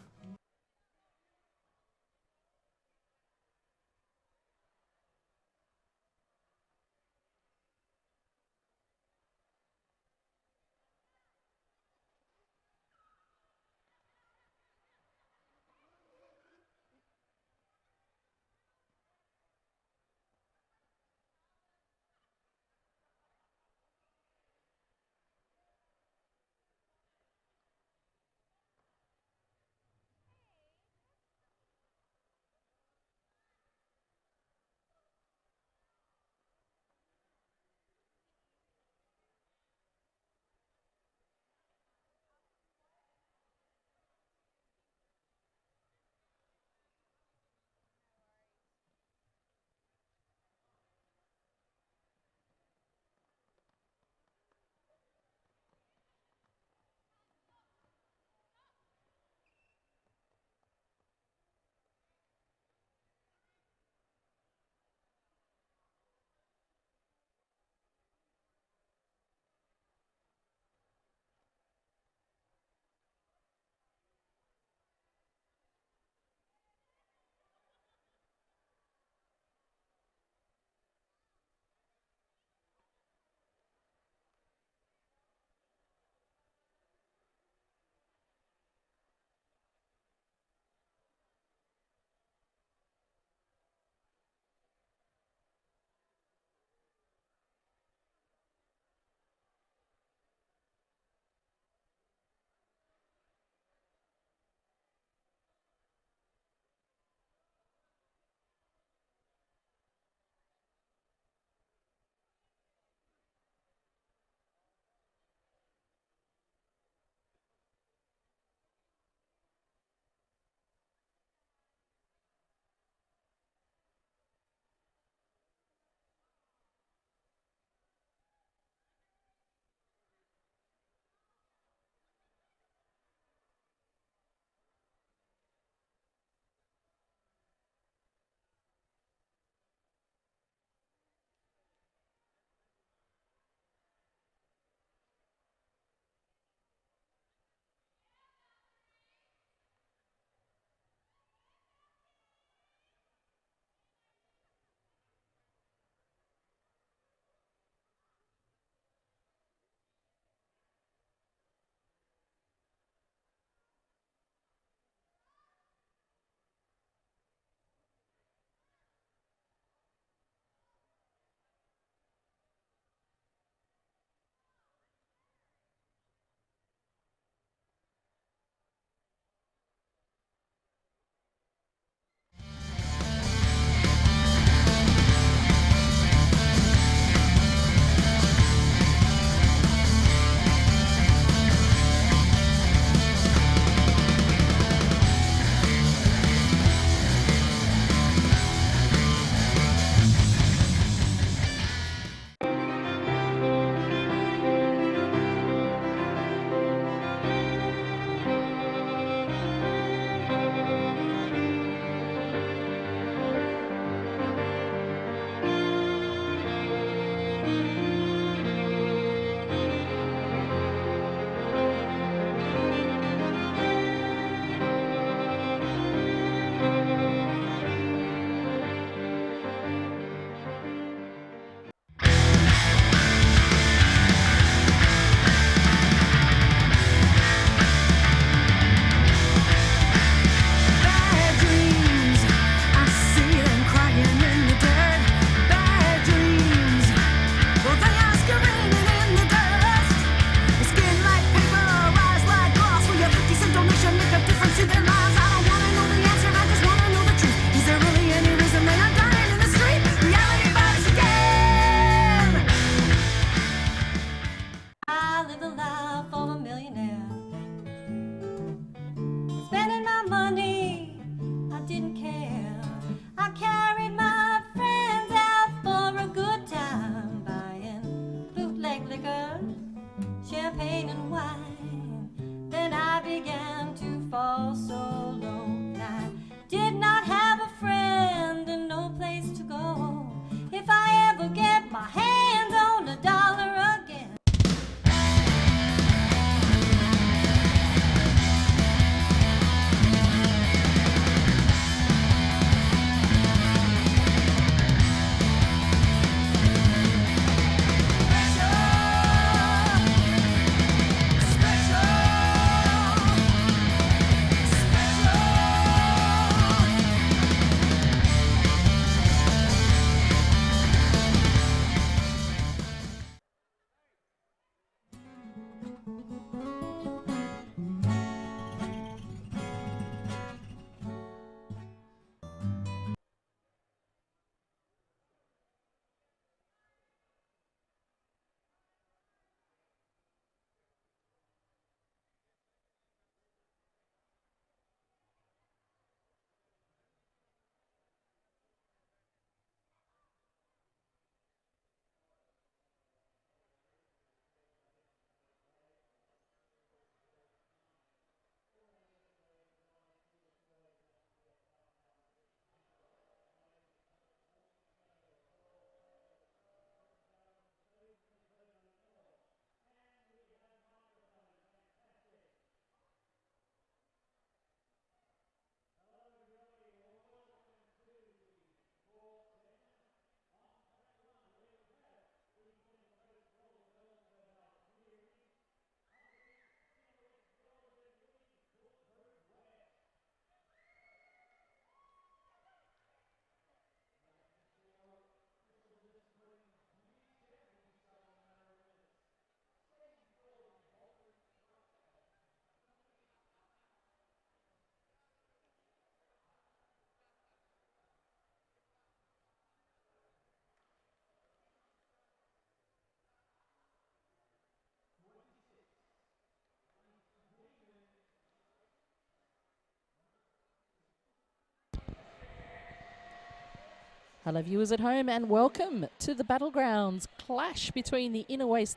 Hello viewers at home and welcome to the Battlegrounds clash between the Inner West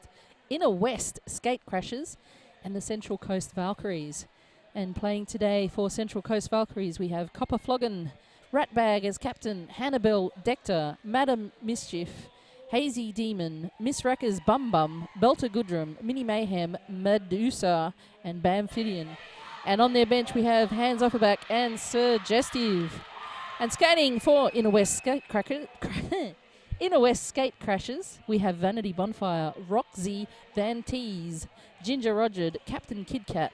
Skatecrashers and the Central Coast Valkyries. And playing today for Central Coast Valkyries we have Copper Floggen, Ratbag as captain, Hannibal Dector, Madam Mischief, Hazy Demon, Miss Wreckers Bum Bum, Belter Goodrum, Mini Mayhem, Medusa and Bamfidian. And on their bench we have Hands Offerback and Suggestive. And skating for Inner West Skatecrashers, we have Vanity Bonfire, Roxy Van Tees, Ginger Rogered, Captain Kidcat,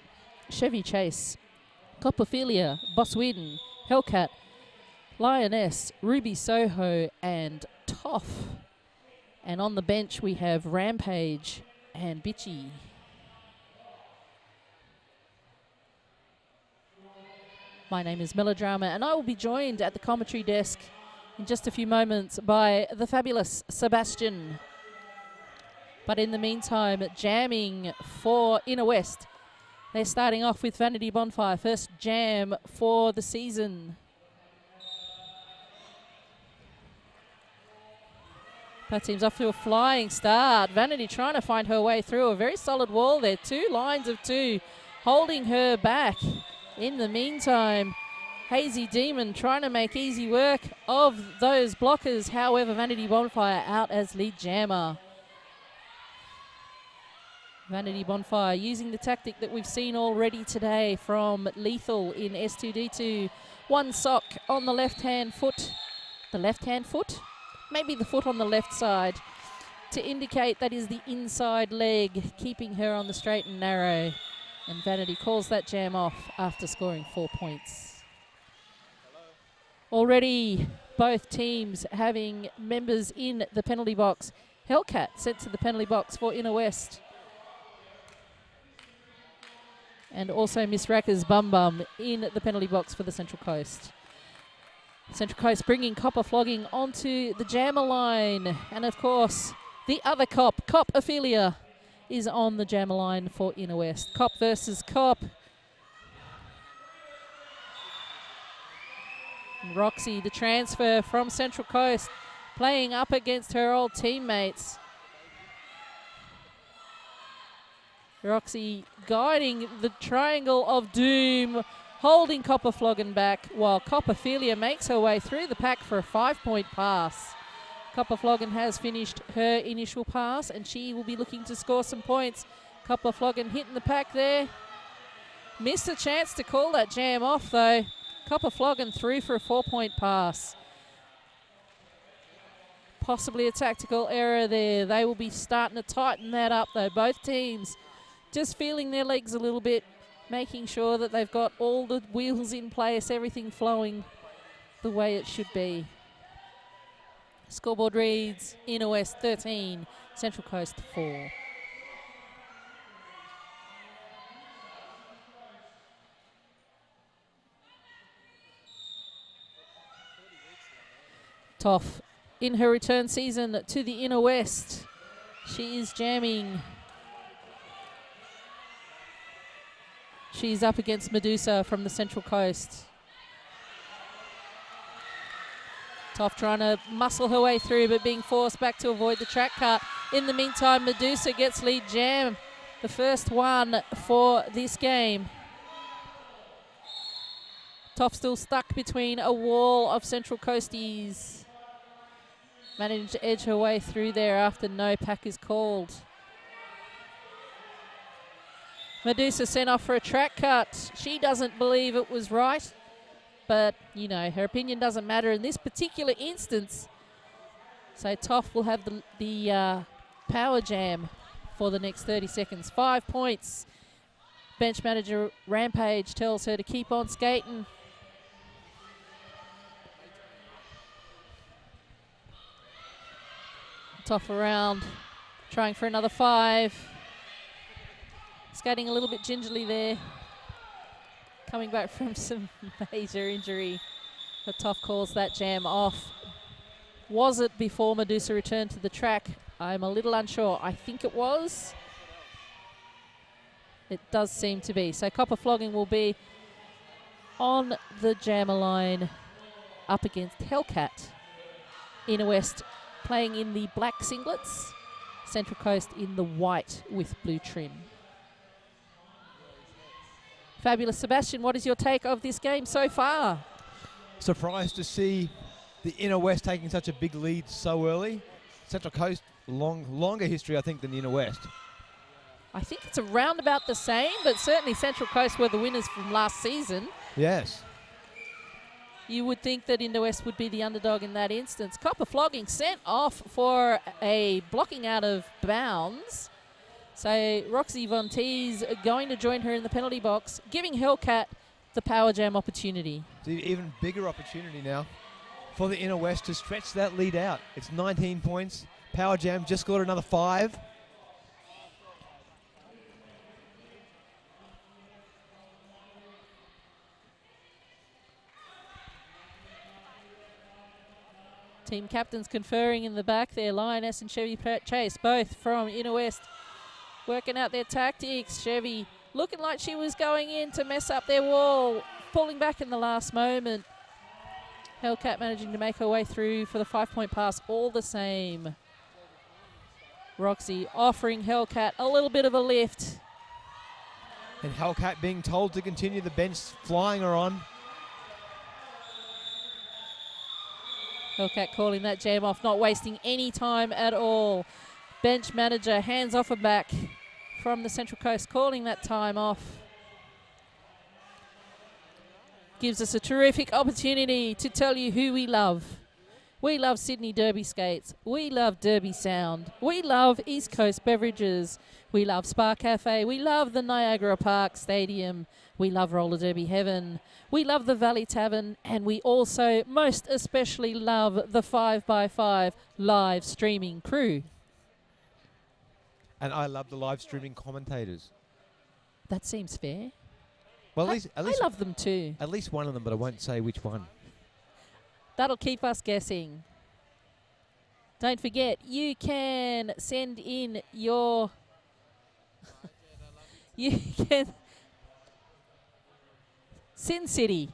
Chevy Chase, Copperphilia, Boss Whedon, Hellcat, Lioness, Ruby Soho, and Toff. And on the bench we have Rampage and Bitchy. My name is Melodrama, and I will be joined at the commentary desk in just a few moments by the fabulous Sebastian. But in the meantime, jamming for Inner West. They're starting off with Vanity Bonfire, first jam for the season. That team's off to a flying start. Vanity trying to find her way through a very solid wall there. 2 lines of 2 holding her back. In the meantime, Hazy Demon trying to make easy work of those blockers. However, Vanity Bonfire out as lead jammer. Vanity Bonfire using the tactic that we've seen already today from Lethal in S2D2. 1 sock on the left-hand foot. The left-hand foot? Maybe the foot on the left side to indicate that is the inside leg, keeping her on the straight and narrow. And Vanity calls that jam off after scoring 4 points. Already both teams having members in the penalty box. Hellcat sent to the penalty box for Inner West. And also Miss Racker's Bum Bum in the penalty box for the Central Coast. Central Coast bringing Copper Flogging onto the jammer line. And of course, the other Cop, Ophelia, is on the jammer line for Inner West. Cop versus Cop. Roxy, the transfer from Central Coast, playing up against her old teammates. Roxy guiding the triangle of doom, holding Copper Floggen back, while Copperphilia makes her way through the pack for a 5-point pass. Copper Floggen has finished her initial pass and she will be looking to score some points. Copper Floggen hitting the pack there. Missed a chance to call that jam off though. Copper Floggen through for a 4-point pass. Possibly a tactical error there. They will be starting to tighten that up though. Both teams just feeling their legs a little bit, making sure that they've got all the wheels in place, everything flowing the way it should be. Scoreboard reads Inner West 13, Central Coast 4. Toff in her return season to the Inner West. She is jamming. She's up against Medusa from the Central Coast. Toff trying to muscle her way through, but being forced back to avoid the track cut. In the meantime, Medusa gets lead jam, the first one for this game. Toff still stuck between a wall of Central Coasties. Managed to edge her way through there after no pack is called. Medusa sent off for a track cut. She doesn't believe it was right. But, you know, her opinion doesn't matter in this particular instance. So Toff will have the power jam for the next 30 seconds. 5 points. Bench manager Rampage tells her to keep on skating. Toff around, trying for another 5. Skating a little bit gingerly there. Coming back from some major injury. But Toff calls that jam off. Was it before Medusa returned to the track? I'm a little unsure. I think it was. It does seem to be. So Copper Flogging will be on the jammer line up against Hellcat. Inner West playing in the black singlets, Central Coast in the white with blue trim. Fabulous Sebastian, what is your take of this game so far? Surprised to see the Inner West taking such a big lead so early. Central Coast, longer history, I think, than the Inner West. I think it's around about the same, but certainly Central Coast were the winners from last season. Yes. You would think that Inner West would be the underdog in that instance. Copper Flogging sent off for a blocking out of bounds. So Roxy Von Tees going to join her in the penalty box, giving Hellcat the power jam opportunity. It's an even bigger opportunity now for the Inner West to stretch that lead out. It's 19 points. Power jam just scored another 5. Team captains conferring in the back there. Lioness and Chevy Chase, both from Inner West, working out their tactics. Chevy looking like she was going in to mess up their wall, pulling back in the last moment. Hellcat managing to make her way through for the 5-point pass all the same. Roxy offering Hellcat a little bit of a lift. And Hellcat being told to continue, the bench flying her on. Hellcat calling that jam off, not wasting any time at all. Bench manager hands off her back from the Central Coast, calling that time off. Gives us a terrific opportunity to tell you who we love. We love Sydney Derby skates. We love Derby sound. We love East Coast beverages. We love Spa Cafe. We love the Niagara Park Stadium. We love Roller Derby Heaven. We love the Valley Tavern. And we also most especially love the 5x5 live streaming crew. And I love the live streaming commentators. That seems fair. Well, I love them too. At least one of them, but I won't say which one. That'll keep us guessing. Don't forget, you can send in your... you can... Sin City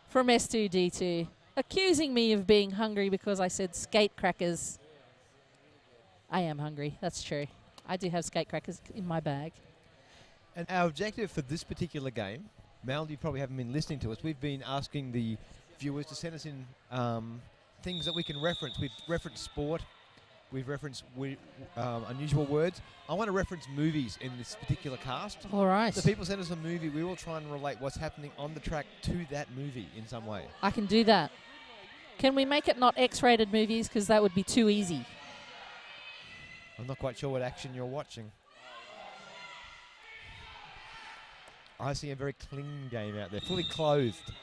from S2D2 accusing me of being hungry because I said Skatecrashers. I am hungry, that's true. I do have Skatecrashers in my bag. And our objective for this particular game, Mal, you probably haven't been listening to us. We've been asking the viewers to send us in things that we can reference. We've referenced sport. We've referenced unusual words. I want to reference movies in this particular cast. All right. So people send us a movie. We will try and relate what's happening on the track to that movie in some way. I can do that. Can we make it not X-rated movies, because that would be too easy? I'm not quite sure what action you're watching. I see a very clean game out there, fully clothed.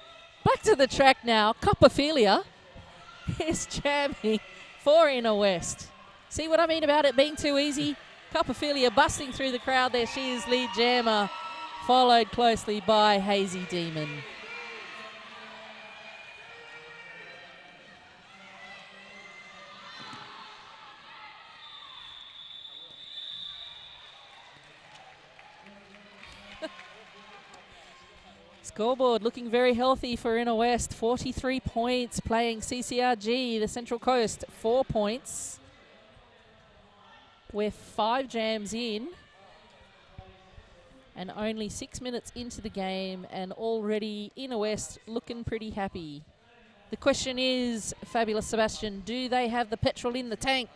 Back to the track now. Copperphilia is jamming for Inner West. See what I mean about it being too easy? Copperphilia busting through the crowd there. She is lead jammer, followed closely by Hazy Demon. Scoreboard looking very healthy for Inner West. 43 points playing CCRG, the Central Coast, 4 points. We're 5 jams in. And only 6 minutes into the game, and already Inner West looking pretty happy. The question is, Fabulous Sebastian, do they have the petrol in the tank?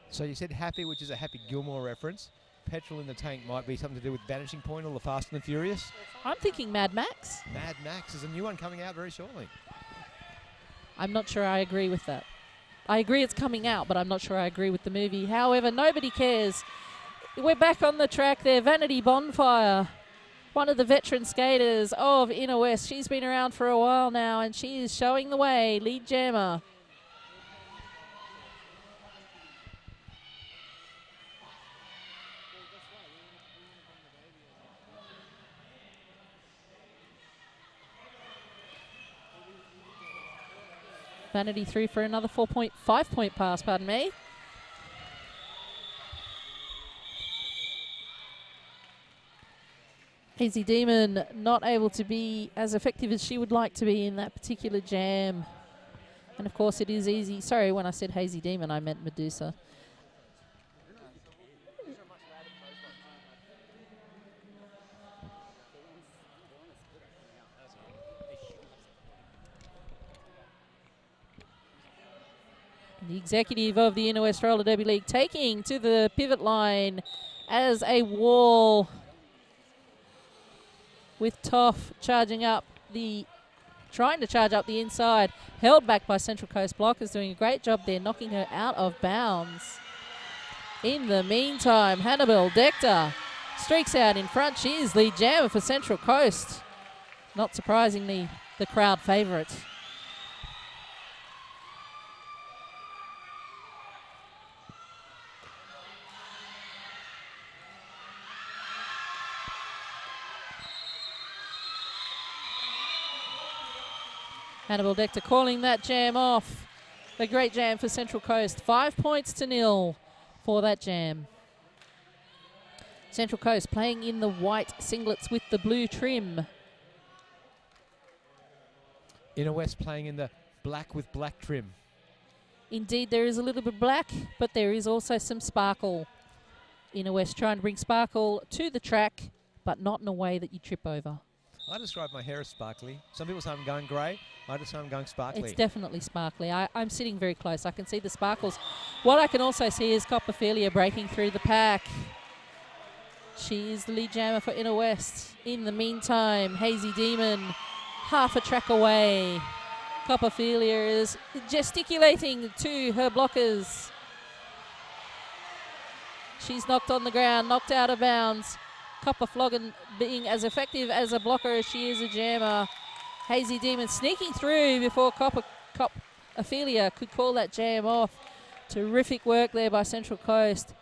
So you said Happy, which is a Happy Gilmore reference. Petrol in the tank might be something to do with Vanishing Point or the Fast and the Furious. I'm thinking Mad Max. Mad Max is a new one coming out very shortly. I'm not sure I agree with that. I agree it's coming out, but I'm not sure I agree with the movie. However, nobody cares. We're back on the track there. Vanity Bonfire, one of the veteran skaters of Inner West. She's been around for a while now, and she is showing the way. Lead jammer. Vanity through for another 5-point pass, pardon me. Hazy Demon not able to be as effective as she would like to be in that particular jam. And of course it is easy. Sorry, when I said Hazy Demon, I meant Medusa. The executive of the Inner West Roller Derby League taking to the pivot line as a wall, with Toff charging up trying to charge up the inside, held back by Central Coast blockers, doing a great job there, knocking her out of bounds. In the meantime, Hannibal Dector streaks out in front. She is lead jammer for Central Coast. Not surprisingly, the crowd favourite. Hannibal Dector calling that jam off. A great jam for Central Coast. 5 points to 0 for that jam. Central Coast playing in the white singlets with the blue trim. Inner West playing in the black with black trim. Indeed, there is a little bit black, but there is also some sparkle. Inner West trying to bring sparkle to the track, but not in a way that you trip over. I describe my hair as sparkly. Some people say I'm going grey. I just say I'm going sparkly. It's definitely sparkly. I'm sitting very close. I can see the sparkles. What I can also see is Copperphilia breaking through the pack. She is the lead jammer for Inner West. In the meantime, Hazy Demon half a track away. Copperphilia is gesticulating to her blockers. She's knocked on the ground, knocked out of bounds. Copper Floggen being as effective as a blocker as she is a jammer. Hazy Demon sneaking through before Ophelia could call that jam off. Terrific work there by Central Coast.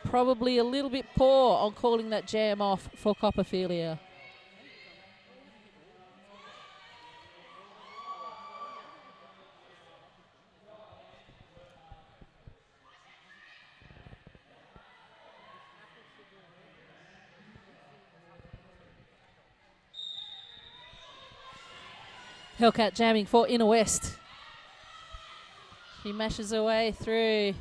Probably a little bit poor on calling that jam off for Copperphilia. Hellcat jamming for Inner West. She mashes her way through.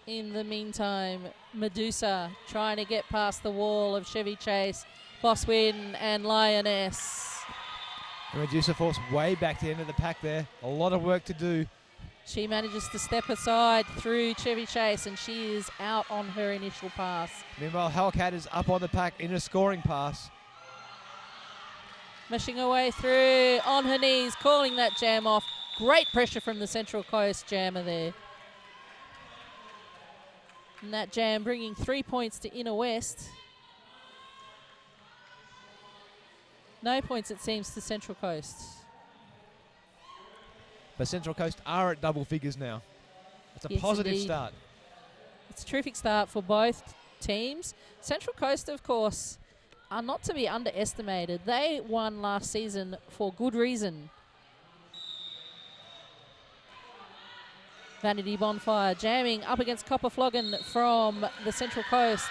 In the meantime, Medusa trying to get past the wall of Chevy Chase, Bosswin and Lioness. And Medusa falls way back to the end of the pack there. A lot of work to do. She manages to step aside through Chevy Chase, and she is out on her initial pass. Meanwhile, Hellcat is up on the pack in a scoring pass. Mashing her way through on her knees, calling that jam off. Great pressure from the Central Coast jammer there. And that jam bringing 3 points to Inner West. No points, it seems, to Central Coast. But Central Coast are at double figures now. It's a Yes, positive indeed. start. It's a terrific start for both teams. Central Coast, of course, are not to be underestimated. They won last season for good reason. Vanity Bonfire jamming up against Copper Floggen from the Central Coast.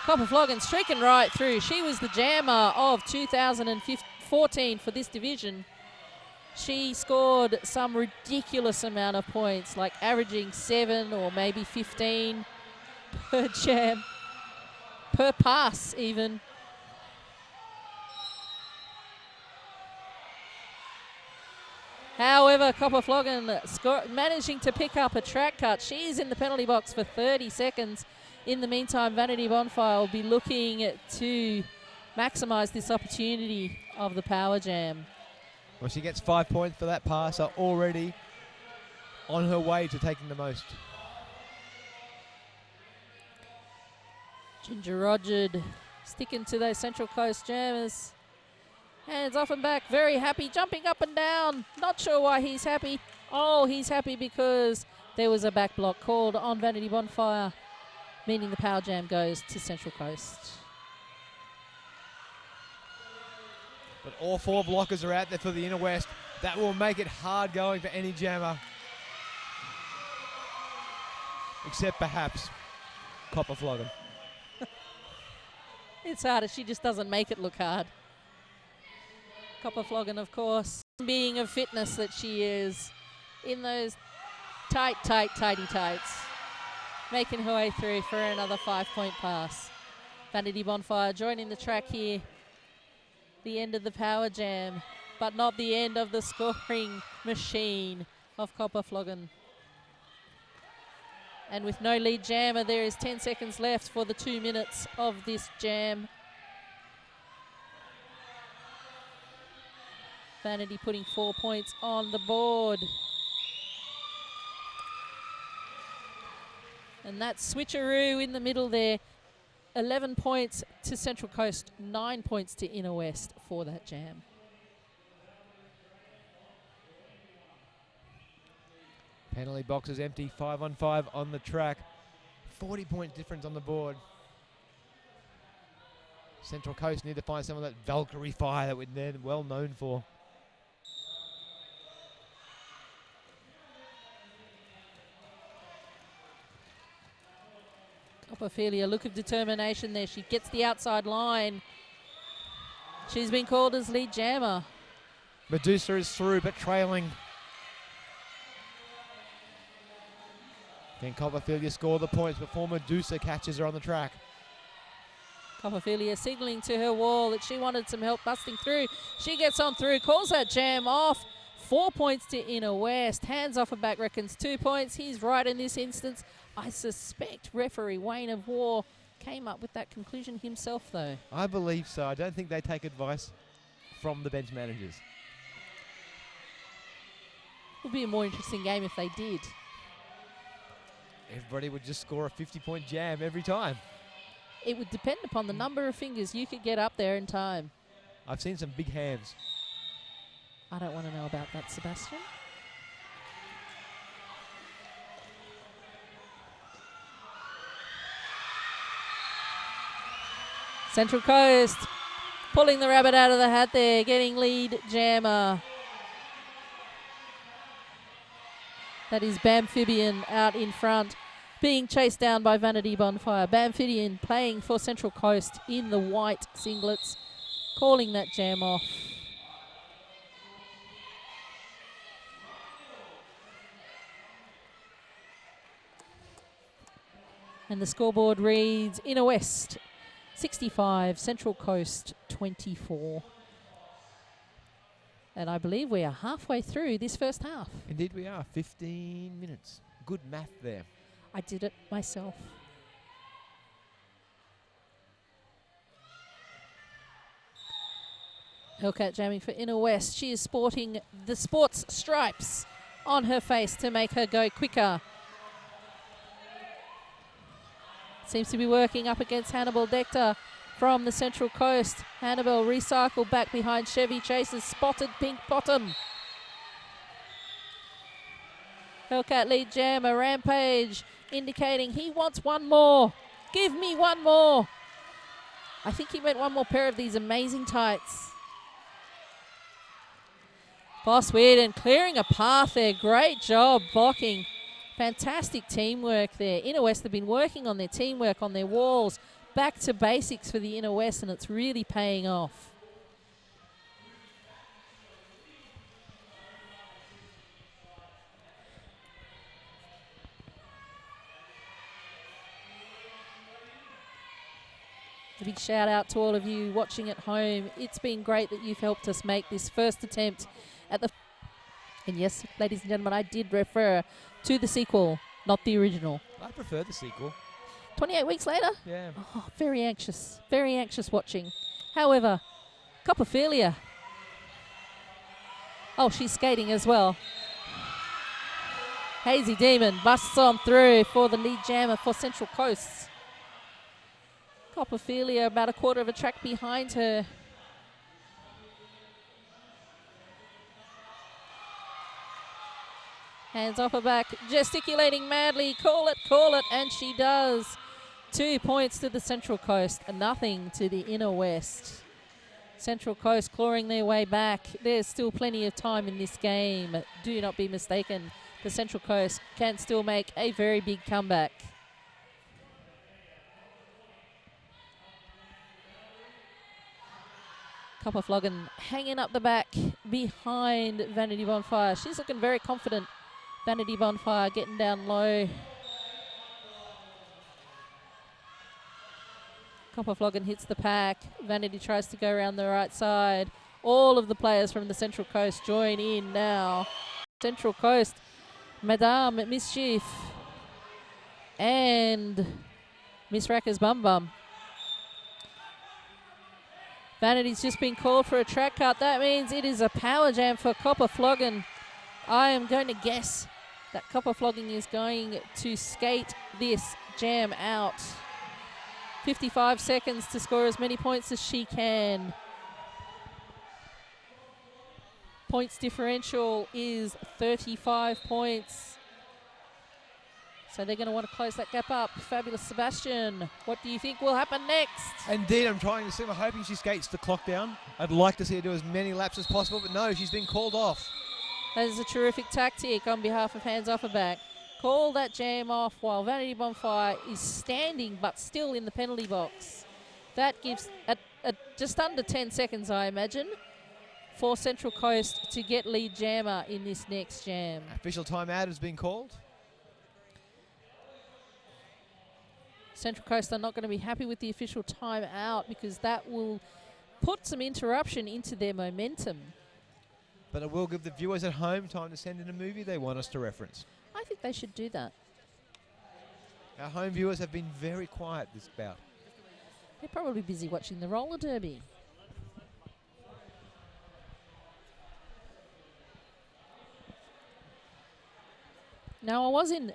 Copper Floggen streaking right through. She was the jammer of 2014 for this division. She scored some ridiculous amount of points, like averaging 7 or maybe 15 per jam, per pass even. However, Copper Floggen managing to pick up a track cut. She's in the penalty box for 30 seconds. In the meantime, Vanity Bonfire will be looking to maximise this opportunity of the power jam. Well, she gets 5 points for that pass, are already on her way to taking the most. Ginger Rogerd sticking to those Central Coast jammers. Hands off and back, very happy, jumping up and down. Not sure why he's happy. Oh, he's happy because there was a back block called on Vanity Bonfire, meaning the power jam goes to Central Coast. But all 4 blockers are out there for the Inner West. That will make it hard going for any jammer. Except perhaps Copper Floggen. It's harder, she just doesn't make it look hard. Copper Floggen, of course, being of fitness that she is, in those tighty tights. Making her way through for another 5-point pass. Vanity Bonfire joining the track here. The end of the power jam, but not the end of the scoring machine of Copper Floggen. And with no lead jammer, there is 10 seconds left for the 2 minutes of this jam. Vanity putting 4 points on the board. And that switcheroo in the middle there. 11 points to Central Coast, 9 points to Inner West for that jam. Penalty box is empty, 5-on-5 on the track. 40-point difference on the board. Central Coast need to find some of that Valkyrie fire that they're well known for. Ophelia, look of determination there. She gets the outside line. She's been called as lead jammer. Medusa is through, but trailing. Can Copperfield score the points before Medusa catches her on the track? Copperfield signalling to her wall that she wanted some help busting through. She gets on through, calls that jam off. 4 points to Inner West. Hands off her back, reckons 2 points. He's right in this instance. I suspect referee Wayne of War came up with that conclusion himself, though. I believe so. I don't think they take advice from the bench managers. It would be a more interesting game if they did. Everybody would just score a 50-point jam every time. It would depend upon the number of fingers you could get up there in time. I've seen some big hands. I don't want to know about that, Sebastian. Central Coast pulling the rabbit out of the hat there, getting lead jammer. That is Bamphibian out in front, being chased down by Vanity Bonfire. Bamphibian playing for Central Coast in the white singlets, calling that jam off. And the scoreboard reads Inner West 65, Central Coast 24. And I believe we are halfway through this first half. Indeed we are. 15 minutes. Good math there. I did it myself. Hellcat jamming for Inner West. She is sporting the sports stripes on her face to make her go quicker. Seems to be working up against Hannibal Dector from the Central Coast. Hannibal recycled back behind Chevy Chase's spotted pink bottom. Hellcat lead jammer, Rampage, indicating he wants one more. Give me one more. I think he meant one more pair of these amazing tights. Boss Weirden clearing a path there. Great job blocking. Fantastic teamwork there. Inner West have been working on their teamwork on their walls. Back to basics for the Inner West, and it's really paying off. A big shout out to all of you watching at home. It's been great that you've helped us make this first attempt at the... And yes, ladies and gentlemen, I did refer to the sequel, not the original. I prefer the sequel. 28 weeks later? Yeah. Oh, very anxious watching. However, Copperfilia. Oh, she's skating as well. Hazy Demon busts on through for the lead jammer for Central Coast. Copperfilia about a quarter of a track behind her. Hands off her back, gesticulating madly. Call it, and she does. 2 points to the Central Coast and nothing to the Inner West. Central Coast clawing their way back. There's still plenty of time in this game. Do not be mistaken. The Central Coast can still make a very big comeback. Copper Floggen hanging up the back behind Vanity Bonfire. She's looking very confident Vanity Bonfire getting down low. Copperfloggin hits the pack. Vanity tries to go around the right side. All of the players from the Central Coast join in now. Central Coast, Madame Mischief and Miss Racker's Bum Bum. Vanity's just been called for a track cut. That means it is a power jam for Copperfloggin. I am going to guess that Copperfloggin is going to skate this jam out. 55 seconds to score as many points as she can. Points differential is 35 points. So they're going to want to close that gap up. Fabulous Sebastian, what do you think will happen next? Indeed, I'm trying to see. I'm hoping she skates the clock down. I'd like to see her do as many laps as possible, but no, she's been called off. That is a terrific tactic on behalf of Hands Off Her Back. Call that jam off while Vanity Bonfire is standing but still in the penalty box. That gives just under 10 seconds, I imagine, for Central Coast to get lead jammer in this next jam. Official timeout has been called. Central Coast are not going to be happy with the official timeout because that will put some interruption into their momentum. But it will give the viewers at home time to send in a movie they want us to reference. I think they should do that. Our home viewers have been very quiet this bout. They're probably busy watching the roller derby. Now, I was in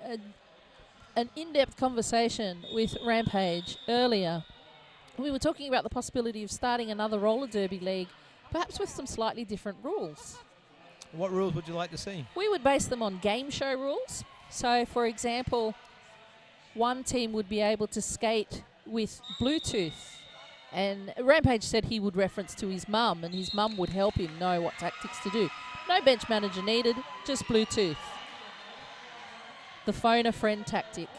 an in-depth conversation with Rampage earlier. We were talking about the possibility of starting another roller derby league, perhaps with some slightly different rules. What rules would you like to see? We would base them on game show rules. So, for example, one team would be able to skate with Bluetooth. And Rampage said he would reference to his mum, and his mum would help him know what tactics to do. No bench manager needed, just Bluetooth. The phone a friend tactic.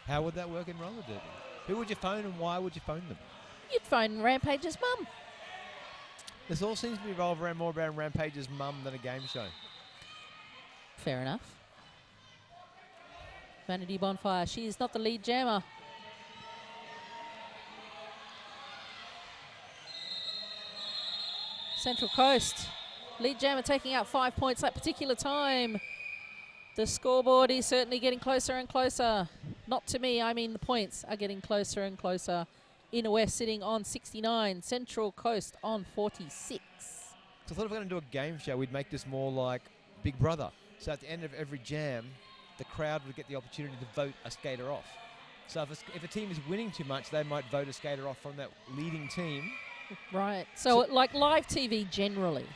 How would that work in roller derby? Who would you phone and why would you phone them? You'd phone Rampage's mum. This all seems to revolve around more around Rampage's mum than a game show. Fair enough. Vanity Bonfire, she is not the lead jammer. Central Coast, lead jammer taking out 5 points that particular time. The scoreboard is certainly getting closer and closer. Not to me, I mean the points are getting closer and closer. Inner West sitting on 69, Central Coast on 46. So I thought if we're going to do a game show, we'd make this more like Big Brother. So at the end of every jam, the crowd would get the opportunity to vote a skater off. So if a team is winning too much, they might vote a skater off from that leading team. Right. So like live TV generally.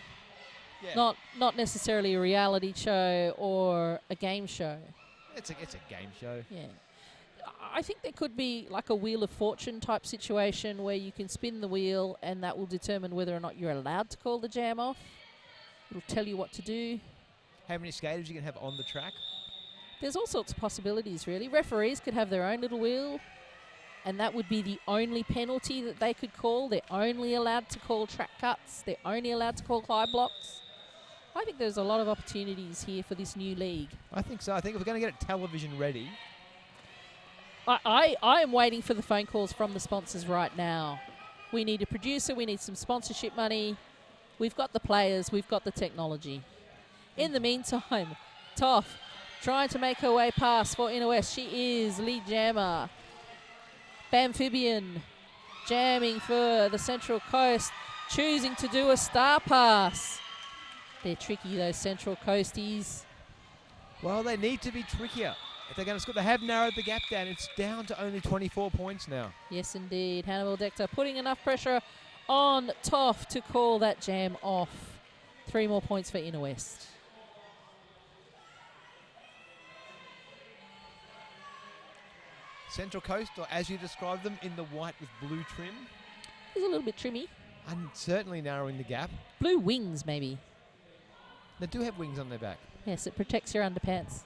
Yeah. Not necessarily a reality show or a game show. It's a game show. Yeah. I think there could be like a Wheel of Fortune type situation where you can spin the wheel and that will determine whether or not you're allowed to call the jam off. It'll tell you what to do. How many skaters you can have on the track? There's all sorts of possibilities, really. Referees could have their own little wheel, and that would be the only penalty that they could call. They're only allowed to call track cuts. They're only allowed to call high blocks. I think there's a lot of opportunities here for this new league. I think so. I think if we're going to get it television ready. I am waiting for the phone calls from the sponsors right now. We need a producer. We need some sponsorship money. We've got the players. We've got the technology. In the meantime, Toff trying to make her way past for Inner West. She is lead jammer. Bamphibian jamming for the Central Coast, choosing to do a star pass. They're tricky, those Central Coasties. Well, they need to be trickier. If they're going to score, they have narrowed the gap down. It's down to only 24 points now. Yes, indeed. Hannibal Dector putting enough pressure on Toff to call that jam off. 3 more points for Inner West. Central Coast, or as you described them, in the white with blue trim. He's a little bit trimmy. And certainly narrowing the gap. Blue wings, maybe. They do have wings on their back. Yes, it protects your underpants.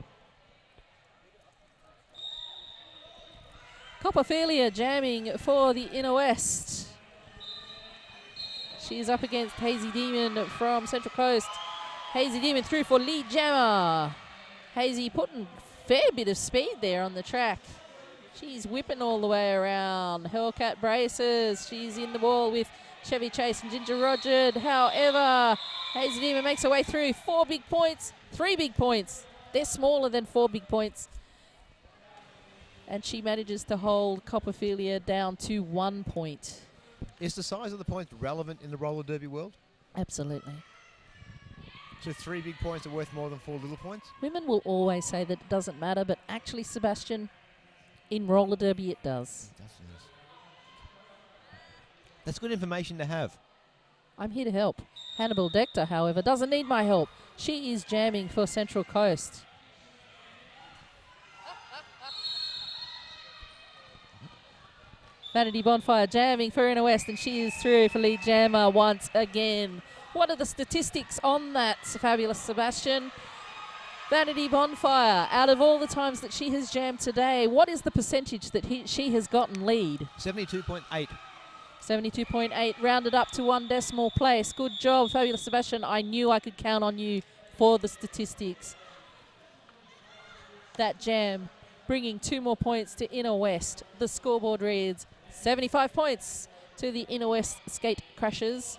Copperphilia jamming for the Inner West. She's up against Hazy Demon from Central Coast. Hazy Demon through for lead jammer. Hazy putting fair bit of speed there on the track. She's whipping all the way around. Hellcat braces. She's in the wall with Chevy Chase and Ginger Roger. However, Hazy Demon makes her way through. 4 big points, 3 big points. They're smaller than 4 big points. And she manages to hold Copperfilia down to 1 point. Is the size of the points relevant in the roller derby world? Absolutely. So 3 big points are worth more than 4 little points? Women will always say that it doesn't matter, but actually, Sebastian, in roller derby it does. That's good information to have. I'm here to help. Hannibal Dector, however, doesn't need my help. She is jamming for Central Coast. Vanity Bonfire jamming for Inner West, and she is through for lead jammer once again. What are the statistics on that, fabulous Sebastian? Vanity Bonfire, out of all the times that she has jammed today, what is the percentage that she has gotten lead? 72.8. 72.8, rounded up to 1 decimal place. Good job, fabulous Sebastian. I knew I could count on you for the statistics. That jam bringing 2 more points to Inner West. The scoreboard reads 75 points to the Inner West Skatecrashers,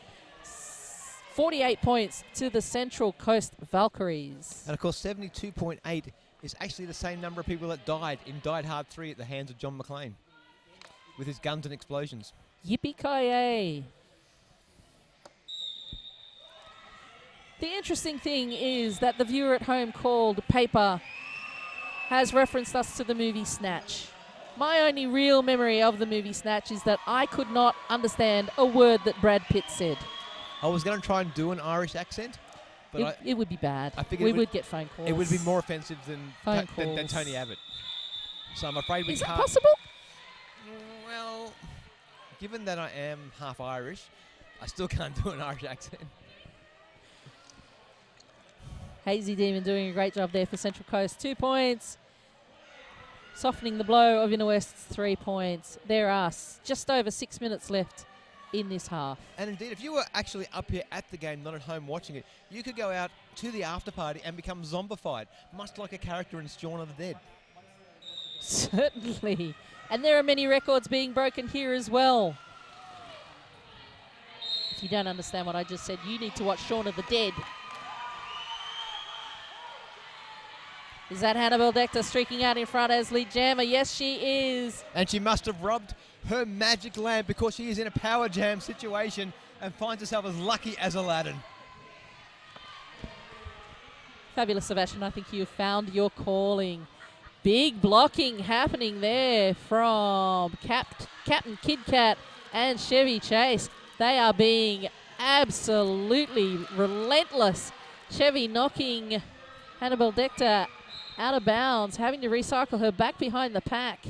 48 points to the Central Coast Valkyries. And of course, 72.8 is actually the same number of people that died in Die Hard 3 at the hands of John McClane with his guns and explosions. Yippee-ki-yay. The interesting thing is that the viewer at home called Paper has referenced us to the movie Snatch. My only real memory of the movie Snatch is that I could not understand a word that Brad Pitt said. I was going to try and do an Irish accent, but It would be bad. I figured We would get phone calls. It would be more offensive than Phone than calls. Tony Abbott. So I'm afraid we Is it can't. possible? Well, given that I am half Irish, I still can't do an Irish accent. Hazy Demon doing a great job there for Central Coast. 2 points. Softening the blow of Inner West's 3 points. There are just over 6 minutes left in this half. And indeed, if you were actually up here at the game, not at home watching it, you could go out to the after party and become zombified, much like a character in Shaun of the Dead. Certainly. And there are many records being broken here as well. If you don't understand what I just said, you need to watch Shaun of the Dead. Is that Hannibal Dector streaking out in front as lead jammer? Yes, she is. And she must have rubbed her magic lamp because she is in a power jam situation and finds herself as lucky as Aladdin. Fabulous, Sebastian. I think you found your calling. Big blocking happening there from Captain Kid Cat and Chevy Chase. They are being absolutely relentless. Chevy knocking Hannibal Dector out of bounds, having to recycle her back behind the pack.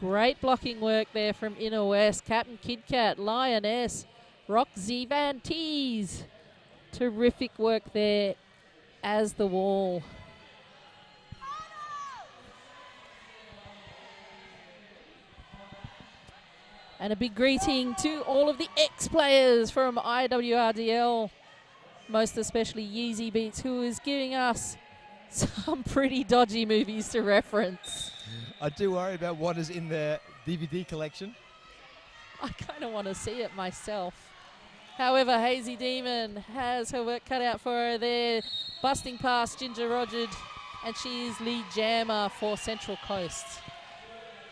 Great blocking work there from Inner West. Captain Kid Cat, Lioness, Roxy Van Tees. Terrific work there as the wall. And a big greeting to all of the ex-players from IWRDL, most especially Yeezy Beats, who is giving us some pretty dodgy movies to reference. I do worry about what is in their DVD collection. I kind of want to see it myself. However, Hazy Demon has her work cut out for her there, busting past Ginger Roger, and she is lead jammer for Central Coast.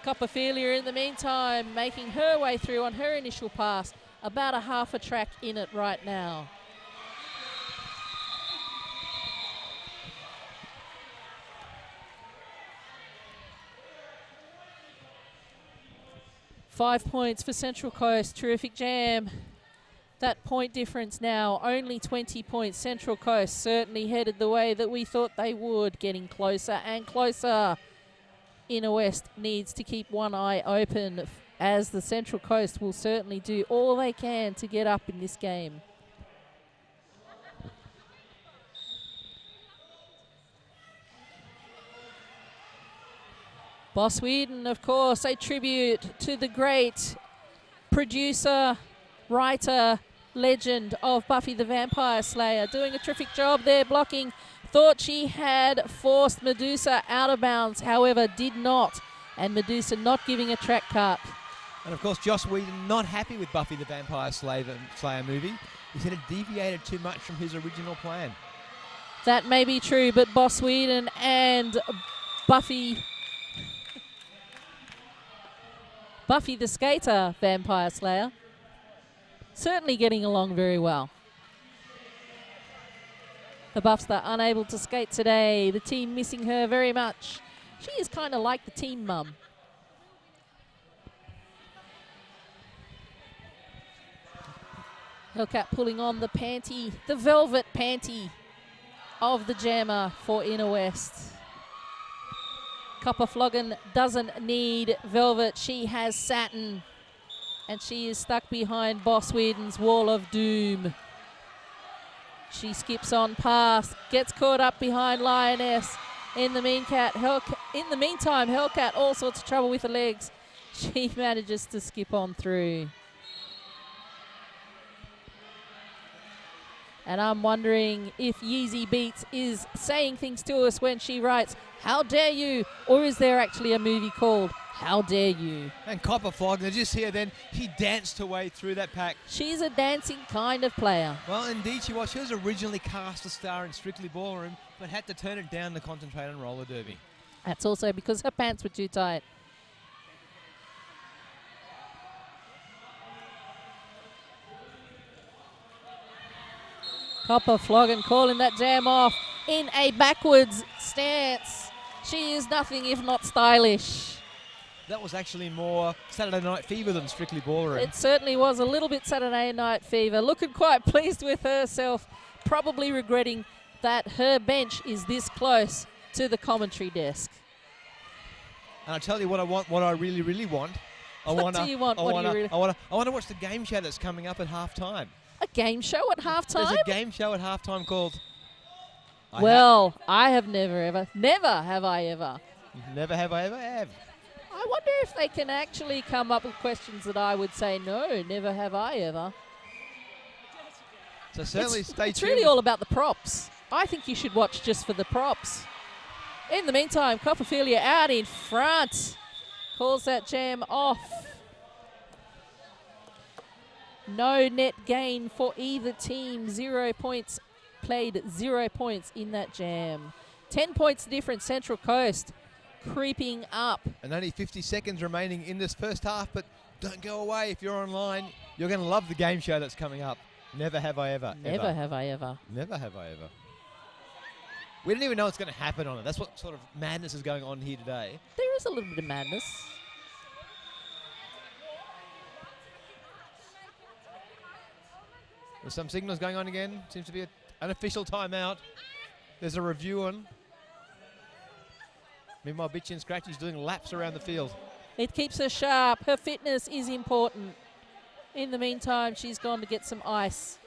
Copperfilia in the meantime making her way through on her initial pass, about a half a track in it right now. Five points for Central Coast, terrific jam. That point difference now, only 20 points. Central Coast certainly headed the way that we thought they would, getting closer and closer. Inner West needs to keep one eye open, as the Central Coast will certainly do all they can to get up in this game. Boss Whedon, of course, a tribute to the great producer, writer, legend of Buffy the Vampire Slayer, doing a terrific job there blocking. Thought she had forced Medusa out of bounds, however did not, and Medusa not giving a track cut. And of course, Joss Whedon not happy with Buffy the Vampire Slayer movie. He said it deviated too much from his original plan. That may be true, but Boss Whedon and Buffy the Skater Vampire Slayer certainly getting along very well. The Buffs are unable to skate today. The team missing her very much. She is kind of like the team mum. Hellcat pulling on the panty, the velvet panty of the jammer for Inner West. Copper Floggin doesn't need velvet. She has satin. And she is stuck behind Boss Whedon's wall of doom. She skips on past, gets caught up behind Lioness. In the meantime, Hellcat, all sorts of trouble with the legs. She manages to skip on through. And I'm wondering if Yeezy Beats is saying things to us when she writes, "How dare you?" Or is there actually a movie called How Dare You? And Copper Flogner just here then, he danced her way through that pack. She's a dancing kind of player. Well, indeed she was. She was originally cast a star in Strictly Ballroom, but had to turn it down to concentrate on roller derby. That's also because her pants were too tight. Copper Floggin calling that jam off in a backwards stance. She is nothing if not stylish. That was actually more Saturday Night Fever than Strictly Ballroom. It certainly was a little bit Saturday Night Fever. Looking quite pleased with herself, probably regretting that her bench is this close to the commentary desk. And I'll tell you what I want, what I really, really want. I want do you want? What do you really- I want to watch the game show that's coming up at halftime. A game show at halftime? There's a game show at halftime called... I have never have I ever. Never have I ever have. I wonder if they can actually come up with questions that I would say, no, never have I ever. So certainly stay tuned. It's really all about the props. I think you should watch just for the props. In the meantime, Copperfilia out in front. Calls that jam off. No net gain for either team. 0 points played, 0 points in that jam. 10 points difference, Central Coast creeping up. And only 50 seconds remaining in this first half, but don't go away if you're online. You're going to love the game show that's coming up. Never have I ever. Never have I ever. Never have I ever. We don't even know what's going to happen on it. That's what sort of madness is going on here today. There is a little bit of madness. There's some signals going on again. Seems to be an official timeout. There's a review on. Meanwhile, Bitchy and Scratchy's doing laps around the field. It keeps her sharp. Her fitness is important. In the meantime, she's gone to get some ice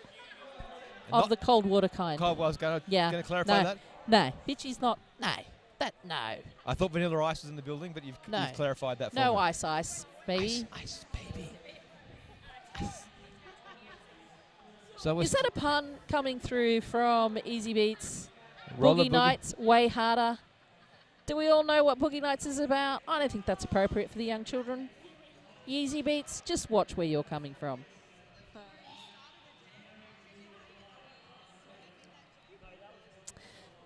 of the cold water kind. Cold, I was going to clarify that. No, Bitchy's not. No. I thought Vanilla Ice was in the building, but you've clarified that for me. No ice, baby. Ice, baby. Ice. So is that a pun coming through from Easy Beats? Roller Boogie Nights, way harder. Do we all know what Boogie Nights is about? I don't think that's appropriate for the young children. Easy Beats, just watch where you're coming from.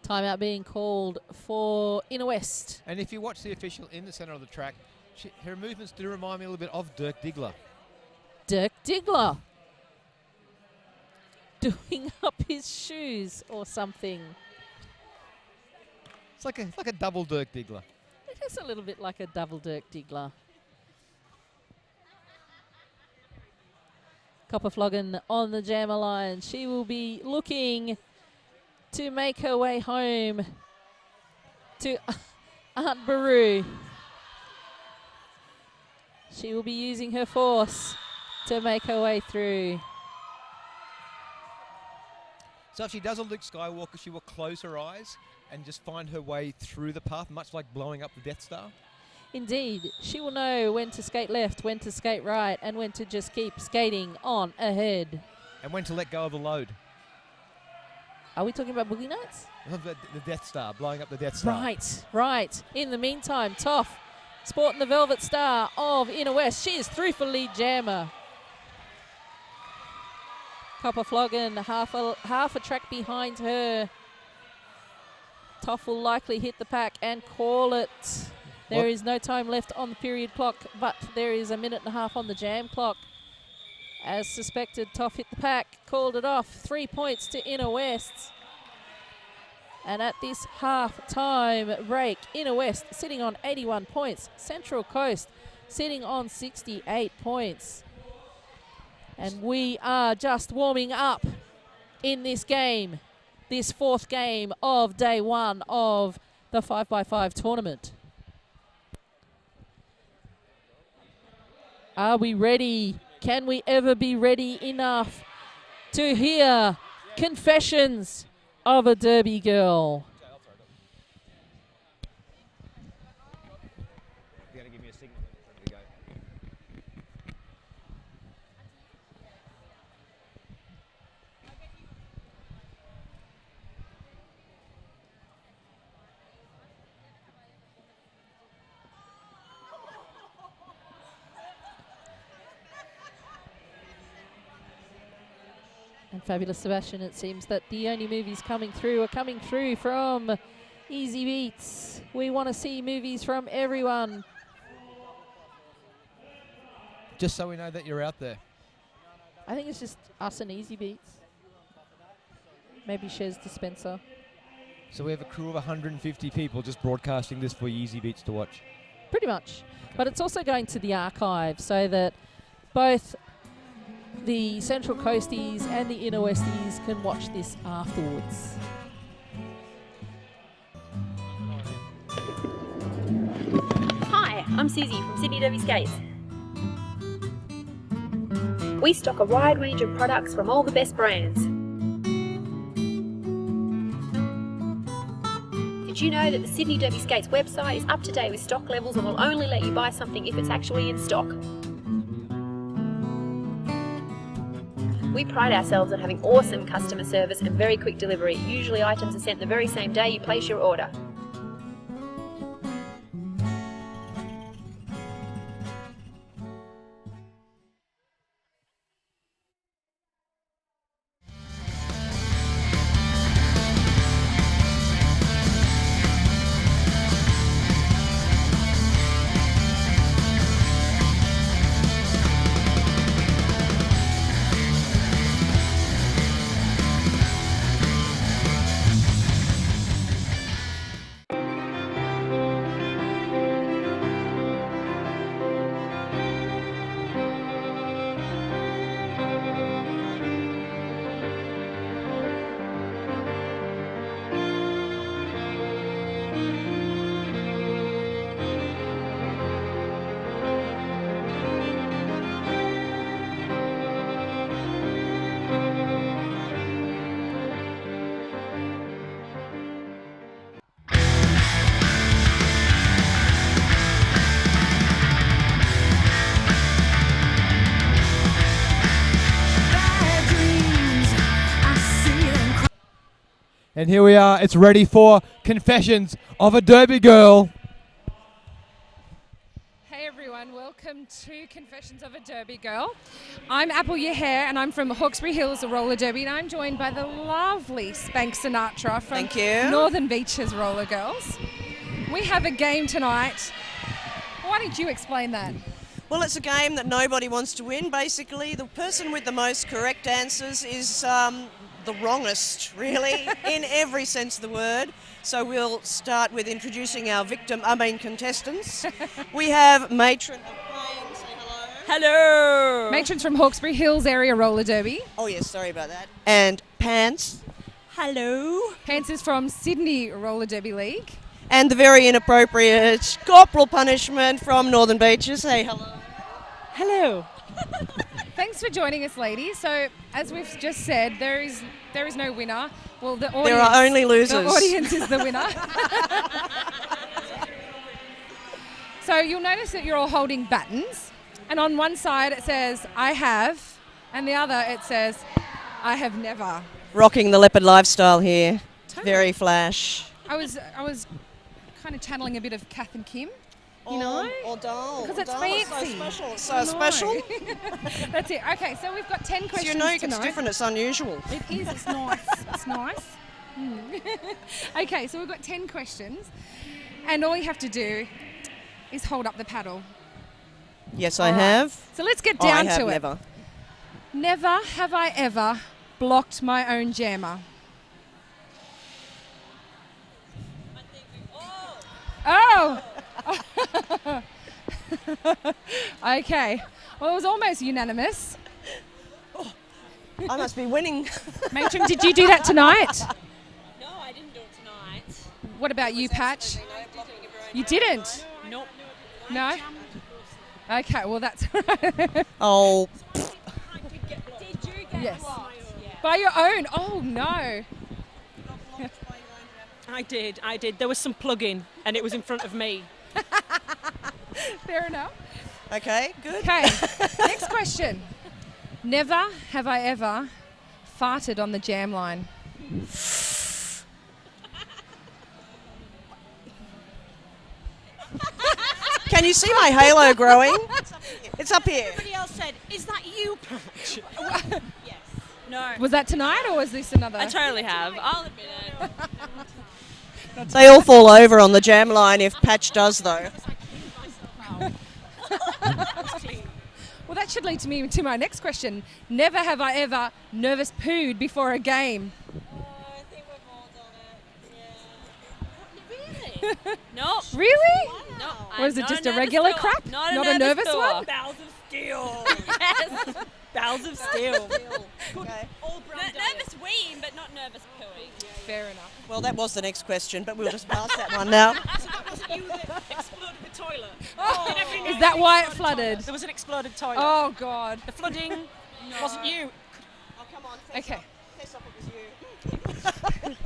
Timeout being called for Inner West. And if you watch the official in the centre of the track, her movements do remind me a little bit of Dirk Diggler. Dirk Diggler. Doing up his shoes or something. It's like a double Dirk Diggler. It is a little bit like a double Dirk Diggler. Copper Floggin on the jammer line. She will be looking to make her way home to Aunt Baru. She will be using her force to make her way through. So if she does a Luke Skywalker, she will close her eyes and just find her way through the path, much like blowing up the Death Star. Indeed, she will know when to skate left, when to skate right, and when to just keep skating on ahead. And when to let go of the load. Are we talking about Boogie Nights? The Death Star, blowing up the Death Star. Right. In the meantime, Toff, sporting the Velvet Star of Inner West. She is through for lead jammer. Copper Floggin half a track behind her. Toff will likely hit the pack and call it. There is no time left on the period clock, but there is a minute and a half on the jam clock. As suspected, Toff hit the pack, called it off. 3 points to Inner West. And at this half-time break, Inner West sitting on 81 points. Central Coast sitting on 68 points. And we are just warming up in this game, this fourth game of day one of the 5x5 tournament. Are we ready? Can we ever be ready enough to hear Confessions of a Derby Girl? You gotta give me a signal when it's ready to go. And Fabulous Sebastian, it seems that the only movies coming through are coming through from Easy Beats. We want to see movies from everyone. Just so we know that you're out there. I think it's just us and Easy Beats. Maybe Shez Dispenser. So we have a crew of 150 people just broadcasting this for Easy Beats to watch. Pretty much. But it's also going to the archive so that both the Central Coasties and the Inner Westies can watch this afterwards. Hi, I'm Susie from Sydney Derby Skates. We stock a wide range of products from all the best brands. Did you know that the Sydney Derby Skates website is up to date with stock levels and will only let you buy something if it's actually in stock? We pride ourselves on having awesome customer service and very quick delivery. Usually items are sent the very same day you place your order. And here we are, it's ready for Confessions of a Derby Girl. Hey everyone, welcome to Confessions of a Derby Girl. I'm Apple Your Hair and I'm from Hawkesbury Hills Roller Derby, and I'm joined by the lovely Spank Sinatra from Thank you. Northern Beaches Roller Girls. We have a game tonight. Why don't you explain that? Well, it's a game that nobody wants to win. Basically, the person with the most correct answers is the wrongest, really, in every sense of the word. So we'll start with introducing our contestants. We have Matron of Plains, say hello. Hello! Matrons from Hawkesbury Hills Area Roller Derby. Oh yes, sorry about that. And Pants. Hello. Pants is from Sydney Roller Derby League. And the very inappropriate Corporal Punishment from Northern Beaches, say hello. Hello. Thanks for joining us, ladies. So, as we've just said, there is no winner. Well, the audience. There are only losers. The audience is the winner. So you'll notice that you're all holding buttons, and on one side it says I have, and the other it says I have never. Rocking the leopard lifestyle here. Very flash. I was kind of channeling a bit of Kath and Kim, you know? Because it's fancy. It's so special. That's it. Okay, so we've got 10 questions It's unique, tonight. it's different, it's unusual. It is, it's nice. It's nice. Okay, so we've got 10 questions, and all you have to do is hold up the paddle. Yes, I All right. have. So let's get down I have to it. never. Never have I ever blocked my own jammer. Oh! Okay. Well, it was almost unanimous. I must be winning. Matron, did you do that tonight? No, I didn't do it tonight. What about you, Patch? You didn't? Nope. No? Okay, well that's Oh. yes. By your own? Oh no. I did. There was some plugging and it was in front of me. Fair enough. Okay, good. Okay, next question. Never have I ever farted on the jam line. Can you see my halo growing? It's up here. Everybody else said, "Is that you, Patch?" Yes. No. Was that tonight or was this another? I totally have. I'll admit it. They all fall over on the jam line if Patch does, though. Well, that should lead to me to my next question. Never have I ever nervous pooed before a game. No. Really? No. Was it just a regular crap? Not a nervous poo. one? Bowels of steel. Yes. Bowels of steel. Okay. Nervous weeing, but not nervous pooing. Fair enough. Well, that was the next question, but we'll just pass that one now. So that wasn't you that exploded the toilet. Is that why it flooded? There was an exploded toilet. Oh, God. The flooding wasn't you. Oh, come on. Okay. Test off it was you.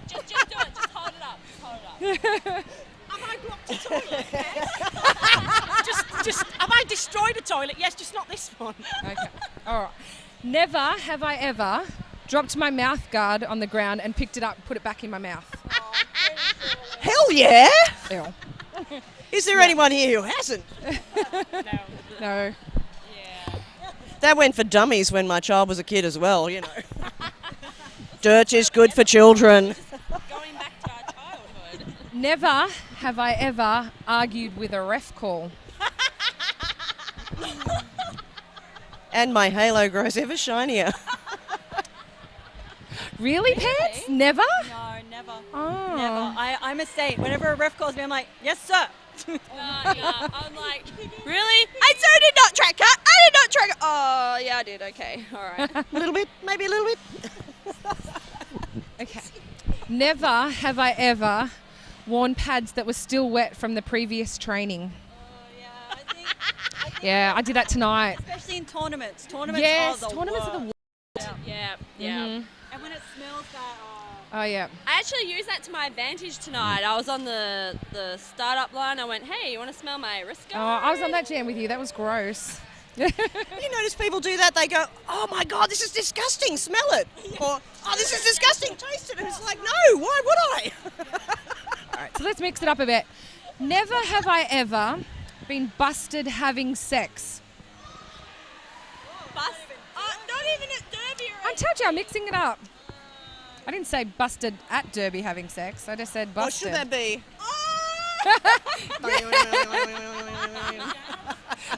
Just do it. Just hold it up. Just hold it up. Have I blocked a toilet? Yes. just have I destroyed a toilet? Yes, just not this one. Okay. All right. Never have I ever dropped my mouth guard on the ground and picked it up, put it back in my mouth. Hell yeah! Ew. Is there anyone here who hasn't? No. That went for dummies when my child was a kid as well, you know. Dirt is good for children. Going back to our childhood. Never have I ever argued with a ref call. And my halo grows ever shinier. Really, Pets? Never? No, never. Oh. Never. I'm a state. Whenever a ref calls me, I'm like, yes, sir. I'm like, really? I so did not track her. I did not track her. Oh, yeah, I did. Okay. All right. A little bit, maybe a little bit. Okay. Never have I ever worn pads that were still wet from the previous training. Yeah, I did that tonight. Especially in tournaments. Tournaments Yes, are the tournaments are the worst. Yeah. Mhm. And when it smells that, Oh, yeah. I actually used that to my advantage tonight. I was on the startup line. I went, hey, you want to smell my wrist Oh, guard? I was on that jam with you. That was gross. You notice people do that, they go, oh my God, this is disgusting, smell it. Or, oh, this is disgusting, taste it. And it's like, no, why would I? All right, so let's mix it up a bit. Never have I ever been busted having sex. Not even at Derby. I told you I'm mixing it up. I didn't say busted at Derby having sex. I just said What busted. should that be?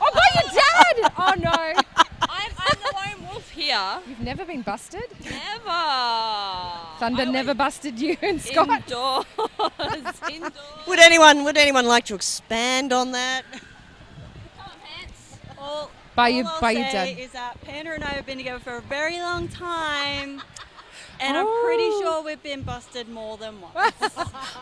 Oh, by your dad! Oh, no. I'm the lone wolf here. You've never been busted? Never. Thunder never busted you and Scott? Indoors. Would anyone like to expand on that? all By all your I'll by your say dad. is that Panda and I have been together for a very long time. And I'm pretty sure we've been busted more than once.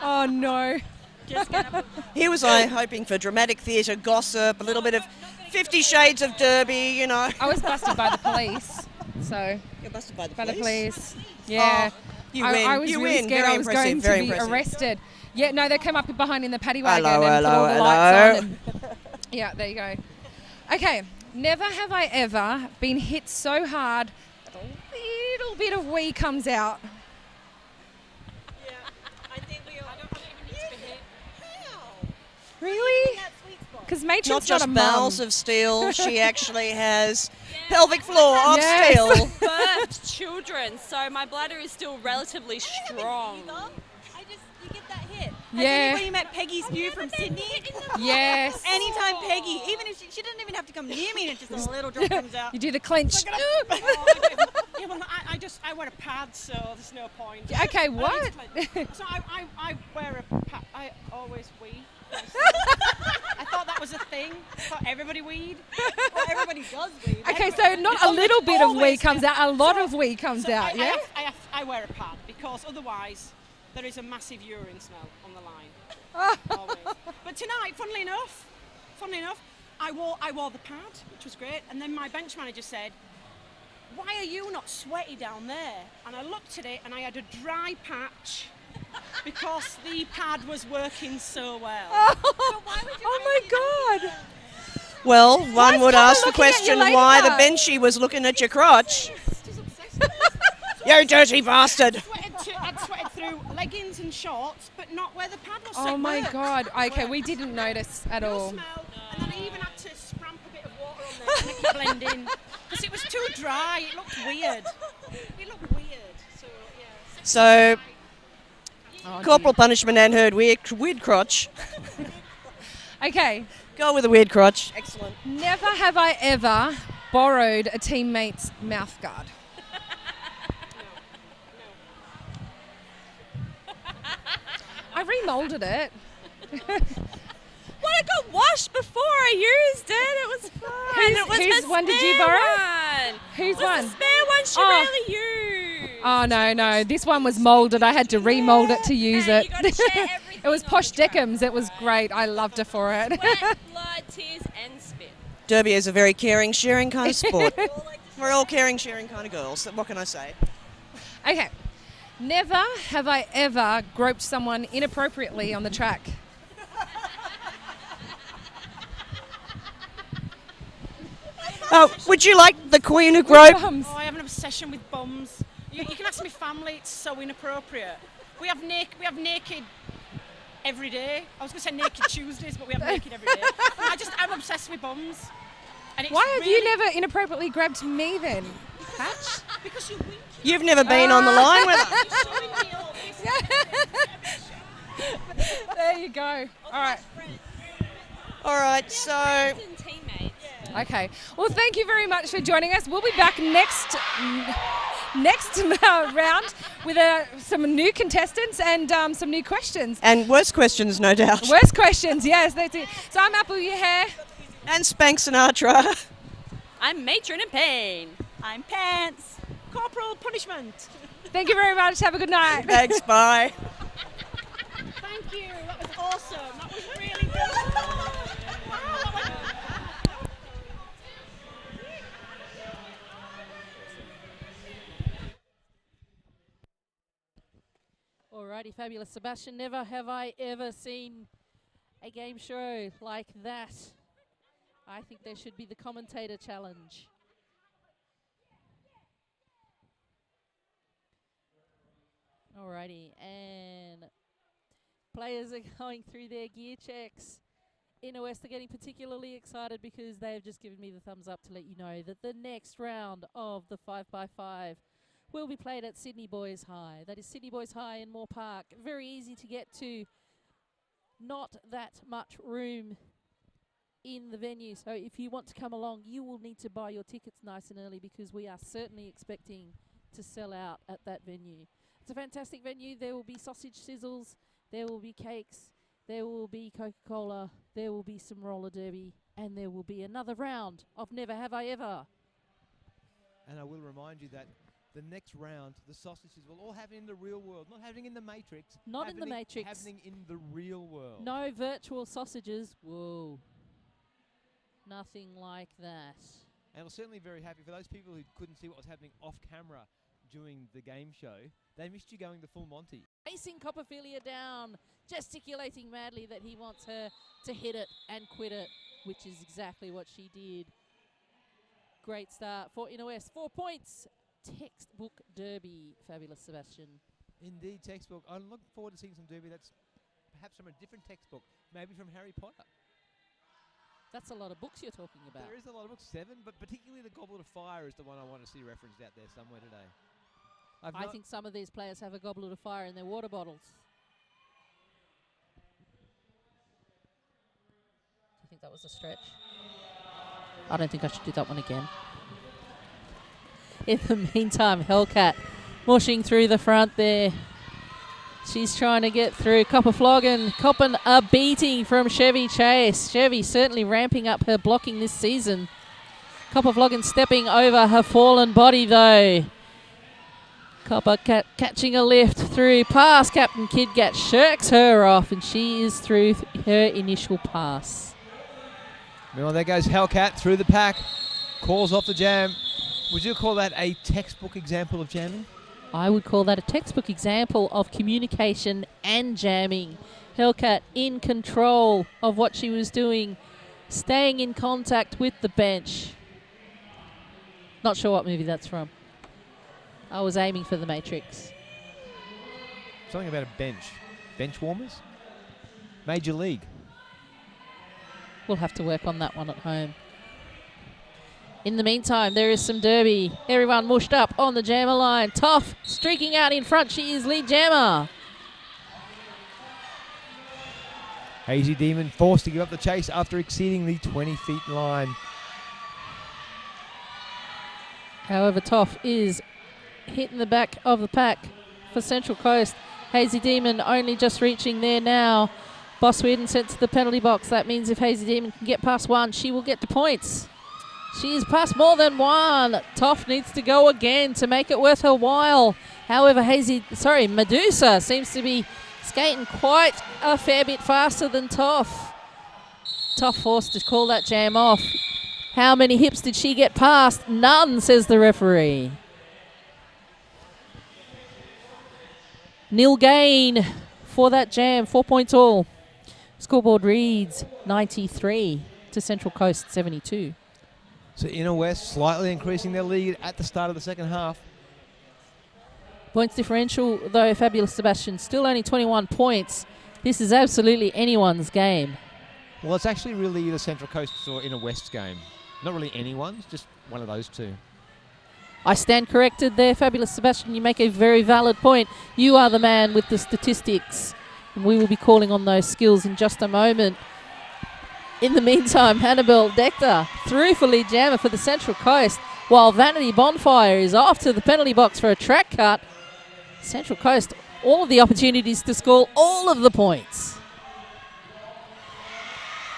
Oh, no. Just gonna Here was I hoping for dramatic theatre, gossip, a little bit of 50 Shades of Derby, you know. I was busted by the police. So. You're busted by the police? Yeah. Oh, you I win. was You really win. scared Very I was impressive. going Very to be impressive. arrested. Yeah, no, they came up behind in the paddy wagon Hello, and put hello, all the lights on hello. and Yeah, there you go. Okay, never have I ever been hit so hard that a little bit of wee comes out. I think we all. I don't even need to be hit. Really? Because Matron's Not just not a bowels mum. of steel, she actually has pelvic floor of steel. Birthed children, so my bladder is still relatively strong. You get that hit. Has Yeah. anybody met Peggy's View from Sydney? Yes. Anytime Peggy, even if she doesn't even have to come near me, and just a little drop comes out. You do the clench. Yeah, well, I wear a pad, so there's no point. Okay, what? So I wear a pad. I always wee. I thought that was a thing. I thought everybody weed. Well, everybody does weed. Okay, so not a little bit of wee comes out, a lot of wee comes out, yeah? I wear a pad because otherwise there is a massive urine smell on the line. Always. But tonight, funnily enough, I wore the pad, which was great, and then my bench manager said, "Why are you not sweaty down there?" And I looked at it and I had a dry patch because the pad was working so well. Oh my God. Well, one would ask the looking at you question why the later? benchy was looking at your crotch. You dirty bastard. I'd sweated through leggings and shorts, but not where the pad was. so Oh it my worked. God. Okay, we didn't notice at all. And then I even had to spramp a bit of water on there to make it blend in because it was too dry. It looked weird. So, yeah. So, corporal punishment and heard weird crotch. Okay. Go with a weird crotch. Excellent. Never have I ever borrowed a teammate's mouth guard. I remolded it. Well, it got washed before I used it. It was fine. Whose one did you borrow? Whose one? The spare one she really used. Oh, no. This one was molded. I had to remold it to use it. It was Posh Deckham's. It was great. I loved her for it. Sweat, blood, tears, and spit. Derby is a very caring, sharing kind of sport. We're all caring, sharing kind of girls. What can I say? Okay. Never have I ever groped someone inappropriately on the track. Oh, would you like the queen of grope? Oh, I have an obsession with bums. You can ask my family; it's so inappropriate. We have naked every day. I was going to say naked Tuesdays, but we have naked every day. I'm obsessed with bums. And it's Why have you really- never inappropriately grabbed me then, Patch? Because You've never been on the line with us. There you go. All right. All right, so... Okay. Well, thank you very much for joining us. We'll be back next round with some new contestants and some new questions. And worse questions, no doubt. Worse questions, yes, that's it. So I'm Apple Your Hair. And Spank Sinatra. I'm Matron in Pain. I'm Pants. Corporal Punishment. Thank you very much. Have a good night. Thanks, bye. Thank you. That was awesome. That was really good. Alrighty, fabulous. Sebastian, never have I ever seen a game show like that. I think there should be the commentator challenge. Alrighty, and players are going through their gear checks. Inner West are getting particularly excited because they have just given me the thumbs up to let you know that the next round of the 5x5 will be played at Sydney Boys High. That is Sydney Boys High in Moore Park. Very easy to get to. Not that much room in the venue. So if you want to come along, you will need to buy your tickets nice and early because we are certainly expecting to sell out at that venue. It's a fantastic venue. There will be sausage sizzles. There will be cakes. There will be Coca-Cola. There will be some roller derby. And there will be another round of Never Have I Ever. And I will remind you that the next round, the sausages will all happen in the real world, not happening in the Matrix. Not in the Matrix. Happening in the real world. No virtual sausages. Whoa. Nothing like that. And I was certainly very happy for those people who couldn't see what was happening off camera during the game show. They missed you going the full Monty. Racing Copperfilia down, gesticulating madly that he wants her to hit it and quit it. which is exactly what she did. Great start for Inner West. 4 points. Textbook derby. Fabulous, Sebastian. Indeed, textbook. I'm looking forward to seeing some derby that's perhaps from a different textbook, maybe from Harry Potter. That's a lot of books you're talking about. There is a lot of books, 7, but particularly the Goblet of Fire is the one I want to see referenced out there somewhere today. I think some of these players have a Goblet of Fire in their water bottles. Do you think that was a stretch? I don't think I should do that one again. In the meantime, Hellcat mushing through the front there. She's trying to get through. Copper Floggin copping a beating from Chevy Chase. Chevy certainly ramping up her blocking this season. Copper Floggin stepping over her fallen body though. Copper catching a lift through past Captain Kidgat, shirks her off, and she is through her initial pass. Well, there goes Hellcat through the pack, calls off the jam. Would you call that a textbook example of jamming? I would call that a textbook example of communication and jamming. Hellcat in control of what she was doing, staying in contact with the bench. Not sure what movie that's from. I was aiming for The Matrix. Something about a bench. Bench warmers? Major League. We'll have to work on that one at home. In the meantime, there is some derby. Everyone mushed up on the jammer line. Toff streaking out in front. She is lead jammer. Hazy Demon forced to give up the chase after exceeding the 20 feet line. However, Toff is hitting the back of the pack for Central Coast. Hazy Demon only just reaching there now. Boss Whedon sent to the penalty box. That means if Hazy Demon can get past one, she will get the points. She is past more than one. Toff needs to go again to make it worth her while. However, Medusa seems to be skating quite a fair bit faster than Toff. Toff forced to call that jam off. How many hips did she get past? None, says the referee. Nil gain for that jam. 4 points all. Scoreboard reads 93 to Central Coast 72. So Inner West slightly increasing their lead at the start of the second half. Points differential, though, Fabulous Sebastian, still only 21 points. This is absolutely anyone's game. Well, it's actually really either Central Coast or Inner West's game. Not really anyone's, just one of those two. I stand corrected there, Fabulous Sebastian. You make a very valid point. You are the man with the statistics. And we will be calling on those skills in just a moment. In the meantime, Hannibal Dector through for lead jammer for the Central Coast, while Vanity Bonfire is off to the penalty box for a track cut. Central Coast, all of the opportunities to score all of the points.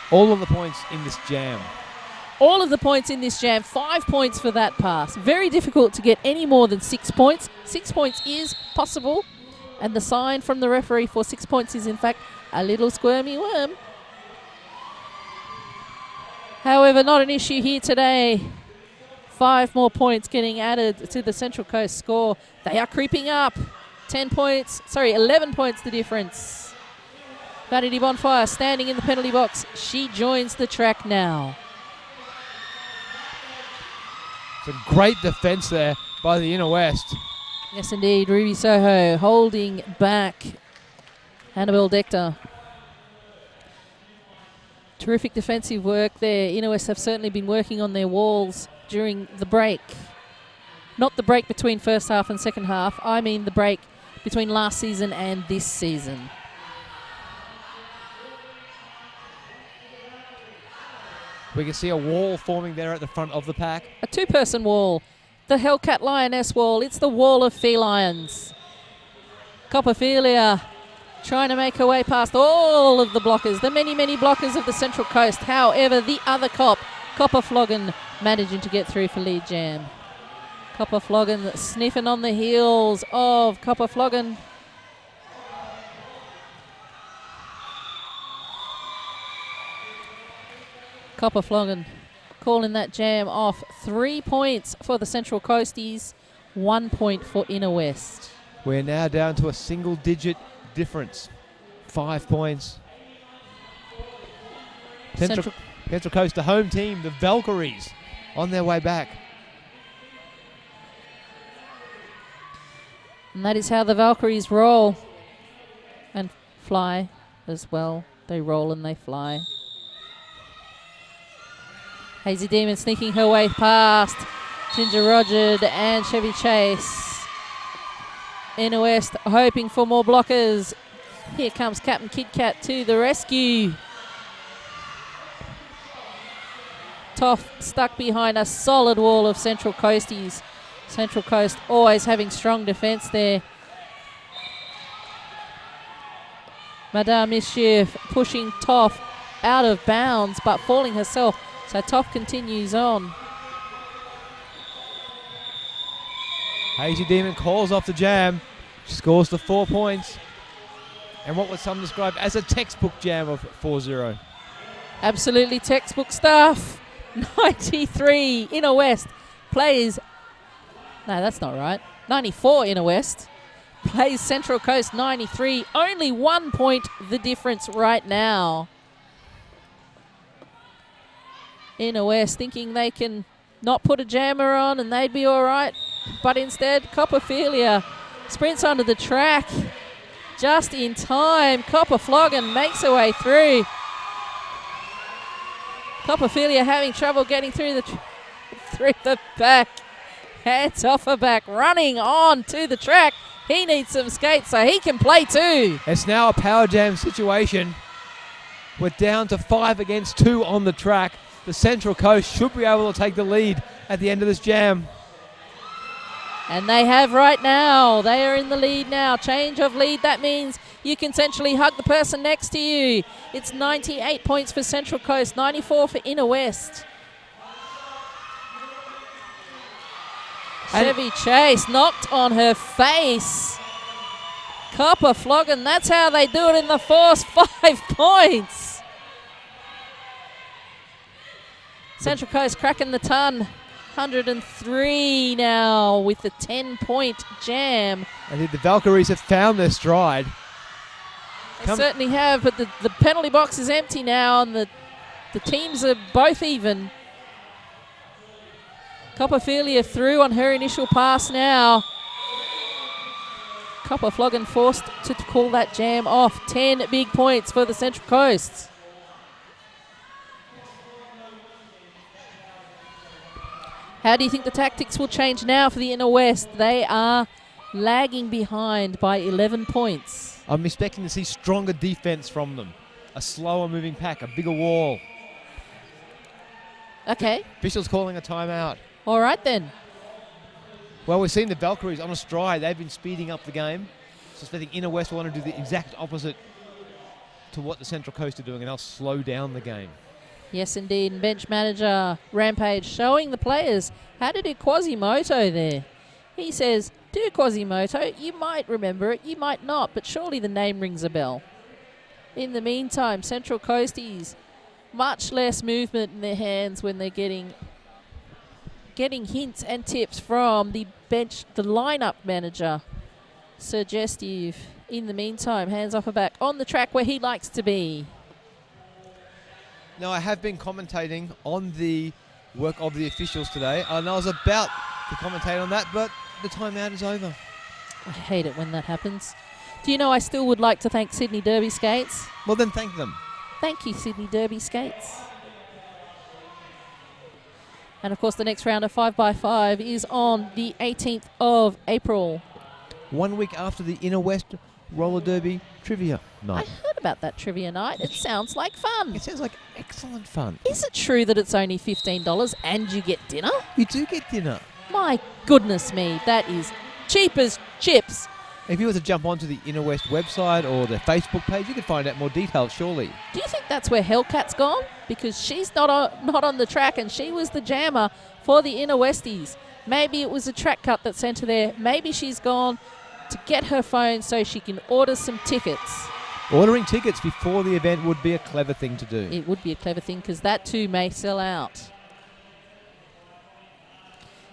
All of the points in this jam. All of the points in this jam. 5 points for that pass. Very difficult to get any more than 6 points. 6 points is possible. And the sign from the referee for 6 points is, in fact, a little squirmy worm. However, not an issue here today. 5 more points getting added to the Central Coast score. They are creeping up. 11 points the difference. Vanity Bonfire standing in the penalty box. She joins the track now. Some great defense there by the Inner West. Yes, indeed. Ruby Soho holding back Hannibal Dector. Terrific defensive work there. Inner West have certainly been working on their walls during the break. Not the break between first half and second half. I mean the break between last season and this season. We can see a wall forming there at the front of the pack. A 2-person wall. The Hellcat Lioness wall. It's the wall of felines. Copperphilia trying to make her way past all of the blockers, the many, many blockers of the Central Coast. However, the other Copper Floggin, managing to get through for lead jam. Copper Floggin sniffing on the heels of Copper Floggin. Copper Floggin calling that jam off. 3 points for the Central Coasties, 1 point for Inner West. We're now down to a single-digit difference. 5 points. Central Coast, the home team, the Valkyries, on their way back. And that is how the Valkyries roll and fly as well. They roll and they fly. Hazy Demon sneaking her way past Ginger Roger and Chevy Chase. Inner West hoping for more blockers. Here comes Captain Kit Kat to the rescue. Toff stuck behind a solid wall of Central Coasties. Central Coast always having strong defence there. Madame Mischief pushing Toff out of bounds but falling herself. So Toff continues on. Hazy Demon calls off the jam. She scores the 4 points. And what would some describe as a textbook jam of 4-0. Absolutely textbook stuff. 93 Inner West plays. No, that's not right. 94 Inner West plays Central Coast 93. Only 1 point the difference right now. Inner West thinking they can not put a jammer on and they'd be all right. But instead, Copperphilia sprints onto the track just in time. Copperflogan makes her way through. Copperphilia having trouble getting through the back. Hands off her back, running on to the track. He needs some skates so he can play too. It's now a power jam situation. We're down to 5 against 2 on the track. The Central Coast should be able to take the lead at the end of this jam. And they have right now. They are in the lead now. Change of lead. That means you can essentially hug the person next to you. It's 98 points for Central Coast, 94 for Inner West. Chevy Chase knocked on her face. Copperflogan, that's how they do it in the force. 5 points. Central Coast cracking the ton. 103 now with the 10-point jam. I think the Valkyries have found their stride. They certainly have, but the penalty box is empty now and the teams are both even. Copperphilia through on her initial pass now. Copperflogan forced to call that jam off. 10 big points for the Central Coast. How do you think the tactics will change now for the Inner West? They are lagging behind by 11 points. I'm expecting to see stronger defense from them. A slower moving pack, a bigger wall. Okay. Officials calling a timeout. All right then. Well, we've seen the Valkyries on a stride. They've been speeding up the game. So I think Inner West will want to do the exact opposite to what the Central Coast are doing, and they'll slow down the game. Yes, indeed. And bench manager Rampage showing the players how to do Quasimodo there. He says, do Quasimodo. You might remember it, you might not, but surely the name rings a bell. In the meantime, Central Coasties, much less movement in their hands when they're getting hints and tips from the lineup manager, Suggestive. In the meantime, hands off her back on the track where he likes to be. Now, I have been commentating on the work of the officials today, and I was about to commentate on that, but the timeout is over. I hate it when that happens. Do you know I still would like to thank Sydney Derby Skates? Well, then thank them. Thank you, Sydney Derby Skates. And, of course, the next round of 5x5 is on the 18th of April. 1 week after the Inner West Roller Derby Trivia Night. I heard about that trivia night. It sounds like fun. It sounds like excellent fun. Is it true that it's only $15 and you get dinner? You do get dinner. My goodness me, that is cheap as chips. If you were to jump onto the Inner West website or their Facebook page, you could find out more details, surely. Do you think that's where Hellcat's gone? Because she's not on the track and she was the jammer for the Inner Westies. Maybe it was a track cut that sent her there. Maybe she's gone to get her phone so she can order some tickets. Ordering tickets before the event would be a clever thing to do. It would be a clever thing because that too may sell out.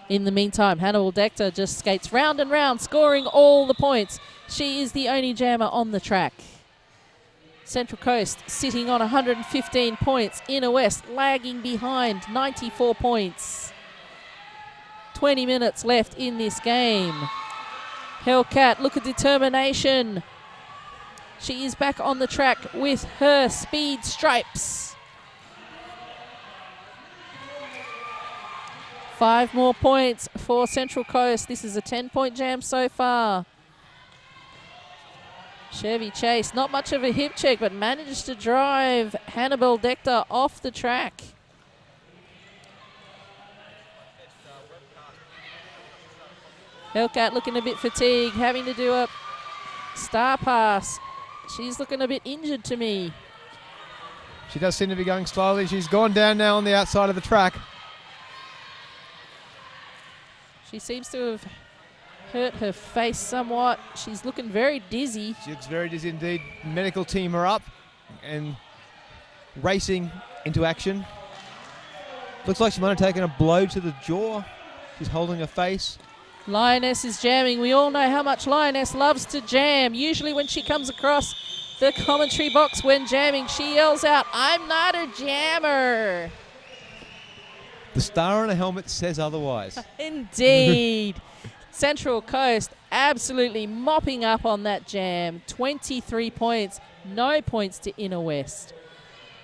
In the meantime, Hannibal Dector just skates round and round, scoring all the points. She is the only jammer on the track. Central Coast sitting on 115 points. Inner West lagging behind, 94 points. 20 minutes left in this game. Hellcat, look at determination. She is back on the track with her speed stripes. 5 more points for Central Coast. This is a 10-point jam so far. Chevy Chase, not much of a hip check, but managed to drive Hannibal Dector off the track. Hellcat looking a bit fatigued, having to do a star pass. She's looking a bit injured to me. She does seem to be going slowly. She's gone down now on the outside of the track. She seems to have hurt her face somewhat. She's looking very dizzy. She looks very dizzy indeed. Medical team are up and racing into action. Looks like she might have taken a blow to the jaw. She's holding her face. Lioness is jamming. We all know how much Lioness loves to jam. Usually when she comes across the commentary box when jamming, she yells out, "I'm not a jammer." The star on a helmet says otherwise. Indeed. Central Coast absolutely mopping up on that jam. 23 points, no points to Inner West.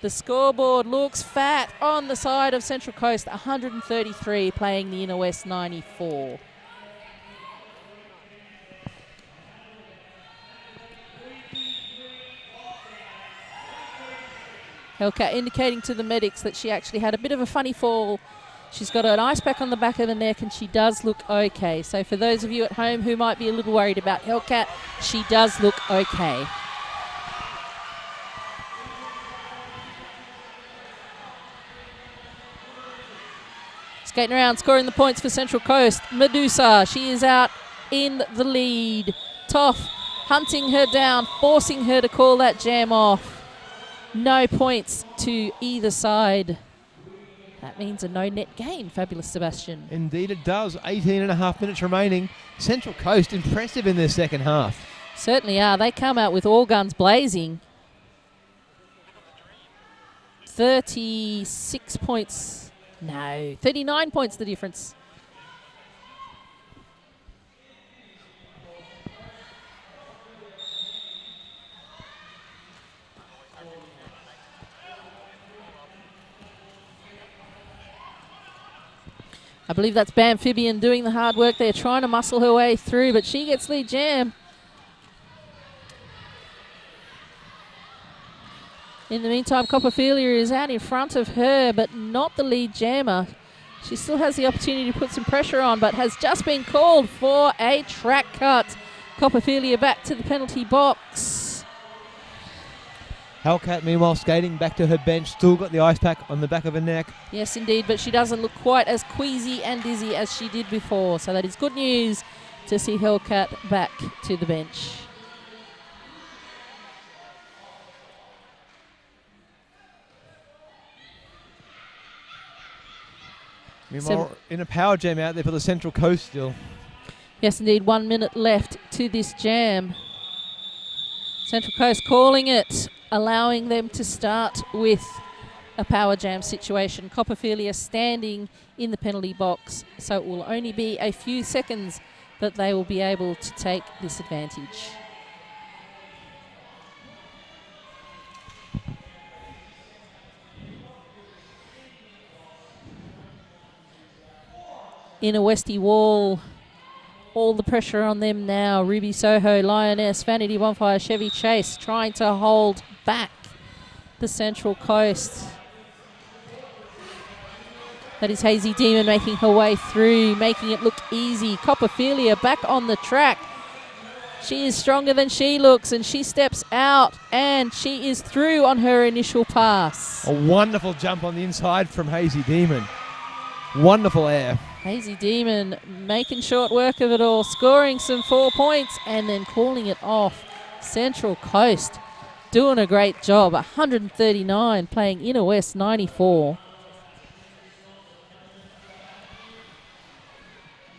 The scoreboard looks fat on the side of Central Coast, 133 playing the Inner West 94. Hellcat indicating to the medics that she actually had a bit of a funny fall. She's got an ice pack on the back of her neck and she does look okay. So for those of you at home who might be a little worried about Hellcat, she does look okay. Skating around, scoring the points for Central Coast. Medusa, she is out in the lead. Toff hunting her down, forcing her to call that jam off. No points to either side. That means a no net gain. Fabulous, Sebastian. Indeed it does. 18 and a half minutes remaining. Central Coast impressive in their second half. Certainly are. They come out with all guns blazing. 36 points. No, 39 points the difference. I believe that's Bamphibian doing the hard work there, trying to muscle her way through, but she gets lead jam. In the meantime, Copperphilia is out in front of her, but not the lead jammer. She still has the opportunity to put some pressure on, but has just been called for a track cut. Copperphilia back to the penalty box. Hellcat, meanwhile, skating back to her bench, still got the ice pack on the back of her neck. Yes, indeed, but she doesn't look quite as queasy and dizzy as she did before. So that is good news to see Hellcat back to the bench. Meanwhile, in a power jam out there for the Central Coast still. Yes, indeed, 1 minute left to this jam. Central Coast calling it, allowing them to start with a power jam situation. Copperphilia standing in the penalty box, so it will only be a few seconds that they will be able to take this advantage. Inner Westy Wall, all the pressure on them now. Ruby Soho, Lioness, Vanity Bonfire, Chevy Chase trying to hold back the Central Coast. That is Hazy Demon making her way through, making it look easy. Copperphilia back on the track. She is stronger than she looks, and she steps out, and she is through on her initial pass. A wonderful jump on the inside from Hazy Demon. Wonderful air. Hazy Demon making short work of it all, scoring some 4 points and then calling it off. Central Coast doing a great job. 139 playing Inner West 94.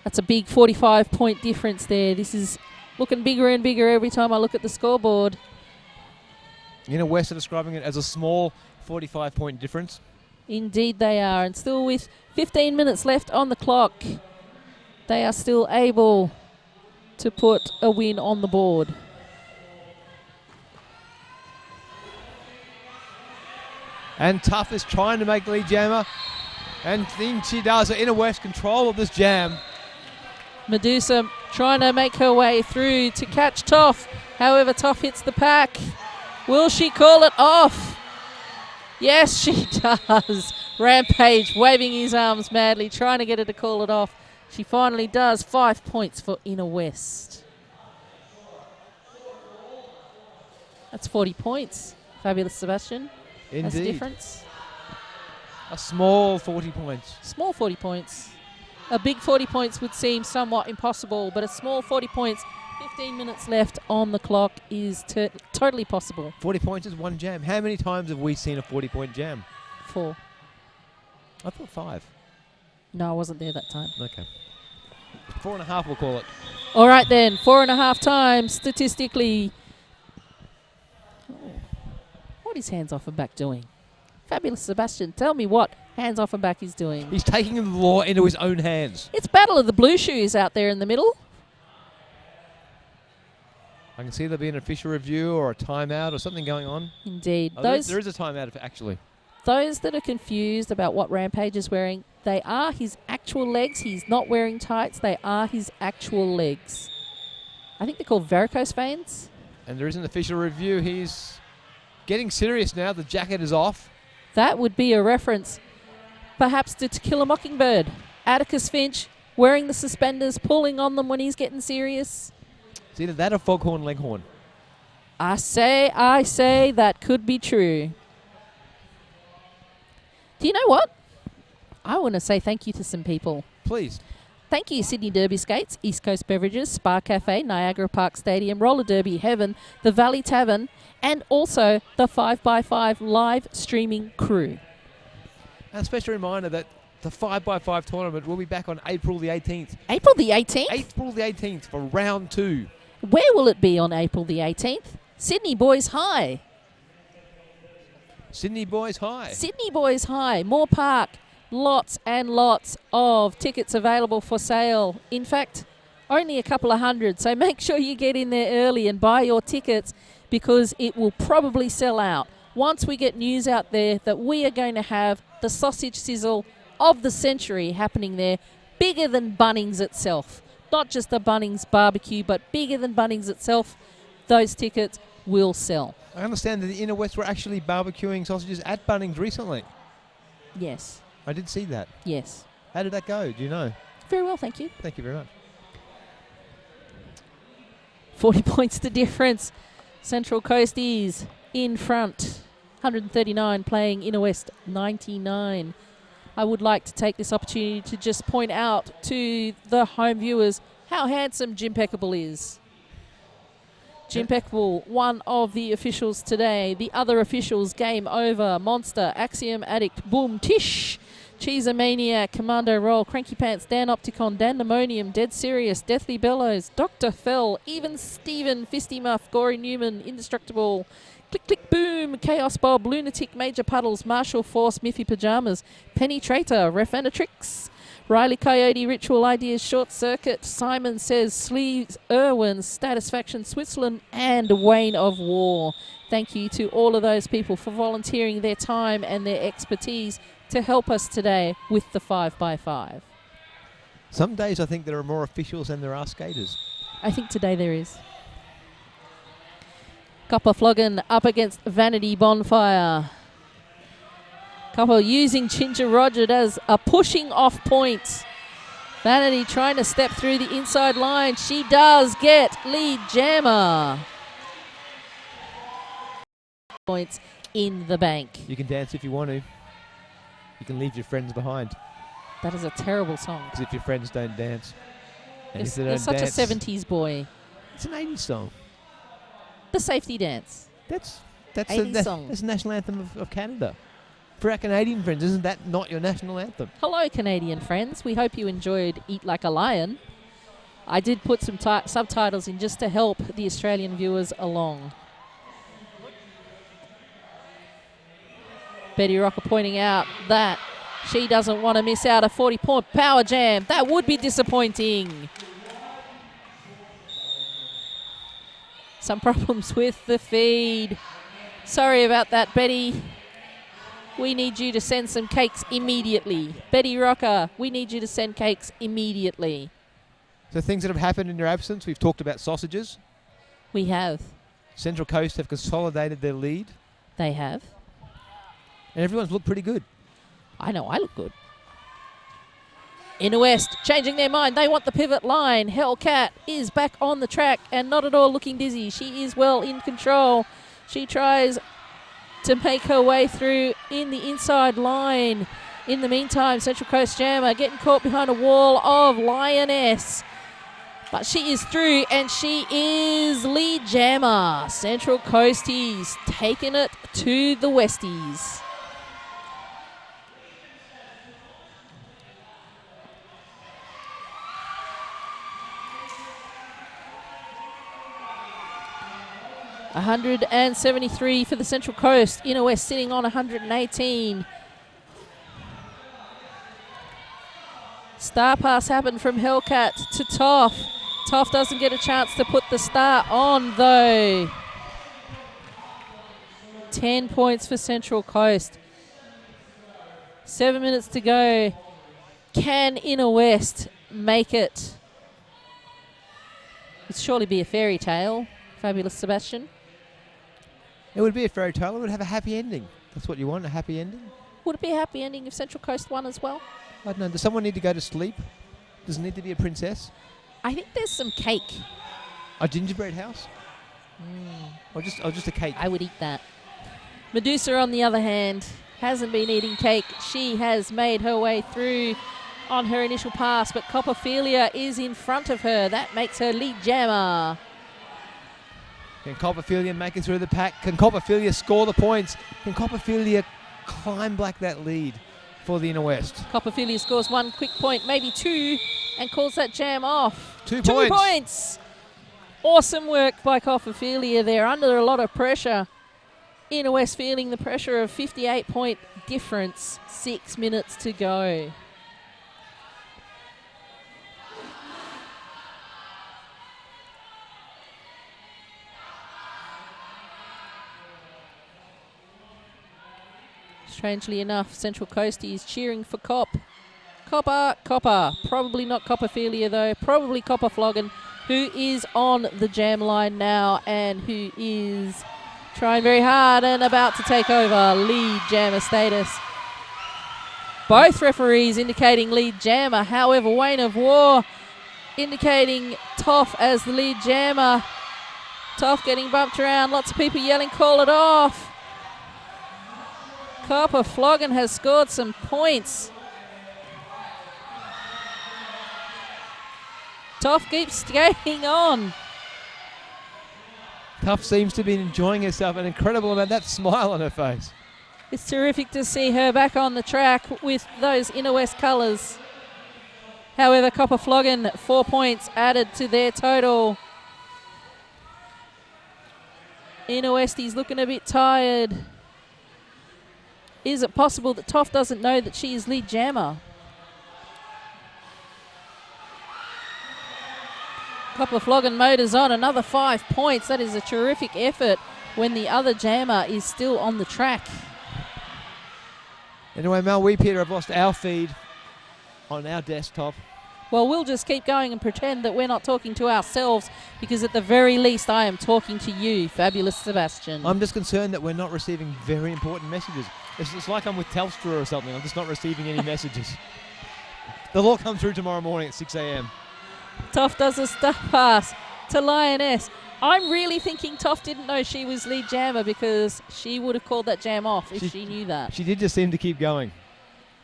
That's a big 45-point difference there. This is looking bigger and bigger every time I look at the scoreboard. Inner West are describing it as a small 45-point difference. Indeed they are. And still with 15 minutes left on the clock, they are still able to put a win on the board. And Tough is trying to make the lead jammer. And think she does. Inner West control of this jam. Medusa trying to make her way through to catch Toff. However, Toff hits the pack. Will she call it off? Yes, she does. Rampage waving his arms madly, trying to get her to call it off. She finally does. 5 points for Inner West. That's 40 points. Fabulous Sebastian. Indeed. That's the difference. A small 40 points. Small 40 points. A big 40 points would seem somewhat impossible, but a small 40 points, 15 minutes left on the clock is totally possible. 40 points is one jam. How many times have we seen a 40-point jam? 4. I thought 5. No, I wasn't there that time. Okay. 4.5 we'll call it. All right then, 4.5 times statistically. Oh. What is Hands Off and Back doing? Fabulous Sebastian, tell me what Hands Off and Back is doing. He's taking the law into his own hands. It's Battle of the Blue Shoes out there in the middle. I can see there'll be an official review or a timeout or something going on. Indeed. Oh, there is a timeout, actually. Those that are confused about what Rampage is wearing, they are his actual legs. He's not wearing tights. They are his actual legs. I think they're called varicose veins. And there is an official review. He's getting serious now. The jacket is off. That would be a reference perhaps to To Kill a Mockingbird. Atticus Finch wearing the suspenders, pulling on them when he's getting serious. It's either that or Foghorn Leghorn. I say that could be true. Do you know what? I want to say thank you to some people. Please. Thank you, Sydney Derby Skates, East Coast Beverages, Spa Cafe, Niagara Park Stadium, Roller Derby Heaven, the Valley Tavern, and also the 5x5 live streaming crew. And a special reminder that the 5x5 tournament will be back on April the 18th. April the 18th? April the 18th for round 2. Where will it be on April the 18th? Sydney Boys High. Sydney Boys High. Sydney Boys High, Moore Park. Lots and lots of tickets available for sale. In fact, only a couple of hundred. So make sure you get in there early and buy your tickets because it will probably sell out. Once we get news out there that we are going to have the sausage sizzle of the century happening there, bigger than Bunnings itself. Not just a Bunnings barbecue, but bigger than Bunnings itself, those tickets will sell. I understand that the Inner West were actually barbecuing sausages at Bunnings recently. Yes. I did see that. Yes. How did that go? Do you know? Very well, thank you. Thank you very much. 40 points the difference. Central Coast is in front. 139 playing Inner West 99. I would like to take this opportunity to just point out to the home viewers how handsome Jim Peckable is. Jim Peckable, one of the officials today. The other officials, Game Over, Monster, Axiom Addict, Boom Tish, Cheeser Maniac, Commando Roll, Cranky Pants, Dan Opticon, Dan Pneumonium, Dead Serious, Deathly Bellows, Dr. Fell, Even Steven, Fisty Muff, Gory Newman, Indestructible, Click Click Boom, Chaos Bob, Lunatic, Major Puddles, Marshall Force, Miffy Pajamas, Penny Traitor, Refanatrix, Riley Coyote, Ritual Ideas, Short Circuit, Simon Says, Sleeves, Irwin, Statisfaction, Switzerland, and Wayne of War. Thank you to all of those people for volunteering their time and their expertise to help us today with the 5x5. Some days I think there are more officials than there are skaters. I think today there is. Copper Floggin up against Vanity Bonfire. Copper using Ginger Roger as a pushing off point. Vanity trying to step through the inside line. She does get lead jammer. Points in the bank. You can dance if you want to. You can leave your friends behind. That is a terrible song. Because if your friends don't dance. And if they You're don't such dance, a 70s boy. It's an 80s song. The safety dance. That's 80s song. That's the national anthem of Canada. For our Canadian friends, isn't that not your national anthem? Hello, Canadian friends. We hope you enjoyed Eat Like a Lion. I did put some subtitles in just to help the Australian viewers along. Betty Rocker pointing out that she doesn't want to miss out a 40-point power jam. That would be disappointing. Some problems with the feed. Sorry about that, Betty. We need you to send some cakes immediately. Betty Rocker, we need you to send cakes immediately. So things that have happened in your absence, we've talked about sausages. We have. Central Coast have consolidated their lead. They have. And everyone's looked pretty good. I know, I look good. Inner West changing their mind. They want the pivot line. Hellcat is back on the track and not at all looking dizzy. She is well in control. She tries to make her way through in the inside line. In the meantime, Central Coast Jammer getting caught behind a wall of Lioness. But she is through and she is lead jammer. Central Coasties taking it to the Westies. $173 for the Central Coast. Inner West sitting on 118. Star pass happened from Hellcat to Toff. Toff doesn't get a chance to put the star on though. 10 points for Central Coast. 7 minutes to go. Can Inner West make it? It'd surely be a fairy tale. Fabulous Sebastian. It would be a fairy tale. It would have a happy ending. That's what you want, a happy ending. Would it be a happy ending if Central Coast won as well? I don't know. Does someone need to go to sleep? Does it need to be a princess? I think there's some cake. A gingerbread house? Or just a cake? I would eat that. Medusa, on the other hand, hasn't been eating cake. She has made her way through on her initial pass, but Copperphilia is in front of her. That makes her lead jammer. Can Copperphilia make it through the pack? Can Copperphilia score the points? Can Copperphilia climb back that lead for the Inner West? Copperphilia scores one quick point, maybe two, and calls that jam off. 2 2 points. points. Awesome work by Copperphilia there, under a lot of pressure. Inner West feeling the pressure of 58-point difference. 6 minutes to go. Strangely enough, Central Coastie is cheering for Cop. Copper. Probably not Copperphilia though. Probably Copper Floggin, who is on the jam line now and who is trying very hard and about to take over lead jammer status. Both referees indicating lead jammer. However, Wayne of War indicating Toff as the lead jammer. Toff getting bumped around. Lots of people yelling, call it off. Copper Floggin has scored some points. Toff keeps skating on. Tough seems to be enjoying herself, an incredible amount, that smile on her face. It's terrific to see her back on the track with those Inner West colours. However, Copper Floggin, 4 points added to their total. Inner Westie's looking a bit tired. Is it possible that Toff doesn't know that she is lead jammer? Copper Floggin motors on, another 5 points. That is a terrific effort when the other jammer is still on the track. Anyway, Mel, we, Peter, have lost our feed on our desktop. Well, we'll just keep going and pretend that we're not talking to ourselves, because at the very least I am talking to you, Fabulous Sebastian. I'm just concerned that we're not receiving very important messages. It's like I'm with Telstra or something. I'm just not receiving any messages. They'll all come through tomorrow morning at 6 a.m. Toff does a star pass to Lioness. I'm really thinking Toff didn't know she was lead jammer, because she would have called that jam off if she knew that. She did just seem to keep going.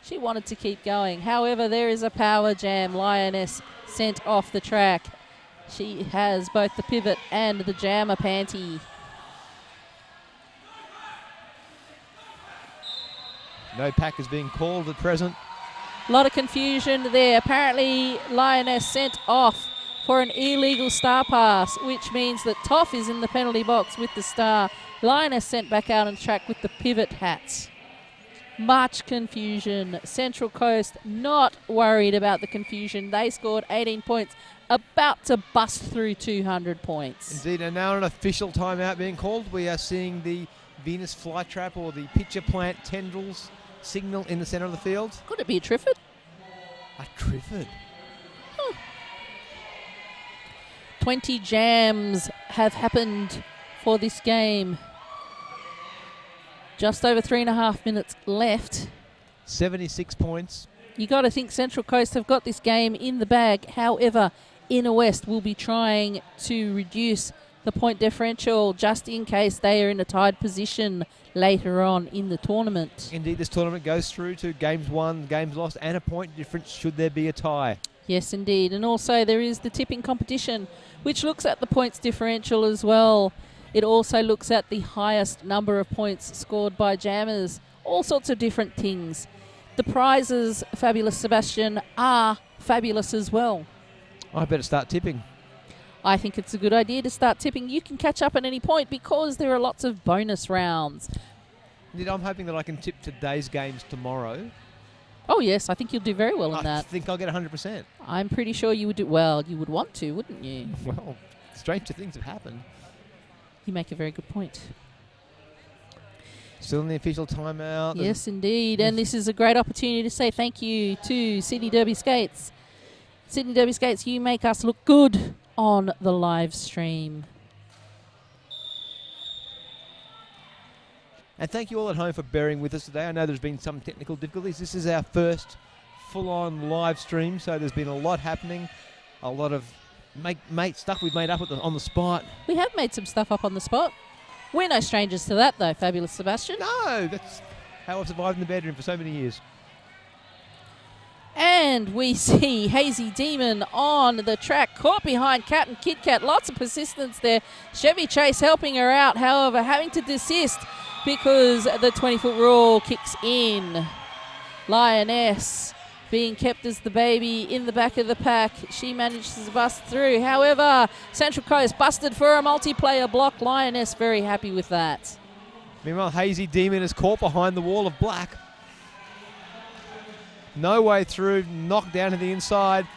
She wanted to keep going. However, there is a power jam. Lioness sent off the track. She has both the pivot and the jammer panty. No pack is being called at present. A lot of confusion there. Apparently, Lioness sent off for an illegal star pass, which means that Toff is in the penalty box with the star. Lioness sent back out on the track with the pivot hats. Much confusion. Central Coast not worried about the confusion. They scored 18 points, about to bust through 200 points. Indeed, and now an official timeout being called. We are seeing the Venus flytrap or the pitcher plant tendrils signal in the centre of the field. Could it be a Triffid? A Triffid. 20 jams have happened for this game. Just over 3.5 minutes left. 76 points. You got to think Central Coast have got this game in the bag. However, Inner West will be trying to reduce the point differential just in case they are in a tied position later on in the tournament. Indeed, this tournament goes through to games won, games lost, and a point difference should there be a tie. Yes, indeed. And also there is the tipping competition, which looks at the points differential as well. It also looks at the highest number of points scored by jammers. All sorts of different things. The prizes, Fabulous Sebastian, are fabulous as well. I better start tipping. I think it's a good idea to start tipping. You can catch up at any point because there are lots of bonus rounds. Indeed, I'm hoping that I can tip today's games tomorrow. Oh, yes, I think you'll do very well in that. I think I'll get 100%. I'm pretty sure you would do well. You would want to, wouldn't you? Well, stranger things have happened. You make a very good point. Still in the official timeout. Yes, indeed. And this is a great opportunity to say thank you to Sydney Derby Skates. Sydney Derby Skates, you make us look good on the live stream. And thank you all at home for bearing with us today. I know there's been some technical difficulties. This is our first full-on live stream, so there's been a lot happening, a lot of stuff we've made up on the spot. We have made some stuff up on the spot. We're no strangers to that, though, Fabulous Sebastian. No, that's how I've survived in the bedroom for so many years. And we see Hazy Demon on the track, caught behind Cat and Kit Kat. Lots of persistence there. Chevy Chase helping her out, however, having to desist because the 20-foot rule kicks in. Lioness being kept as the baby in the back of the pack. She manages to bust through. However, Central Coast busted for a multiplayer block. Lioness very happy with that. Meanwhile, Hazy Demon is caught behind the wall of black. No way through, knocked down to the inside.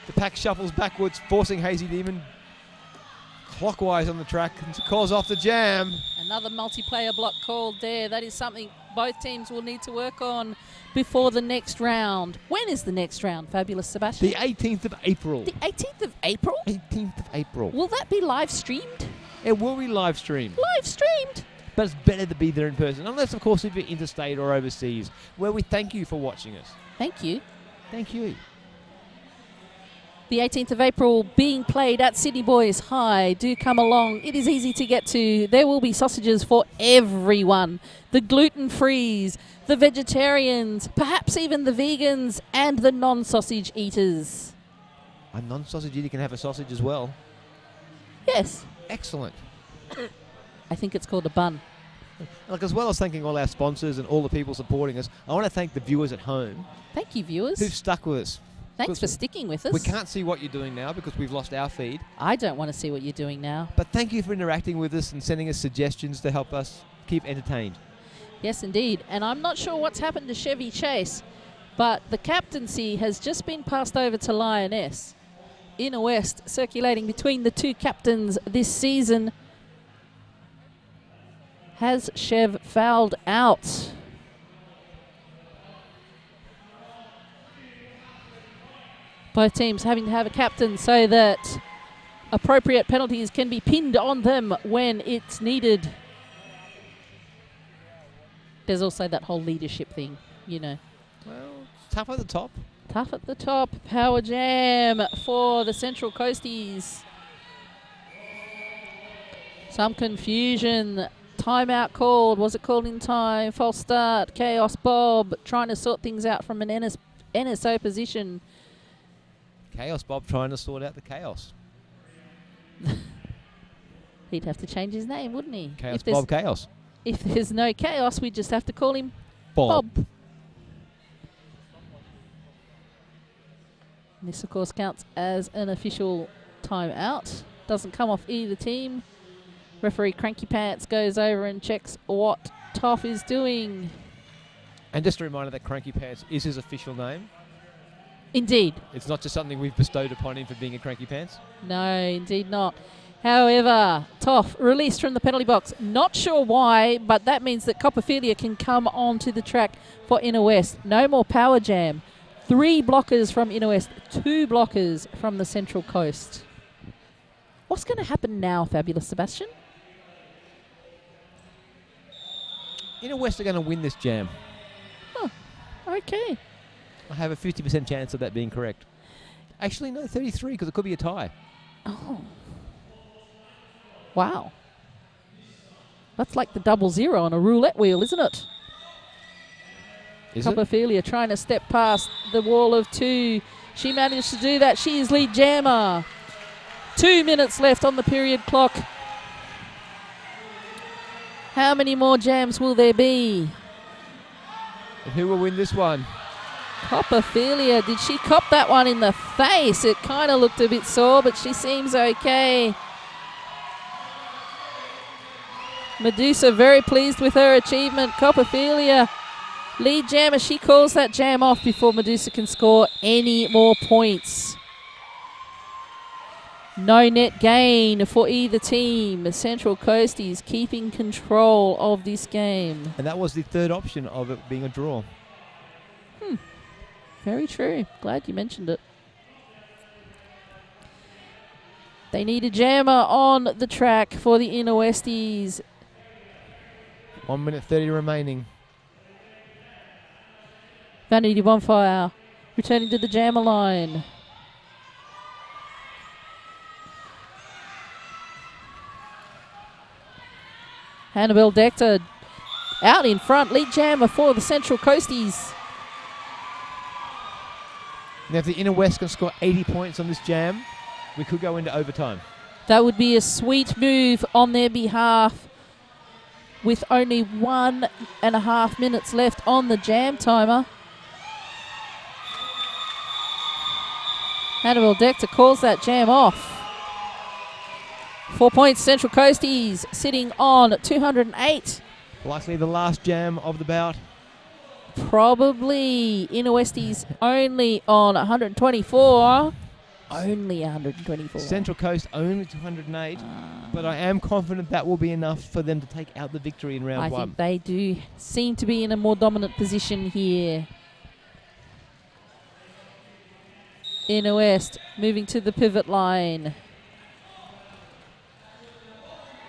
The pack shuffles backwards, forcing Hazy Demon clockwise on the track and calls off the jam. Another multiplayer block called there. That is something both teams will need to work on before the next round. When is the next round, Fabulous Sebastian? The 18th of April. The 18th of April? 18th of April. Will that be live streamed? It will be live streamed. Live streamed? But it's better to be there in person, unless, of course, if you're interstate or overseas, where we thank you for watching us. Thank you. Thank you. The 18th of April being played at Sydney Boys High. Do come along. It is easy to get to. There will be sausages for everyone. The gluten-frees, the vegetarians, perhaps even the vegans and the non-sausage eaters. A non-sausage eater can have a sausage as well. Yes. Excellent. I think it's called a bun. Look, as well as thanking all our sponsors and all the people supporting us, I want to thank the viewers at home. Thank you, viewers. Who've stuck with us. Thanks for sticking with us. We can't see what you're doing now because we've lost our feed. I don't want to see what you're doing now. But thank you for interacting with us and sending us suggestions to help us keep entertained. Yes, indeed. And I'm not sure what's happened to Chevy Chase, but the captaincy has just been passed over to Lioness. Inner West circulating between the two captains this season. Has Chev fouled out? Both teams having to have a captain so that appropriate penalties can be pinned on them when it's needed. There's also that whole leadership thing, you know. Well, tough at the top. Tough at the top. Power jam for the Central Coasties. Some confusion. Timeout called. Was it called in time? False start. Chaos Bob trying to sort things out from an NSO position. Chaos Bob trying to sort out the chaos. He'd have to change his name, wouldn't he? Chaos Bob Chaos. If there's no chaos, we just have to call him Bob. This, of course, counts as an official timeout. Doesn't come off either team. Referee Cranky Pants goes over and checks what Toff is doing. And just a reminder that Cranky Pants is his official name. Indeed. It's not just something we've bestowed upon him for being a Cranky Pants. No, indeed not. However, Toff released from the penalty box. Not sure why, but that means that Copperfilia can come onto the track for Inner West. No more power jam. 3 blockers from Inner West, 2 blockers from the Central Coast. What's going to happen now, Fabulous Sebastian? Inner West are going to win this jam. Oh, okay. I have a 50% chance of that being correct. Actually, no, 33, because it could be a tie. Oh. Wow. That's like the 00 on a roulette wheel, isn't it? Is it? Copperfilia trying to step past the wall of 2. She managed to do that. She is lead jammer. 2 minutes left on the period clock. How many more jams will there be? And who will win this one? Copperfilia. Did she cop that one in the face? It kind of looked a bit sore, but she seems okay. Medusa very pleased with her achievement. Copperfilia, lead jammer. She calls that jam off before Medusa can score any more points. No net gain for either team. Central Coast is keeping control of this game. And that was the third option of it being a draw. Very true. Glad you mentioned it. They need a jammer on the track for the Inner Westies. 1 minute 30 remaining. Vanity Bonfire returning to the jammer line. Hannibal Dector out in front, lead jammer for the Central Coasties. Now, if the Inner West can score 80 points on this jam, we could go into overtime. That would be a sweet move on their behalf with only 1.5 minutes left on the jam timer. Hannibal Dector calls that jam off. 4 points, Central Coasties sitting on 208. Likely the last jam of the bout. Probably Inner Westies only on 124. Only 124. Central Coast only 208. But I am confident that will be enough for them to take out the victory in round 1. I think they do seem to be in a more dominant position here. Inner West moving to the pivot line.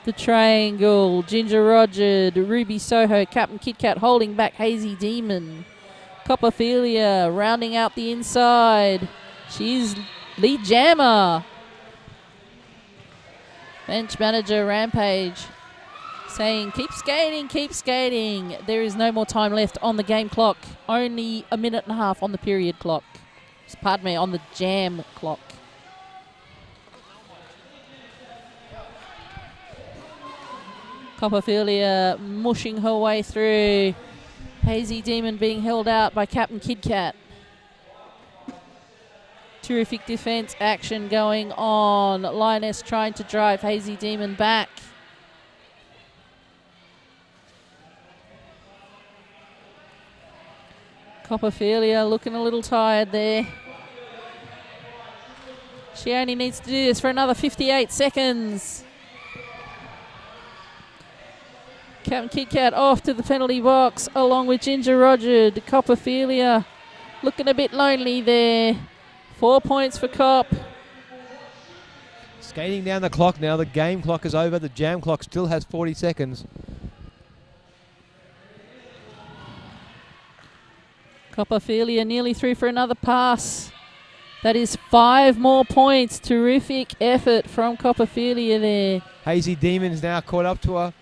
The triangle, Ginger Roger, Ruby Soho, Captain Kit Kat holding back Hazy Demon. Copperfilia rounding out the inside. She's lead jammer. Bench manager Rampage saying, keep skating, keep skating. There is no more time left on the game clock. Only 1.5 minutes on the period clock. Pardon me, on the jam clock. Copperfilia mushing her way through. Hazy Demon being held out by Captain Kit Kat. Terrific defense action going on. Lioness trying to drive Hazy Demon back. Copperfilia looking a little tired there. She only needs to do this for another 58 seconds. Captain Kit Kat off to the penalty box along with Ginger Roger. Copperfilia looking a bit lonely there. 4 points for Cop. Skating down the clock now. The game clock is over. The jam clock still has 40 seconds. Copperfilia nearly through for another pass. That is 5 more points. Terrific effort from Copperfilia there. Hazy Demon's now caught up to her.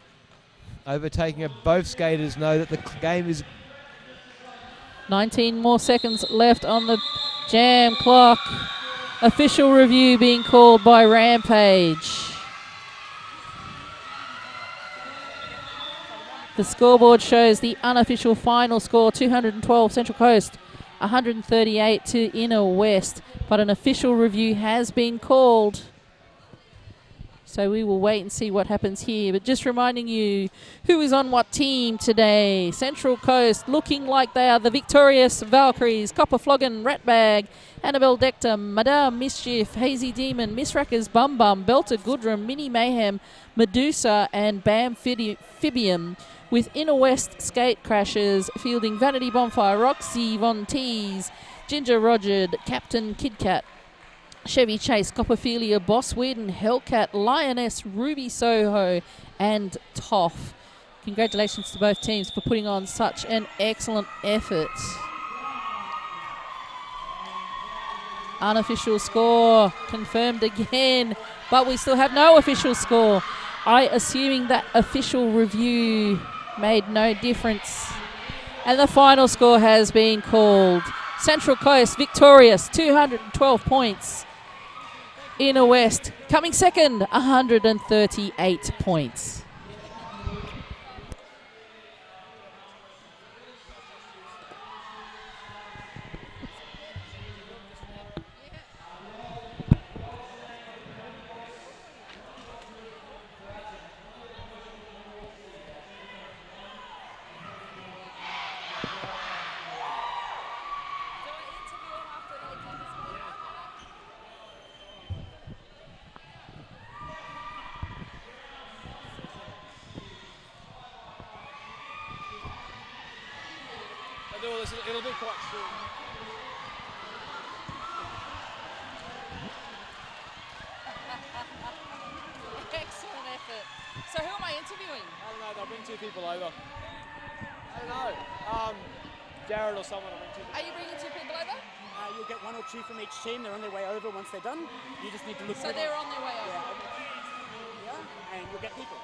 Overtaking her. Both skaters know that the game is... 19 more seconds left on the jam clock. Official review being called by Rampage. The scoreboard shows the unofficial final score, 212 Central Coast, 138 to Inner West. But an official review has been called. So we will wait and see what happens here. But just reminding you who is on what team today. Central Coast looking like they are the victorious Valkyries, Copper Floggin, Ratbag, Annabelle Dectum, Madame Mischief, Hazy Demon, Miss Rackers, Bum Bum, Belter Goodrum, Mini Mayhem, Medusa and Bamphibium. With Inner West Skatecrashers fielding Vanity Bonfire, Roxy Von Tees, Ginger Rogered, Captain Kidcat, Chevy Chase, Copperphilia, Boss Weirden, Hellcat, Lioness, Ruby Soho, and Toff. Congratulations to both teams for putting on such an excellent effort. Unofficial score confirmed again, but we still have no official score. Assuming that official review made no difference. And the final score has been called. Central Coast victorious, 212 points. Inner West coming second, 138 points. It'll be quite soon. Excellent effort. So who am I interviewing? I don't know, they'll bring 2 people over. I don't know. Jared or someone will bring 2 people. Are you bringing 2 people over? You'll get 1 or 2 from each team. They're on their way over once they're done. You just need to look So pretty. they're on their way over? Yeah, and you'll get people.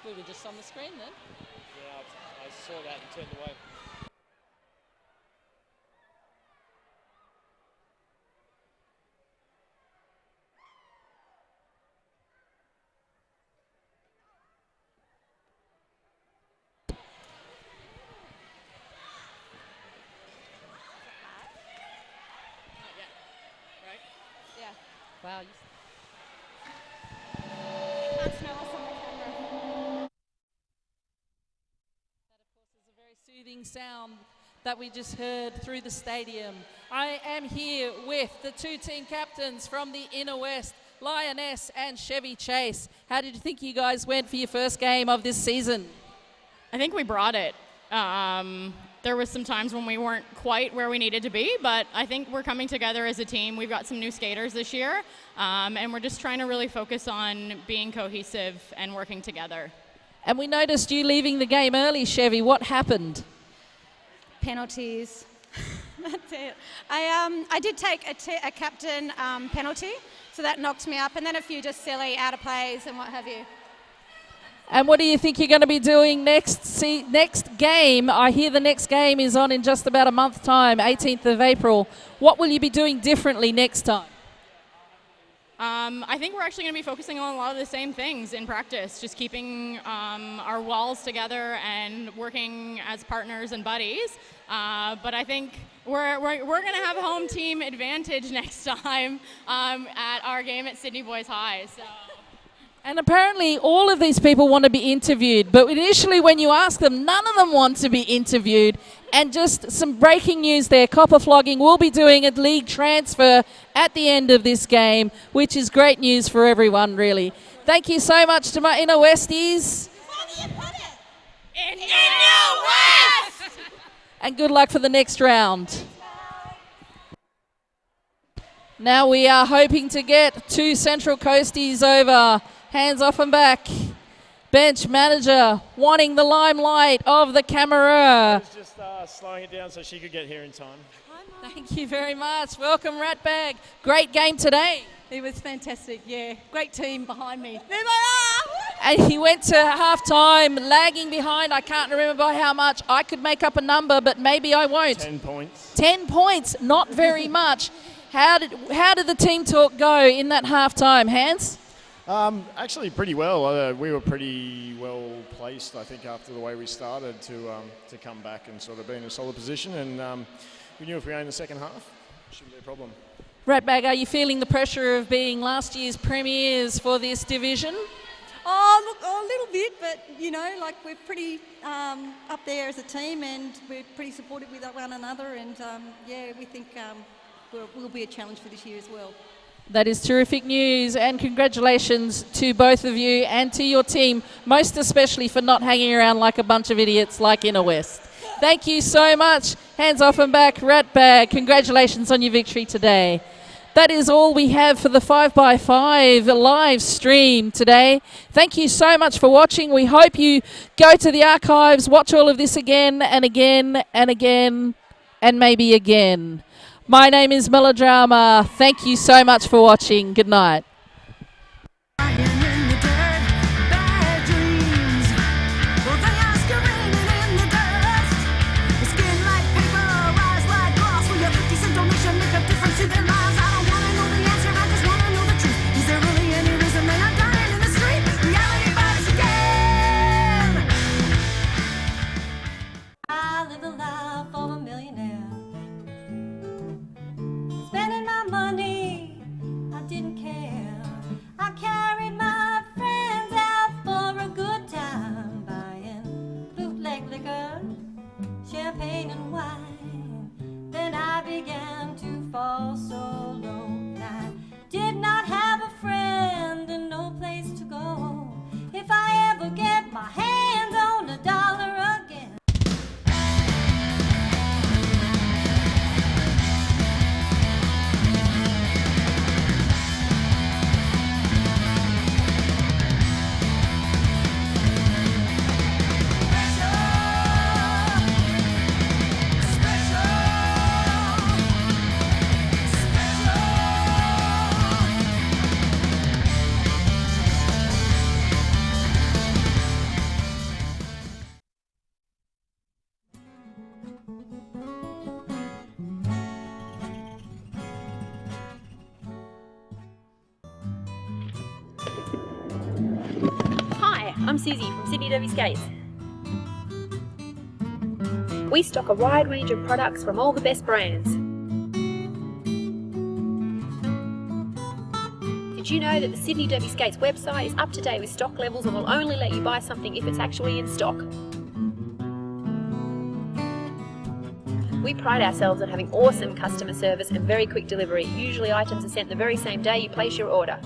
We were just on the screen then. Yeah, I saw that and turned away. Yeah. Wow. Can't smell us on the camera. Soothing sound that we just heard through the stadium. I am here with the 2 team captains from the Inner West, Lioness and Chevy Chase. How did you think you guys went for your first game of this season? I think we brought it. There was some times when we weren't quite where we needed to be, but I think we're coming together as a team. We've got some new skaters this year, and we're just trying to really focus on being cohesive and working together. And we noticed you leaving the game early, Chevy. What happened? Penalties. That's it. I did take a captain penalty, so that knocked me up, and then a few just silly out of plays and what have you. And what do you think you're going to be doing next game? I hear the next game is on in just about a month's time, 18th of April. What will you be doing differently next time? I think we're actually going to be focusing on a lot of the same things in practice, just keeping our walls together and working as partners and buddies. But I think we're going to have a home team advantage next time at our game at Sydney Boys High. So And apparently all of these people want to be interviewed, but initially when you ask them, none of them want to be interviewed. And just some breaking news there, Copper Flogging will be doing a league transfer at the end of this game, which is great news for everyone, really. Thank you so much to my inner Westies. In your West! And good luck for the next round. Now we are hoping to get 2 Central Coasties over. Hands off and back. Bench manager wanting the limelight of the camera. I was just slowing it down so she could get here in time. Thank you very much. Welcome, Ratbag. Great game today. It was fantastic, yeah. Great team behind me. There And he went to half-time lagging behind. I can't remember by how much. I could make up a number, but maybe I won't. 10 points. 10 points, not very much. How did the team talk go in that half-time, Hans? Actually, pretty well. We were pretty well placed, I think, after the way we started to come back and sort of be in a solid position. And we knew if we owned the second half, it shouldn't be a problem. Ratbag, are you feeling the pressure of being last year's premiers for this division? Oh, look, a little bit, but, you know, like we're pretty up there as a team and we're pretty supportive with one another. And, yeah, we think will be a challenge for this year as well. That is terrific news, and congratulations to both of you and to your team, most especially for not hanging around like a bunch of idiots like Inner West. Thank you so much. Hands off and back, Ratbag. Congratulations on your victory today. That is all we have for the 5x5 live stream today. Thank you so much for watching. We hope you go to the archives, watch all of this again and again and again and maybe again. My name is Melodrama. Thank you so much for watching. Good night. I live a life of a millionaire, spending my money, I didn't care. I carried my friends out for a good time, buying bootleg liquor, champagne and wine. Then I began to fall so low, and I did not have a friend and no place to go. If I ever get my hands on a dollar again. Hi, I'm Susie from Sydney Derby Skates. We stock a wide range of products from all the best brands. Did you know that the Sydney Derby Skates website is up to date with stock levels and will only let you buy something if it's actually in stock? We pride ourselves on having awesome customer service and very quick delivery. Usually items are sent the very same day you place your order.